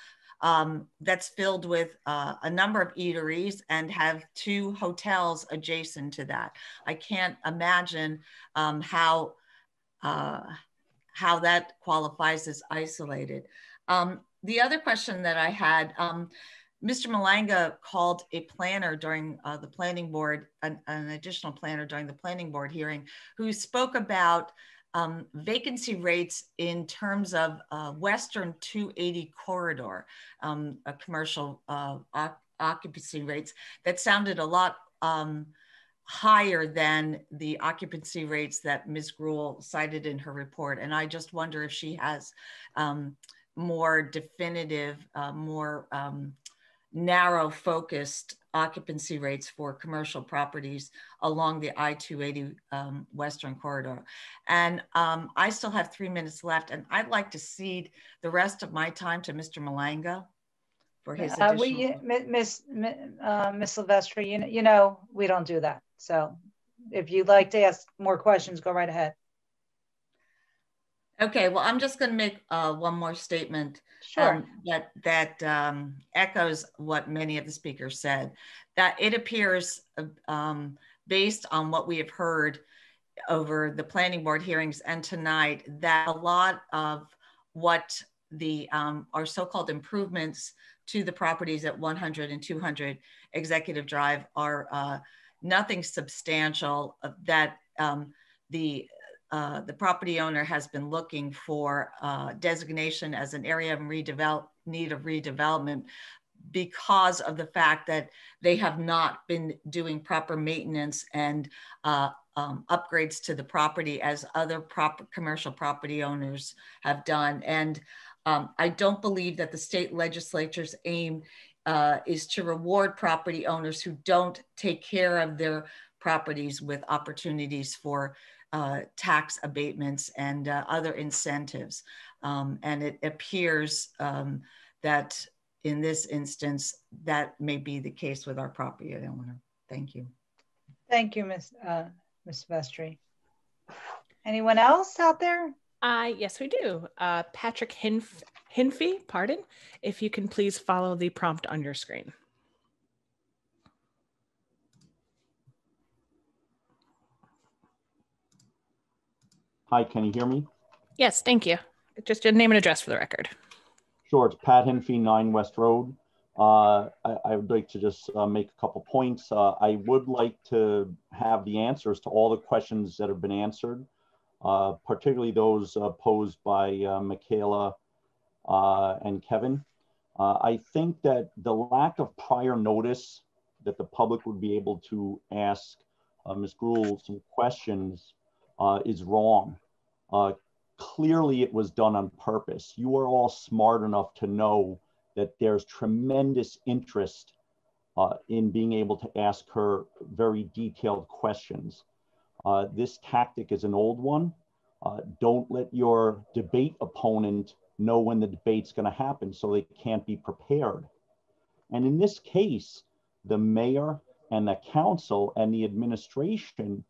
that's filled with a number of eateries and have 2 hotels adjacent to that. I can't imagine how that qualifies as isolated. The other question that I had, Mr. Malanga called a planner during the planning board, an additional planner during the planning board hearing, who spoke about vacancy rates in terms of Western 280 corridor, a commercial occupancy rates that sounded a lot higher than the occupancy rates that Ms. Gruhl cited in her report. And I just wonder if she has more definitive, more narrow focused occupancy rates for commercial properties along the I-280 Western corridor. And I still have 3 minutes left, and I'd like to cede the rest of my time to Mr. Malanga for his additional. Miss Silvestri, you know, we don't do that. So if you'd like to ask more questions, go right ahead. Okay, well, I'm just going to make one more statement. Sure. That echoes what many of the speakers said, that it appears based on what we have heard over the planning board hearings and tonight, that a lot of what the our so-called improvements to the properties at 100 and 200 Executive Drive are nothing substantial, that the property owner has been looking for designation as an area of need of redevelopment because of the fact that they have not been doing proper maintenance and upgrades to the property as other commercial property owners have done. And I don't believe that the state legislature's aim is to reward property owners who don't take care of their properties with opportunities for tax abatements and other incentives. And it appears that in this instance, that may be the case with our property owner. Thank you. Thank you, Ms. Vestry. Anyone else out there? Yes, we do. Patrick Hinfey, pardon. If you can please follow the prompt on your screen. Hi, can you hear me? Yes, thank you. Just your name and address for the record. Sure, it's Pat Hinfey, 9 West Road. I would like to just make a couple points. I would like to have the answers to all the questions that have been answered, particularly those posed by Michaela and Kevin. I think that the lack of prior notice that the public would be able to ask Ms. Gruhl some questions is wrong. Clearly it was done on purpose. You are all smart enough to know that there's tremendous interest in being able to ask her very detailed questions. This tactic is an old one. Don't let your debate opponent know when the debate's going to happen so they can't be prepared. And in this case, the mayor and the council and the administration,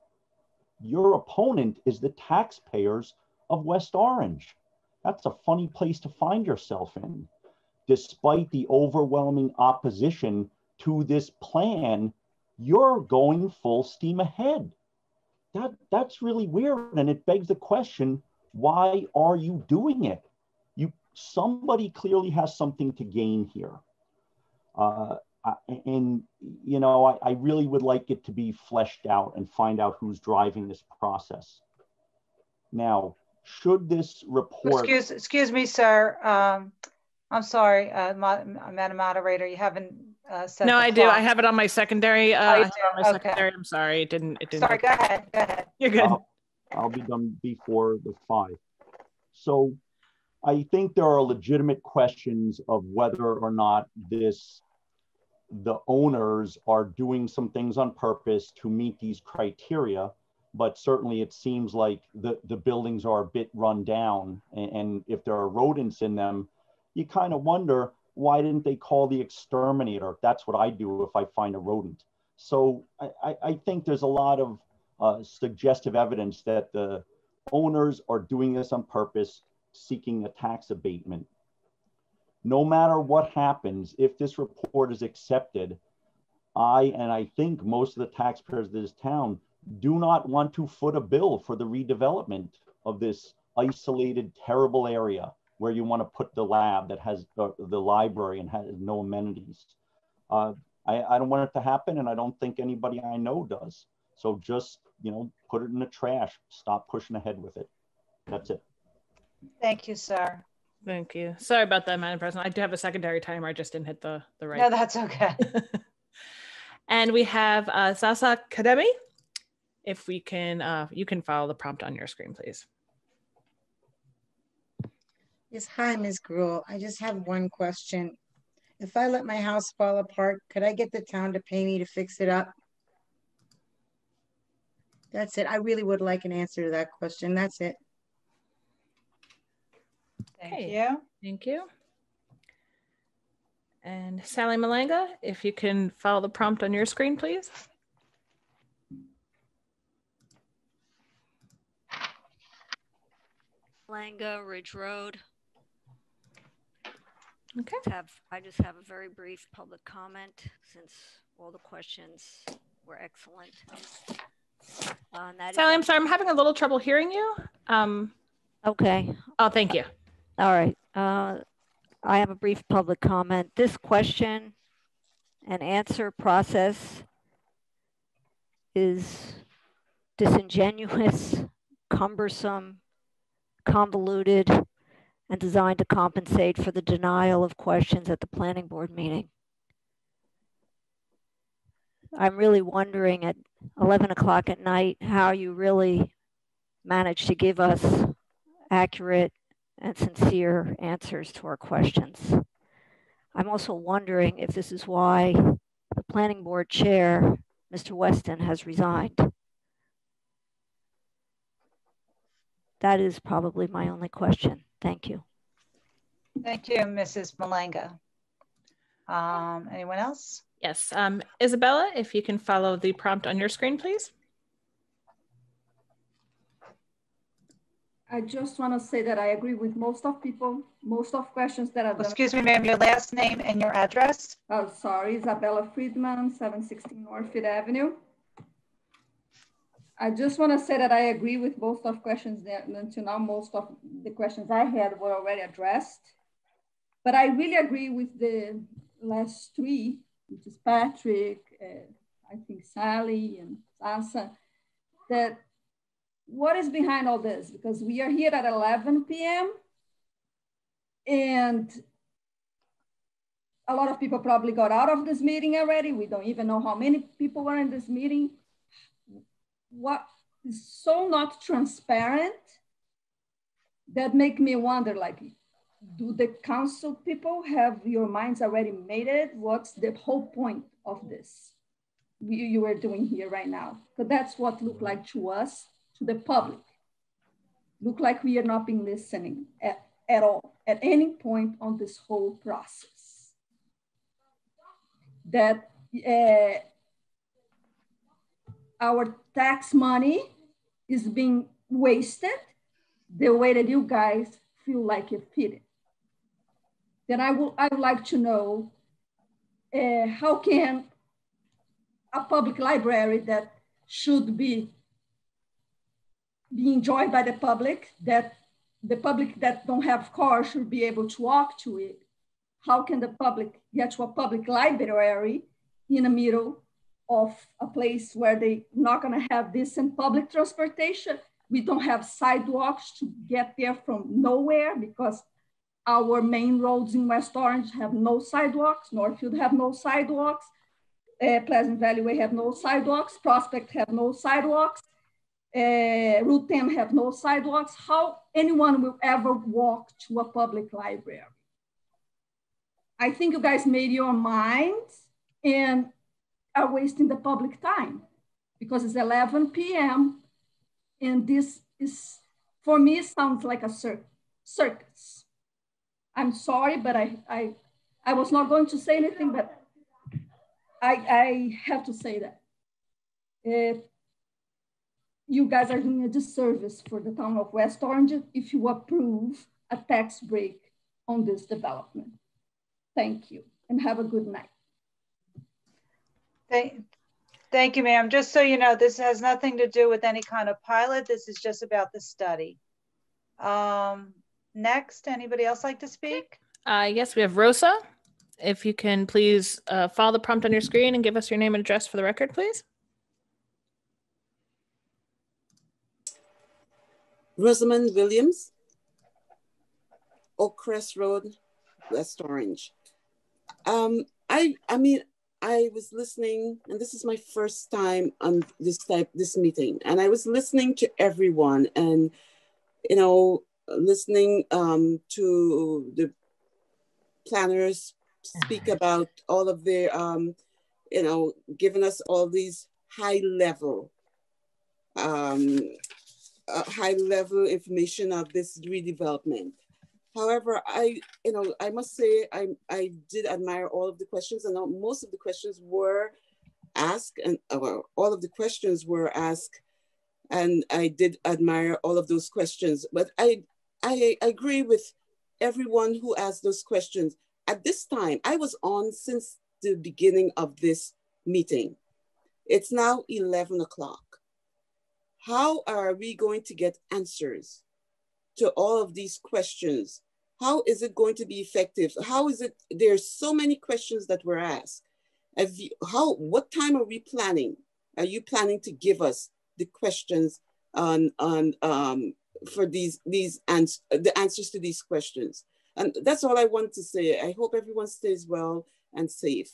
your opponent is the taxpayers of West Orange. That's a funny place to find yourself in. Despite the overwhelming opposition to this plan, you're going full steam ahead. That's really weird, and it begs the question, why are you doing it? Somebody clearly has something to gain here. And you know, I really would like it to be fleshed out and find out who's driving this process. Now, should this report... Excuse me, sir. I'm sorry, Madam Moderator, you haven't set No, the I clock. do. I have it on my secondary. I have it on my Okay. secondary. I'm sorry, it didn't. Sorry, go ahead. Go ahead. You're good. I'll be done before the 5. So I think there are legitimate questions of whether or not the owners are doing some things on purpose to meet these criteria, but certainly it seems like the buildings are a bit run down, and if there are rodents in them, you kind of wonder, why didn't they call the exterminator? That's what I do if I find a rodent. So I think there's a lot of suggestive evidence that the owners are doing this on purpose, seeking a tax abatement. No matter what happens, if this report is accepted, I think most of the taxpayers of this town do not want to foot a bill for the redevelopment of this isolated, terrible area where you want to put the lab that has the library and has no amenities. I don't want it to happen, and I don't think anybody I know does. So just, you know, put it in the trash. Stop pushing ahead with it. That's it. Thank you, sir. Thank you. Sorry about that, Madam President. I do have a secondary timer. I just didn't hit the right. No, that's okay. And we have Sasa Kademi. If we can, you can follow the prompt on your screen, please. Yes, hi, Ms. Gruhl. I just have one question. If I let my house fall apart, could I get the town to pay me to fix it up? That's it. I really would like an answer to that question. That's it. Thank you. Thank you. And Sally Malanga, if you can follow the prompt on your screen, please. Malanga, Ridge Road. Okay. I just have a very brief public comment since all the questions were excellent. Sally, I'm sorry, I'm having a little trouble hearing you. Okay. Oh, thank you. All right. I have a brief public comment. This question and answer process is disingenuous, cumbersome, convoluted, and designed to compensate for the denial of questions at the planning board meeting. I'm really wondering at 11 o'clock at night how you really managed to give us accurate and sincere answers to our questions. I'm also wondering if this is why the planning board chair, Mr. Weston, has resigned. That is probably my only question. Thank you. Thank you, Mrs. Malanga. Anyone else? Yes, Isabella, if you can follow the prompt on your screen, please. I just want to say that I agree with most of questions that are. Excuse me, ma'am, your last name and your address? Oh, sorry, Isabella Friedman, 716 North Fifth Avenue. I just want to say that I agree with most of questions that until now, most of the questions I had were already addressed. But I really agree with the last three, which is Patrick, I think Sally and Asa, that what is behind all this? Because we are here at 11 p.m. and a lot of people probably got out of this meeting already. We don't even know how many people were in this meeting. What is so not transparent that make me wonder, like, do the council people have your minds already made it? What's the whole point of this you are doing here right now? Because that's what looked like to us, to the public. Look like we are not being listening at all, at any point on this whole process. That our tax money is being wasted the way that you guys feel like it fitted. Then I would like to know how can a public library that should be enjoyed by the public, that the public that don't have cars should be able to walk to it. How can the public get to a public library in the middle of a place where they're not gonna have decent public transportation? We don't have sidewalks to get there from nowhere because our main roads in West Orange have no sidewalks, Northfield have no sidewalks, Pleasant Valley Way have no sidewalks, Prospect have no sidewalks, Route 10 have no sidewalks. How anyone will ever walk to a public library? I think you guys made your minds and are wasting the public time because it's 11 p.m. and this is, for me, sounds like a circus. I'm sorry, but I was not going to say anything, but I have to say that. You guys are doing a disservice for the town of West Orange if you approve a tax break on this development. Thank you, and have a good night. Thank you, ma'am. Just so you know, this has nothing to do with any kind of pilot. This is just about the study. Next, anybody else like to speak? Yes, we have Rosa. If you can please follow the prompt on your screen and give us your name and address for the record, please. Rosamond Williams, Oakcrest Road, West Orange. I mean, I was listening, and this is my first time on this meeting, and I was listening to everyone, and you know, listening to the planners speak about all of their, you know, giving us all these high level information of this redevelopment. However, I must say I did admire all of the questions, and most of the questions were asked, and all of the questions were asked, and I did admire all of those questions. But I agree with everyone who asked those questions. At this time, I was on since the beginning of this meeting. It's now 11 o'clock. How are we going to get answers to all of these questions? How is it going to be effective? How is it, there's so many questions that were asked. What time are we planning? Are you planning to give us the questions for the answers to these questions? And that's all I want to say. I hope everyone stays well and safe.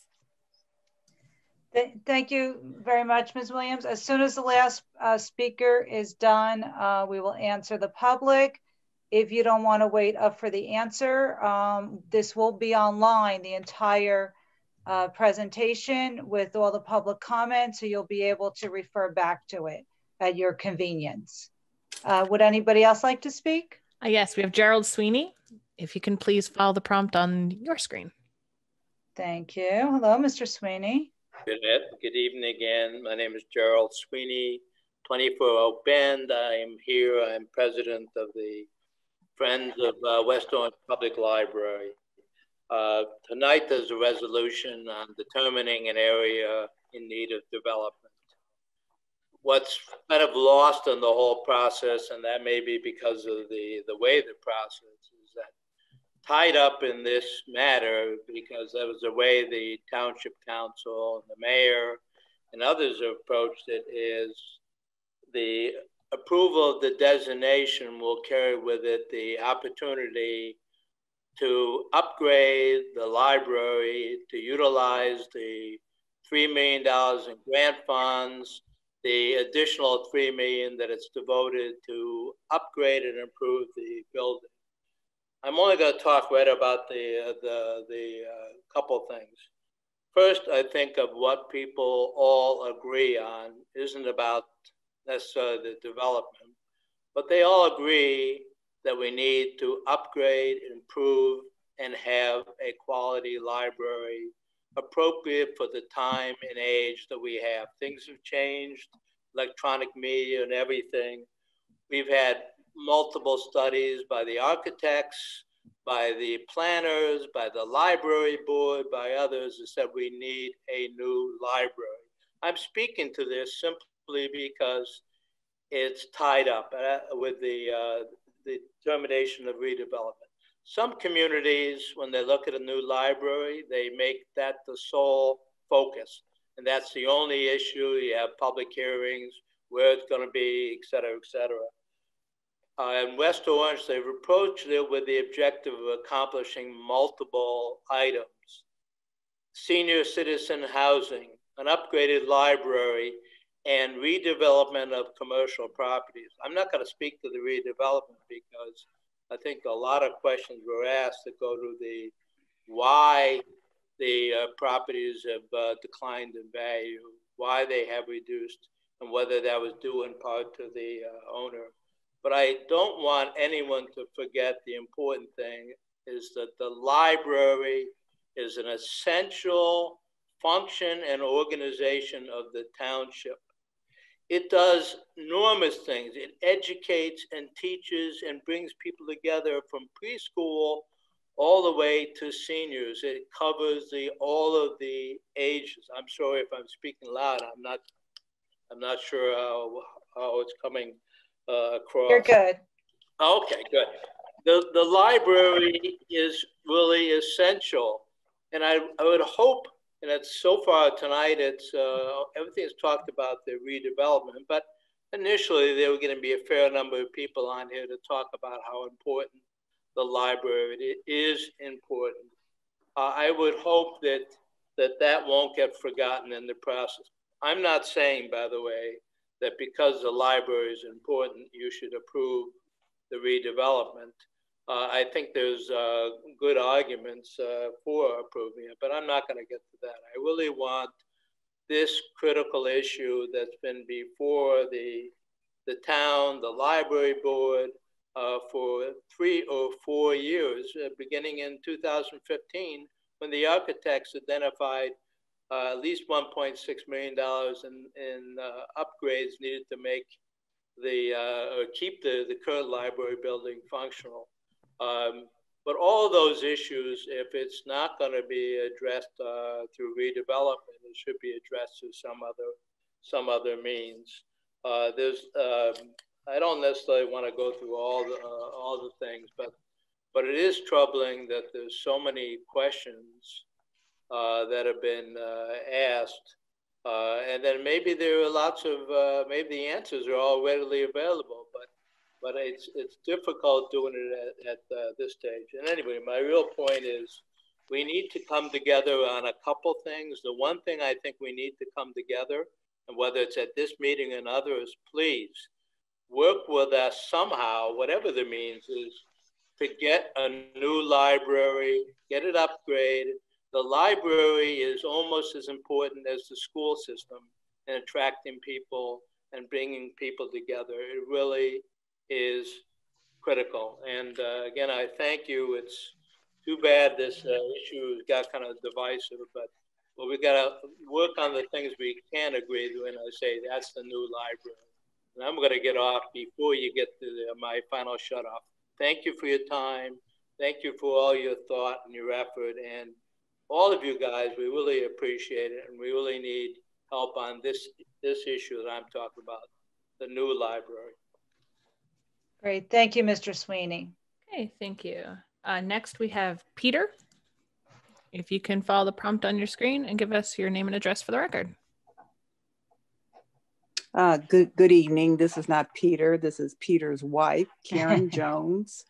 Thank you very much, Ms. Williams. As soon as the last speaker is done, we will answer the public. If you don't want to wait up for the answer, this will be online, the entire presentation with all the public comments, so you'll be able to refer back to it at your convenience. Would anybody else like to speak? Yes, we have Gerald Sweeney. If you can please follow the prompt on your screen. Thank you. Hello, Mr. Sweeney. Good evening again. My name is Gerald Sweeney, 24 Oak Bend. I'm here. I'm president of the Friends of West Orange Public Library. Tonight there's a resolution on determining an area in need of development. What's kind of lost in the whole process, and that may be because of the way the process is, that tied up in this matter, because that was the way the Township Council and the mayor and others have approached it, is the approval of the designation will carry with it the opportunity to upgrade the library, to utilize the $3 million in grant funds, the additional $3 million that it's devoted to upgrade and improve the building. I'm only going to talk right about the couple things. First, I think of what people all agree on isn't about necessarily the development, but they all agree that we need to upgrade, improve, and have a quality library appropriate for the time and age that we have. Things have changed, electronic media and everything. We've had multiple studies by the architects, by the planners, by the library board, by others that said we need a new library. I'm speaking to this simply because it's tied up with the determination of redevelopment. Some communities, when they look at a new library, they make that the sole focus. And that's the only issue. You have public hearings, where it's going to be, et cetera, et cetera. In West Orange, they've approached it with the objective of accomplishing multiple items. Senior citizen housing, an upgraded library, and redevelopment of commercial properties. I'm not going to speak to the redevelopment because I think a lot of questions were asked that go to the why the properties have declined in value, why they have reduced, and whether that was due in part to the owner. But I don't want anyone to forget the important thing is that the library is an essential function and organization of the township. It does enormous things. It educates and teaches and brings people together from preschool all the way to seniors. It covers all of the ages. I'm sorry if I'm speaking loud. I'm not sure how it's coming across. You're good. Okay, good. The library is really essential, and I would hope. And it's so far tonight, it's everything's talked about the redevelopment, but initially there were going to be a fair number of people on here to talk about how important the library is important. I would hope that won't get forgotten in the process. I'm not saying, by the way, that because the library is important, you should approve the redevelopment. I think there's good arguments for approving it, but I'm not going to get to that. I really want this critical issue that's been before the town, the library board, for 3 or 4 years, beginning in 2015, when the architects identified at least $1.6 million in upgrades needed to make or keep the current library building functional. But all those issues, if it's not going to be addressed through redevelopment, it should be addressed through some other means. I don't necessarily want to go through all the things, but it is troubling that there's so many questions that have been asked, and then maybe there are lots of maybe the answers are all readily available, but it's difficult doing it at this stage. And anyway, my real point is we need to come together on a couple things. The one thing I think we need to come together, and whether it's at this meeting and others, please work with us somehow, whatever the means is, to get a new library, get it upgraded. The library is almost as important as the school system in attracting people and bringing people together. It really is critical. And again, I thank you. It's too bad this issue got kind of divisive, but we got to work on the things we can agree to, and I say that's the new library. And I'm going to get off before you get to my final shut off. Thank you for your time. Thank you for all your thought and your effort. And all of you guys, we really appreciate it. And we really need help on this issue that I'm talking about, the new library. Great. Thank you, Mr. Sweeney. Okay, thank you. Next, we have Peter. If you can follow the prompt on your screen and give us your name and address for the record. Good evening. This is not Peter. This is Peter's wife, Karen Jones,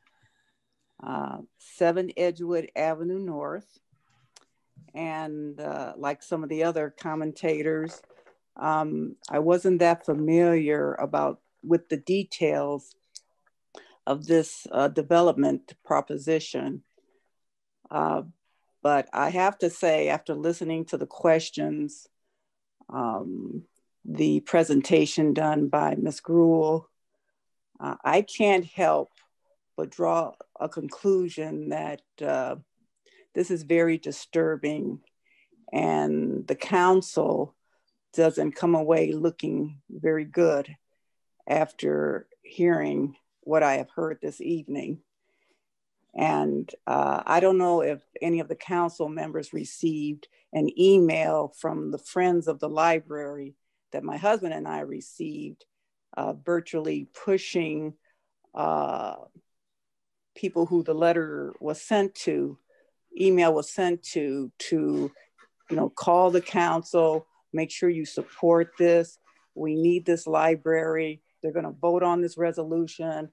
7 Edgewood Avenue North. And like some of the other commentators, I wasn't that familiar with the details of this development proposition. But I have to say, after listening to the questions, the presentation done by Ms. Gruhl, I can't help but draw a conclusion that this is very disturbing, and the council doesn't come away looking very good after hearing what I have heard this evening. And I don't know if any of the council members received an email from the Friends of the Library that my husband and I received, virtually pushing people who the letter was sent to, email was sent to call the council, make sure you support this. We need this library. They're going to vote on this resolution,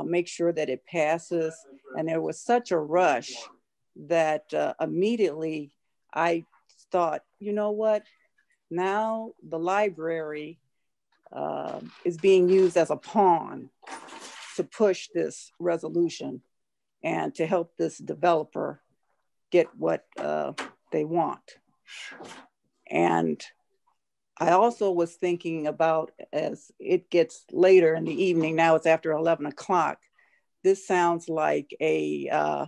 make sure that it passes. And there was such a rush that immediately I thought, you know what? Now the library is being used as a pawn to push this resolution and to help this developer get what they want. And I also was thinking about, as it gets later in the evening, now it's after 11 o'clock, this sounds like a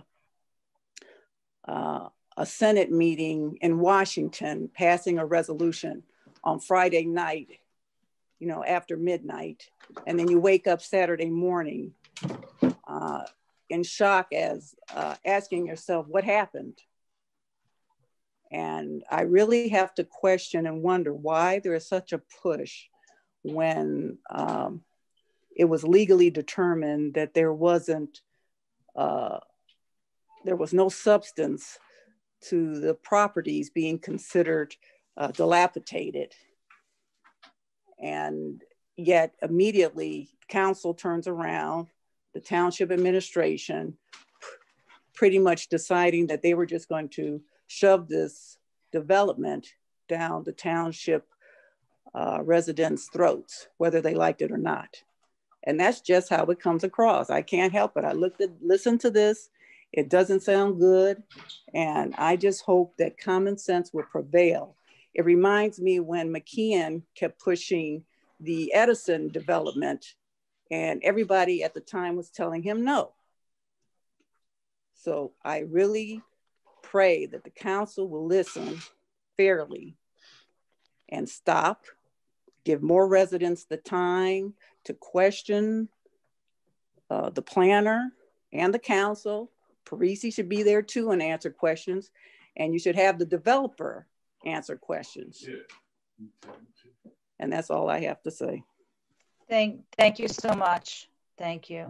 Senate meeting in Washington passing a resolution on Friday night, after midnight. And then you wake up Saturday morning in shock as asking yourself, what happened? And I really have to question and wonder why there is such a push when it was legally determined that there was no substance to the properties being considered dilapidated. And yet immediately council turns around, the township administration pretty much deciding that they were just going to shove this development down the township residents' throats, whether they liked it or not. And that's just how it comes across. I can't help it. I listened to this. It doesn't sound good. And I just hope that common sense will prevail. It reminds me when McKeon kept pushing the Edison development And everybody at the time was telling him no. So I really pray that the council will listen fairly and stop, give more residents the time to question the planner and the council. Parisi should be there too and answer questions. And you should have the developer answer questions. And that's all I have to say. Thank you so much. Thank you.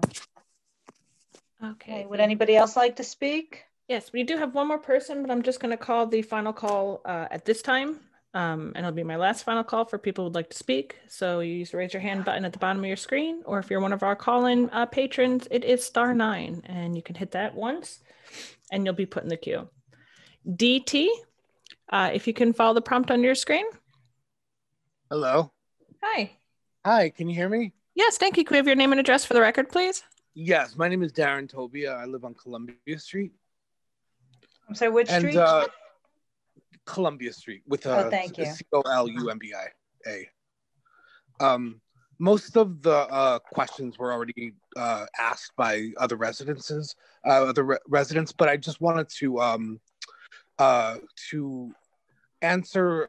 Okay. Would anybody else like to speak? Yes, we do have one more person, but I'm just going to call the final call at this time. And it'll be my last final call for people who would like to speak. So you use the raise your hand button at the bottom of your screen, or if you're one of our call-in patrons, it is *9, and you can hit that once and you'll be put in the queue. DT, if you can follow the prompt on your screen. Hello. Hi. Hi, can you hear me? Yes, thank you. Can we have your name and address for the record, please? Yes, my name is Darren Tobia. I live on Columbia Street. I'm sorry, which street? Columbia Street with thank you. COLUMBIA. Most of the questions were already asked by other residents, but I just wanted to answer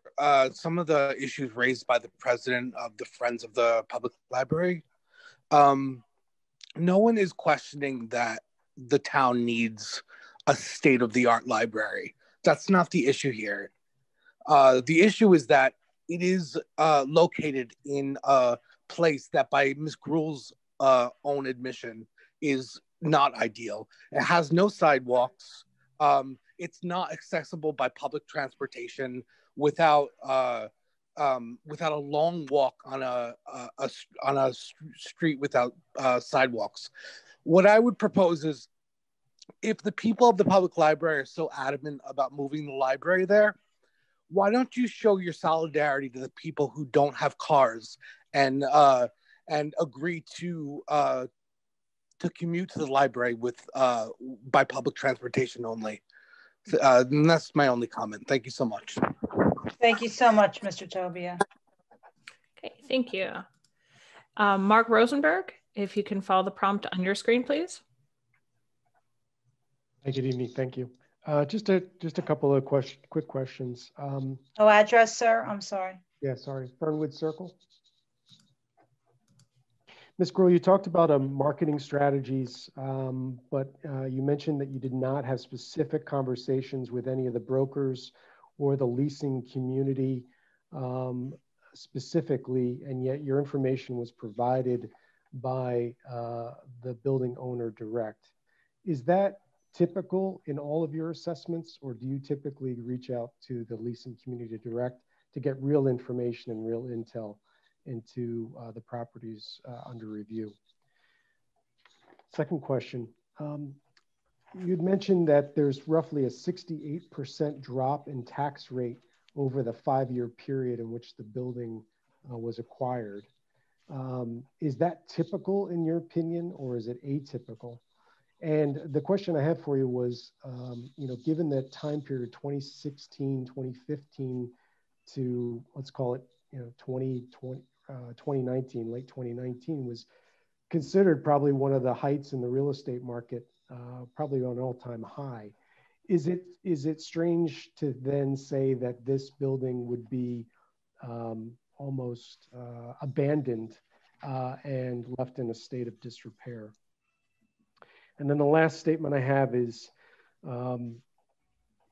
some of the issues raised by the president of the Friends of the Public Library. No one is questioning that the town needs a state-of-the-art library. That's not the issue here. The issue is that it is located in a place that, by Ms. Gruhl's own admission, is not ideal. It has no sidewalks. It's not accessible by public transportation without a long walk on a street without sidewalks. What I would propose is, if the people of the public library are so adamant about moving the library there, why don't you show your solidarity to the people who don't have cars and agree to commute to the library by public transportation only? And that's my only comment. Thank you so much. Thank you so much, Mr. Tobia. Okay, thank you. Mark Rosenberg, if you can follow the prompt on your screen, please. Good evening. Thank you. Just a couple of quick questions. Address, sir. I'm sorry. Yeah, sorry. Fernwood Circle. Ms. Gruhl, you talked about marketing strategies, but you mentioned that you did not have specific conversations with any of the brokers or the leasing community specifically, and yet your information was provided by the building owner direct. Is that typical in all of your assessments, or do you typically reach out to the leasing community direct to get real information and real intel into the properties under review? Second question, you'd mentioned that there's roughly a 68% drop in tax rate over the 5-year period in which the building was acquired. Is that typical in your opinion, or is it atypical? And the question I have for you was, given that time period, 2016, 2015 to, let's call it, 2019, late 2019 was considered probably one of the heights in the real estate market, probably on an all-time high. Is it strange to then say that this building would be almost abandoned and left in a state of disrepair? And then the last statement I have is,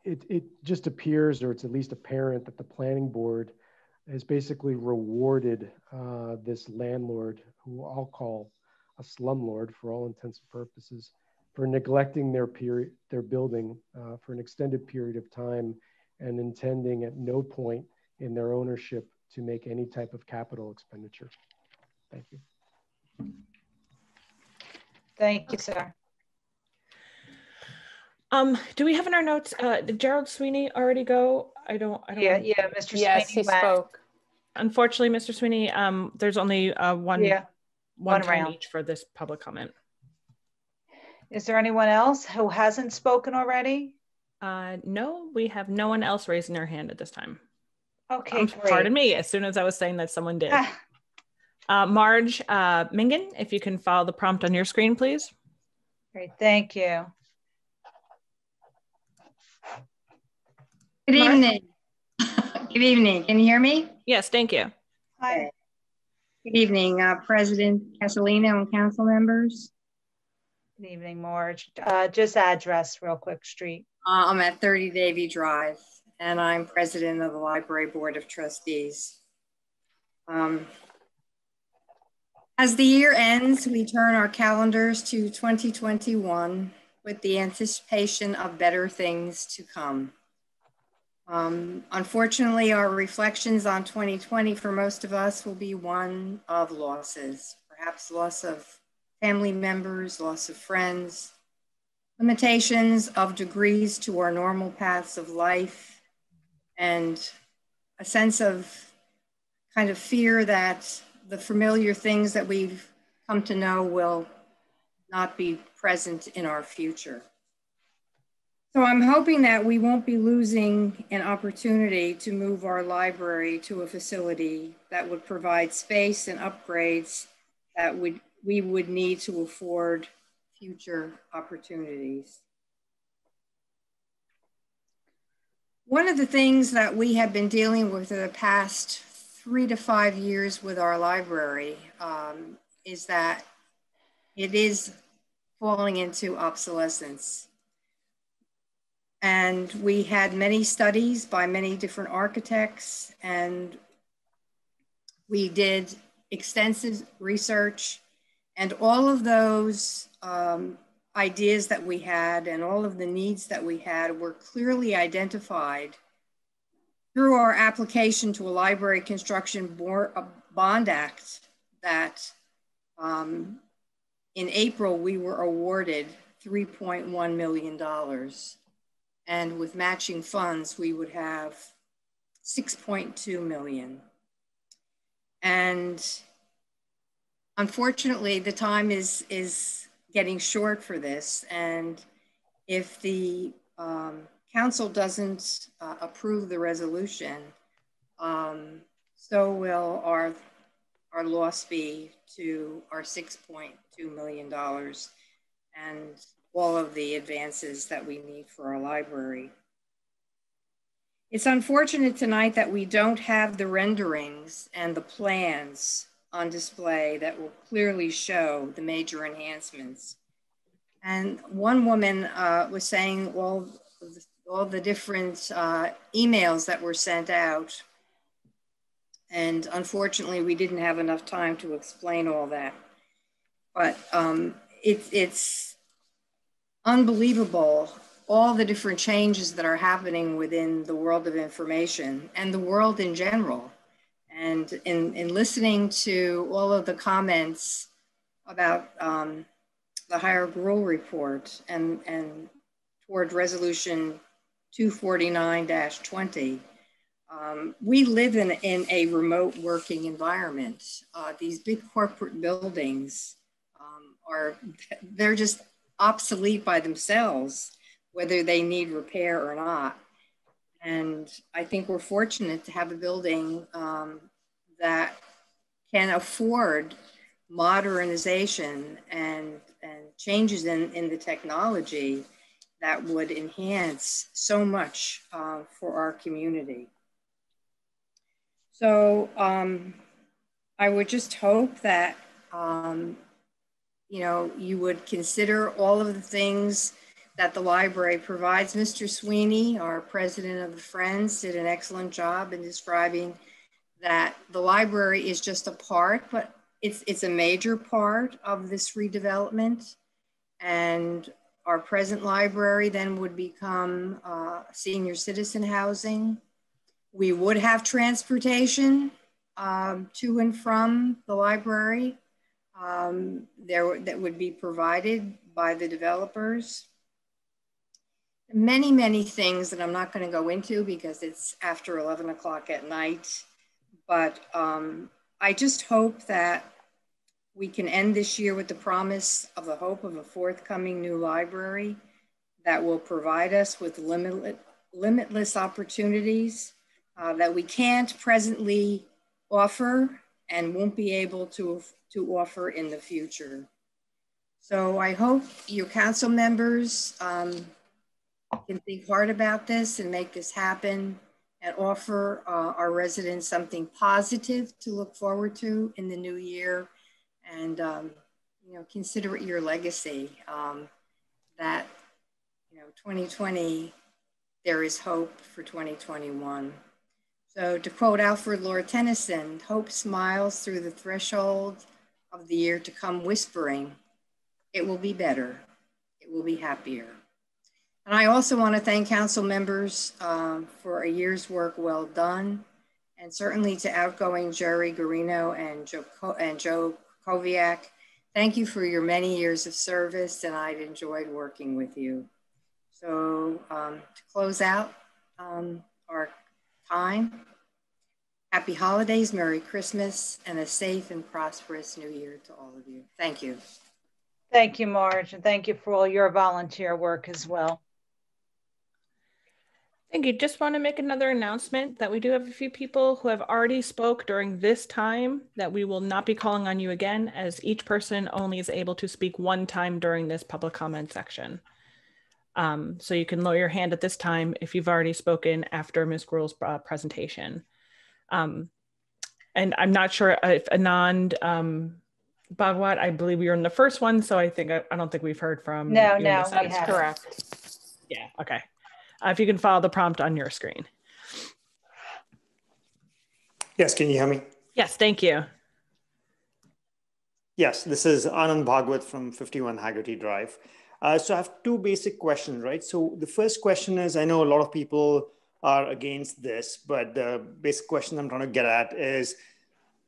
it just appears, or it's at least apparent, that the planning board has basically rewarded this landlord, who I'll call a slumlord for all intents and purposes, for neglecting their building for an extended period of time and intending at no point in their ownership to make any type of capital expenditure. Thank you. Thank you, sir. Do we have in our notes, did Gerald Sweeney already go? I don't. Yeah, Mr. Sweeney. Yes, he went. spoke. Unfortunately, Mr. Sweeney, there's only one time round each for this public comment. Is there anyone else who hasn't spoken already? No, we have no one else raising their hand at this time. Okay, great. Pardon me, as soon as I was saying that, someone did. Marge Mingan, if you can follow the prompt on your screen, please. Great, thank you. Good evening. Good evening. Can you hear me? Yes, thank you. Hi. Okay. Good evening, President Castellino and council members. Good evening, Marge. Just address real quick, street. I'm at 30 Davie Drive, and I'm president of the Library Board of Trustees. As the year ends, we turn our calendars to 2021 with the anticipation of better things to come. Unfortunately, our reflections on 2020 for most of us will be one of losses, perhaps loss of family members, loss of friends, limitations of degrees to our normal paths of life, and a sense of kind of fear that the familiar things that we've come to know will not be present in our future. So I'm hoping that we won't be losing an opportunity to move our library to a facility that would provide space and upgrades that we would need to afford future opportunities. One of the things that we have been dealing with in the past 3 to 5 years with our library is that it is falling into obsolescence. And we had many studies by many different architects, and we did extensive research, and all of those ideas that we had and all of the needs that we had were clearly identified through our application to a library construction bond act that in April we were awarded $3.1 million. And with matching funds, we would have 6.2 million. And unfortunately, the time is getting short for this. And if the council doesn't approve the resolution, so will our loss be to our $6.2 million and all of the advances that we need for our library. It's unfortunate tonight that we don't have the renderings and the plans on display that will clearly show the major enhancements. And one woman was saying all the different emails that were sent out. And unfortunately, we didn't have enough time to explain all that. But it's unbelievable, all the different changes that are happening within the world of information and the world in general. And in listening to all of the comments about the higher gruel report and toward resolution 249-20, we live in a remote working environment. These big corporate buildings they're just obsolete by themselves, whether they need repair or not. And I think we're fortunate to have a building that can afford modernization and changes in the technology that would enhance so much for our community. So I would just hope that you would consider all of the things that the library provides. Mr. Sweeney, our president of the Friends, did an excellent job in describing that the library is just a part, but it's a major part of this redevelopment. And our present library then would become senior citizen housing. We would have transportation to and from the library that would be provided by the developers. Many, many things that I'm not going to go into because it's after 11 o'clock at night. But I just hope that we can end this year with the promise of the hope of a forthcoming new library that will provide us with limitless opportunities that we can't presently offer and won't be able to offer in the future. So I hope your council members can think hard about this and make this happen and offer our residents something positive to look forward to in the new year, and consider it your legacy, that 2020, there is hope for 2021. So to quote Alfred Lord Tennyson, hope smiles through the threshold of the year to come, whispering, it will be better, it will be happier. And I also want to thank council members for a year's work well done, and certainly to outgoing Jerry Garino and Joe Koviak. Thank you for your many years of service, and I've enjoyed working with you. So to close out our time, happy holidays, Merry Christmas, and a safe and prosperous New Year to all of you. Thank you. Thank you, Marge, and thank you for all your volunteer work as well. Thank you. Just want to make another announcement that we do have a few people who have already spoke during this time that we will not be calling on you again, as each person only is able to speak one time during this public comment section. So you can lower your hand at this time if you've already spoken after Ms. Gruel's presentation. And I'm not sure if Anand Bhagwat, I believe we were in the first one, so I don't think we've heard from No, you. no, That's correct. Yeah, okay. If you can follow the prompt on your screen. Yes, can you hear me? Yes, thank you. Yes, this is Anand Bhagwat from 51 Haggerty Drive. So I have two basic questions, right? So the first question is, I know a lot of people are against this, but the basic question I'm trying to get at is,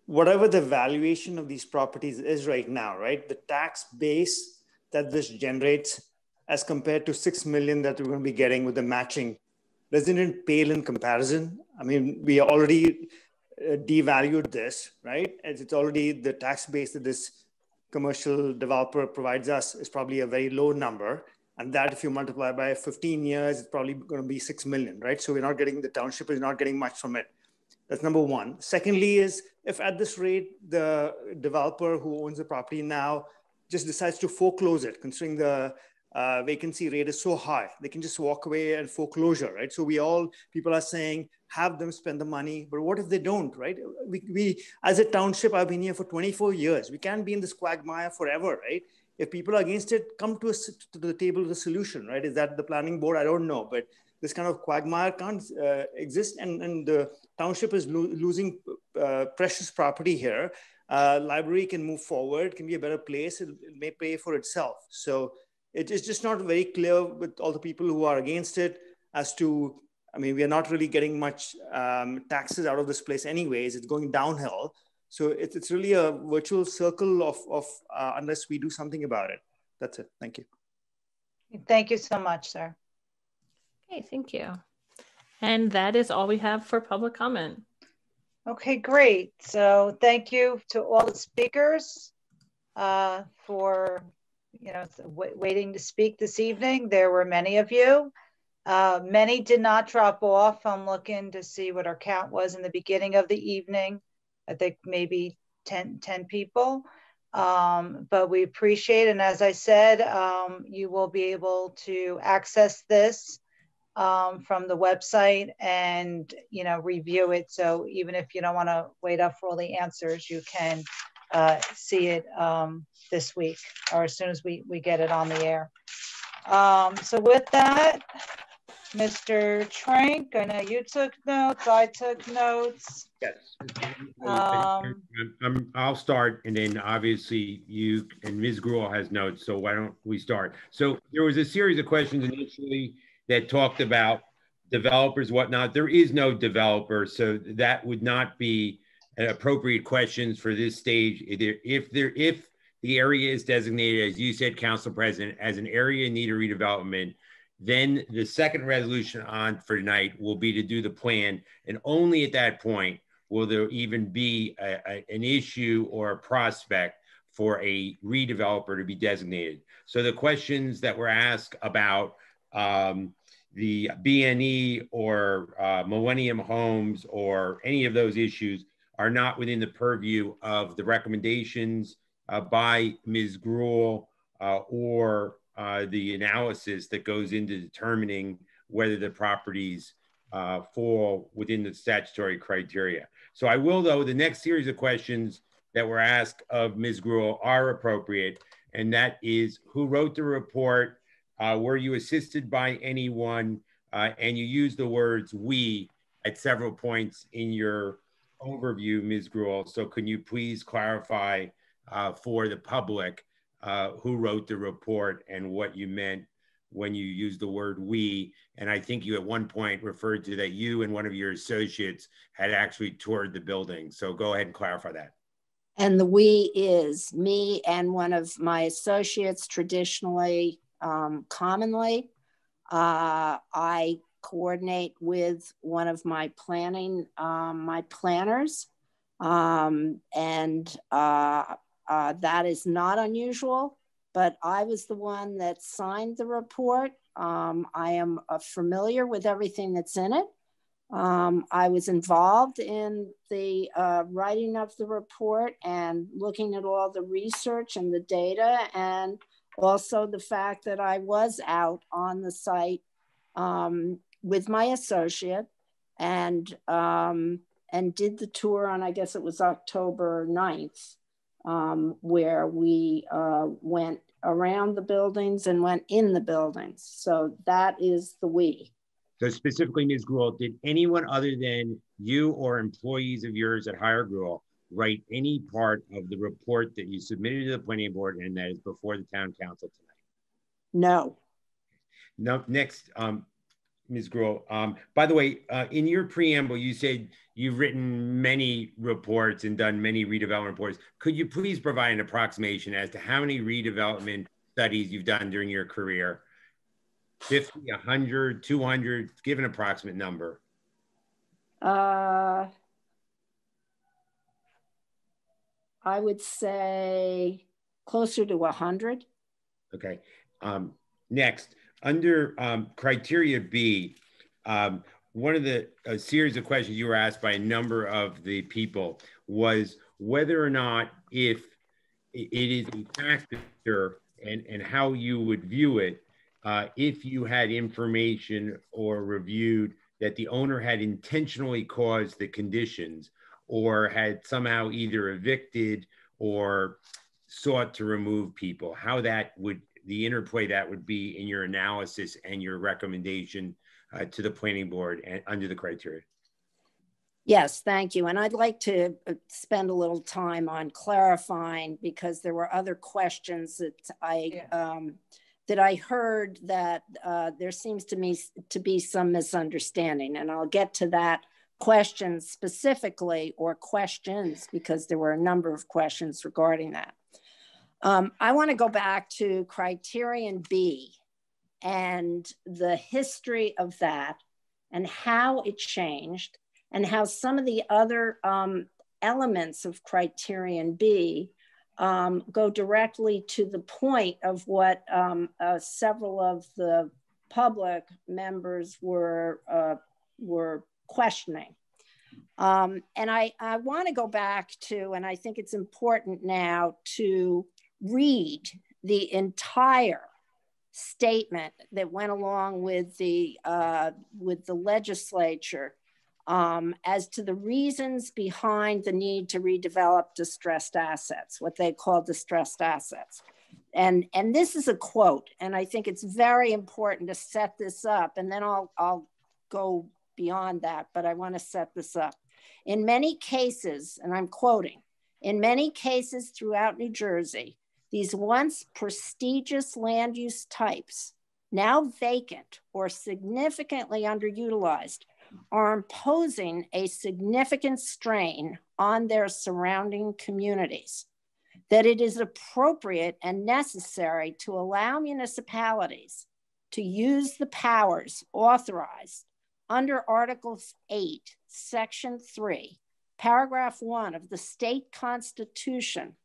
whatever the valuation of these properties is right now, right? The tax base that this generates as compared to 6 million that we're going to be getting with the matching, doesn't it pale in comparison? I mean, we already devalued this, right? As it's already the tax base that this commercial developer provides us is probably a very low number. And that if you multiply by 15 years, it's probably going to be 6 million, right? So we're not getting, the township is not getting much from it. That's number one. Secondly is, if at this rate, the developer who owns the property now just decides to foreclose it, considering the vacancy rate is so high, they can just walk away and foreclosure, right? So people are saying, have them spend the money, but what if they don't, right? We as a township, I've been here for 24 years. We can't be in this quagmire forever, right? If people are against it, come to the table with a solution, right? Is that the planning board? I don't know, but this kind of quagmire can't exist, and the township is losing precious property here. Library can move forward, can be a better place. It may pay for itself. So it's just not very clear with all the people who are against it as to, I mean, we are not really getting much taxes out of this place anyways. It's going downhill. So it's really a virtual circle of unless we do something about it. That's it. Thank you. Thank you so much, sir. Okay, thank you. And that is all we have for public comment. Okay, great. So thank you to all the speakers for waiting to speak this evening. There were many of you. Many did not drop off. I'm looking to see what our count was in the beginning of the evening. I think maybe 10 people. But we appreciate it. And as I said, you will be able to access this from the website and review it. So even if you don't want to wait up for all the answers, you can see it this week or as soon as we get it on the air. So with that, Mr. Trank, I know you took notes, I took notes. Yes. I'll start, and then obviously you and Ms. Gruel has notes, so why don't we start? So there was a series of questions initially that talked about developers, whatnot. There is no developer, so that would not be appropriate questions for this stage. If the area is designated, as you said, Council President, as an area in need of redevelopment, then the second resolution on for tonight will be to do the plan, and only at that point will there even be an issue or a prospect for a redeveloper to be designated. So the questions that were asked about the BNE or Millennium Homes or any of those issues are not within the purview of the recommendations by Ms. Gruhl or the analysis that goes into determining whether the properties fall within the statutory criteria. So I will, though, the next series of questions that were asked of Ms. Gruhl are appropriate, and that is, who wrote the report? Were you assisted by anyone? And you used the words "we" at several points in your overview, Ms. Gruhl. So can you please clarify for the public who wrote the report and what you meant when you used the word "we"? And I think you at one point referred to that you and one of your associates had actually toured the building. So go ahead and clarify that. And the "we" is me and one of my associates. Traditionally, commonly, I coordinate with one of my planners, and that is not unusual, but I was the one that signed the report. I am familiar with everything that's in it. I was involved in the writing of the report and looking at all the research and the data, and also the fact that I was out on the site with my associate and did the tour on, I guess it was October 9th, where we went around the buildings and went in the buildings. So that is the "we." So specifically, Ms. Gruhl, did anyone other than you or employees of yours at Higher Gruhl write any part of the report that you submitted to the planning board and that is before the town council tonight? No. No. Next, Ms. Gruhl, by the way, in your preamble, you said you've written many reports and done many redevelopment reports. Could you please provide an approximation as to how many redevelopment studies you've done during your career? 50, 100, 200, give an approximate number. I would say closer to 100. Okay. Next, under criteria B, one of the series of questions you were asked by a number of the people was whether or not, if it is a factor and how you would view it, if you had information or reviewed that the owner had intentionally caused the conditions or had somehow either evicted or sought to remove people, how that would, the interplay that would be in your analysis and your recommendation to the planning board and under the criteria. Yes, thank you. And I'd like to spend a little time on clarifying, because there were other questions that I heard that there seems to me to be some misunderstanding, and I'll get to that question specifically, or questions, because there were a number of questions regarding that. I want to go back to criterion B and the history of that and how it changed and how some of the other elements of criterion B go directly to the point of what several of the public members were questioning. And I want to go back to, and I think it's important now to read the entire statement that went along with the legislature as to the reasons behind the need to redevelop distressed assets, what they call distressed assets. And this is a quote, and I think it's very important to set this up, and then I'll go beyond that, but I want to set this up. In many cases, and I'm quoting, in many cases throughout New Jersey, these once prestigious land use types, now vacant or significantly underutilized, are imposing a significant strain on their surrounding communities, that it is appropriate and necessary to allow municipalities to use the powers authorized under Article 8, Section 3, Paragraph 1 of the state constitution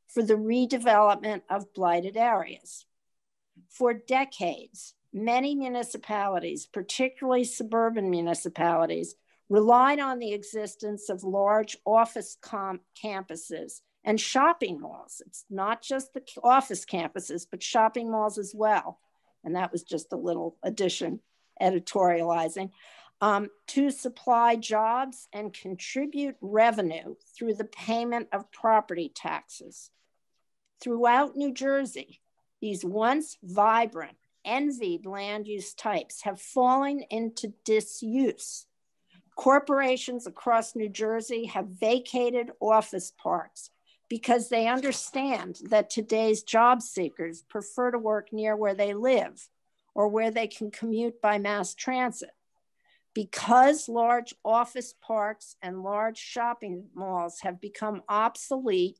for the redevelopment of blighted areas. For decades, many municipalities, particularly suburban municipalities, relied on the existence of large office campuses and shopping malls. It's not just the office campuses, but shopping malls as well. And that was just a little addition, editorializing, to supply jobs and contribute revenue through the payment of property taxes. Throughout New Jersey, these once vibrant, envied land use types have fallen into disuse. Corporations across New Jersey have vacated office parks because they understand that today's job seekers prefer to work near where they live or where they can commute by mass transit. Because large office parks and large shopping malls have become obsolete,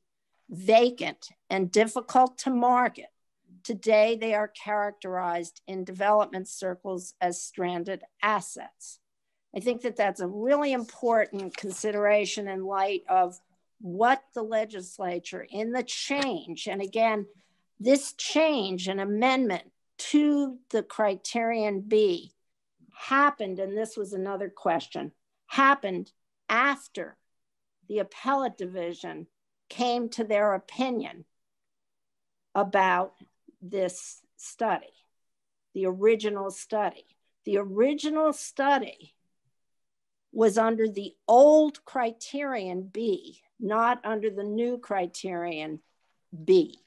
vacant, and difficult to market, today they are characterized in development circles as stranded assets. I think that that's a really important consideration in light of what the legislature in the change, and again, this change and amendment to the criterion B happened, and this was another question, happened after the appellate division came to their opinion about this study, the original study. The original study was under the old criterion B, not under the new criterion B.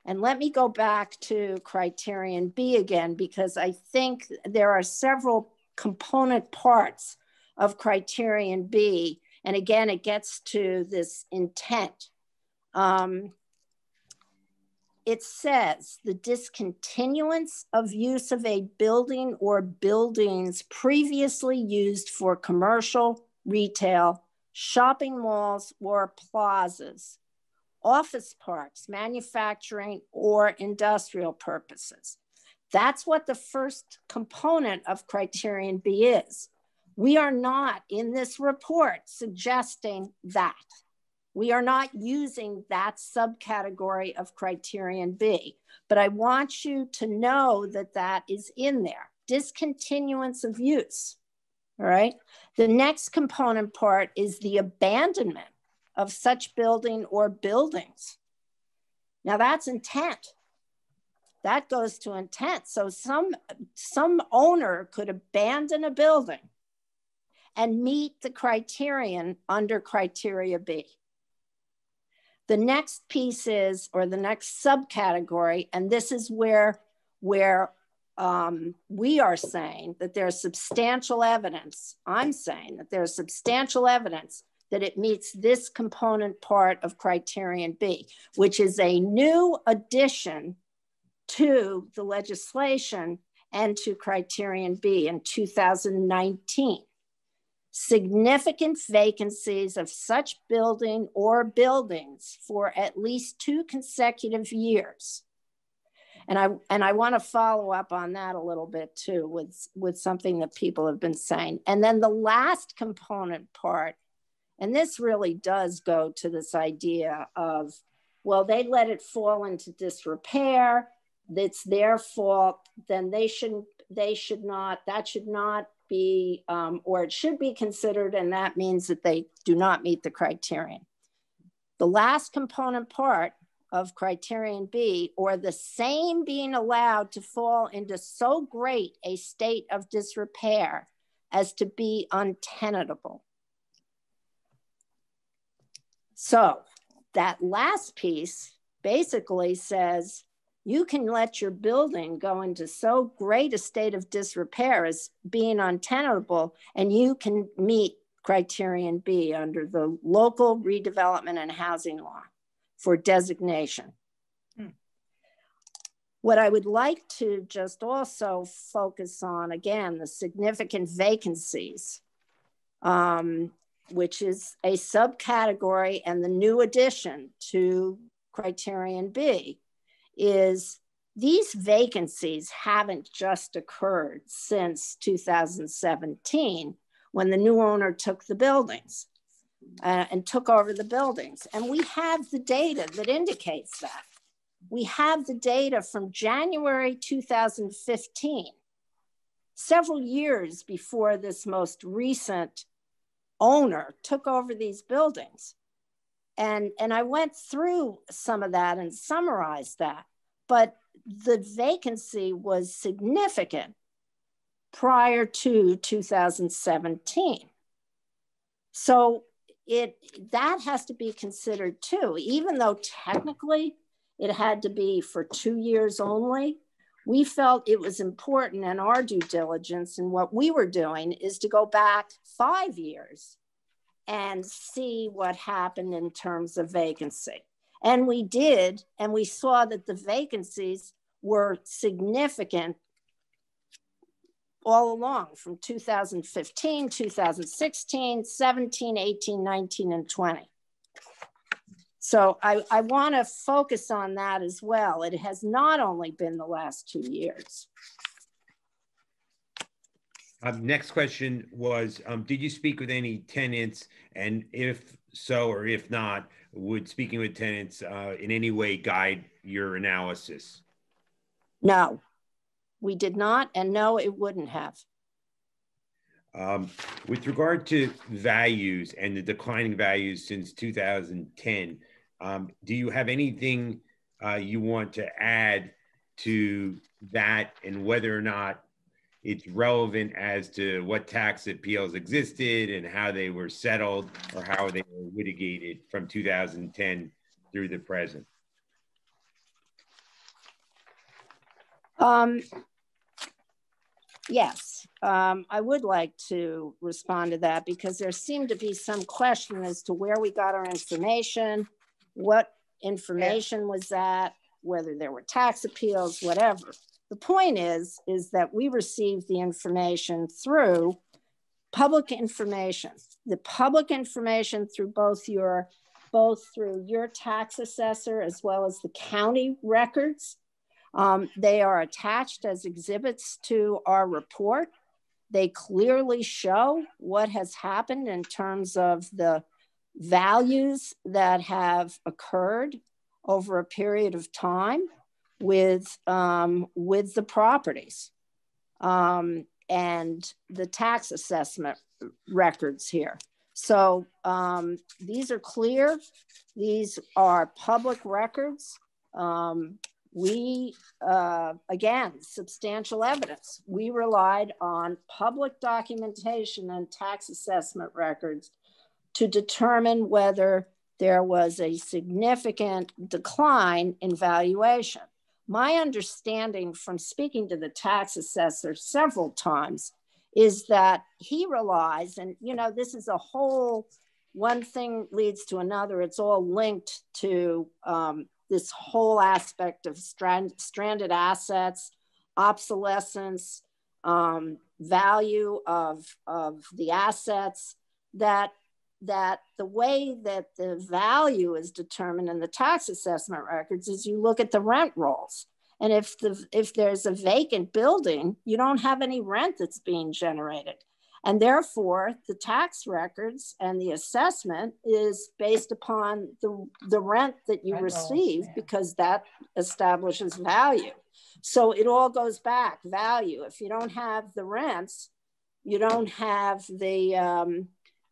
And let me go back to criterion B again, because I think there are several component parts of criterion B. And again, it gets to this intent. It says the discontinuance of use of a building or buildings previously used for commercial, retail, shopping malls, or plazas, office parks, manufacturing, or industrial purposes. That's what the first component of criterion B is. We are not in this report suggesting that. We are not using that subcategory of criterion B, but I want you to know that that is in there. Discontinuance of use, all right? The next component part is the abandonment of such building or buildings. Now that's intent. That goes to intent. So some owner could abandon a building and meet the criterion under criteria B. The next piece is, or the next subcategory, and this is where we are saying that there's substantial evidence. I'm saying that there's substantial evidence that it meets this component part of criterion B, which is a new addition to the legislation and to criterion B in 2019. Significant vacancies of such building or buildings for at least 2 consecutive years. And I want to follow up on that a little bit too with something that people have been saying. And then the last component part, and this really does go to this idea of, well, they let it fall into disrepair, it's their fault, then that should not be, or it should be considered, and that means that they do not meet the criterion. The last component part of criterion B, or the same being allowed to fall into so great a state of disrepair as to be untenable. So that last piece basically says, you can let your building go into so great a state of disrepair as being untenable, and you can meet criterion B under the local redevelopment and housing law for designation. What I would like to just also focus on, again, the significant vacancies, which is a subcategory and the new addition to criterion B, is these vacancies haven't just occurred since 2017 when the new owner took the buildings and took over the buildings. And we have the data that indicates that. We have the data from January 2015, several years before this most recent owner took over these buildings. And I went through some of that and summarized that, but the vacancy was significant prior to 2017. So that has to be considered too, even though technically it had to be for 2 years only. We felt it was important in our due diligence, and what we were doing is to go back 5 years and see what happened in terms of vacancy. And we did, and we saw that the vacancies were significant all along from 2015, 2016, 17, 18, 19, and 20. So I want to focus on that as well. It has not only been the last 2 years. Next question was, did you speak with any tenants? And if so, or if not, would speaking with tenants in any way guide your analysis? No, we did not. And no, it wouldn't have. With regard to values and the declining values since 2010, do you have anything you want to add to that, and whether or not it's relevant as to what tax appeals existed and how they were settled or how they were litigated from 2010 through the present? Yes, I would like to respond to that, because there seemed to be some question as to where we got our information, what information was that, whether there were tax appeals, whatever. The point is that we received the information through public information. The public information through both through your tax assessor as well as the county records. They are attached as exhibits to our report. They clearly show what has happened in terms of the values that have occurred over a period of time with the properties and the tax assessment records here. So these are clear. These are public records. Again, substantial evidence. We relied on public documentation and tax assessment records to determine whether there was a significant decline in valuation. My understanding from speaking to the tax assessor several times is that he relies, and this is a whole, one thing leads to another. It's all linked to this whole aspect of stranded assets, obsolescence, value of the assets, that the way that the value is determined in the tax assessment records is you look at the rent rolls. And if there's a vacant building, you don't have any rent that's being generated. And therefore, the tax records and the assessment is based upon the rent that you receive, because that establishes value. So it all goes back, value. If you don't have the rents, you don't have the,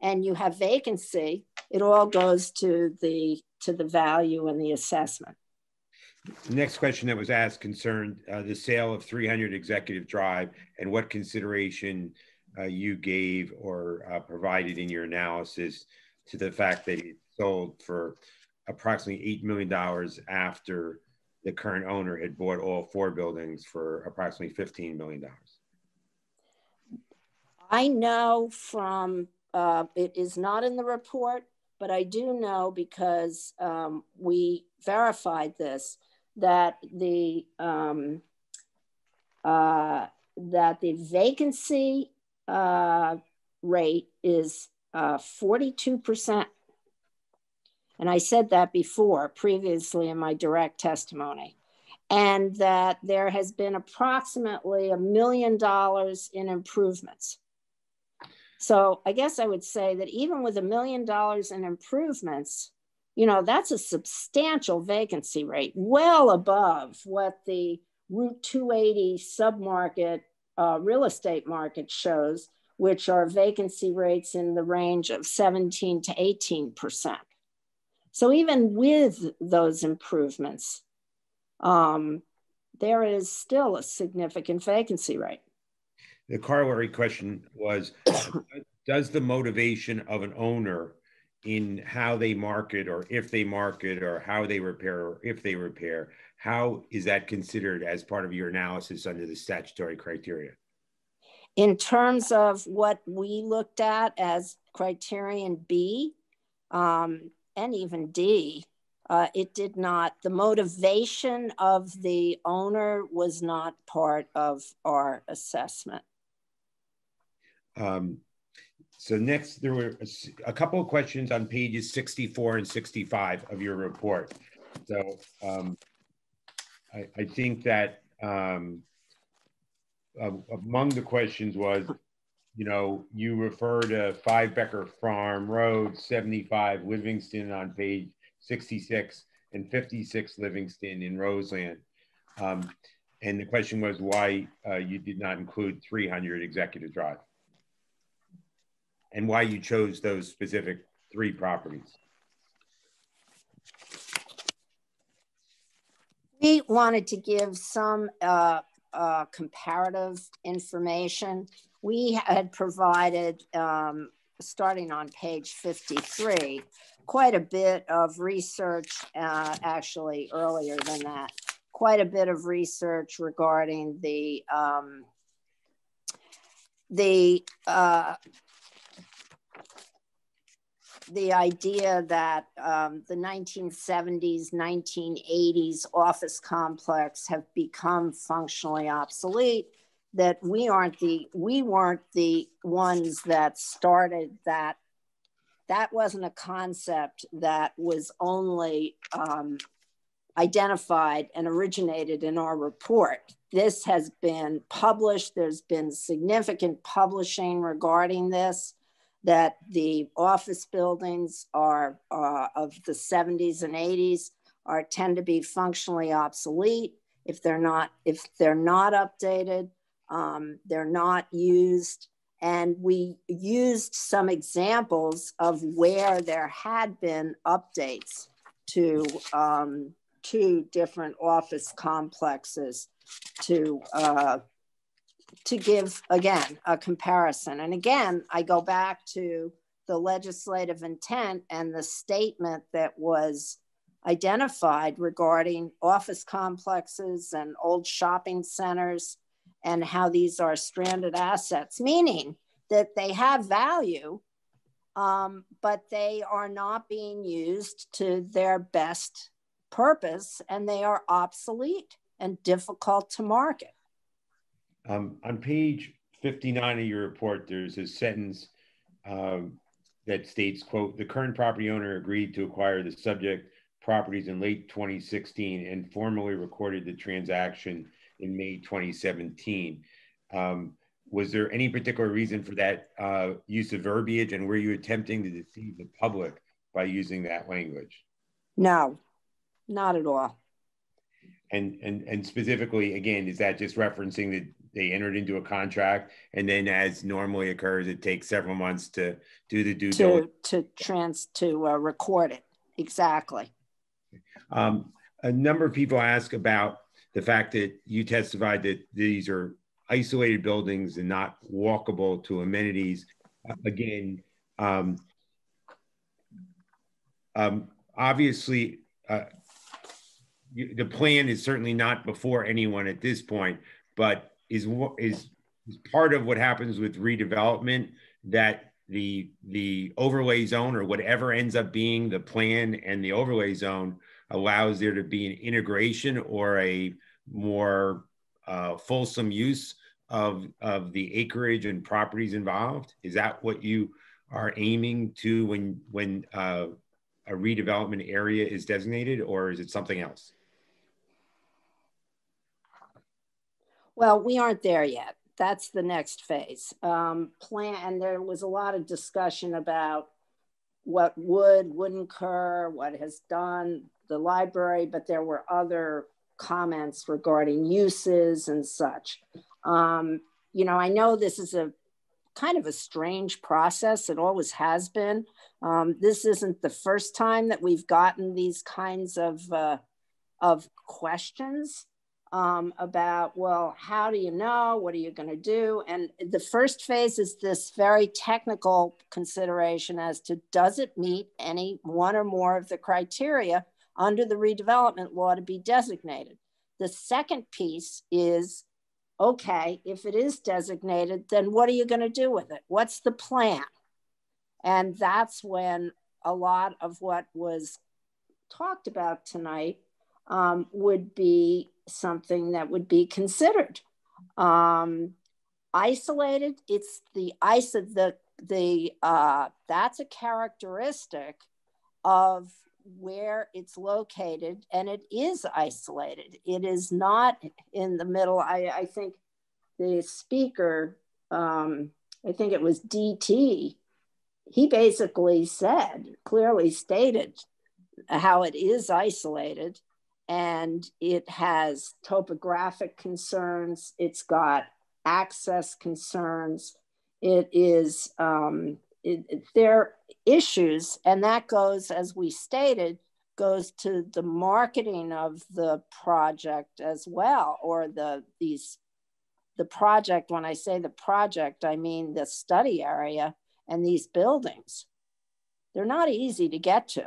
and you have vacancy, it all goes to the value and the assessment. The next question that was asked concerned the sale of 300 Executive Drive and what consideration you gave or provided in your analysis to the fact that it sold for approximately $8 million after the current owner had bought all 4 buildings for approximately $15 million. I know from, it is not in the report, but I do know because we verified this, that the vacancy rate is 42%. And I said that previously in my direct testimony. And that there has been approximately $1 million in improvements. So I guess I would say that even with $1 million in improvements, that's a substantial vacancy rate, well above what the Route 280 submarket real estate market shows, which are vacancy rates in the range of 17 to 18%. So even with those improvements, there is still a significant vacancy rate. The corollary question was, does the motivation of an owner in how they market, or if they market, or how they repair, or if they repair, how is that considered as part of your analysis under the statutory criteria? In terms of what we looked at as criterion B and even D, it did not, the motivation of the owner was not part of our assessment. So next, there were a couple of questions on pages 64 and 65 of your report. So I think that among the questions was, you know, you refer to 5 Becker Farm Road, 75 Livingston on page 66, and 56 Livingston in Roseland. And the question was why you did not include 300 Executive Drive, and why you chose those specific 3 properties. We wanted to give some comparative information. We had provided, starting on page 53, quite a bit of research, actually earlier than that, quite a bit of research regarding the idea that the 1970s, 1980s office complex have become functionally obsolete, that we weren't the ones that started that. That wasn't a concept that was only identified and originated in our report. This has been published. There's been significant publishing regarding this, that the office buildings are of the 70s and 80s tend to be functionally obsolete. If they're not updated, they're not used. And we used some examples of where there had been updates to different office complexes to give, again, a comparison. And again, I go back to the legislative intent and the statement that was identified regarding office complexes and old shopping centers and how these are stranded assets, meaning that they have value, but they are not being used to their best purpose, and they are obsolete and difficult to market. On page 59 of your report, there's a sentence that states, quote, the current property owner agreed to acquire the subject properties in late 2016 and formally recorded the transaction in May 2017. Was there any particular reason for that use of verbiage, and were you attempting to deceive the public by using that language? No, not at all. And specifically, again, is that just referencing that they entered into a contract, and then, as normally occurs, it takes several months to do the due diligence to record it? Exactly. A number of people ask about the fact that you testified that these are isolated buildings and not walkable to amenities. Again, obviously, the plan is certainly not before anyone at this point, but is part of what happens with redevelopment that the overlay zone, or whatever ends up being the plan and the overlay zone, allows there to be an integration or a more fulsome use of the acreage and properties involved? Is that what you are aiming to when a redevelopment area is designated, or is it something else? Well, we aren't there yet. That's the next phase. And there was a lot of discussion about what wouldn't occur, what has done the library, but there were other comments regarding uses and such. You know, I know this is a kind of a strange process. It always has been. This isn't the first time that we've gotten these kinds of questions about, well, how do you know? What are you going to do? And the first phase is this very technical consideration as to, does it meet any one or more of the criteria under the redevelopment law to be designated? The second piece is, okay, if it is designated, then what are you going to do with it? What's the plan? And that's when a lot of what was talked about tonight would be something that would be considered. Isolated, it's that's a characteristic of where it's located, and it is isolated. It is not in the middle. I think the speaker, I think it was DT, he basically said, clearly stated how it is isolated, and it has topographic concerns. It's got access concerns. It is, there are issues, and that goes, as we stated, goes to the marketing of the project as well, or the project. When I say the project, I mean the study area and these buildings. They're not easy to get to.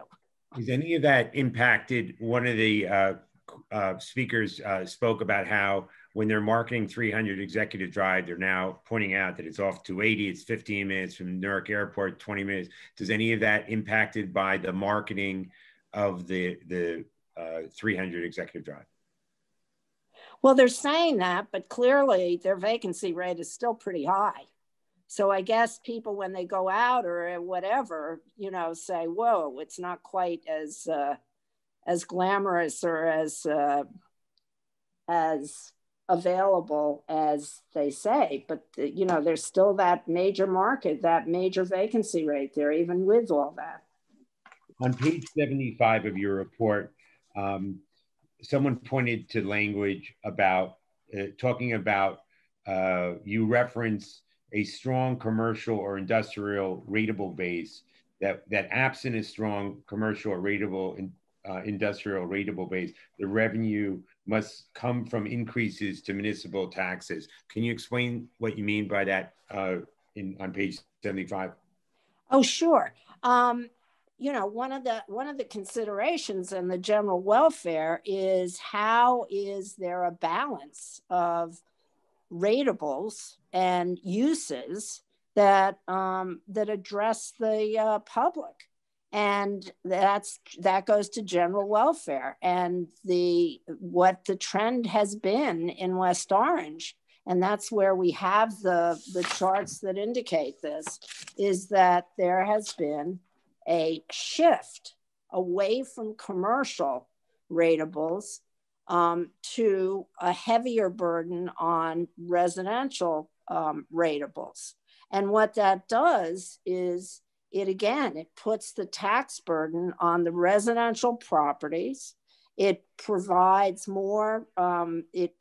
Is any of that impacted? One of the speakers spoke about how when they're marketing 300 Executive Drive, they're now pointing out that it's off 280, it's 15 minutes from Newark Airport, 20 minutes. Does any of that impacted by the marketing of the 300 Executive Drive? Well, they're saying that, but clearly their vacancy rate is still pretty high. So I guess people, when they go out or whatever, you know, say, whoa, it's not quite as glamorous or as available as they say. But, you know, there's still that major market, that major vacancy rate there, even with all that. On page 75 of your report, someone pointed to language about talking about, you reference a strong commercial or industrial rateable base, that absent a strong commercial or rateable industrial rateable base, the revenue must come from increases to municipal taxes. Can you explain what you mean by that on page 75? Oh, sure. You know, one of the considerations in the general welfare is, how is there a balance of ratables and uses that address the public, and that goes to general welfare. And what the trend has been in West Orange, and that's where we have the charts that indicate this, is that there has been a shift away from commercial ratables to a heavier burden on residential ratables. And what that does is, it puts the tax burden on the residential properties. It provides more, that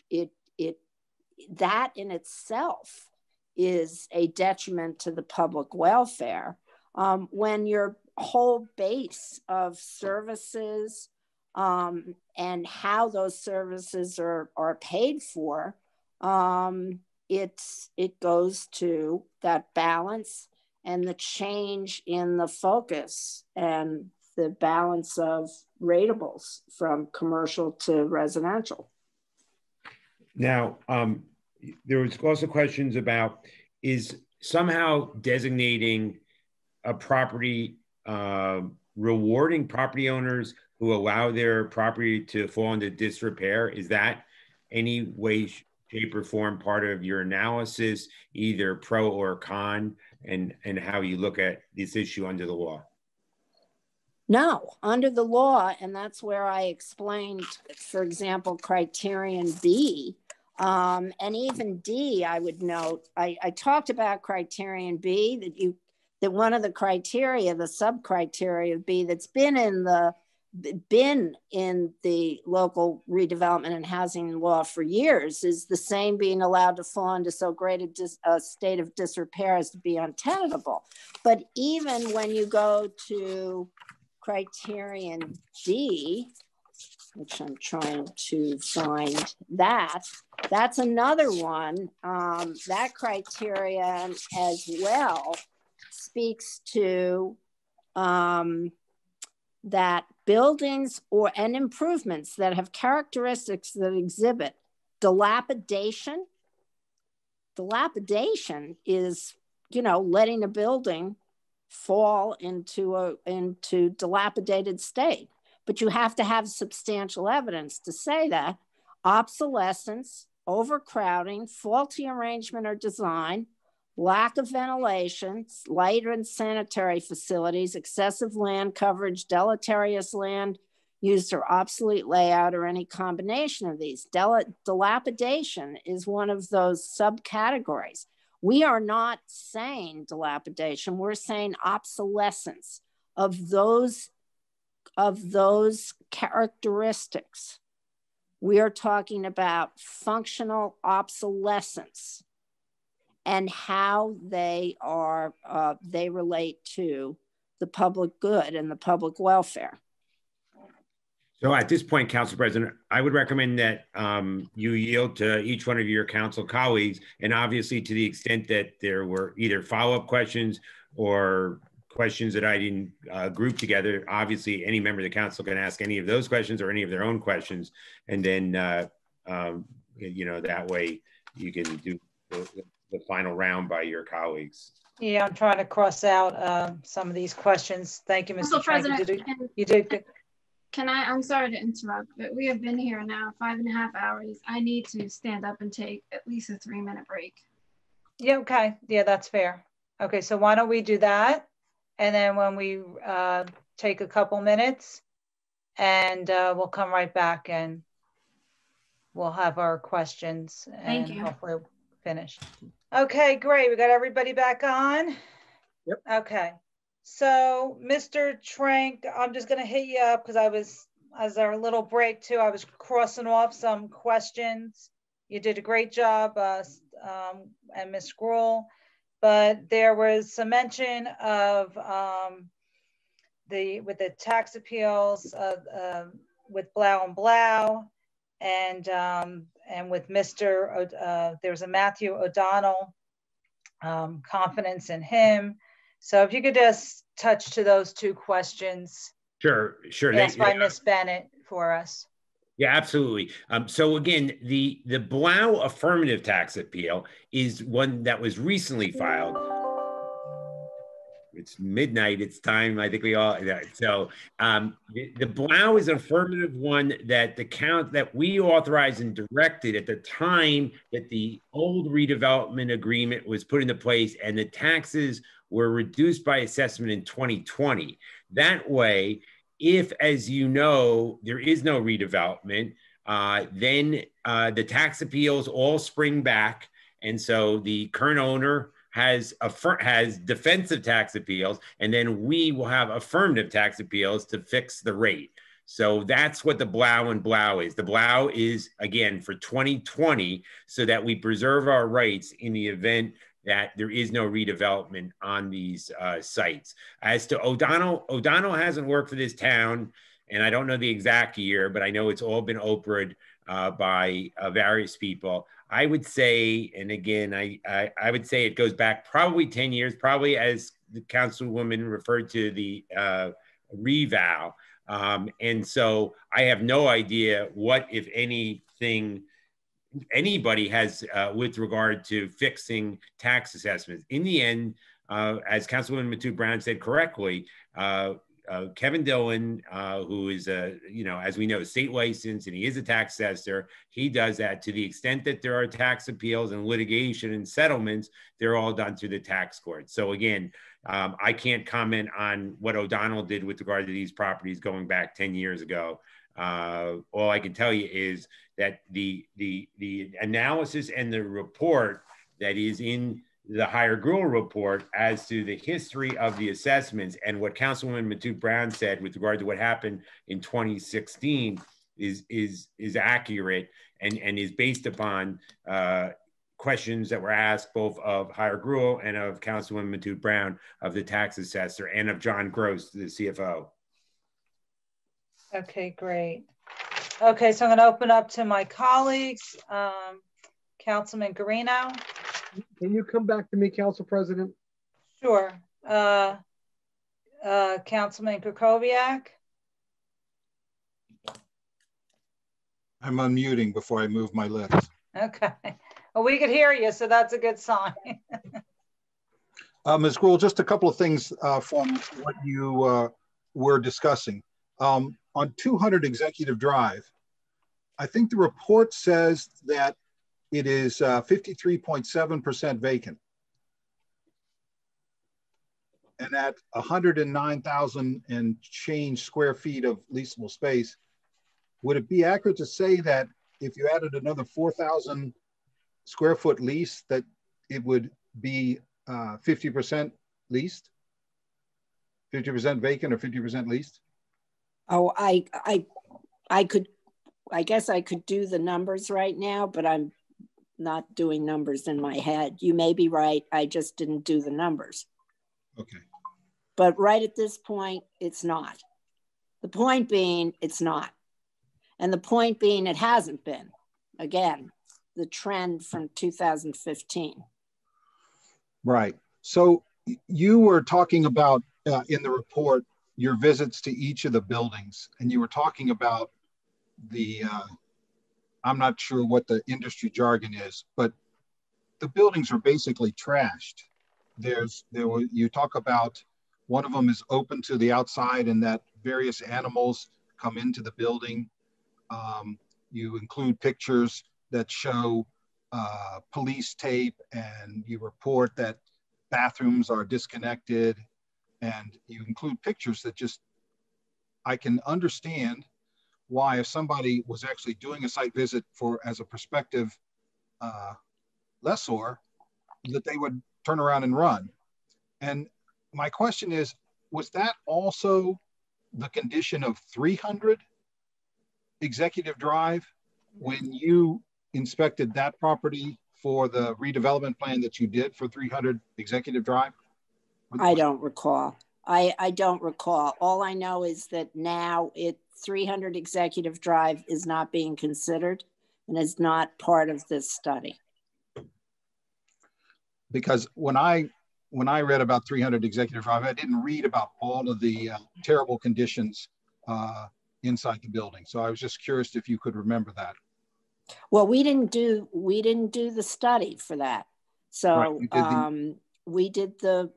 in itself is a detriment to the public welfare. When your whole base of services and how those services are paid for, it goes to that balance and the change in the focus and the balance of ratables from commercial to residential. Now, there was also questions about, is somehow designating a property, rewarding property owners who allow their property to fall into disrepair, is that any way, shape, or form part of your analysis, either pro or con, and how you look at this issue under the law? No, under the law, and that's where I explained, for example, criterion B, and even D, I would note, I talked about criterion B, that one of the criteria, the sub-criteria of B, that's been in the been in the local redevelopment and housing law for years, is the same being allowed to fall into so great a state of disrepair as to be untenable. But even when you go to criterion D, which I'm trying to find that's another one. That criterion as well speaks to that buildings and improvements that have characteristics that exhibit dilapidation. Dilapidation is, letting a building fall into dilapidated state. But you have to have substantial evidence to say that. Obsolescence, overcrowding, faulty arrangement or design, lack of ventilation, light and sanitary facilities, excessive land coverage, deleterious land use or obsolete layout, or any combination of these. Dilapidation is one of those subcategories. We are not saying dilapidation, we're saying obsolescence of those characteristics. We are talking about functional obsolescence and how they are, they relate to the public good and the public welfare. So at this point, Council President, I would recommend that you yield to each one of your council colleagues, and obviously to the extent that there were either follow-up questions or questions that I didn't group together, obviously any member of the council can ask any of those questions or any of their own questions, and then that way you can do the final round by your colleagues. Yeah, I'm trying to cross out some of these questions. Thank you, Mr. President. You did good. I'm sorry to interrupt, but we have been here now 5.5 hours. I need to stand up and take at least a 3-minute break. Yeah, okay. Yeah, that's fair. Okay, so why don't we do that? And then when we take a couple minutes, and we'll come right back and we'll have our questions and hopefully finish. Okay, great. We got everybody back on. Yep. Okay. So Mr. Trank, I'm just gonna hit you up because as our little break too, I was crossing off some questions. You did a great job, and Ms. Gruhl, but there was some mention of with the tax appeals with Blau and Blau, and with Mr. There was a Matthew O'Donnell, confidence in him. So if you could just touch to those two questions. Sure. Asked by Ms. Bennett for us. Yeah, absolutely. So again, the Blau affirmative tax appeal is one that was recently filed. It's midnight. It's time. I think we all. So the Blau is an affirmative one that that we authorized and directed at the time that the old redevelopment agreement was put into place, and the taxes were reduced by assessment in 2020. That way, if, as you know, there is no redevelopment, then the tax appeals all spring back, and so the current owner has defensive tax appeals, and then we will have affirmative tax appeals to fix the rate. So that's what the Blau and Blau is. The Blau is, again, for 2020, so that we preserve our rights in the event that there is no redevelopment on these sites. As to O'Donnell, O'Donnell hasn't worked for this town, and I don't know the exact year, but I know it's all been Oprah'd by various people. I would say, and again, I would say it goes back probably 10 years, probably as the councilwoman referred to the revow. And so I have no idea what, if anything, anybody has with regard to fixing tax assessments. In the end, as Councilwoman Matu Brown said correctly, Kevin Dillon, who is, as we know, state licensed, and he is a tax assessor, he does that to the extent that there are tax appeals and litigation and settlements, they're all done through the tax court. So again, I can't comment on what O'Donnell did with regard to these properties going back 10 years ago. All I can tell you is that the analysis and the report that is in the Higher Gruel report as to the history of the assessments, and what Councilwoman Matute Brown said with regard to what happened in 2016 is accurate and is based upon questions that were asked both of Higher Gruel and of Councilwoman Matute Brown, of the tax assessor, and of John Gross, the CFO. Okay, great. Okay, so I'm going to open up to my colleagues. Councilman Guarino. Can you come back to me, Council President? Sure. Councilman Krakowiak. I'm unmuting before I move my lips. Okay. Well, we could hear you, so that's a good sign. Ms. Gruel, just a couple of things from what you were discussing. On 200 Executive Drive, I think the report says that it is 53.7% vacant. And at 109,000 and change square feet of leasable space, would it be accurate to say that if you added another 4,000 square foot lease, that it would be 50% leased? 50% vacant or 50% leased? Oh, I guess I could do the numbers right now, but I'm not doing numbers in my head. You may be right. I just didn't do the numbers. Okay. But right at this point, it's not. The point being, it's not. And the point being, it hasn't been. Again, the trend from 2015. Right. So you were talking about in the report, your visits to each of the buildings, and you were talking about the, I'm not sure what the industry jargon is, but the buildings are basically trashed. You talk about one of them is open to the outside and that various animals come into the building. You include pictures that show police tape, and you report that bathrooms are disconnected, and you include pictures that just, I can understand why if somebody was actually doing a site visit as a prospective lessor, that they would turn around and run. And my question is, was that also the condition of 300 Executive Drive when you inspected that property for the redevelopment plan that you did for 300 Executive Drive? I don't recall. I don't recall. All I know is that now 300 Executive Drive is not being considered and is not part of this study. Because when I read about 300 Executive Drive, I didn't read about all of the terrible conditions inside the building. So I was just curious if you could remember that. Well, we didn't do the study for that. So right, we did the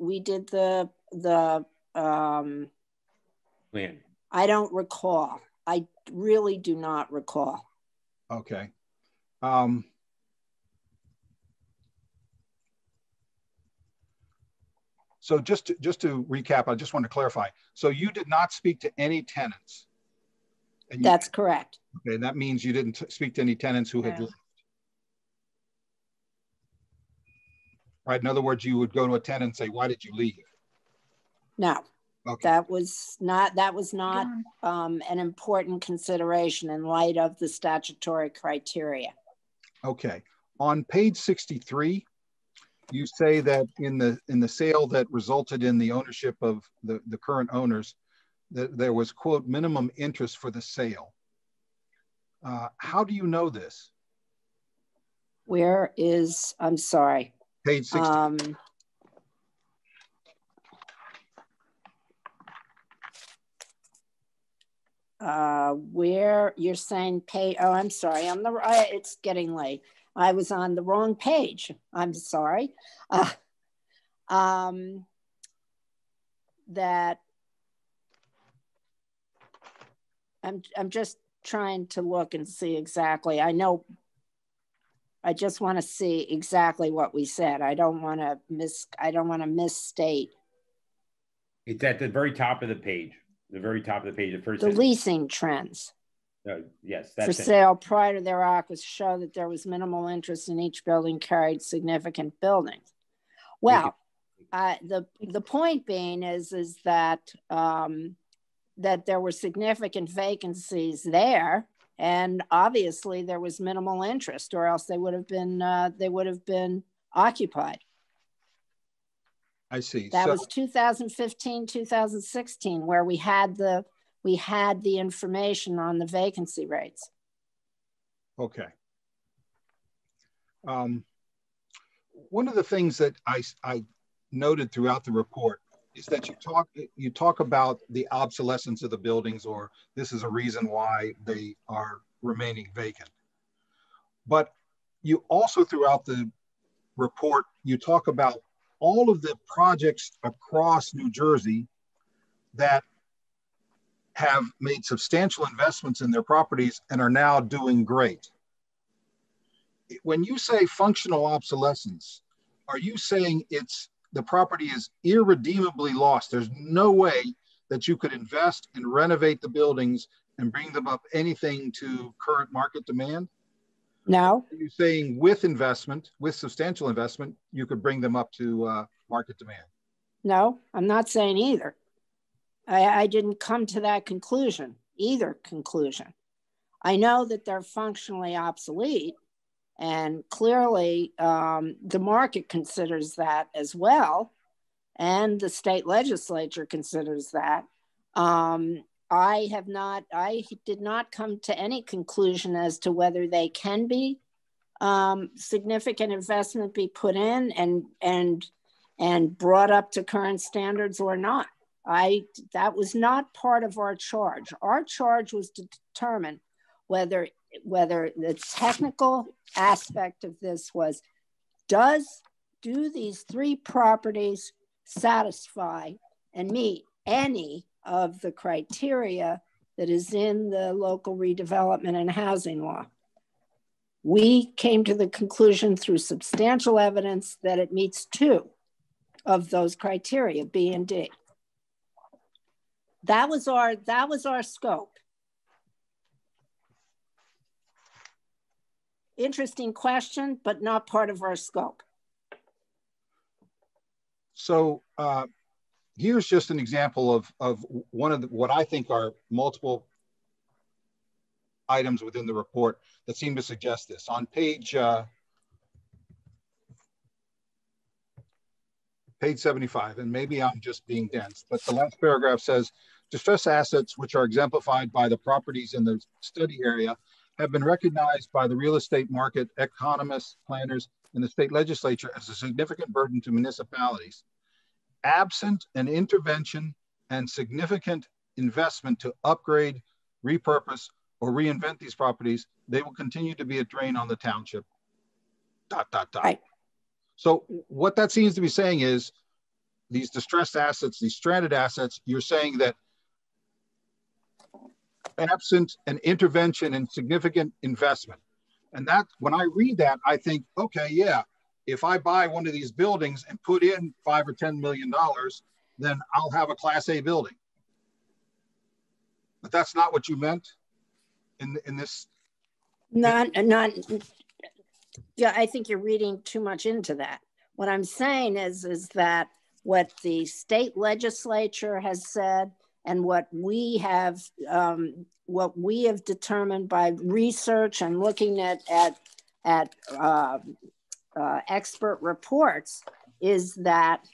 plan. I don't recall. I really do not recall. Okay. So just to recap, I just want to clarify. So you did not speak to any tenants. That's correct. Okay, that means you didn't speak to any tenants who had left. Right. In other words, you would go to a tenant and say, "Why did you leave?" No. Okay. That was not an important consideration in light of the statutory criteria. Okay. On page 63, you say that in the sale that resulted in the ownership of the current owners, that there was, quote, minimum interest for the sale. How do you know this? Where is, I'm sorry. Page 60. Where you're saying pay, oh, I'm sorry. It's getting late. I was on the wrong page. I'm sorry. That I'm just trying to look and see exactly. I know. I just want to see exactly what we said. I don't want to misstate. It's at the very top of the page. The very top of the page. The leasing trends. Yes, that's for sale prior to their occupancy show that there was minimal interest in each building carried significant buildings. Well, the point being is that that there were significant vacancies there, and obviously there was minimal interest, or else they would have been occupied. I see. That was 2015, 2016, where we had the information on the vacancy rates. Okay. One of the things that I noted throughout the report is that you talk about the obsolescence of the buildings, or this is a reason why they are remaining vacant. But you also, throughout the report, you talk about all of the projects across New Jersey that have made substantial investments in their properties and are now doing great. When you say functional obsolescence, are you saying the property is irredeemably lost? There's no way that you could invest and renovate the buildings and bring them up anything to current market demand? No. Are you saying with investment, with substantial investment, you could bring them up to market demand? No, I'm not saying either. I didn't come to that conclusion, either conclusion. I know that they're functionally obsolete, and clearly the market considers that as well, and the state legislature considers that. I did not come to any conclusion as to whether they can be significant investment be put in and brought up to current standards or not. That was not part of our charge. Our charge was to determine whether the technical aspect of this was, do these three properties satisfy and meet any of the criteria that is in the local redevelopment and housing law? We came to the conclusion through substantial evidence that it meets two of those criteria, B and D. That was our scope. Interesting question, but not part of our scope. So here's just an example of one of what I think are multiple items within the report that seem to suggest this. On page 75, and maybe I'm just being dense, but the last paragraph says, distressed assets which are exemplified by the properties in the study area have been recognized by the real estate market economists, planners, and the state legislature as a significant burden to municipalities. Absent an intervention and significant investment to upgrade, repurpose, or reinvent these properties, they will continue to be a drain on the township. ... Right. So what that seems to be saying is these distressed assets, these stranded assets, you're saying that absent an intervention and significant investment. And that, when I read that, I think, okay, yeah, if I buy one of these buildings and put in $5 or $10 million, then I'll have a Class A building. But that's not what you meant in this? Not, yeah, I think you're reading too much into that. What I'm saying is that what the state legislature has said and what we have determined by research and looking at expert reports is that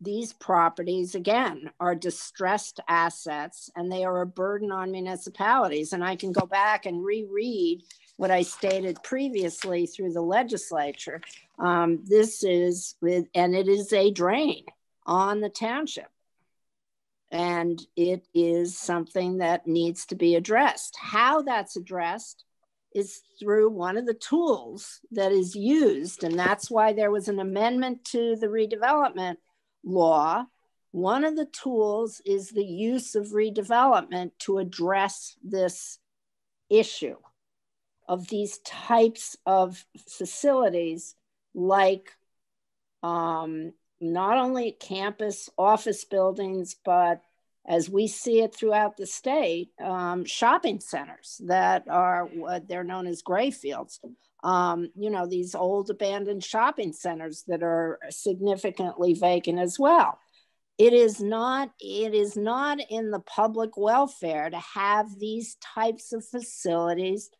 these properties, again, are distressed assets and they are a burden on municipalities. And I can go back and reread what I stated previously through the legislature. And it is a drain on the township. And it is something that needs to be addressed. How that's addressed is through one of the tools that is used. And that's why there was an amendment to the redevelopment law. One of the tools is the use of redevelopment to address this issue of these types of facilities, like not only campus office buildings, but as we see it throughout the state, shopping centers that are what they're known as gray fields. You know, these old abandoned shopping centers that are significantly vacant as well. It is not in the public welfare to have these types of facilities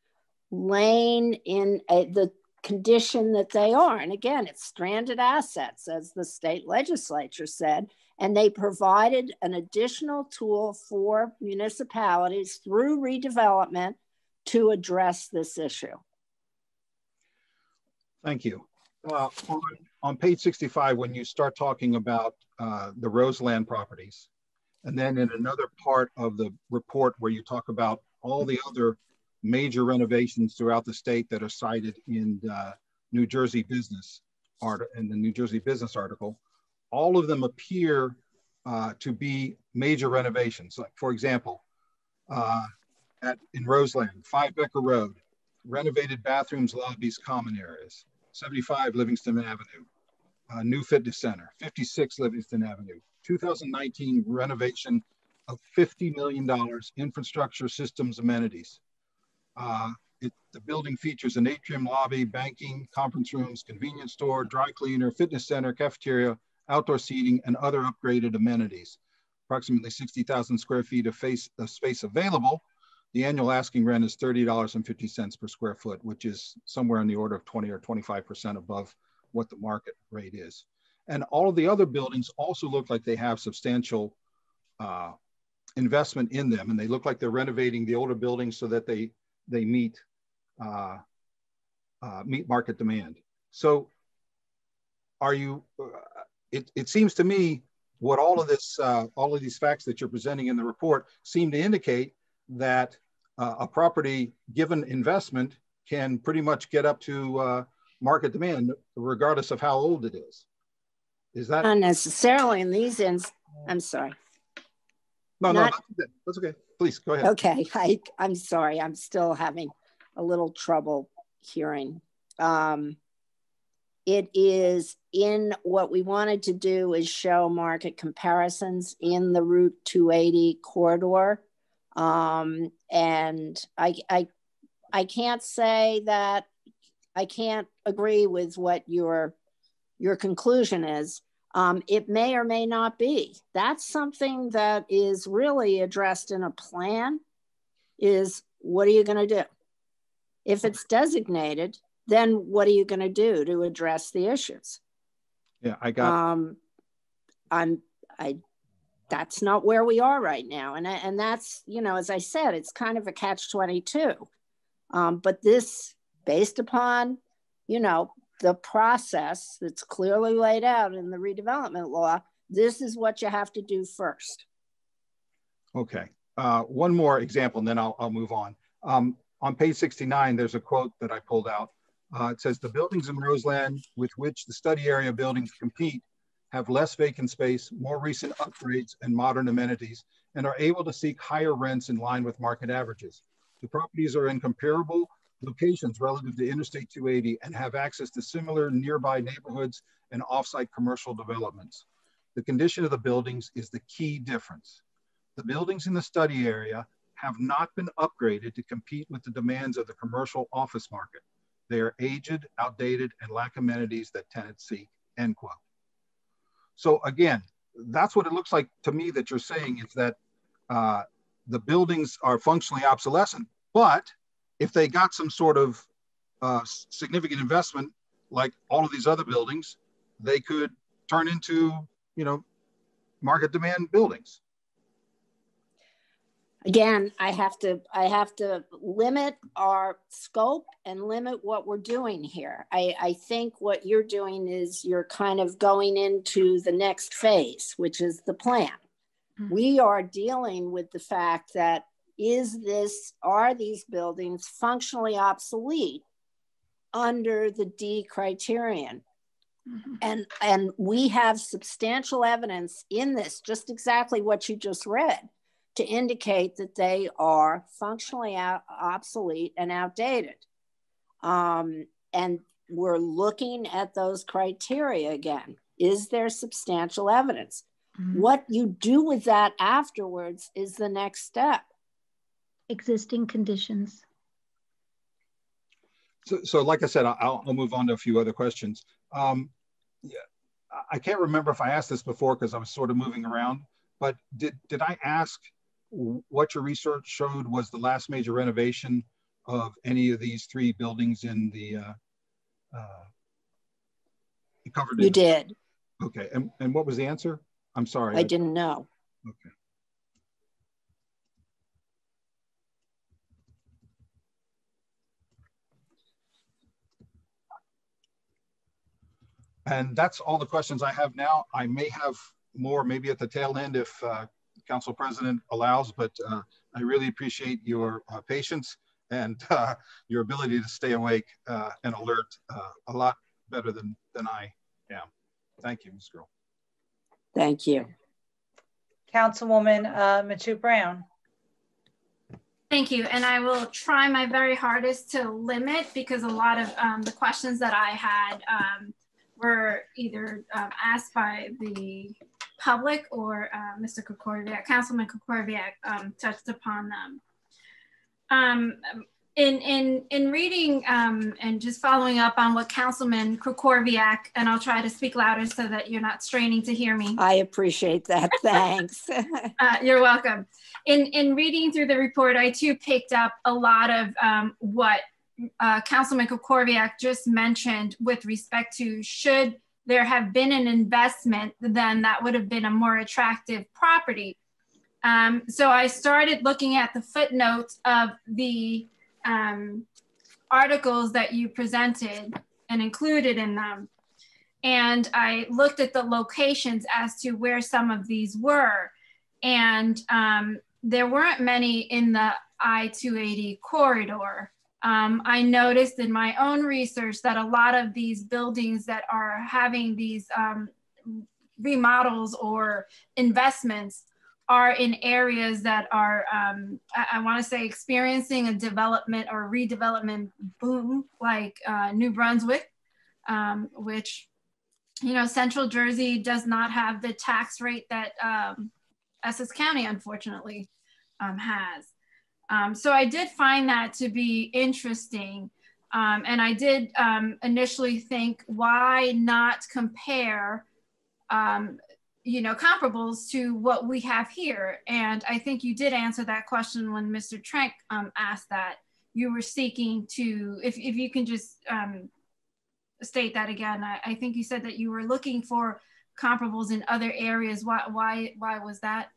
laying in the condition that they are. And again, it's stranded assets, as the state legislature said, and they provided an additional tool for municipalities through redevelopment to address this issue. Thank you. On page 65, when you start talking about the Roseland properties, and then in another part of the report where you talk about all the other major renovations throughout the state that are cited in New Jersey Business in the New Jersey Business article, all of them appear to be major renovations. Like, for example, in Roseland, 5 Becker Road, renovated bathrooms, lobbies, common areas. 75 Livingston Avenue, new fitness center. 56 Livingston Avenue, 2019 renovation of $50 million, infrastructure, systems, amenities. The building features an atrium, lobby, banking, conference rooms, convenience store, dry cleaner, fitness center, cafeteria, outdoor seating, and other upgraded amenities. Approximately 60,000 square feet of space available. The annual asking rent is $30.50 per square foot, which is somewhere in the order of 20 or 25% above what the market rate is. And all of the other buildings also look like they have substantial investment in them, and they look like they're renovating the older buildings so that they meet market demand. So are you, it seems to me what all of these facts that you're presenting in the report seem to indicate that a property given investment can pretty much get up to market demand regardless of how old it is. Is that? Not necessarily in these I'm sorry. No, that's okay. Please go ahead. Okay, I'm sorry. I'm still having a little trouble hearing. It is in what we wanted to do is show market comparisons in the Route 280 corridor. And I can't say that I can't agree with what your conclusion is. It may or may not be. That's something that is really addressed in a plan, is what are you going to do? If it's designated, then what are you going to do to address the issues? Yeah, I got that's not where we are right now. And that's, you know, as I said, it's kind of a catch-22. But this, based upon, you know, the process that's clearly laid out in the redevelopment law, this is what you have to do first. Okay. One more example, and then I'll move on. On page 69, there's a quote that I pulled out. It says, the buildings in Roseland with which the study area buildings compete have less vacant space, more recent upgrades and modern amenities, and are able to seek higher rents in line with market averages. The properties are in comparable locations relative to Interstate 280 and have access to similar nearby neighborhoods and offsite commercial developments. The condition of the buildings is the key difference. The buildings in the study area have not been upgraded to compete with the demands of the commercial office market. They are aged, outdated, and lack amenities that tenants seek, end quote. So again, that's what it looks like to me that you're saying, is that the buildings are functionally obsolescent, but if they got some sort of significant investment, like all of these other buildings, they could turn into, you know, market demand buildings. Again, I have to limit our scope and limit what we're doing here. I think what you're doing is you're kind of going into the next phase, which is the plan. Mm-hmm. We are dealing with the fact that are these buildings functionally obsolete under the D criterion? Mm-hmm. And we have substantial evidence in this, just exactly what you just read, to indicate that they are functionally obsolete and outdated. And we're looking at those criteria again. Is there substantial evidence? What you do with that afterwards is the next step. Existing conditions. So like I said, I'll move on to a few other questions. Yeah, I can't remember if I asked this before because I was sort of moving around, but did I ask what your research showed was the last major renovation of any of these three buildings in the covered? You did. Okay, and what was the answer? I'm sorry. I didn't know. Okay. And that's all the questions I have now. I may have more maybe at the tail end if Council President allows, but I really appreciate your patience and your ability to stay awake and alert a lot better than I am. Thank you, Ms. Girl. Thank you. Councilwoman Matute Brown. Thank you. And I will try my very hardest to limit, because a lot of the questions that I had were either asked by the public or Mr. Kukorviak, Councilman Kukorviak touched upon them. In reading and just following up on what Councilman Kukorviak, and I'll try to speak louder so that you're not straining to hear me. I appreciate that, thanks. You're welcome. In reading through the report, I too picked up a lot of what Councilman Kukorviak just mentioned with respect to should there have been an investment, then that would have been a more attractive property. So I started looking at the footnotes of the articles that you presented and included in them. And I looked at the locations as to where some of these were. And there weren't many in the I-280 corridor. I noticed in my own research that a lot of these buildings that are having these remodels or investments are in areas that are, I want to say, experiencing a development or redevelopment boom, like New Brunswick, which, you know, Central Jersey does not have the tax rate that Essex County, unfortunately, has. So I did find that to be interesting. And I did initially think, why not compare you know, comparables to what we have here. And I think you did answer that question when Mr. Trank asked that. You were seeking to, if you can just state that again. I think you said that you were looking for comparables in other areas. Why was that?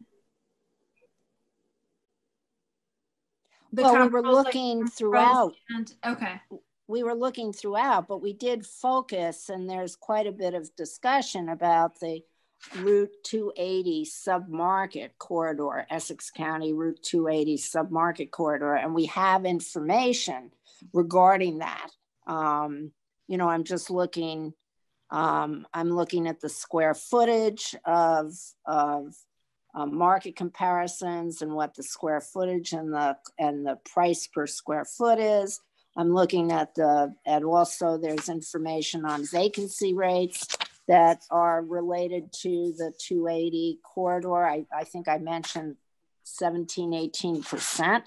Well, we were looking throughout. Okay. We were looking throughout, but we did focus, and there's quite a bit of discussion about the Route 280 submarket corridor, Essex County Route 280 submarket corridor, and we have information regarding that. You know, I'm just looking, I'm looking at the square footage of market comparisons and what the square footage and the price per square foot is. I'm looking at also there's information on vacancy rates that are related to the 280 corridor. I think I mentioned 17–18%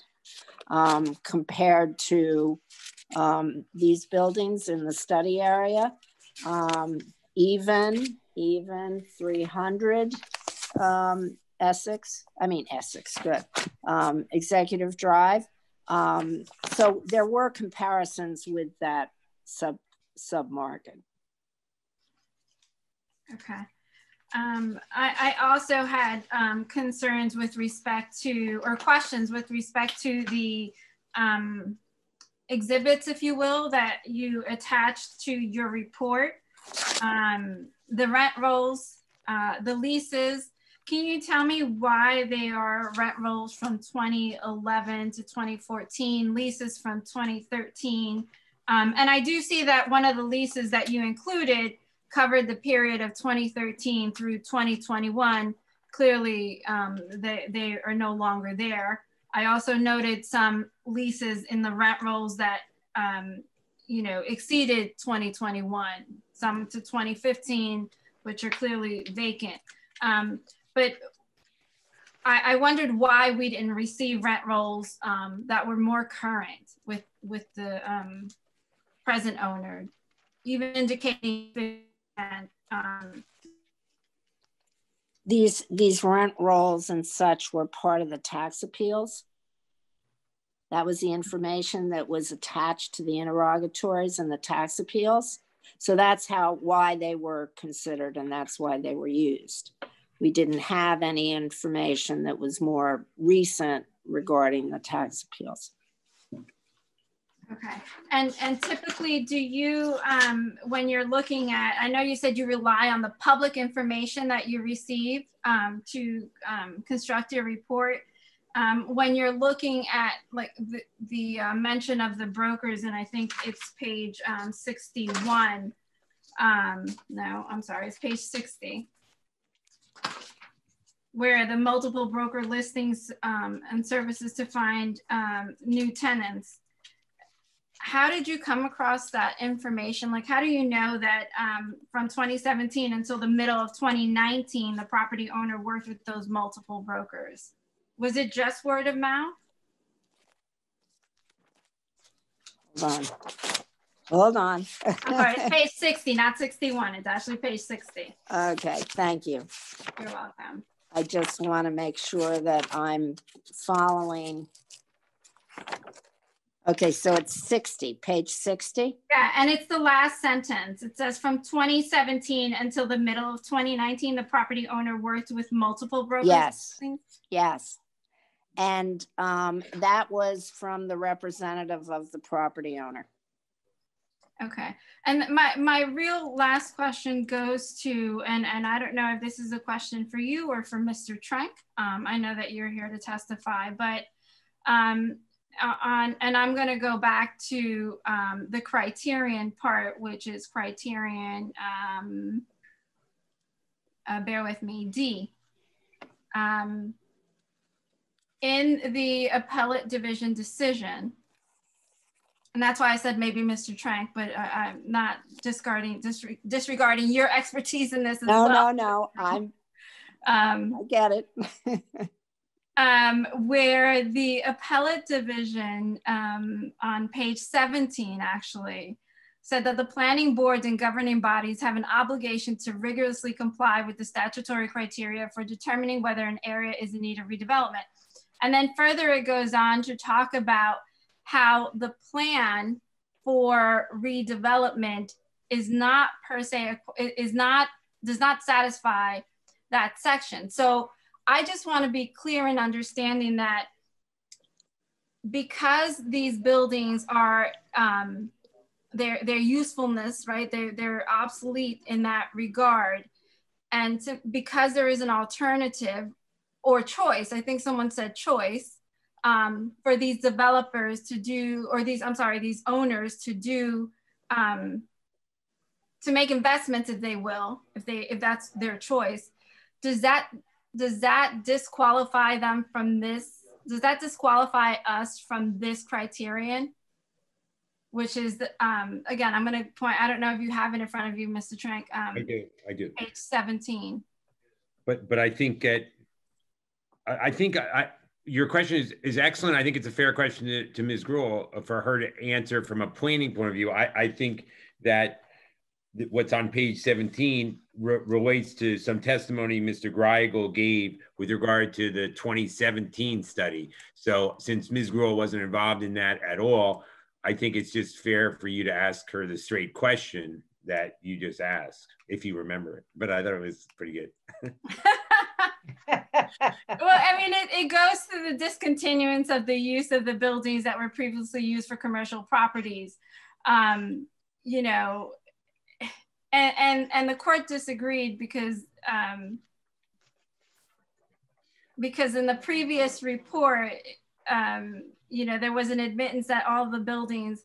compared to these buildings in the study area. Even 300 Essex, good, Executive Drive. So there were comparisons with that submarket. Okay. I also had concerns with respect to, or questions with respect to the exhibits, if you will, that you attached to your report. The rent rolls, the leases. Can you tell me why they are rent rolls from 2011 to 2014, leases from 2013? And I do see that one of the leases that you included covered the period of 2013 through 2021. Clearly, they are no longer there. I also noted some leases in the rent rolls that, you know, exceeded 2021, some to 2015, which are clearly vacant. But I wondered why we didn't receive rent rolls that were more current with the present owner, even indicating that these rent rolls and such were part of the tax appeals. That was the information that was attached to the interrogatories and the tax appeals. So that's why they were considered, and that's why they were used. We didn't have any information that was more recent regarding the tax appeals. Okay, and typically do you, when you're looking at, I know you said you rely on the public information that you receive to construct your report. When you're looking at like the mention of the brokers, and I think it's page 61, no, I'm sorry, it's page 60, where the multiple broker listings and services to find new tenants. How did you come across that information? Like, how do you know that from 2017 until the middle of 2019, the property owner worked with those multiple brokers? Was it just word of mouth? Hold on. I'm sorry, it's page 60, not 61. It's actually page 60. Okay, thank you. You're welcome. I just want to make sure that I'm following. Okay, so it's 60, page 60? Yeah, and it's the last sentence. It says from 2017 until the middle of 2019, the property owner worked with multiple brokers. Yes, yes. And that was from the representative of the property owner. Okay, and my real last question goes to, and I don't know if this is a question for you or for Mr. Trenk. I know that you're here to testify, but and I'm going to go back to the criterion part, which is criterion, bear with me, D. In the appellate division decision, and that's why I said maybe Mr. Trank, but I'm not disregarding your expertise in this as well. No, I get it. Where the appellate division on page 17 actually said that the planning boards and governing bodies have an obligation to rigorously comply with the statutory criteria for determining whether an area is in need of redevelopment. And then further it goes on to talk about how the plan for redevelopment is not per se, does not satisfy that section. So I just want to be clear in understanding that because these buildings are, their usefulness, right? They're obsolete in that regard. And because there is an alternative or choice, I think someone said choice, for these developers to do, or these owners to do, to make investments if they will, if that's their choice, does that disqualify them from this? Does that disqualify us from this criterion? Which is, again, I'm going to point, I don't know if you have it in front of you, Mr. Trank. I do. Page 17. But I think that, your question is excellent. I think it's a fair question to Ms. Gruhl for her to answer from a planning point of view. I think that what's on page 17 relates to some testimony Mr. Greigel gave with regard to the 2017 study. So since Ms. Gruhl wasn't involved in that at all, I think it's just fair for you to ask her the straight question that you just asked, if you remember it. But I thought it was pretty good. Well, I mean, it goes to the discontinuance of the use of the buildings that were previously used for commercial properties. You know, and the court disagreed because in the previous report, you know, there was an admittance that all the buildings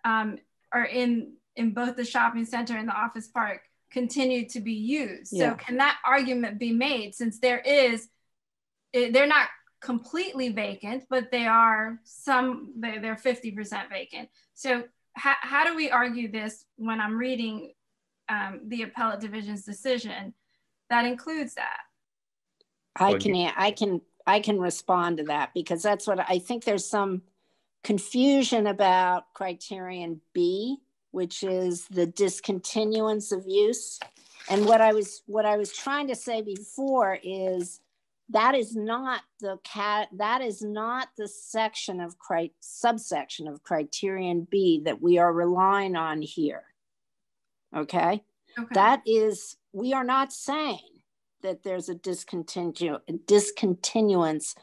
are in both the shopping center and the office park continue to be used. Yeah. So can that argument be made, since they're not completely vacant, but they are they're 50% vacant. So how do we argue this when I'm reading the appellate division's decision that includes that? I can respond to that, because that's what I think. There's some confusion about criterion B, which is the discontinuance of use. And what I was trying to say before is that is not the section of subsection of criterion B that we are relying on here. Okay? That is, we are not saying that there's a discontinuance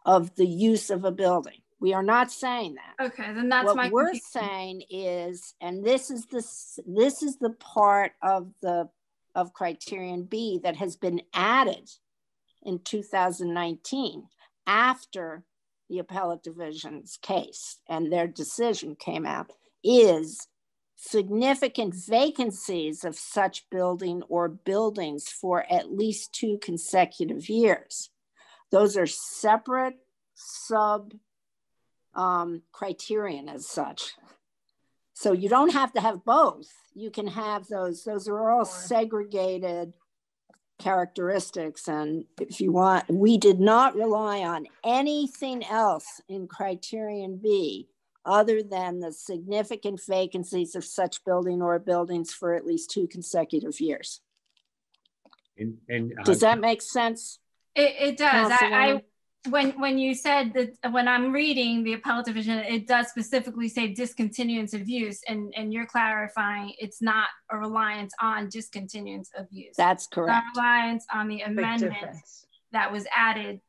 of the use of a building. We are not saying that. Okay, then that's what my we're confusion. saying is, and this is the part of criterion B that has been added in 2019 after the appellate division's case and their decision came out, is significant vacancies of such building or buildings for at least 2 consecutive years. Those are separate sub criterion as such. So you don't have to have both. You can have those. Those are all segregated characteristics. And if you want, we did not rely on anything else in criterion B other than the significant vacancies of such building or buildings for at least 2 consecutive years. Does that make sense? It does. When you said that, when I'm reading the appellate division, it does specifically say discontinuance of use, and you're clarifying it's not a reliance on discontinuance of use. That's correct. It's a reliance on the amendment that was added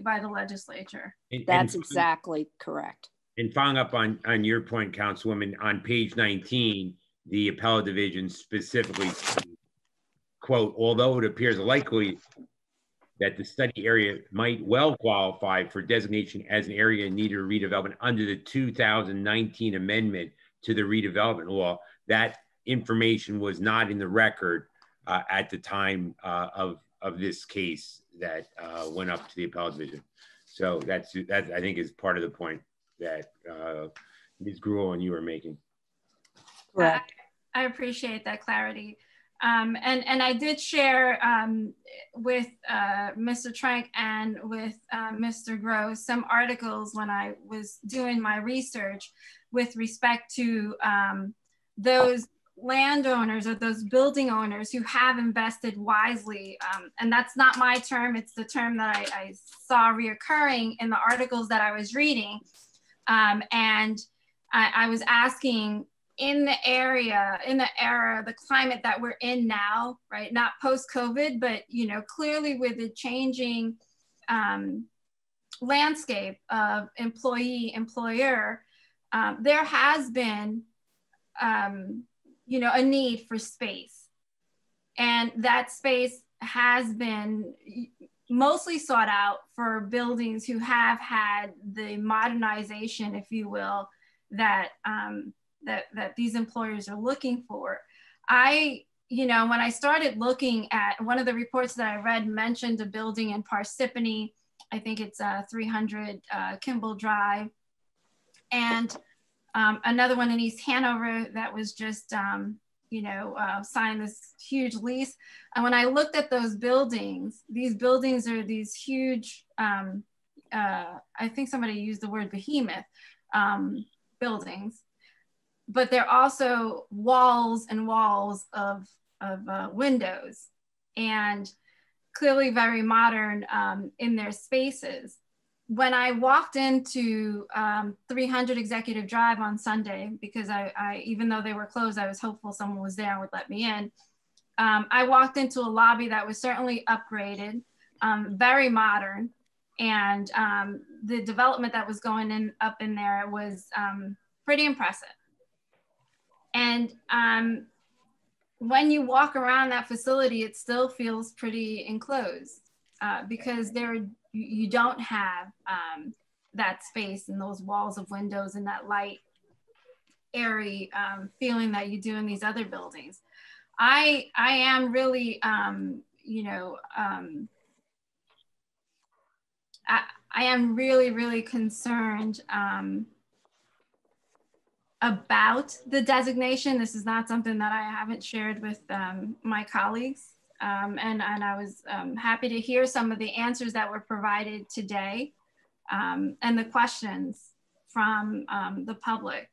by the legislature. That's exactly correct. And following up on your point, Councilwoman, on page 19, the appellate division specifically, quote, although it appears likely that the study area might well qualify for designation as an area in need of redevelopment under the 2019 amendment to the redevelopment law, that information was not in the record at the time of this case that went up to the appellate division. So that I think is part of the point that Ms. Gruel and you are making. Correct. I appreciate that clarity. And I did share with Mr. Trank and with Mr. Gross some articles when I was doing my research with respect to those landowners or those building owners who have invested wisely. And that's not my term, it's the term that I saw reoccurring in the articles that I was reading. And I was asking, in the era, the climate that we're in now, right? Not post-COVID, but clearly with the changing landscape of employee-employer, there has been, a need for space. And that space has been mostly sought out for buildings who have had the modernization, if you will, that these employers are looking for. When I started looking at one of the reports that I read mentioned a building in Parsippany, I think it's 300 Kimball Drive, and another one in East Hanover that was just, signed this huge lease. And when I looked at those buildings, these buildings are these huge, I think somebody used the word behemoth buildings, but they're also walls and walls of windows, and clearly very modern in their spaces. When I walked into 300 Executive Drive on Sunday, because I even though they were closed, I was hopeful someone was there and would let me in. I walked into a lobby that was certainly upgraded, very modern, and the development that was going up in there was pretty impressive. And when you walk around that facility, it still feels pretty enclosed because you don't have that space and those walls of windows and that light, airy feeling that you do in these other buildings. I am really, I am really, really concerned about the designation. This is not something that I haven't shared with my colleagues. And I was happy to hear some of the answers that were provided today and the questions from the public.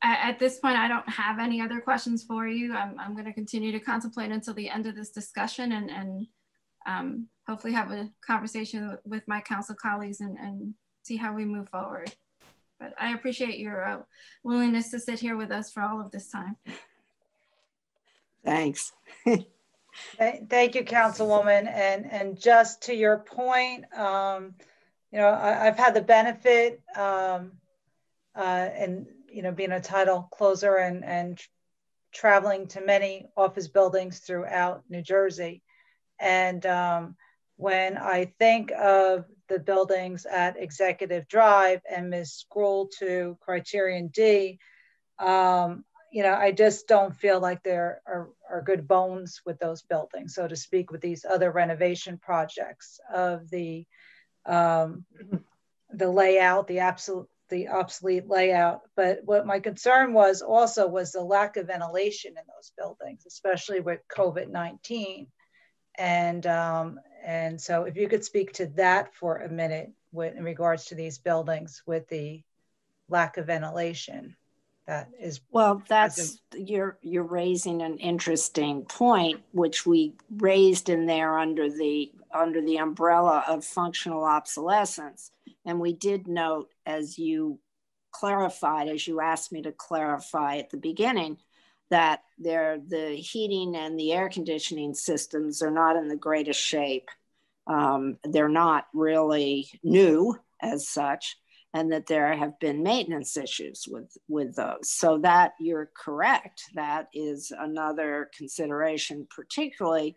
At this point, I don't have any other questions for you. I'm going to continue to contemplate until the end of this discussion and hopefully have a conversation with my council colleagues and see how we move forward. But I appreciate your willingness to sit here with us for all of this time. Thanks. Thank you, Councilwoman. And just to your point, you know, I've had the benefit and you know, being a title closer and traveling to many office buildings throughout New Jersey. And when I think of the buildings at Executive Drive and Ms. Scroll to Criterion D, you know, I just don't feel like there are good bones with those buildings, so to speak, with these other renovation projects of the layout, the obsolete layout. But what my concern was also was the lack of ventilation in those buildings, especially with COVID-19. And so if you could speak to that for a minute in regards to these buildings with the lack of ventilation. That is, well, that's you're raising an interesting point, which we raised in there under the umbrella of functional obsolescence. And we did note, as you clarified, as you asked me to clarify at the beginning, that the heating and the air conditioning systems are not in the greatest shape. They're not really new as such, and that there have been maintenance issues with those. So that you're correct. That is another consideration, particularly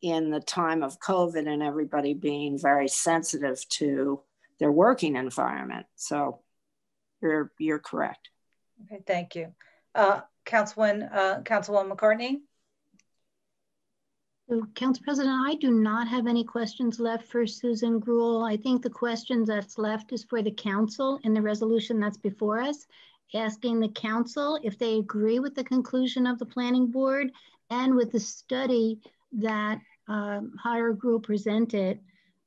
in the time of COVID and everybody being very sensitive to their working environment. So you're correct. Okay, thank you. Councilwoman McCartney? So, Council President, I do not have any questions left for Susan Gruhl. I think the questions that's left is for the council in the resolution that's before us, asking the council if they agree with the conclusion of the planning board and with the study that Hire Gruhl presented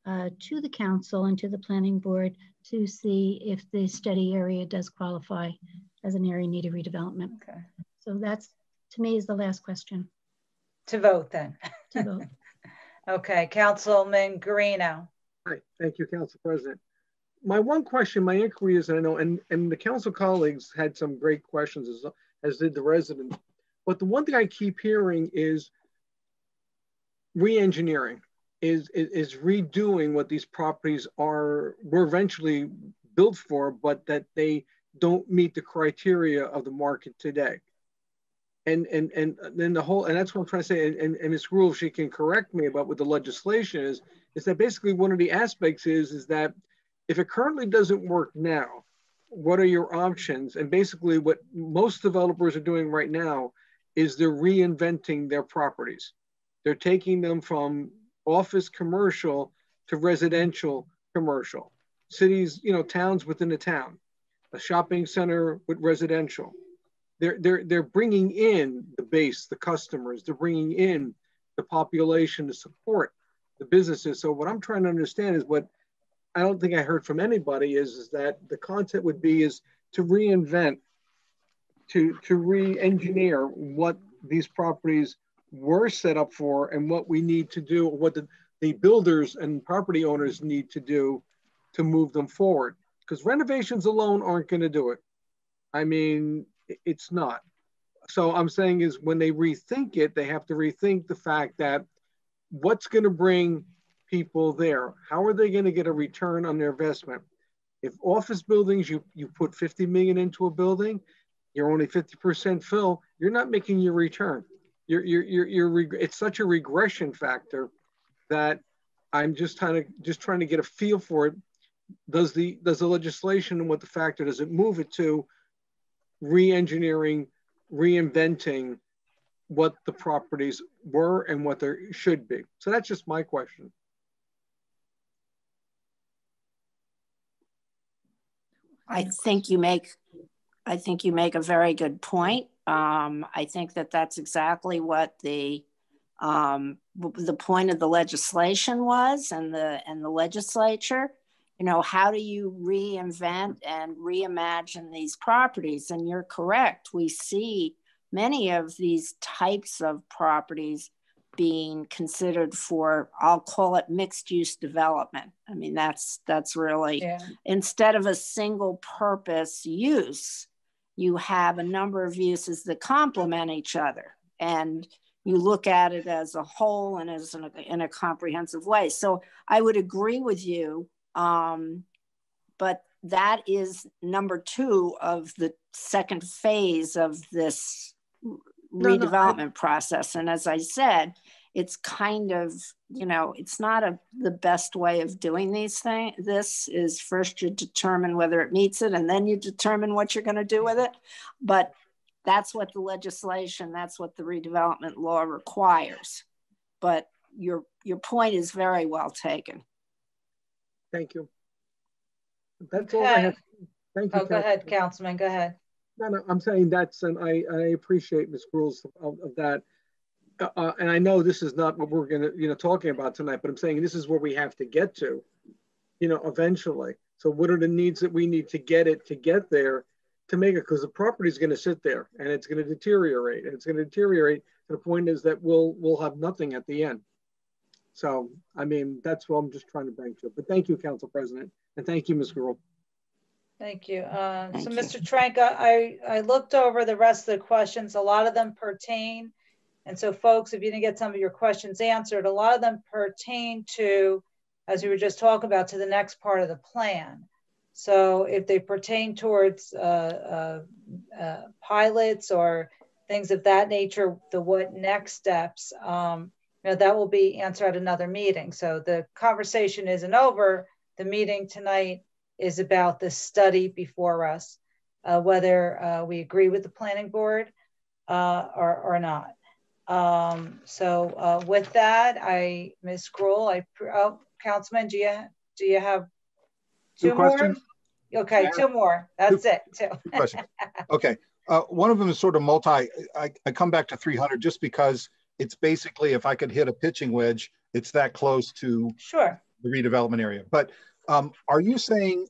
to the council and to the planning board to see if the study area does qualify as an area in need of redevelopment. Okay. So that's, to me, is the last question. To vote then. To vote. Okay, Councilman Guarino. Hi, thank you, Council President. My one question, my inquiry is, and I know, and the council colleagues had some great questions, as did the residents, but the one thing I keep hearing is re-engineering, is redoing what these properties were eventually built for, but that they don't meet the criteria of the market today. And then the whole, and that's what I'm trying to say, and Ms. Gruhl, if she can correct me about what the legislation is that basically one of the aspects is that if it currently doesn't work now, what are your options? And basically what most developers are doing right now is they're reinventing their properties. They're taking them from office commercial to residential commercial. Cities, you know, towns within a town, a shopping center with residential. They're bringing in the base, the customers. They're bringing in the population to support the businesses. So what I'm trying to understand is what I don't think I heard from anybody is that the concept would be is to reinvent, to re-engineer what these properties were set up for and what we need to do, what the builders and property owners need to do to move them forward. Because renovations alone aren't going to do it. I mean, it's not. So I'm saying is when they rethink it, they have to rethink the fact that what's going to bring people there? How are they going to get a return on their investment? If office buildings, you put 50 million into a building, you're only 50% fill, you're not making your return. It's such a regression factor that I'm just trying to get a feel for it. Does the legislation and what the factor, does it move it to re-engineering, reinventing what the properties were and what there should be? So that's just my question. I think you make a very good point. I think that that's exactly what the point of the legislation was, and the legislature. You know, how do you reinvent and reimagine these properties? And you're correct. We see many of these types of properties being considered for, I'll call it mixed use development. I mean, that's really, instead of a single purpose use, you have a number of uses that complement each other. And you look at it as a whole and as in a comprehensive way. So I would agree with you. But that is number 2 of the second phase of this redevelopment process. And as I said, it's kind of, you know, it's not the best way of doing these things. This is first you determine whether it meets it, and then you determine what you're going to do with it. But that's what the legislation, that's what the redevelopment law requires. But your point is very well taken. Thank you. That's all I have. Thank you. Go ahead, Councilman. Go ahead. No, I'm saying that's, and I appreciate Ms. Gruhl's of that. And I know this is not what we're gonna, talking about tonight, but I'm saying this is where we have to get to, eventually. So what are the needs that we need to get there to make it? Because the property is gonna sit there and it's gonna deteriorate, and it's gonna deteriorate to the point is that we'll have nothing at the end. So, I mean, that's what I'm just trying to bring to. But thank you, Council President. And thank you, Ms. Gruhl. Thank you. So Mr. Tranka, I looked over the rest of the questions. A lot of them pertain. And so folks, if you didn't get some of your questions answered, a lot of them pertain to, as we were just talking about, to the next part of the plan. So if they pertain towards pilots or things of that nature, the what next steps, that will be answered at another meeting. So the conversation isn't over. The meeting tonight is about the study before us, whether we agree with the planning board or not. So with that, Ms. Gruhl, Councilman, do you have two more? Okay, 2 more. That's it. 2 questions. Okay. One of them is sort of multi. I come back to 300 just because it's basically, if I could hit a pitching wedge, it's that close to the redevelopment area. But are you saying,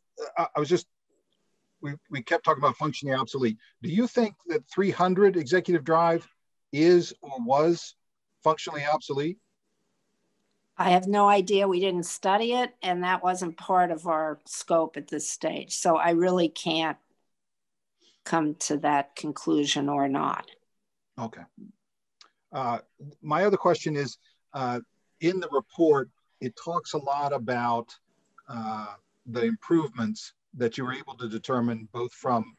we kept talking about functionally obsolete. Do you think that 300 Executive Drive is or was functionally obsolete? I have no idea. We didn't study it, and that wasn't part of our scope at this stage. So I really can't come to that conclusion or not. Okay. My other question is, in the report, it talks a lot about the improvements that you were able to determine both from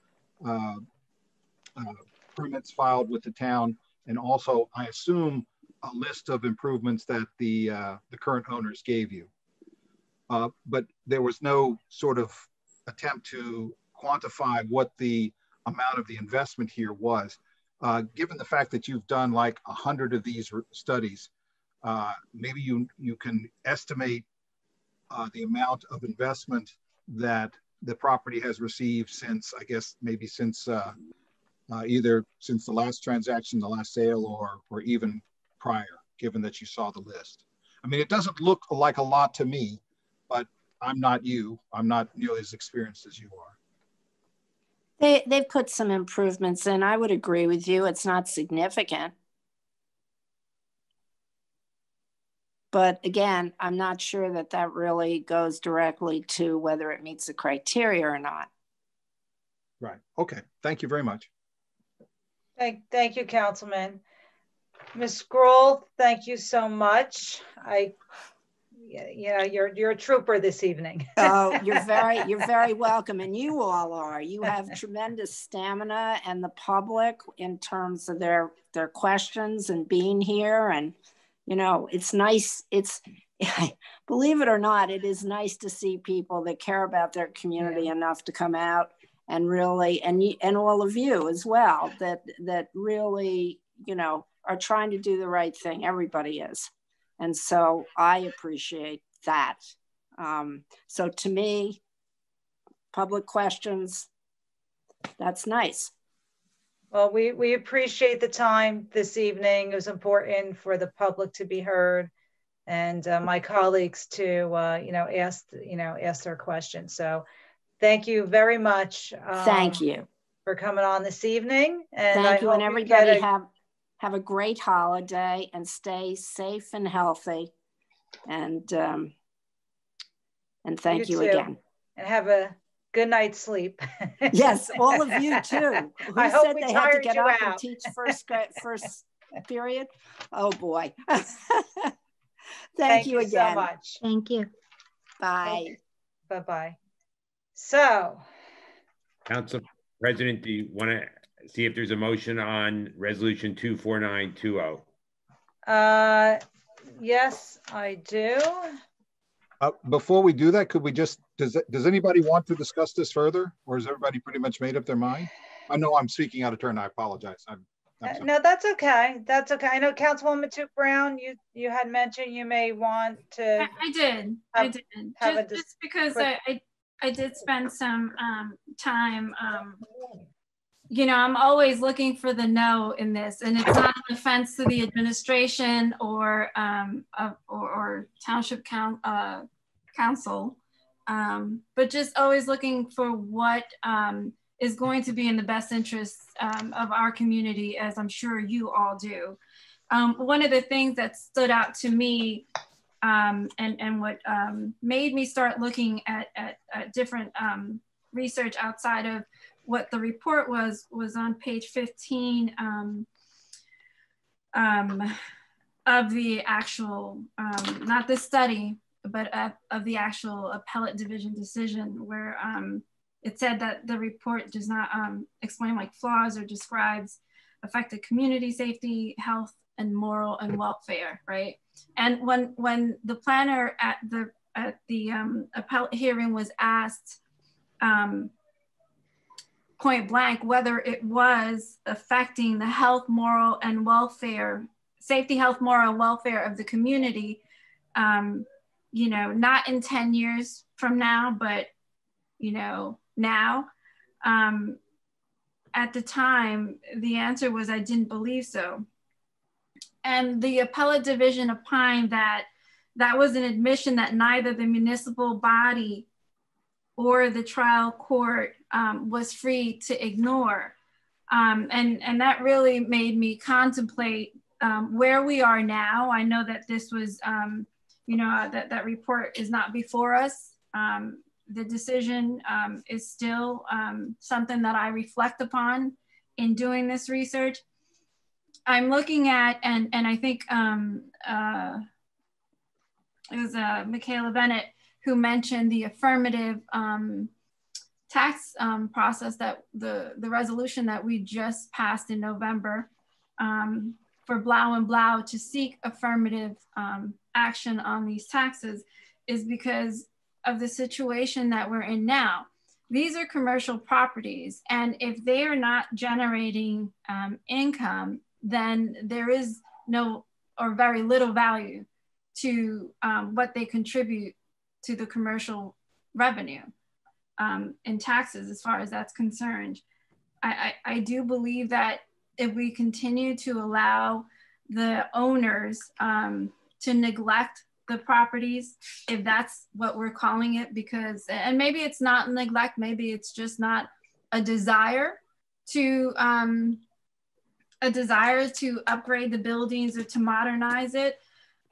permits filed with the town, and also, I assume, a list of improvements that the current owners gave you. But there was no sort of attempt to quantify what the amount of the investment here was. Given the fact that you've done like 100 of these studies, maybe you can estimate the amount of investment that the property has received since, I guess, maybe since either since the last transaction, the last sale, or even prior, given that you saw the list. I mean, it doesn't look like a lot to me, but I'm not you. I'm not nearly as experienced as you are. They've put some improvements in. I would agree with you. It's not significant. But again, I'm not sure that that really goes directly to whether it meets the criteria or not. Right. Okay. Thank you very much. Thank you, Councilman. Ms. Gruhl, thank you so much. You're a trooper this evening. Oh, you're very welcome, and you all are. You have tremendous stamina, and the public in terms of their questions and being here, and it's nice. It's believe it or not, it is nice to see people that care about their community enough to come out and really, and all of you as well, that really are trying to do the right thing. Everybody is. And so I appreciate that. So to me, public questions, that's nice. Well, we appreciate the time this evening. It was important for the public to be heard, and my colleagues to ask their questions. So thank you very much. Thank you for coming on this evening. And thank you, and everybody have a great holiday and stay safe and healthy. And thank you again. And have a good night's sleep. Yes, all of you too. Who I hope said we they had to tired get you up out. and teach first period? Oh boy. Thank you again. So much. Thank you. Bye. Okay. Bye-bye. So. Council President, do you want to see if there's a motion on resolution 24920? Yes, I do. Before we do that, could we just, does anybody want to discuss this further, or has everybody pretty much made up their mind? I know I'm speaking out of turn. I apologize. No, that's okay. That's okay. I know Councilwoman Took Brown, you had mentioned you may want to. I did. Just because I did spend some time. I'm always looking for the no in this, and it's not an offense to the administration or township council, but just always looking for what is going to be in the best interest of our community, as I'm sure you all do. One of the things that stood out to me and what made me start looking at different research outside of what the report was on page 15 of the actual, not the study, but of the actual appellate division decision, where it said that the report does not explain like flaws or describes affected community safety, health, and moral and welfare, right? And when the planner at the appellate hearing was asked point blank whether it was affecting the health, moral, and welfare, safety, health, moral, and welfare of the community, not in 10 years from now, but now. At the time, the answer was I didn't believe so. And the appellate division opined that that was an admission that neither the municipal body or the trial court was free to ignore. And that really made me contemplate where we are now. I know that this was, that report is not before us. The decision is still something that I reflect upon in doing this research. I'm looking at, and I think it was Michaela Bennett who mentioned the affirmative tax process, that the resolution that we just passed in November for Blau and Blau to seek affirmative action on these taxes is because of the situation that we're in now. These are commercial properties, and if they are not generating income, then there is no or very little value to what they contribute to the commercial revenue in taxes, as far as that's concerned. I do believe that if we continue to allow the owners to neglect the properties, if that's what we're calling it, because, and maybe it's not neglect, maybe it's just not a desire to upgrade the buildings or to modernize it.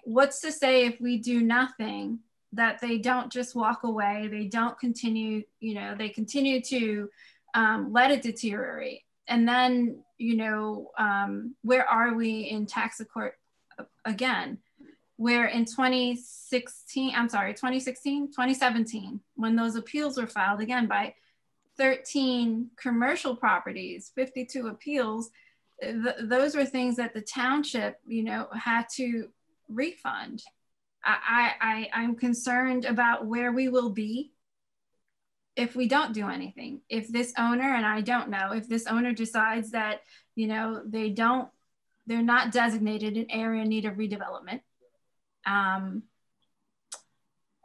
What's to say if we do nothing, that they don't just walk away, they don't continue, they continue to let it deteriorate. And then, where are we in tax court again? Where in 2017, when those appeals were filed again by 13 commercial properties, 52 appeals, those were things that the township, had to refund. I'm concerned about where we will be if we don't do anything. If this owner, and I don't know, if this owner decides that, they're not designated an area in need of redevelopment, and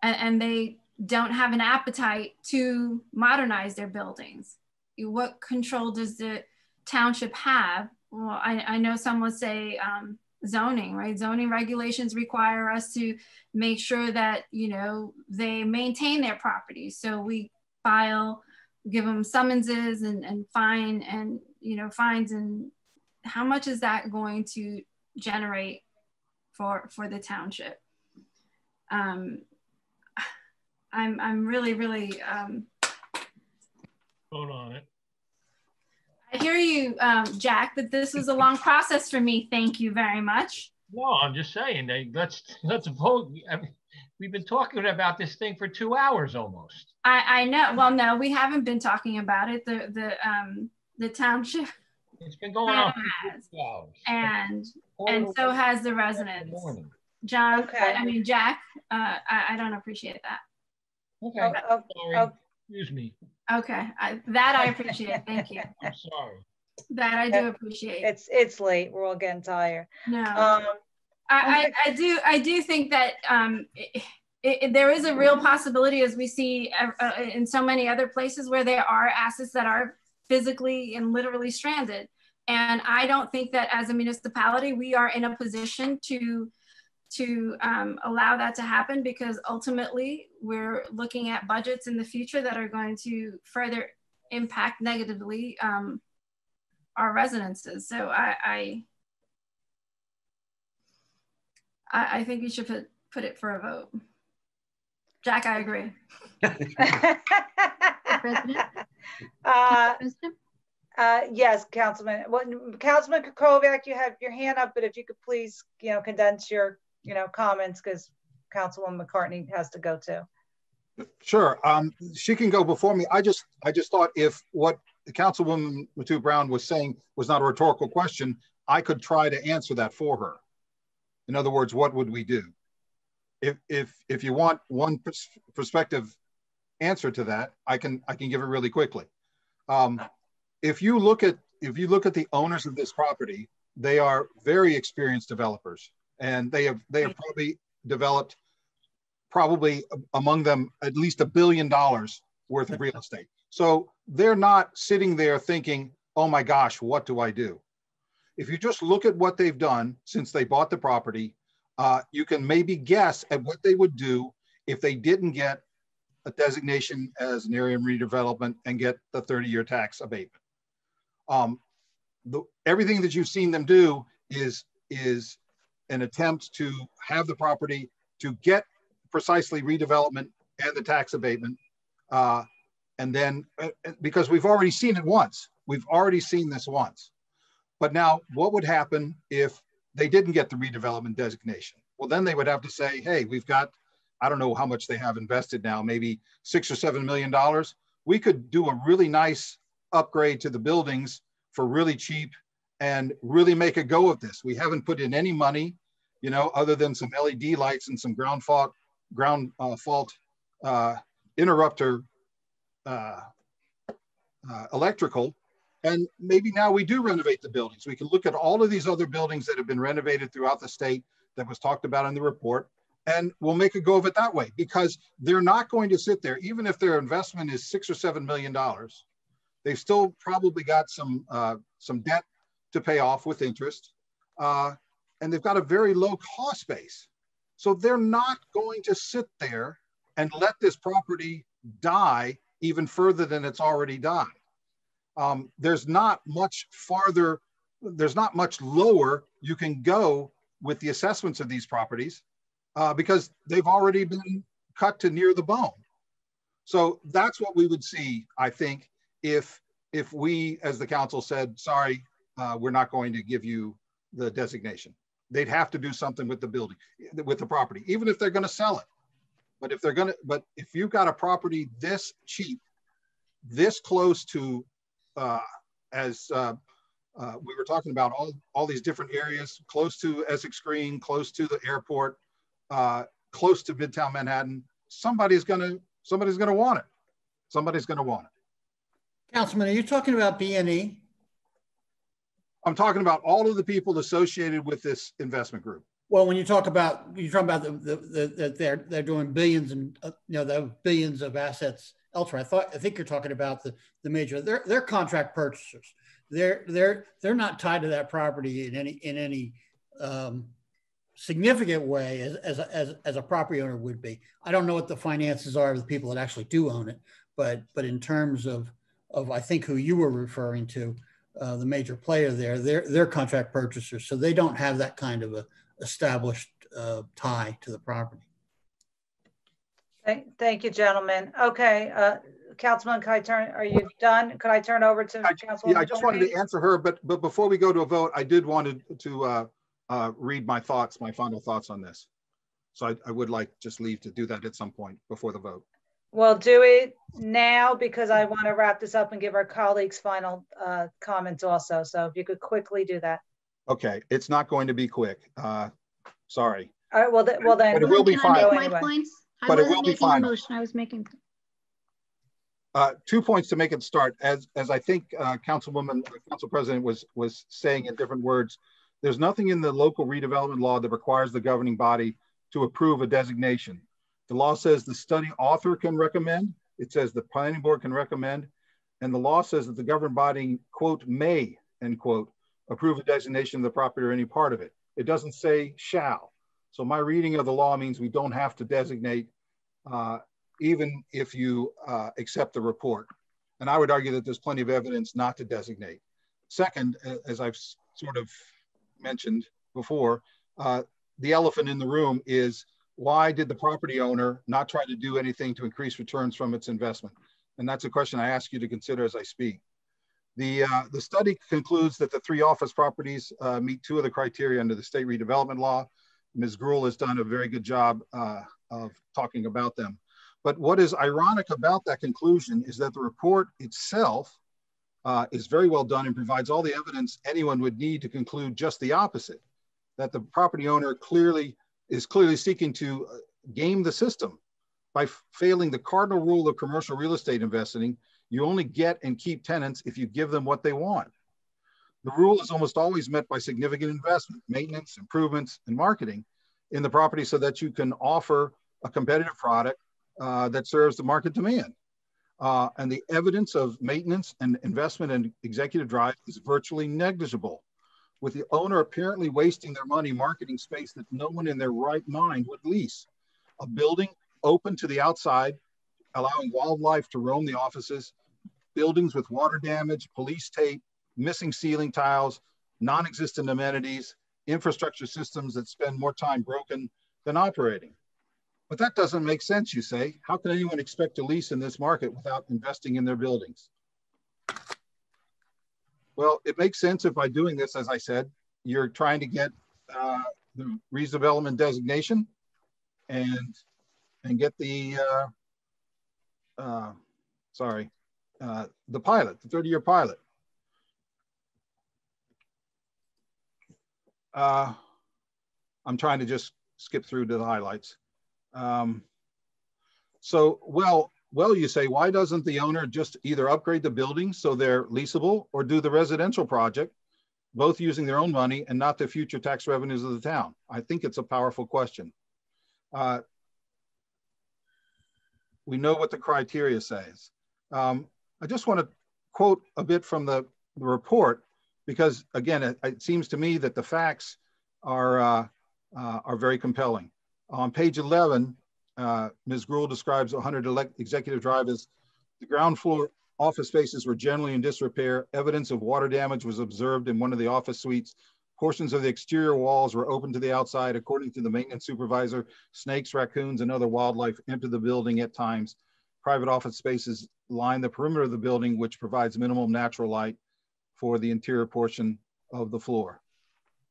they don't have an appetite to modernize their buildings, what control does the township have? Well, I know some would say zoning, right? Zoning regulations require us to make sure that, you know, they maintain their properties. So we file, give them summonses and fine and, you know, fines. And how much is that going to generate for the township? I'm really vote on it. I hear you, Jack, that this was a long process for me. Thank you very much. No, I'm just saying, let's vote. I mean, we've been talking about this thing for 2 hours almost. I know. Well, no, we haven't been talking about it. The township. It's been going on for 2 hours. And so has the residents. John, okay. I mean, Jack, I don't appreciate that. Okay. Sorry. Excuse me. Okay, that I appreciate. Thank you. I'm sorry. That I do appreciate. It's late. We're all getting tired. No, I do think that there is a real possibility, as we see in so many other places, where there are assets that are physically and literally stranded. And I don't think that as a municipality, we are in a position to allow that to happen, because ultimately we're looking at budgets in the future that are going to further impact negatively our residences. So I think we should put it for a vote. Jack, I agree. President? Yes, Councilman. Well, Councilman Kukovic, you have your hand up, but if you could please, you know, condense your, you know, comments, because Councilwoman McCartney has to go too. Sure, she can go before me. I just thought if what the Councilwoman Matu Brown was saying was not a rhetorical question, I could try to answer that for her. In other words, what would we do? If you want one perspective answer to that, I can give it really quickly. If you look at the owners of this property, they are very experienced developers, and they have probably developed among them at least $1 billion worth of real estate. So they're not sitting there thinking, oh my gosh, what do I do? If you just look at what they've done since they bought the property, you can maybe guess at what they would do if they didn't get a designation as an area of redevelopment and get the 30-year tax abatement. Everything that you've seen them do is an attempt to have the property to get precisely redevelopment and the tax abatement. And then, because we've already seen it once, we've already seen this once. But now what would happen if they didn't get the redevelopment designation? Well, then they would have to say, hey, we've got, I don't know how much they have invested now, maybe $6 or $7 million. We could do a really nice upgrade to the buildings for really cheap and really make a go of this. We haven't put in any money, you know, other than some LED lights and some ground fault interrupter electrical. And maybe now we do renovate the buildings. We can look at all of these other buildings that have been renovated throughout the state that was talked about in the report, and we'll make a go of it that way, because they're not going to sit there, even if their investment is $6 or $7 million, they've still probably got some debt to pay off with interest, and they've got a very low cost base. So they're not going to sit there and let this property die even further than it's already died. There's not much farther, there's not much lower you can go with the assessments of these properties because they've already been cut to near the bone. So that's what we would see, I think, if we, as the council said, sorry, we're not going to give you the designation. They'd have to do something with the building, with the property, even if they're going to sell it. But if you've got a property this cheap, this close to, as we were talking about, all these different areas, close to Essex Green, close to the airport, close to Midtown Manhattan, somebody's going to want it. Somebody's going to want it. Councilman, are you talking about B&E? I'm talking about all of the people associated with this investment group. Well, when you talk about, you're talking about that they're doing billions and the billions of assets elsewhere. I think you're talking about the major. They're contract purchasers. they're not tied to that property in any significant way as a property owner would be. I don't know what the finances are of the people that actually do own it, but in terms of I think who you were referring to, the major player there, they're contract purchasers, so they don't have that kind of a established tie to the property. Thank you, gentlemen. Okay, Councilman, are you done? Could I turn over to Councilwoman? Yeah, I just wanted to answer her, but before we go to a vote, I did wanted to read my final thoughts on this. So I would like just leave to do that at some point before the vote. Well, do it now because I want to wrap this up and give our colleagues final comments also. So if you could quickly do that. Okay, it's not going to be quick. Sorry. All right, well then. But it will be fine. Can I make my points? But it will be fine. Motion. I was making. 2 points to make it start. As I think Council President was saying in different words, there's nothing in the local redevelopment law that requires the governing body to approve a designation. The law says the study author can recommend. It says the planning board can recommend. And the law says that the governing body, quote, may, end quote, approve a designation of the property or any part of it. It doesn't say shall. So my reading of the law means we don't have to designate even if you accept the report. And I would argue that there's plenty of evidence not to designate. Second, as I've sort of mentioned before, the elephant in the room is why did the property owner not try to do anything to increase returns from its investment? And that's a question I ask you to consider as I speak. The study concludes that the 3 office properties meet 2 of the criteria under the state redevelopment law. Ms. Gruhl has done a very good job of talking about them. But what is ironic about that conclusion is that the report itself is very well done and provides all the evidence anyone would need to conclude just the opposite, that the property owner is clearly seeking to game the system by failing the cardinal rule of commercial real estate investing. You only get and keep tenants if you give them what they want. The rule is almost always met by significant investment, maintenance, improvements, and marketing in the property so that you can offer a competitive product that serves the market demand. And the evidence of maintenance and investment and executive drive is virtually negligible, with the owner apparently wasting their money marketing space that no one in their right mind would lease. A building open to the outside, allowing wildlife to roam the offices, buildings with water damage, police tape, missing ceiling tiles, non-existent amenities, infrastructure systems that spend more time broken than operating. But that doesn't make sense, you say. How can anyone expect to lease in this market without investing in their buildings? Well, it makes sense if by doing this, as I said, you're trying to get the redevelopment designation and get the, the pilot, the 30-year pilot. I'm trying to just skip through to the highlights. Well, you say, why doesn't the owner just either upgrade the buildings so they're leasable or do the residential project, both using their own money and not the future tax revenues of the town? I think it's a powerful question. We know what the criteria says. I just want to quote a bit from the report because, again, it seems to me that the facts are very compelling. On page 11, Ms. Gruhl describes 100 Executive Drive as the ground floor office spaces were generally in disrepair. Evidence of water damage was observed in one of the office suites. Portions of the exterior walls were open to the outside. According to the maintenance supervisor, snakes, raccoons, and other wildlife enter the building at times. Private office spaces line the perimeter of the building, which provides minimum natural light for the interior portion of the floor.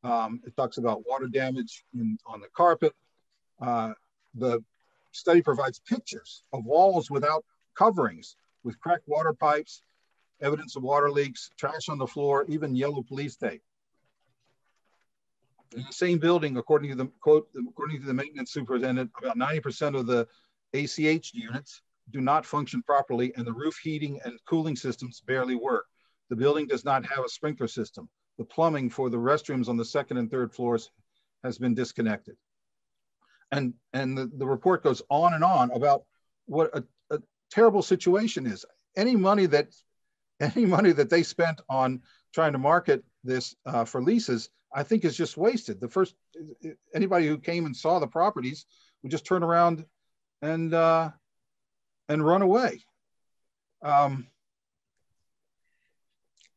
It talks about water damage on the carpet. The study provides pictures of walls without coverings, with cracked water pipes, evidence of water leaks, trash on the floor, even yellow police tape. In the same building, according to the maintenance superintendent, about 90% of the ACH units do not function properly, and the roof heating and cooling systems barely work. The building does not have a sprinkler system. The plumbing for the restrooms on the second and third floors has been disconnected. And the report goes on and on about what a terrible situation is. Any money that they spent on trying to market this for leases, I think is just wasted. Anybody who came and saw the properties would just turn around and run away.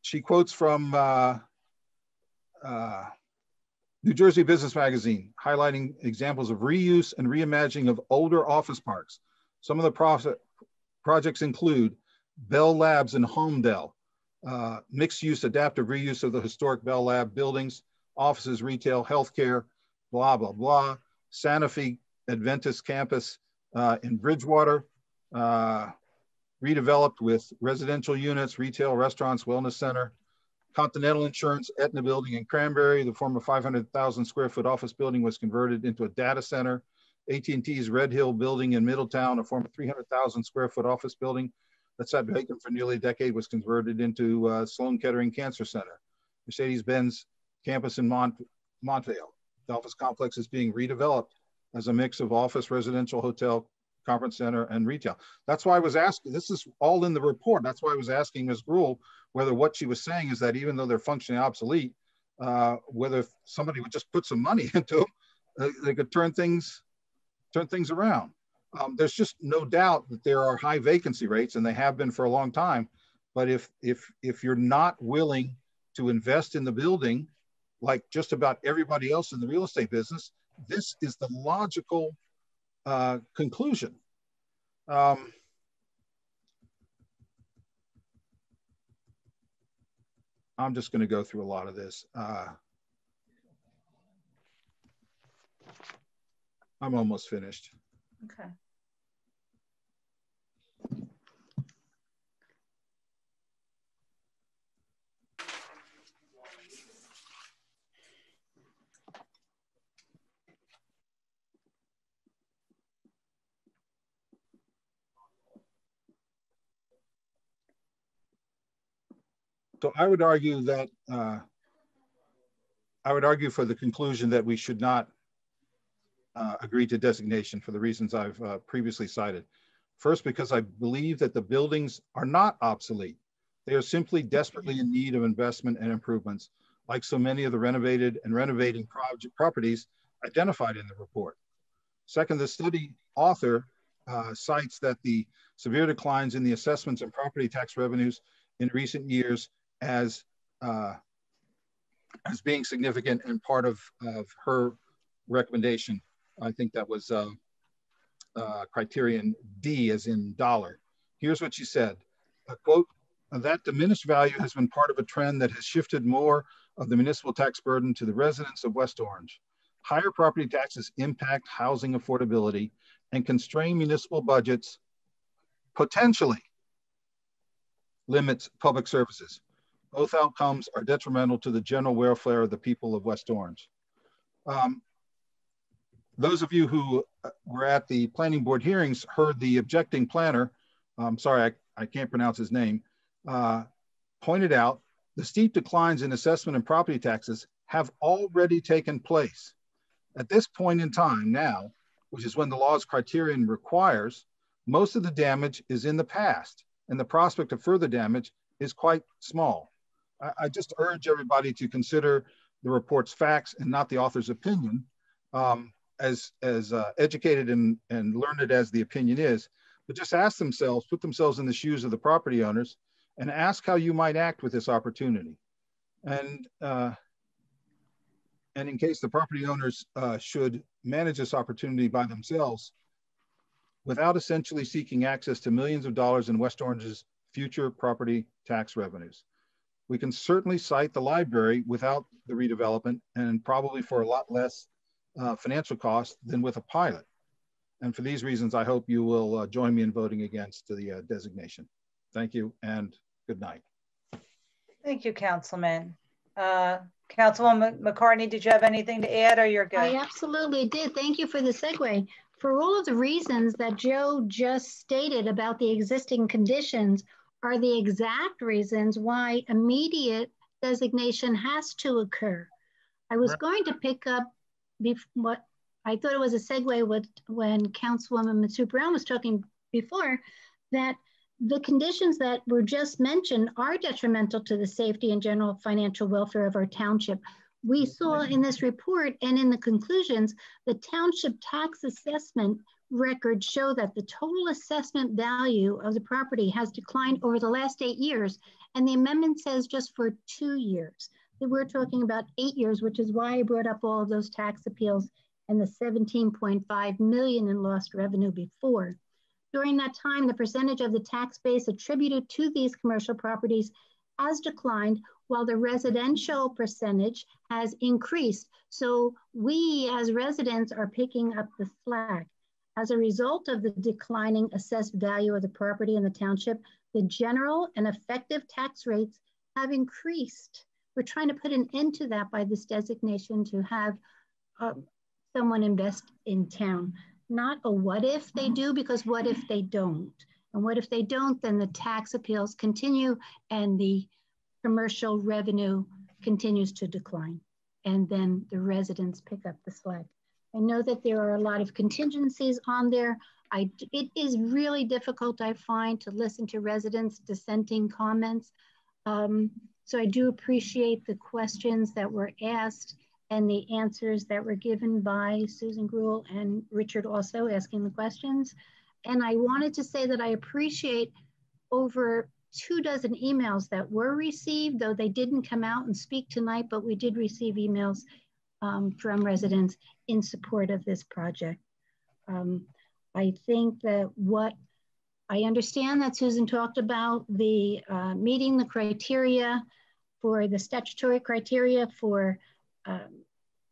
She quotes from New Jersey Business Magazine, highlighting examples of reuse and reimagining of older office parks. Some of the projects include Bell Labs in Homedale, mixed-use adaptive reuse of the historic Bell Lab buildings, offices, retail, healthcare, blah, blah, blah. Santa Fe Adventist campus in Bridgewater, redeveloped with residential units, retail, restaurants, wellness center. Continental Insurance Aetna building in Cranberry, the former 500,000 square foot office building was converted into a data center. AT&T's Red Hill building in Middletown, a former 300,000 square foot office building that sat vacant for nearly a decade, was converted into Sloan Kettering Cancer Center. Mercedes-Benz campus in Montvale. The office complex is being redeveloped as a mix of office, residential, hotel, conference center, and retail. That's why I was asking, this is all in the report. That's why I was asking Ms. Gruhl whether what she was saying is that even though they're functionally obsolete, whether somebody would just put some money into them, they could turn things around. There's just no doubt that there are high vacancy rates, and they have been for a long time. But if you're not willing to invest in the building, like just about everybody else in the real estate business, this is the logical conclusion. I'm just going to go through a lot of this. I'm almost finished. Okay. So I would argue that for the conclusion that we should not agree to designation for the reasons I've previously cited. First, because I believe that the buildings are not obsolete. They are simply desperately in need of investment and improvements, like so many of the renovated and renovating properties identified in the report. Second, the study author cites that the severe declines in the assessments and property tax revenues in recent years as being significant and part of her recommendation. I think that was criterion D as in dollar. Here's what she said, quote, that diminished value has been part of a trend that has shifted more of the municipal tax burden to the residents of West Orange. Higher property taxes impact housing affordability and constrain municipal budgets, potentially limits public services. Both outcomes are detrimental to the general welfare of the people of West Orange. Those of you who were at the planning board hearings heard the objecting planner, sorry, I can't pronounce his name, pointed out the steep declines in assessment and property taxes have already taken place. At this point in time now, which is when the law's criterion requires, most of the damage is in the past, and the prospect of further damage is quite small. I just urge everybody to consider the report's facts and not the author's opinion. As educated and learned as the opinion is, but just ask themselves, put themselves in the shoes of the property owners and ask how you might act with this opportunity. And in case the property owners should manage this opportunity by themselves without essentially seeking access to millions of dollars in West Orange's future property tax revenues. We can certainly cite the library without the redevelopment and probably for a lot less financial cost than with a pilot. And for these reasons, I hope you will join me in voting against the designation. Thank you and good night. Thank you, Councilman. Councilwoman McCartney, did you have anything to add or you're good? I absolutely did. Thank you for the segue. For all of the reasons that Joe just stated about the existing conditions are the exact reasons why immediate designation has to occur. I was going to pick up what I thought it was a segue with when Councilwoman Matsu Brown was talking before, that the conditions that were just mentioned are detrimental to the safety and general financial welfare of our township. We saw in this report and in the conclusions, the township tax assessment records show that the total assessment value of the property has declined over the last 8 years. And the amendment says just for 2 years. We're talking about 8 years, which is why I brought up all of those tax appeals and the 17.5 million in lost revenue before. During that time, the percentage of the tax base attributed to these commercial properties has declined, while the residential percentage has increased. So we as residents are picking up the slack. As a result of the declining assessed value of the property in the township, the general and effective tax rates have increased. We're trying to put an end to that by this designation to have someone invest in town. Not a what if they do, because what if they don't? And what if they don't, then the tax appeals continue and the commercial revenue continues to decline. And then the residents pick up the slack. I know that there are a lot of contingencies on there. It is really difficult, I find, to listen to residents' dissenting comments. So I do appreciate the questions that were asked and the answers that were given by Susan Gruhl and Richard also asking the questions. And I wanted to say that I appreciate over 24 emails that were received, though they didn't come out and speak tonight, but we did receive emails from residents in support of this project. I think that what I understand that Susan talked about the meeting the criteria for the statutory criteria for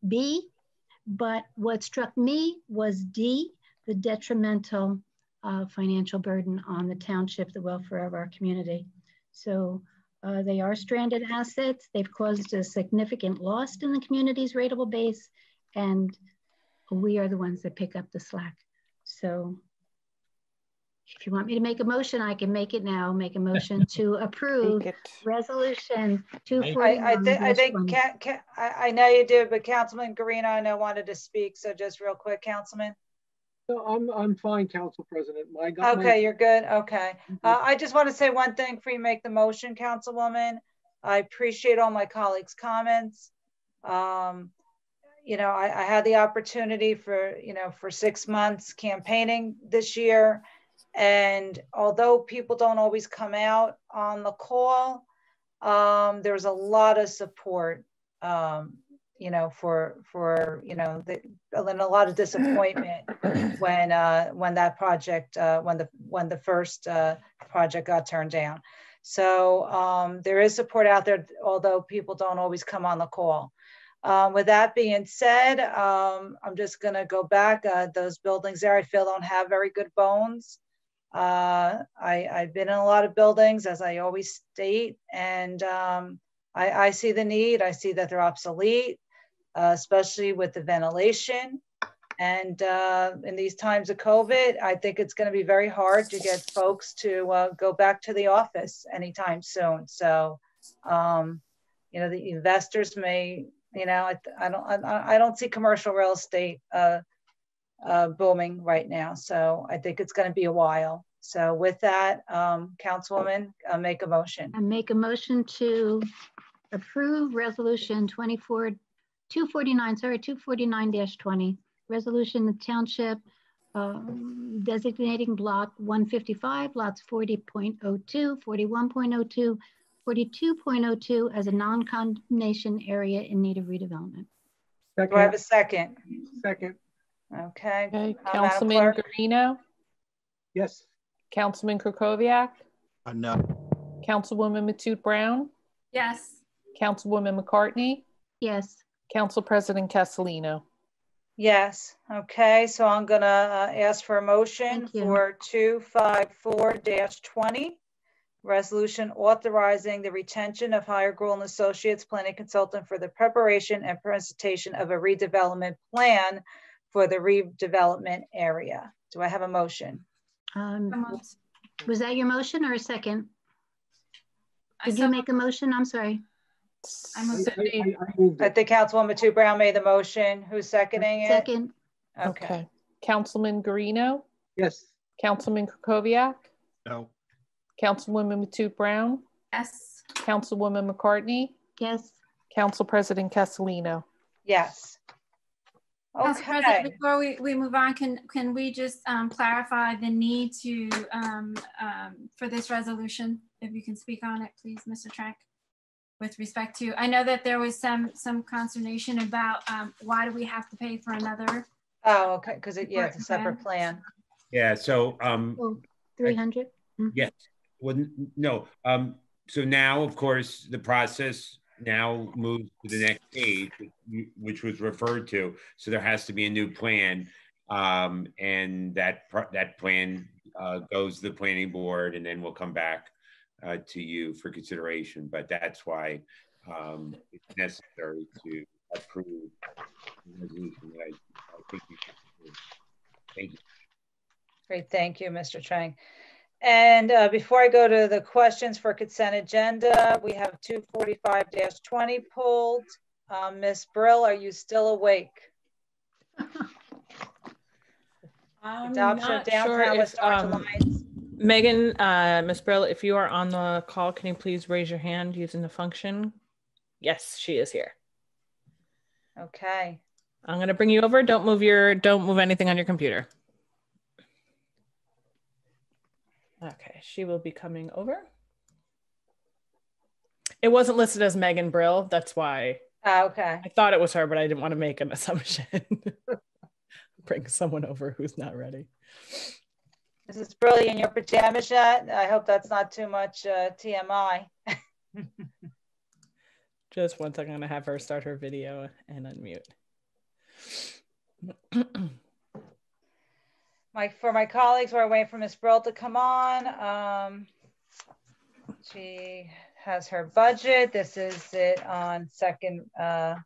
B, but what struck me was D, the detrimental financial burden on the township, the welfare of our community. So they are stranded assets. They've caused a significant loss in the community's rateable base, and we are the ones that pick up the slack. So if you want me to make a motion, I can make it now. Make a motion to approve resolution 241. I know you do, but Councilman Guarino, I know wanted to speak. So just real quick, Councilman. No, I'm fine, Council President. You're good. Okay. I just want to say one thing before you make the motion, Councilwoman. I appreciate all my colleagues' comments. You know, I had the opportunity for 6 months campaigning this year. And although people don't always come out on the call, there's a lot of support, you know, for you know, and a lot of disappointment when that project, when the first project got turned down. So there is support out there, although people don't always come on the call. With that being said, I'm just going to go back. Those buildings there, I feel don't have very good bones. I've been in a lot of buildings, as I always state, and I see the need. I see that they're obsolete, especially with the ventilation. And in these times of COVID, I think it's going to be very hard to get folks to go back to the office anytime soon. So, you know, the investors may, you know, I don't see commercial real estate booming right now. So I think it's going to be a while. So with that, Councilwoman, make a motion. I make a motion to approve resolution 249-20, resolution of township designating block 155, lots 40.02, 41.02, 42.02 as a non-condemnation area in need of redevelopment. Do I have a second? Second. Okay. Councilman Guarino? Yes. Councilman Krakowiak? No. Councilwoman Matute Brown? Yes. Councilwoman McCartney? Yes. Council President Castellino? Yes. Okay. So I'm going to ask for a motion for 254-20. Resolution authorizing the retention of Higher Gruhl and Associates planning consultant for the preparation and presentation of a redevelopment plan for the redevelopment area. Do I have a motion? Was that your motion or a second? Did you make a motion? I'm sorry. I think Councilwoman Matute Brown made the motion. Who's seconding it? Second. Okay. Councilman Guarino? Yes. Councilman Krakowiak? No. Councilwoman Matute Brown? Yes. Councilwoman McCartney? Yes. Council President Castellino? Yes. Council Okay. President, before we move on, can we just clarify the need to for this resolution? If you can speak on it, please, Mr. Trank. With respect to, I know that there was some consternation about why do we have to pay for another? Oh, okay, because it's a separate plan. Yeah. So 300. yes. Well, no. So now, of course, the process now moves to the next page, which was referred to. So there has to be a new plan, and that plan goes to the planning board, and then we'll come back to you for consideration. But that's why it's necessary to approve the resolution that I think you should approve. Thank you. Great, thank you, Mr. Trang. And before I go to the questions for consent agenda, we have 245-20 pulled. Ms. Brill, are you still awake? I'm Adoption not of downtown sure if, West Orange Alliance. Megan, Ms. Brill, if you are on the call, can you please raise your hand using the function? Yes, she is here. Okay. I'm going to bring you over. Don't move anything on your computer. Okay, she will be coming over. It wasn't listed as Megan Brill. That's why. Okay. I thought it was her, but I didn't want to make an assumption. Bring someone over who's not ready. This is brilliant. Your pajamas yet? I hope that's not too much TMI. Just one second. I'm going to have her start her video and unmute. For my colleagues, we're waiting for Ms. Brill to come on. She has her budget. This is it on second, for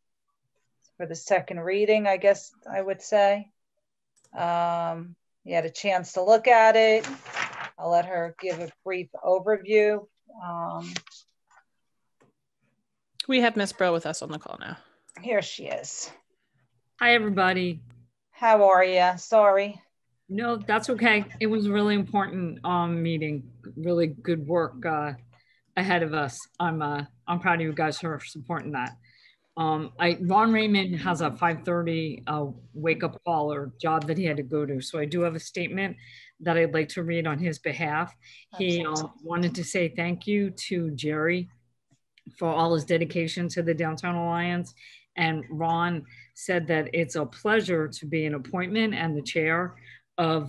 the second reading, I guess I would say. You had a chance to look at it. I'll let her give a brief overview. We have Ms. Brill with us on the call now. Here she is. Hi, everybody. How are you? Sorry. No, that's okay. It was a really important meeting. Really good work ahead of us. I'm proud of you guys for supporting that. Ron Raymond has a 5:30 wake up call or job that he had to go to. So I do have a statement that I'd like to read on his behalf. He wanted to say thank you to Jerry for all his dedication to the Downtown Alliance. And Ron said that it's a pleasure to be an appointment and the chair of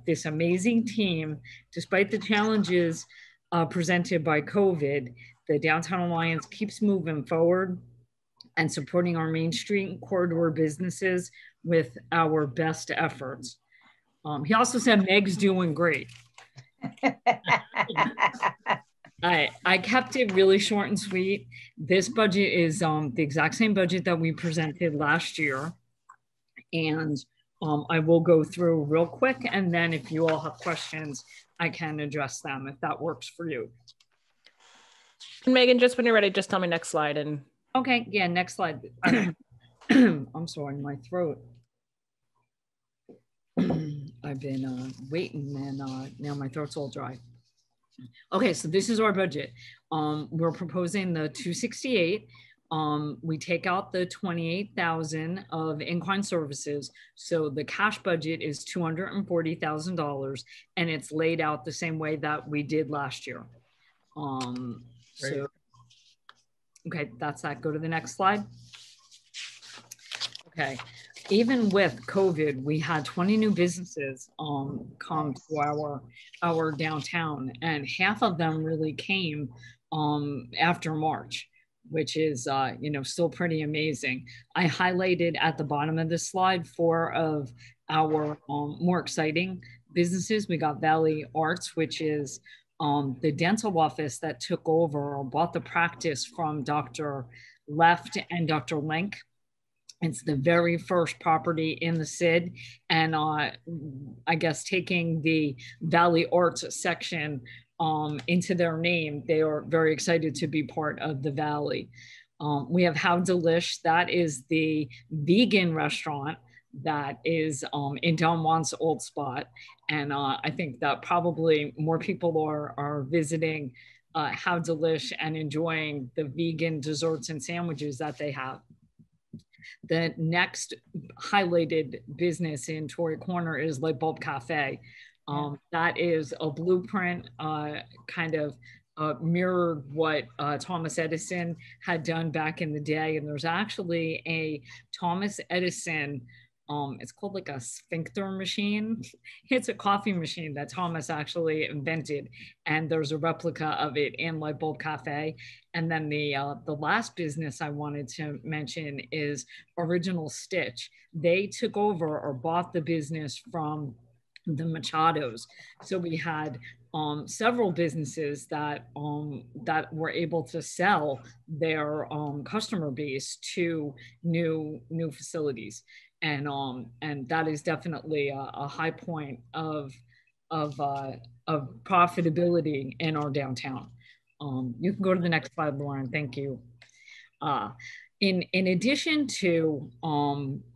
this amazing team. Despite the challenges presented by COVID, the Downtown Alliance keeps moving forward and supporting our Main Street and corridor businesses with our best efforts. He also said Meg's doing great. I kept it really short and sweet. This budget is the exact same budget that we presented last year. And I will go through real quick, and then if you all have questions, I can address them if that works for you. And Megan, just when you're ready, just tell me next slide. And okay, yeah, next slide. I'm sorry, my throat. I've been waiting, and now my throat's all dry. Okay, so this is our budget. We're proposing the 268. We take out the 28,000 of in-kind services. So the cash budget is $240,000, and it's laid out the same way that we did last year. So, okay, that's that. Go to the next slide. Okay, even with COVID, we had 20 new businesses come to our downtown, and half of them really came after March, which is, still pretty amazing. I highlighted at the bottom of this slide 4 of our more exciting businesses. We got Valley Arts, which is the dental office that took over or bought the practice from Dr. Left and Dr. Link. It's the very first property in the CID, and I guess taking the Valley Arts section into their name, they are very excited to be part of the Valley. We have How Delish, that is the vegan restaurant that is in Don Juan's old spot. And I think that probably more people are visiting How Delish and enjoying the vegan desserts and sandwiches that they have. The next highlighted business in Torrey Corner is Light Bulb Cafe. That is a blueprint, kind of mirrored what Thomas Edison had done back in the day. And there's actually a Thomas Edison, it's called like a sphincter machine. It's a coffee machine that Thomas actually invented. And there's a replica of it in Light Bulb Cafe. And then the last business I wanted to mention is Original Stitch. They took over or bought the business from the Machados. So we had several businesses that were able to sell their customer base to new facilities, and that is definitely a high point of profitability in our downtown. You can go to the next slide, Lauren. Thank you. In addition to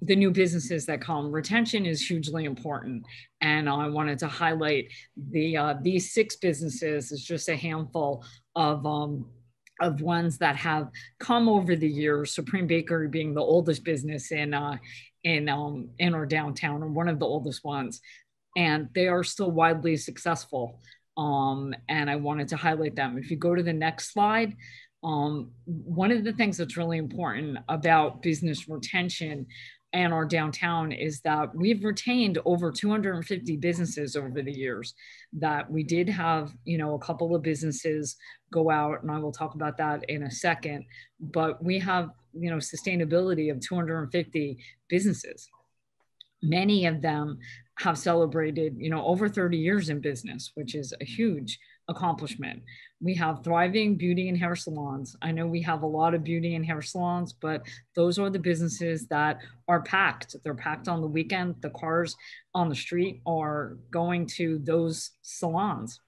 the new businesses that come, retention is hugely important. And I wanted to highlight these 6 businesses as just a handful of ones that have come over the years. Supreme Bakery being the oldest business in our downtown, and one of the oldest ones. And they are still widely successful. And I wanted to highlight them. If you go to the next slide, one of the things that's really important about business retention and our downtown is that we've retained over 250 businesses over the years. That we did have, a couple of businesses go out, and I will talk about that in a second, but we have, sustainability of 250 businesses. Many of them have celebrated, over 30 years in business, which is a huge accomplishment. We have thriving beauty and hair salons. I know we have a lot of beauty and hair salons, but those are the businesses that are packed. They're packed on the weekend. The cars on the street are going to those salons,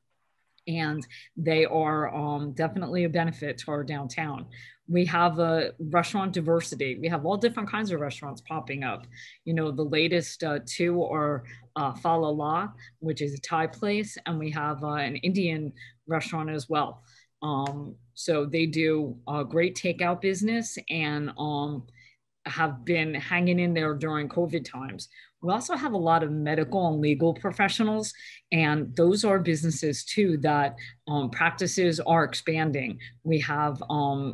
and they are definitely a benefit to our downtown. We have a restaurant diversity. We have all different kinds of restaurants popping up. The latest 2 are Fa La La, which is a Thai place, and we have an Indian restaurant as well. So they do a great takeout business and have been hanging in there during COVID times. We also have a lot of medical and legal professionals, and those are businesses too that practices are expanding. We have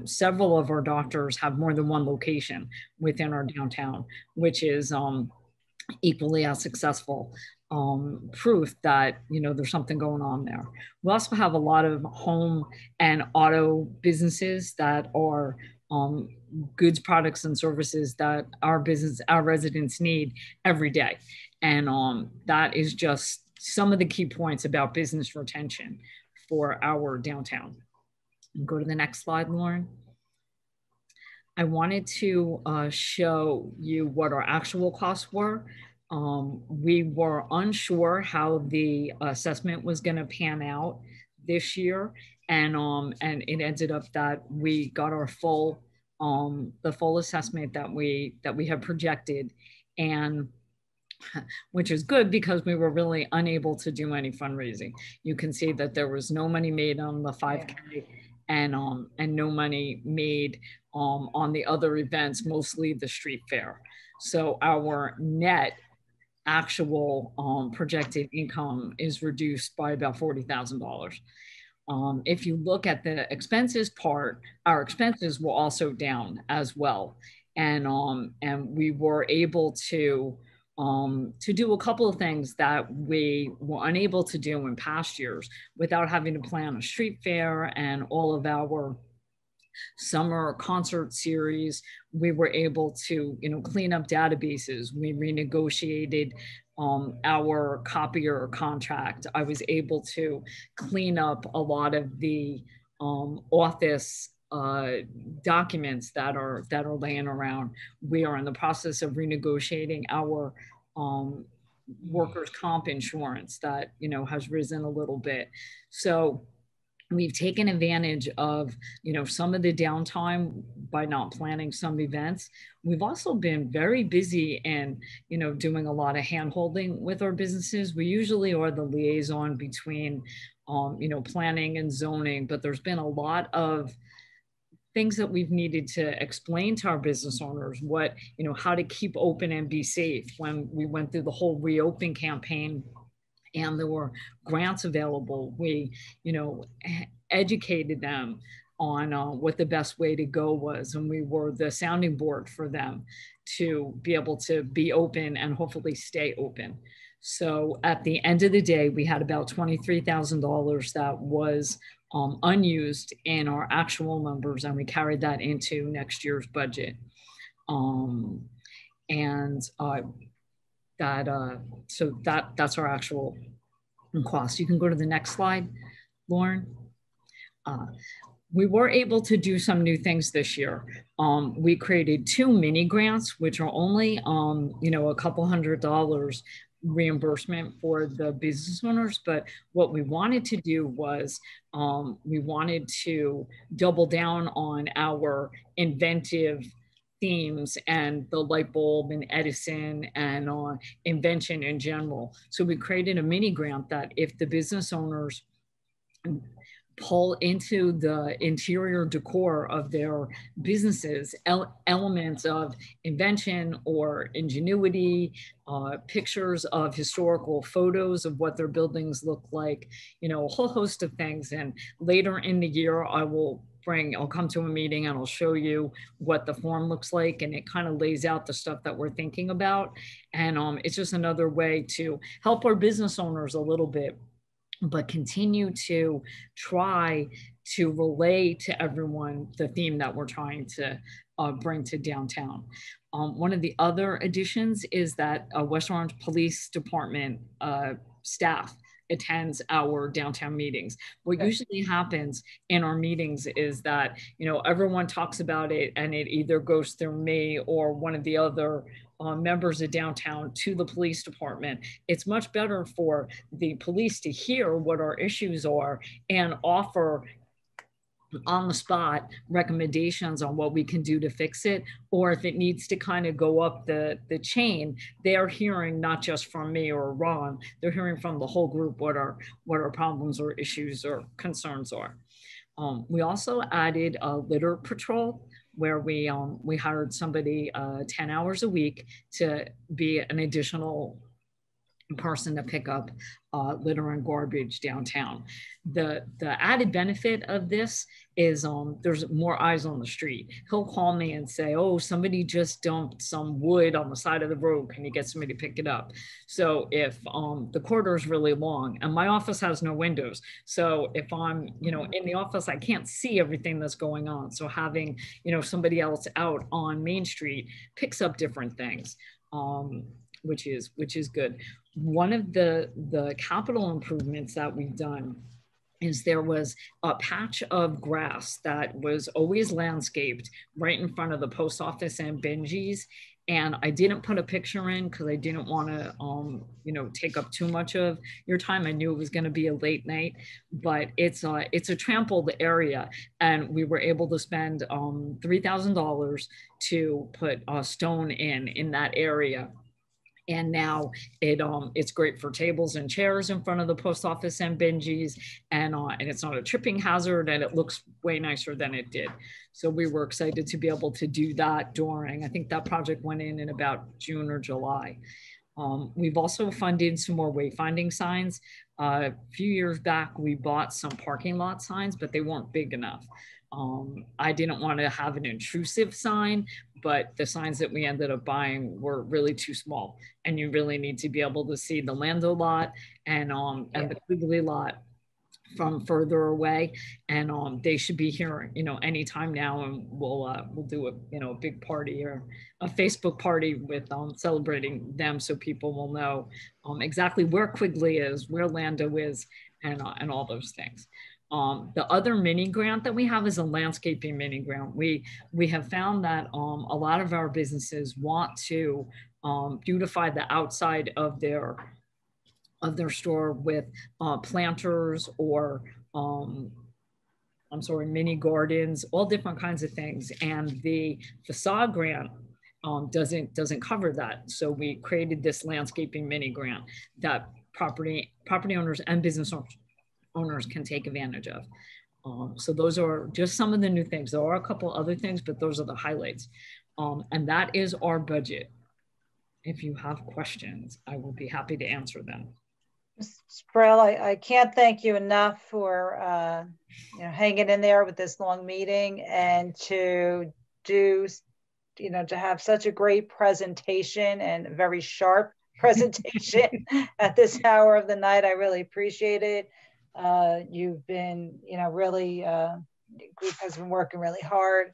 several of our doctors have more than one location within our downtown, which is equally as successful. Proof that there's something going on there. We also have a lot of home and auto businesses that are goods, products, and services that our residents need every day. And that is just some of the key points about business retention for our downtown. Go to the next slide, Lauren. I wanted to show you what our actual costs were. We were unsure how the assessment was going to pan out this year, and it ended up that we got our the full assessment that we had projected, and which is good because we were really unable to do any fundraising. You can see that there was no money made on the 5K, and no money made on the other events, mostly the street fair. So our net actual projected income is reduced by about $40,000. If you look at the expenses part, our expenses were also down as well. And we were able to do a couple of things that we were unable to do in past years without having to plan a street fair and all of our summer concert series. We were able to, clean up databases. We renegotiated our copier contract. I was able to clean up a lot of the office documents that are laying around. We are in the process of renegotiating our workers' comp insurance that has risen a little bit. So we've taken advantage of, some of the downtime by not planning some events. We've also been very busy and, doing a lot of hand holding with our businesses. We usually are the liaison between, planning and zoning, but there's been a lot of things that we've needed to explain to our business owners, how to keep open and be safe. When we went through the whole reopen campaign and there were grants available, we, educated them on what the best way to go was. And we were the sounding board for them to be able to be open and hopefully stay open. So at the end of the day, we had about $23,000 that was unused in our actual numbers, and we carried that into next year's budget. So that's our actual cost. You can go to the next slide, Lauren. We were able to do some new things this year. We created 2 mini grants, which are only, a couple $100 reimbursement for the business owners. But what we wanted to do was we wanted to double down on our inventive themes and the light bulb and Edison and invention in general. So we created a mini grant that if the business owners pull into the interior decor of their businesses elements of invention or ingenuity, pictures of historical photos of what their buildings look like, a whole host of things. And later in the year, I'll come to a meeting and I'll show you what the form looks like, and it kind of lays out the stuff that we're thinking about. And it's just another way to help our business owners a little bit, but continue to try to relay to everyone the theme that we're trying to bring to downtown. One of the other additions is that West Orange Police Department staff attends our downtown meetings. What usually happens in our meetings is that, everyone talks about it and it either goes through me or one of the other members of downtown to the police department. It's much better for the police to hear what our issues are and offer on the spot recommendations on what we can do to fix it, or if it needs to kind of go up the chain, they're hearing not just from me or Ron, they're hearing from the whole group what our problems or issues or concerns are. We also added a litter patrol, where we hired somebody 10 hours a week to be an additional person to pick up litter and garbage downtown. The added benefit of this is there's more eyes on the street. He'll call me and say, oh, somebody just dumped some wood on the side of the road. Can you get somebody to pick it up? So if the corridor is really long and my office has no windows, so if I'm in the office, I can't see everything that's going on. So having somebody else out on Main Street picks up different things, which is good. One of the capital improvements that we've done is there was a patch of grass that was always landscaped right in front of the post office and Benji's. And I didn't put a picture in because I didn't want to, take up too much of your time. I knew it was going to be a late night, but it's a trampled area, and we were able to spend $3,000 to put a stone in that area. And now it's great for tables and chairs in front of the post office and Benji's, and it's not a tripping hazard, and it looks way nicer than it did. So we were excited to be able to do that I think that project went in about June or July. We've also funded some more wayfinding signs. A few years back, we bought some parking lot signs, but they weren't big enough. I didn't want to have an intrusive sign, but the signs that we ended up buying were really too small. And you really need to be able to see the Lando lot and the Quigley lot from further away. And they should be here, anytime now. And we'll do a big party or a Facebook party with celebrating them, so people will know exactly where Quigley is, where Lando is, and all those things. The other mini grant that we have is a landscaping mini grant. We have found that a lot of our businesses want to beautify the outside of their store with planters or mini gardens, all different kinds of things. And the facade grant doesn't cover that. So we created this landscaping mini grant that property owners and business owners can take advantage of. So those are just some of the new things. There are a couple other things, but those are the highlights. And that is our budget. If you have questions, I will be happy to answer them. Sproul, I can't thank you enough for hanging in there with this long meeting and to do, to have such a great presentation and a very sharp presentation at this hour of the night. I really appreciate it. You've been, really, group has been working really hard.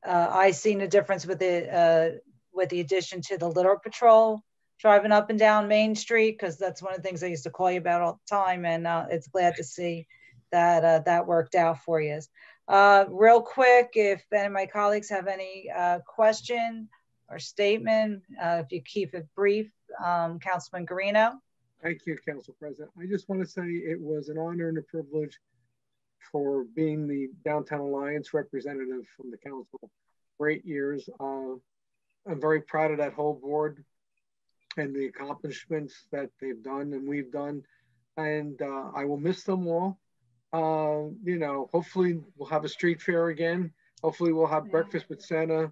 I seen a difference with the addition to the litter patrol driving up and down Main Street, because that's one of the things I used to call you about all the time, and it's glad to see that that worked out for you. Real quick, if any of my colleagues have any question or statement, if you keep it brief, Councilman Guarino. Thank you, Council President. I just want to say it was an honor and a privilege for being the Downtown Alliance representative from the council for 8 years. I'm very proud of that whole board and the accomplishments that they've done and we've done. And I will miss them all. Hopefully we'll have a street fair again. Hopefully we'll have breakfast with Santa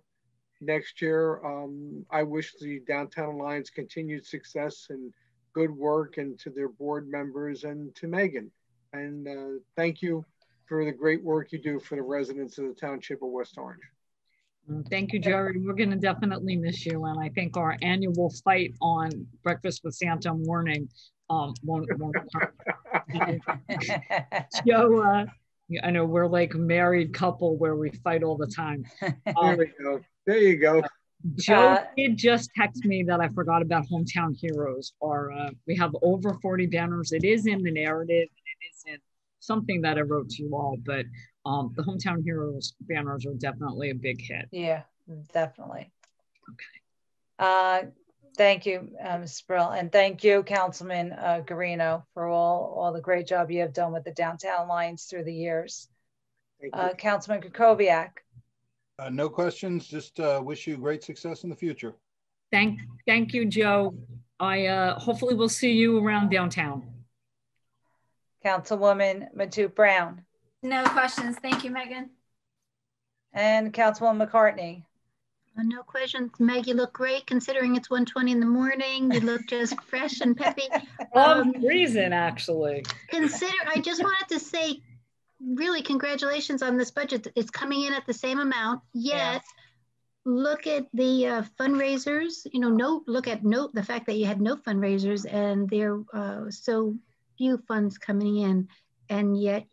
next year. I wish the Downtown Alliance continued success and good work, and to their board members and to Megan. And thank you for the great work you do for the residents of the Township of West Orange. Thank you, Jerry. We're going to definitely miss you. And I think our annual fight on Breakfast with Santa morning won't Joe, I know we're like a married couple where we fight all the time. There we go. There you go. Joe did just text me that I forgot about Hometown Heroes. We have over 40 banners. It is in the narrative. It is in something that I wrote to you all, but the Hometown Heroes banners are definitely a big hit. Yeah, definitely. Okay. Thank you, Ms. Brill, and thank you, Councilman Guarino, for all the great job you have done with the Downtown Alliance through the years. Councilman Kukoviac. No questions. Just wish you great success in the future. Thank you, Joe. I hopefully we'll see you around downtown. Councilwoman Matute Brown. No questions. Thank you, Megan. And Councilwoman McCartney. No questions. Meg, you look great considering it's 1:20 in the morning. You look just fresh and peppy. Reason, actually. I just wanted to say, really, congratulations on this budget. It's coming in at the same amount, yet look at the fundraisers, the fact that you had no fundraisers and there so few funds coming in, and yet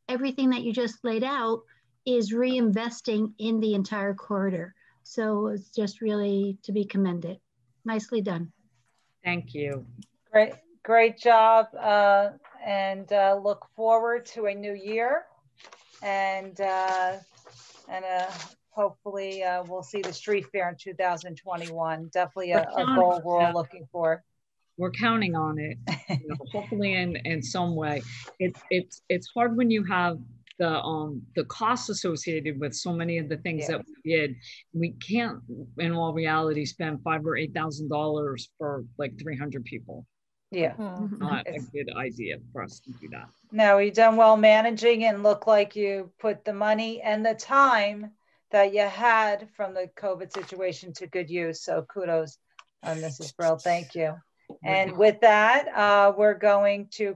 everything that you just laid out is reinvesting in the entire corridor. So it's just really to be commended. Nicely done. Thank you. Great job, and look forward to a new year, and hopefully we'll see the street fair in 2021. Definitely a goal we're all looking for. We're counting on it, hopefully in some way. It's hard when you have the costs associated with so many of the things that we did. We can't, in all reality, spend $5,000 or $8,000 for like 300 people. Yeah, not a good idea for us to do that. No, you've done well managing and look like you put the money and the time that you had from the COVID situation to good use. So kudos, Mrs. Brill. Thank you. And with that, I'm going to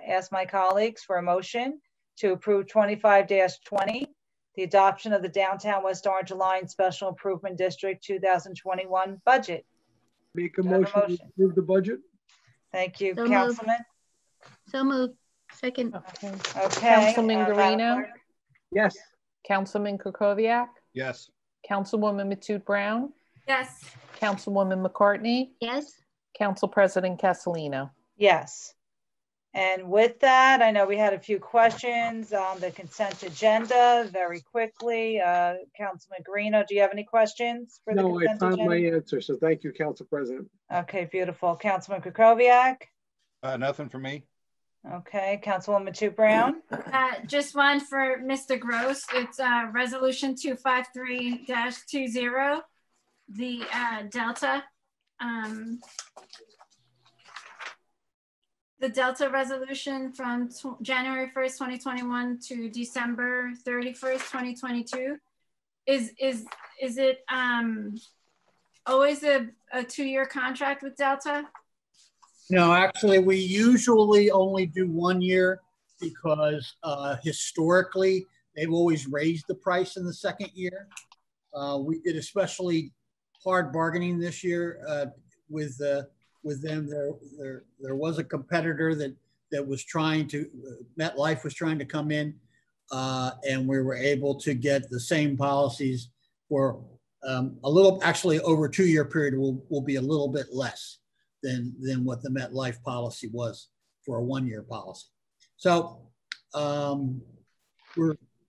ask my colleagues for a motion to approve 25-20, the adoption of the Downtown West Orange Alliance Special Improvement District 2021 budget. Make a motion to approve the budget. Thank you, So Councilman. So moved. Second. Okay. Councilman Guarino. Yes. Councilman Kukoviac. Yes. Councilwoman Matute Brown. Yes. Councilwoman McCartney. Yes. Council President Castellino. Yes. And with that, I know we had a few questions on the consent agenda very quickly. Councilman Guarino, do you have any questions for the consent agenda? No, I found my answer. So thank you, Council President. Okay, beautiful. Councilman Kukoviac? Nothing for me. Okay, Councilwoman Matute Brown. Just one for Mr. Gross. It's resolution 253-20, the Delta. The Delta resolution from January 1st, 2021 to December 31st, 2022. Is it always a 2-year contract with Delta? No, actually, we usually only do 1 year because historically, they've always raised the price in the second year. We did especially hard bargaining this year with them. There was a competitor that was trying to, MetLife was trying to come in, and we were able to get the same policies for a little, actually over a 2-year period will be a little bit less than what the MetLife policy was for a 1-year policy. So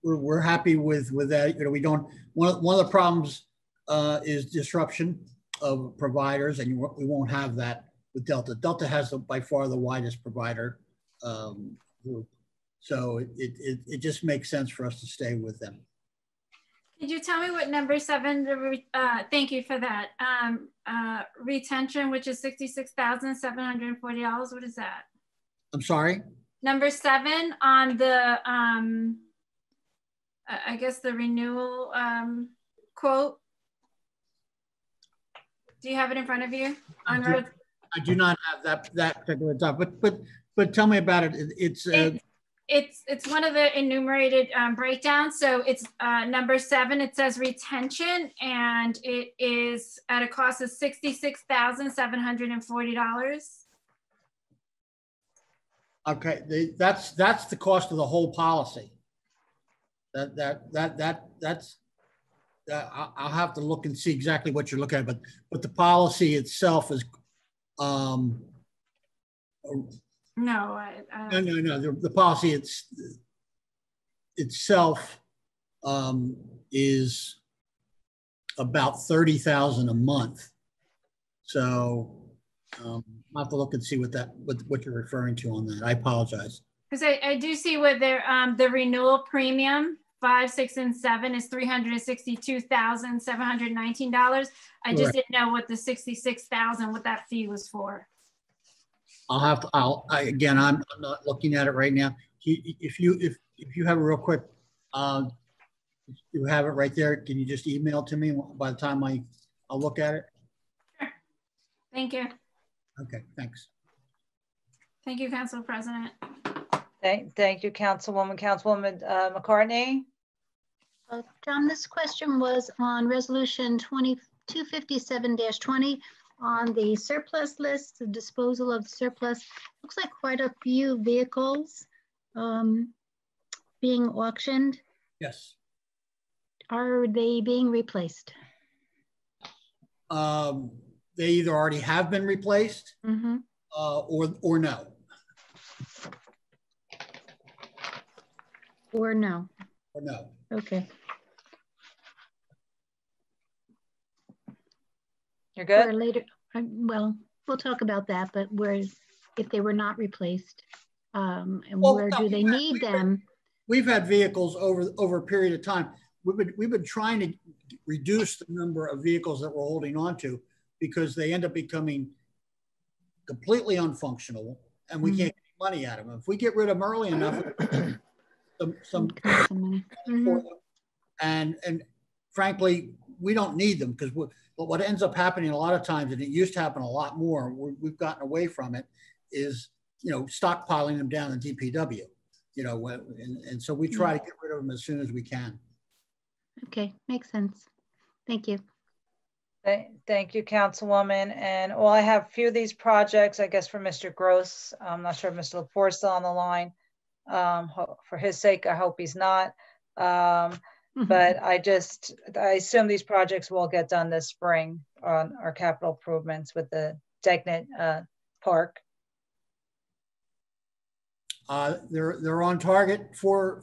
we're happy with that. You know, we don't, one of the problems is disruption of providers, and we won't have that with Delta. Delta has by far the widest provider group. So it just makes sense for us to stay with them. Could you tell me what number 7, thank you for that. Retention, which is $66,740. What is that? I'm sorry? Number 7 on the, I guess the renewal quote. Do you have it in front of you? I do not have that particular job, but tell me about it. It's one of the enumerated breakdowns. So it's number 7. It says retention, and it is at a cost of $66,740. Okay, that's the cost of the whole policy. That's I'll have to look and see exactly what you're looking at, but the policy itself is no. No. The policy itself is about $30,000 a month. So I'll have to look and see what you're referring to on that. I apologize. Because I do see what the renewal premium 5, 6, and 7 is $362,719. I just didn't know what the $66,000, what that fee was for. I'll have to. Again, I'm not looking at it right now. If you have it real quick, you have it right there. Can you just email it to me by the time I'll look at it? Sure. Thank you. Okay. Thanks. Thank you, Council President. Thank you, Councilwoman. Councilwoman McCartney. John, this question was on resolution 2257-20 on the surplus list, the disposal of the surplus. Looks like quite a few vehicles being auctioned. Yes. Are they being replaced? They either already have been replaced or no. Or no. Or no. Okay. You're good? Or later, well, we'll talk about that, but if they were not replaced, and where do they need them? We've had vehicles over a period of time. We've been trying to reduce the number of vehicles that we're holding on to because they end up becoming completely unfunctional and we can't get money out of them. If we get rid of them early enough, and frankly, we don't need them because what ends up happening a lot of times, and it used to happen a lot more, we've gotten away from it, is stockpiling them down in DPW, and so we try to get rid of them as soon as we can. Okay, makes sense. Thank you. Thank you, Councilwoman. And I have a few of these projects, I guess, for Mr. Gross. I'm not sure if Mr. Lepore is still on the line. For his sake, I hope he's not. But I assume these projects will get done this spring on our capital improvements with the Degnet Park. They're on target for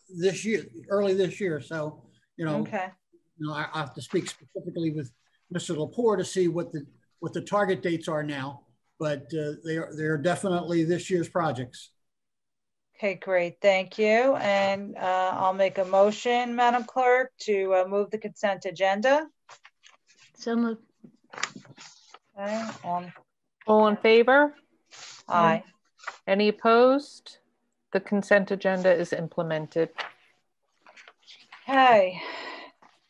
this year, early this year. So I have to speak specifically with Mr. Lepore to see what the target dates are now. But they're definitely this year's projects. Okay, great. Thank you. And I'll make a motion, Madam Clerk, to move the consent agenda. So moved. Okay. All in favor? Aye. Any opposed? The consent agenda is implemented. Okay.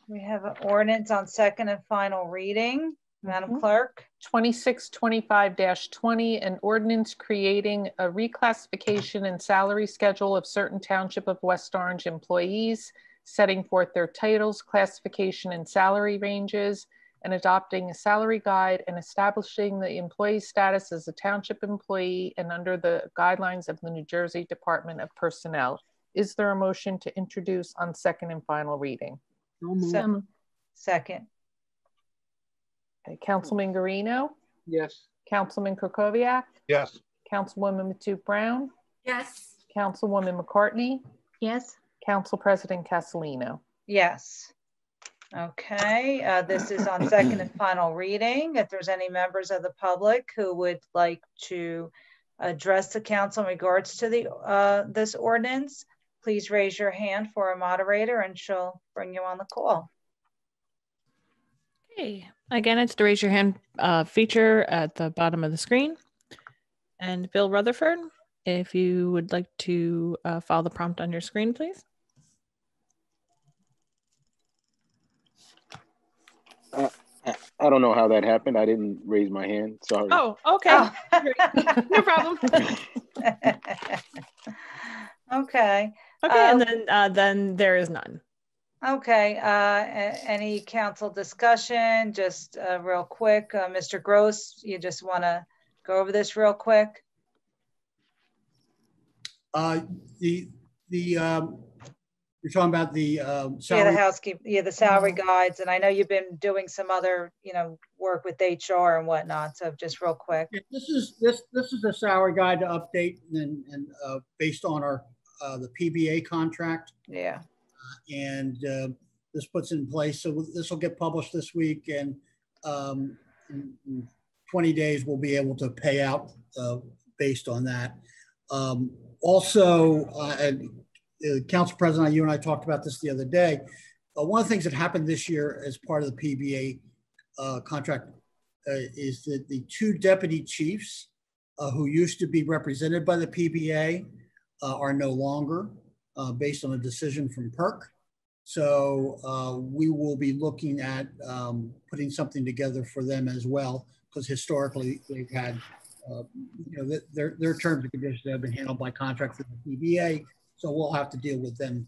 We have an ordinance on second and final reading. Madam Clerk. 2625-20, an ordinance creating a reclassification and salary schedule of certain Township of West Orange employees, setting forth their titles, classification, and salary ranges, and adopting a salary guide and establishing the employee's status as a township employee and under the guidelines of the New Jersey Department of Personnel. Is there a motion to introduce on second and final reading? Second. Okay, Councilman Guarino? Yes. Councilman Krokoviac? Yes. Councilwoman Matute Brown? Yes. Councilwoman McCartney? Yes. Council President Castellino? Yes. Okay, this is on second and final reading. If there's any members of the public who would like to address the council in regards to the this ordinance, please raise your hand for a moderator and she'll bring you on the call. Okay, again, it's the raise your hand feature at the bottom of the screen. And Bill Rutherford, if you would like to follow the prompt on your screen, please. I don't know how that happened. I didn't raise my hand. Sorry. Oh, okay. Oh. No problem. Okay. Okay, and then there is none. Okay. Any council discussion? Just real quick, Mr. Gross, you just want to go over this real quick? You're talking about the salary. Yeah, the housekeeping, yeah, the salary guides, and I know you've been doing some other, work with HR and whatnot. So just real quick. Yeah, this is a salary guide to update and based on our the PBA contract. Yeah. And this puts it in place. So this will get published this week, and in 20 days we'll be able to pay out based on that. Also. Council President, you and I talked about this the other day. One of the things that happened this year as part of the PBA contract is that the two deputy chiefs who used to be represented by the PBA are no longer based on a decision from PERC. So we will be looking at putting something together for them as well, because historically they've had, their terms and conditions have been handled by contract for the PBA. So we'll have to deal with them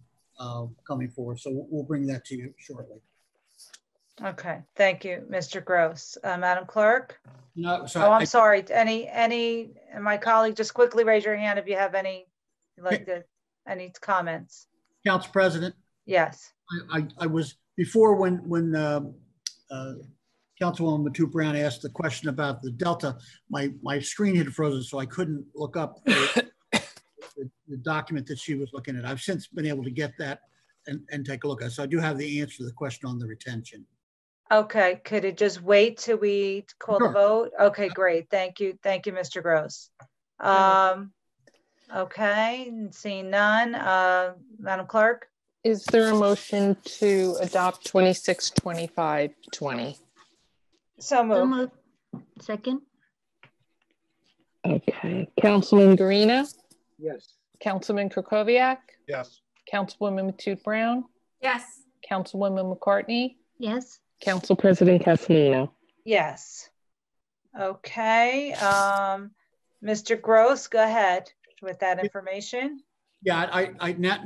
coming forward. So we'll bring that to you shortly. Okay, thank you, Mr. Gross. Madam Clerk? No, so I'm sorry. Any, my colleague, just quickly raise your hand if you have any comments. Council President? Yes. I was, before when Councilwoman Matute Brown asked the question about the Delta, my screen had frozen, so I couldn't look up the document that she was looking at. I've since been able to get that and take a look at it. So I do have the answer to the question on the retention. Okay, could it just wait till we call the vote? Okay, great. Thank you. Thank you, Mr. Gross. Okay, seeing none. Madam Clerk? Is there a motion to adopt 2625-20? So moved. Second. Okay, Councilman Guarino? Yes. Councilman Krokoviac? Yes. Councilwoman Matute Brown? Yes. Councilwoman McCartney? Yes. Council President Castellino? Yes. Okay. Mr. Gross, go ahead with that information. Yeah,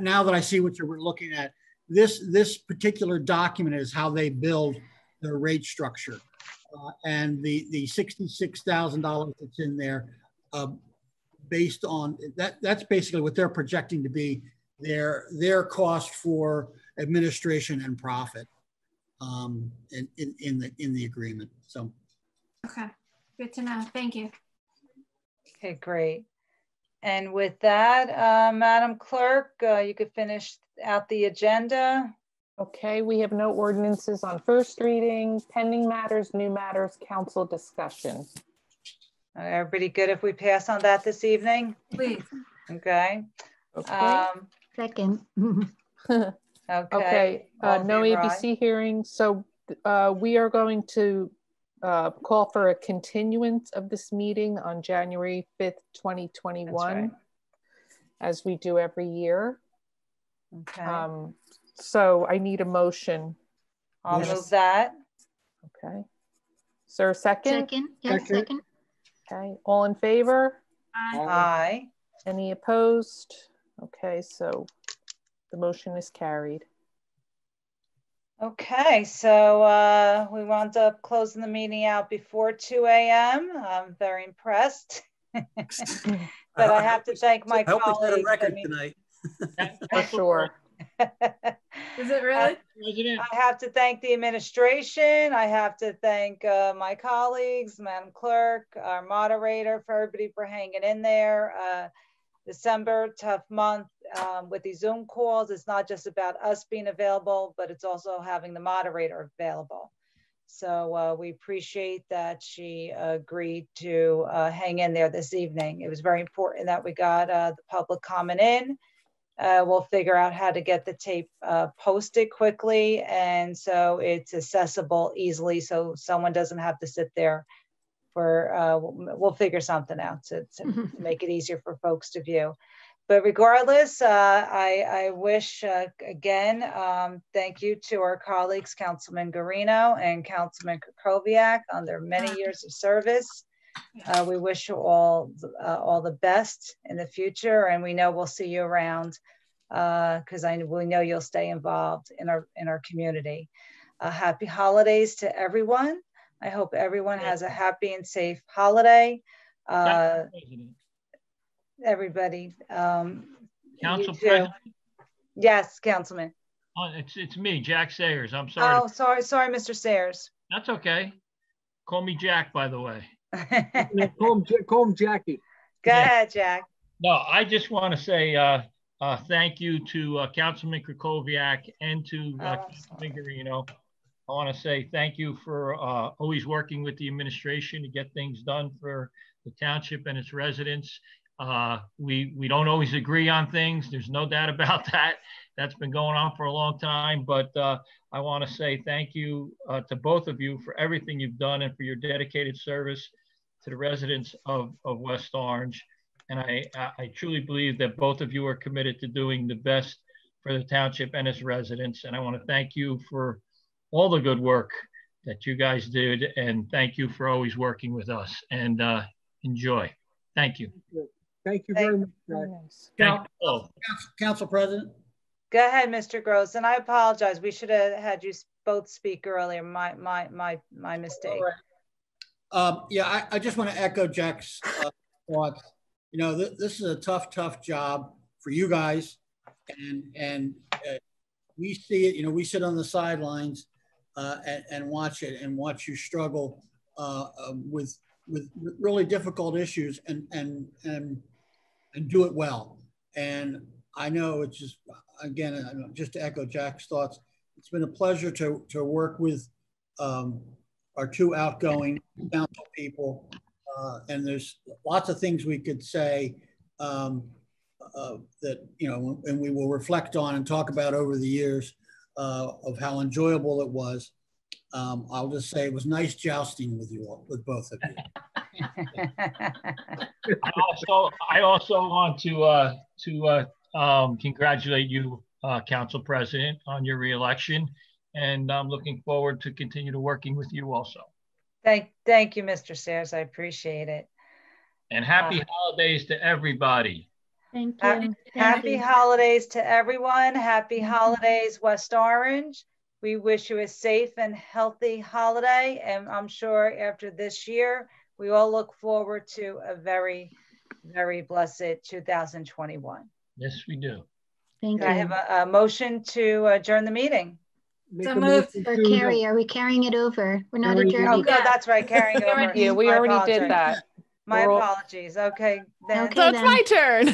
now that I see what you're looking at, this particular document is how they build their rate structure. And the $66,000 that's in there, based on that's basically what they're projecting to be their cost for administration and profit in the agreement. So okay, good to know. Thank you. Okay, great. And with that, Madam Clerk, you could finish out the agenda. Okay, we have no ordinances on first reading, pending matters, new matters, council discussion. Everybody good if we pass on that this evening? Please. Okay. Okay. Second. Okay. No ABC hearing. So we are going to call for a continuance of this meeting on January 5th, 2021, as we do every year. Okay. So I need a motion. I'll move that. Okay. Is there a second? Second. Yes, second. Okay. All in favor? Aye. Any opposed? Okay, so the motion is carried. Okay, so we wound up closing the meeting out before 2 a.m. I'm very impressed. But I have to thank my colleagues. I hope we set a record tonight. For sure. Is it really? I have to thank the administration. I have to thank my colleagues, Madam Clerk, our moderator, for everybody for hanging in there. December, tough month with these Zoom calls. It's not just about us being available, but it's also having the moderator available. So we appreciate that she agreed to hang in there this evening. It was very important that we got the public comment in. We'll figure out how to get the tape posted quickly, and so it's accessible easily, so someone doesn't have to sit there for, we'll figure something out to make it easier for folks to view. But regardless, I wish, again, thank you to our colleagues, Councilman Guarino and Councilman Krakowiak, on their many years of service. We wish you all the best in the future, and we know we'll see you around because we know you'll stay involved in our community. Happy holidays to everyone. I hope everyone has a happy and safe holiday. Everybody. Council President? Yes, Councilman. Oh, it's me, Jack Sayers. I'm sorry. Oh, sorry, Mr. Sayers. That's okay. Call me Jack, by the way. Call him Jackie. Go ahead, Jack. No, I just want to say thank you to Councilman Krakowiak and to Councilman Guarino. I want to say thank you for always working with the administration to get things done for the township and its residents. We don't always agree on things. There's no doubt about that. That's been going on for a long time. But I want to say thank you to both of you for everything you've done and for your dedicated service to the residents of West Orange. And I truly believe that both of you are committed to doing the best for the township and its residents. And I want to thank you for all the good work that you guys did. And thank you for always working with us, and enjoy. Thank you. Thank you very much. Council President. Go ahead, Mr. Gross. And I apologize. We should have had you both speak earlier. My mistake. Yeah, I just want to echo Jack's thoughts. You know, this is a tough job for you guys, and we see it. You know, we sit on the sidelines and watch it and watch you struggle with really difficult issues and do it well. And I know it's just, again, just to echo Jack's thoughts, it's been a pleasure to work with our two outgoing council people. And there's lots of things we could say that, you know, and we will reflect on and talk about over the years of how enjoyable it was. I'll just say it was nice jousting with you all, with both of you. I also want to congratulate you, Council President, on your reelection, and I'm looking forward to continue to working with you also. Thank you, Mr. Sayers. I appreciate it. And happy holidays to everybody. Thank you. Happy holidays to everyone. Happy holidays, West Orange. We wish you a safe and healthy holiday. And I'm sure after this year, we all look forward to a very, very blessed 2021. Yes, we do. Thank you. I have a motion to adjourn the meeting. So moved. Or carry, are we carrying it over? We're not adjourning. Oh, good, that's right, carrying it over. Yeah, we already did that. My apologies. Okay. Then. So it's my turn.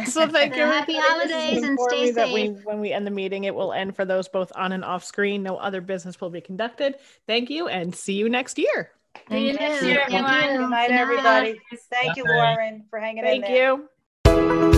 So thank you. Happy holidays and stay safe. When we end the meeting, it will end for those both on and off screen. No other business will be conducted. Thank you, and see you next year. See you next year, everyone. Good night, everybody. Thank you, Lauren, for hanging in there. Thank you.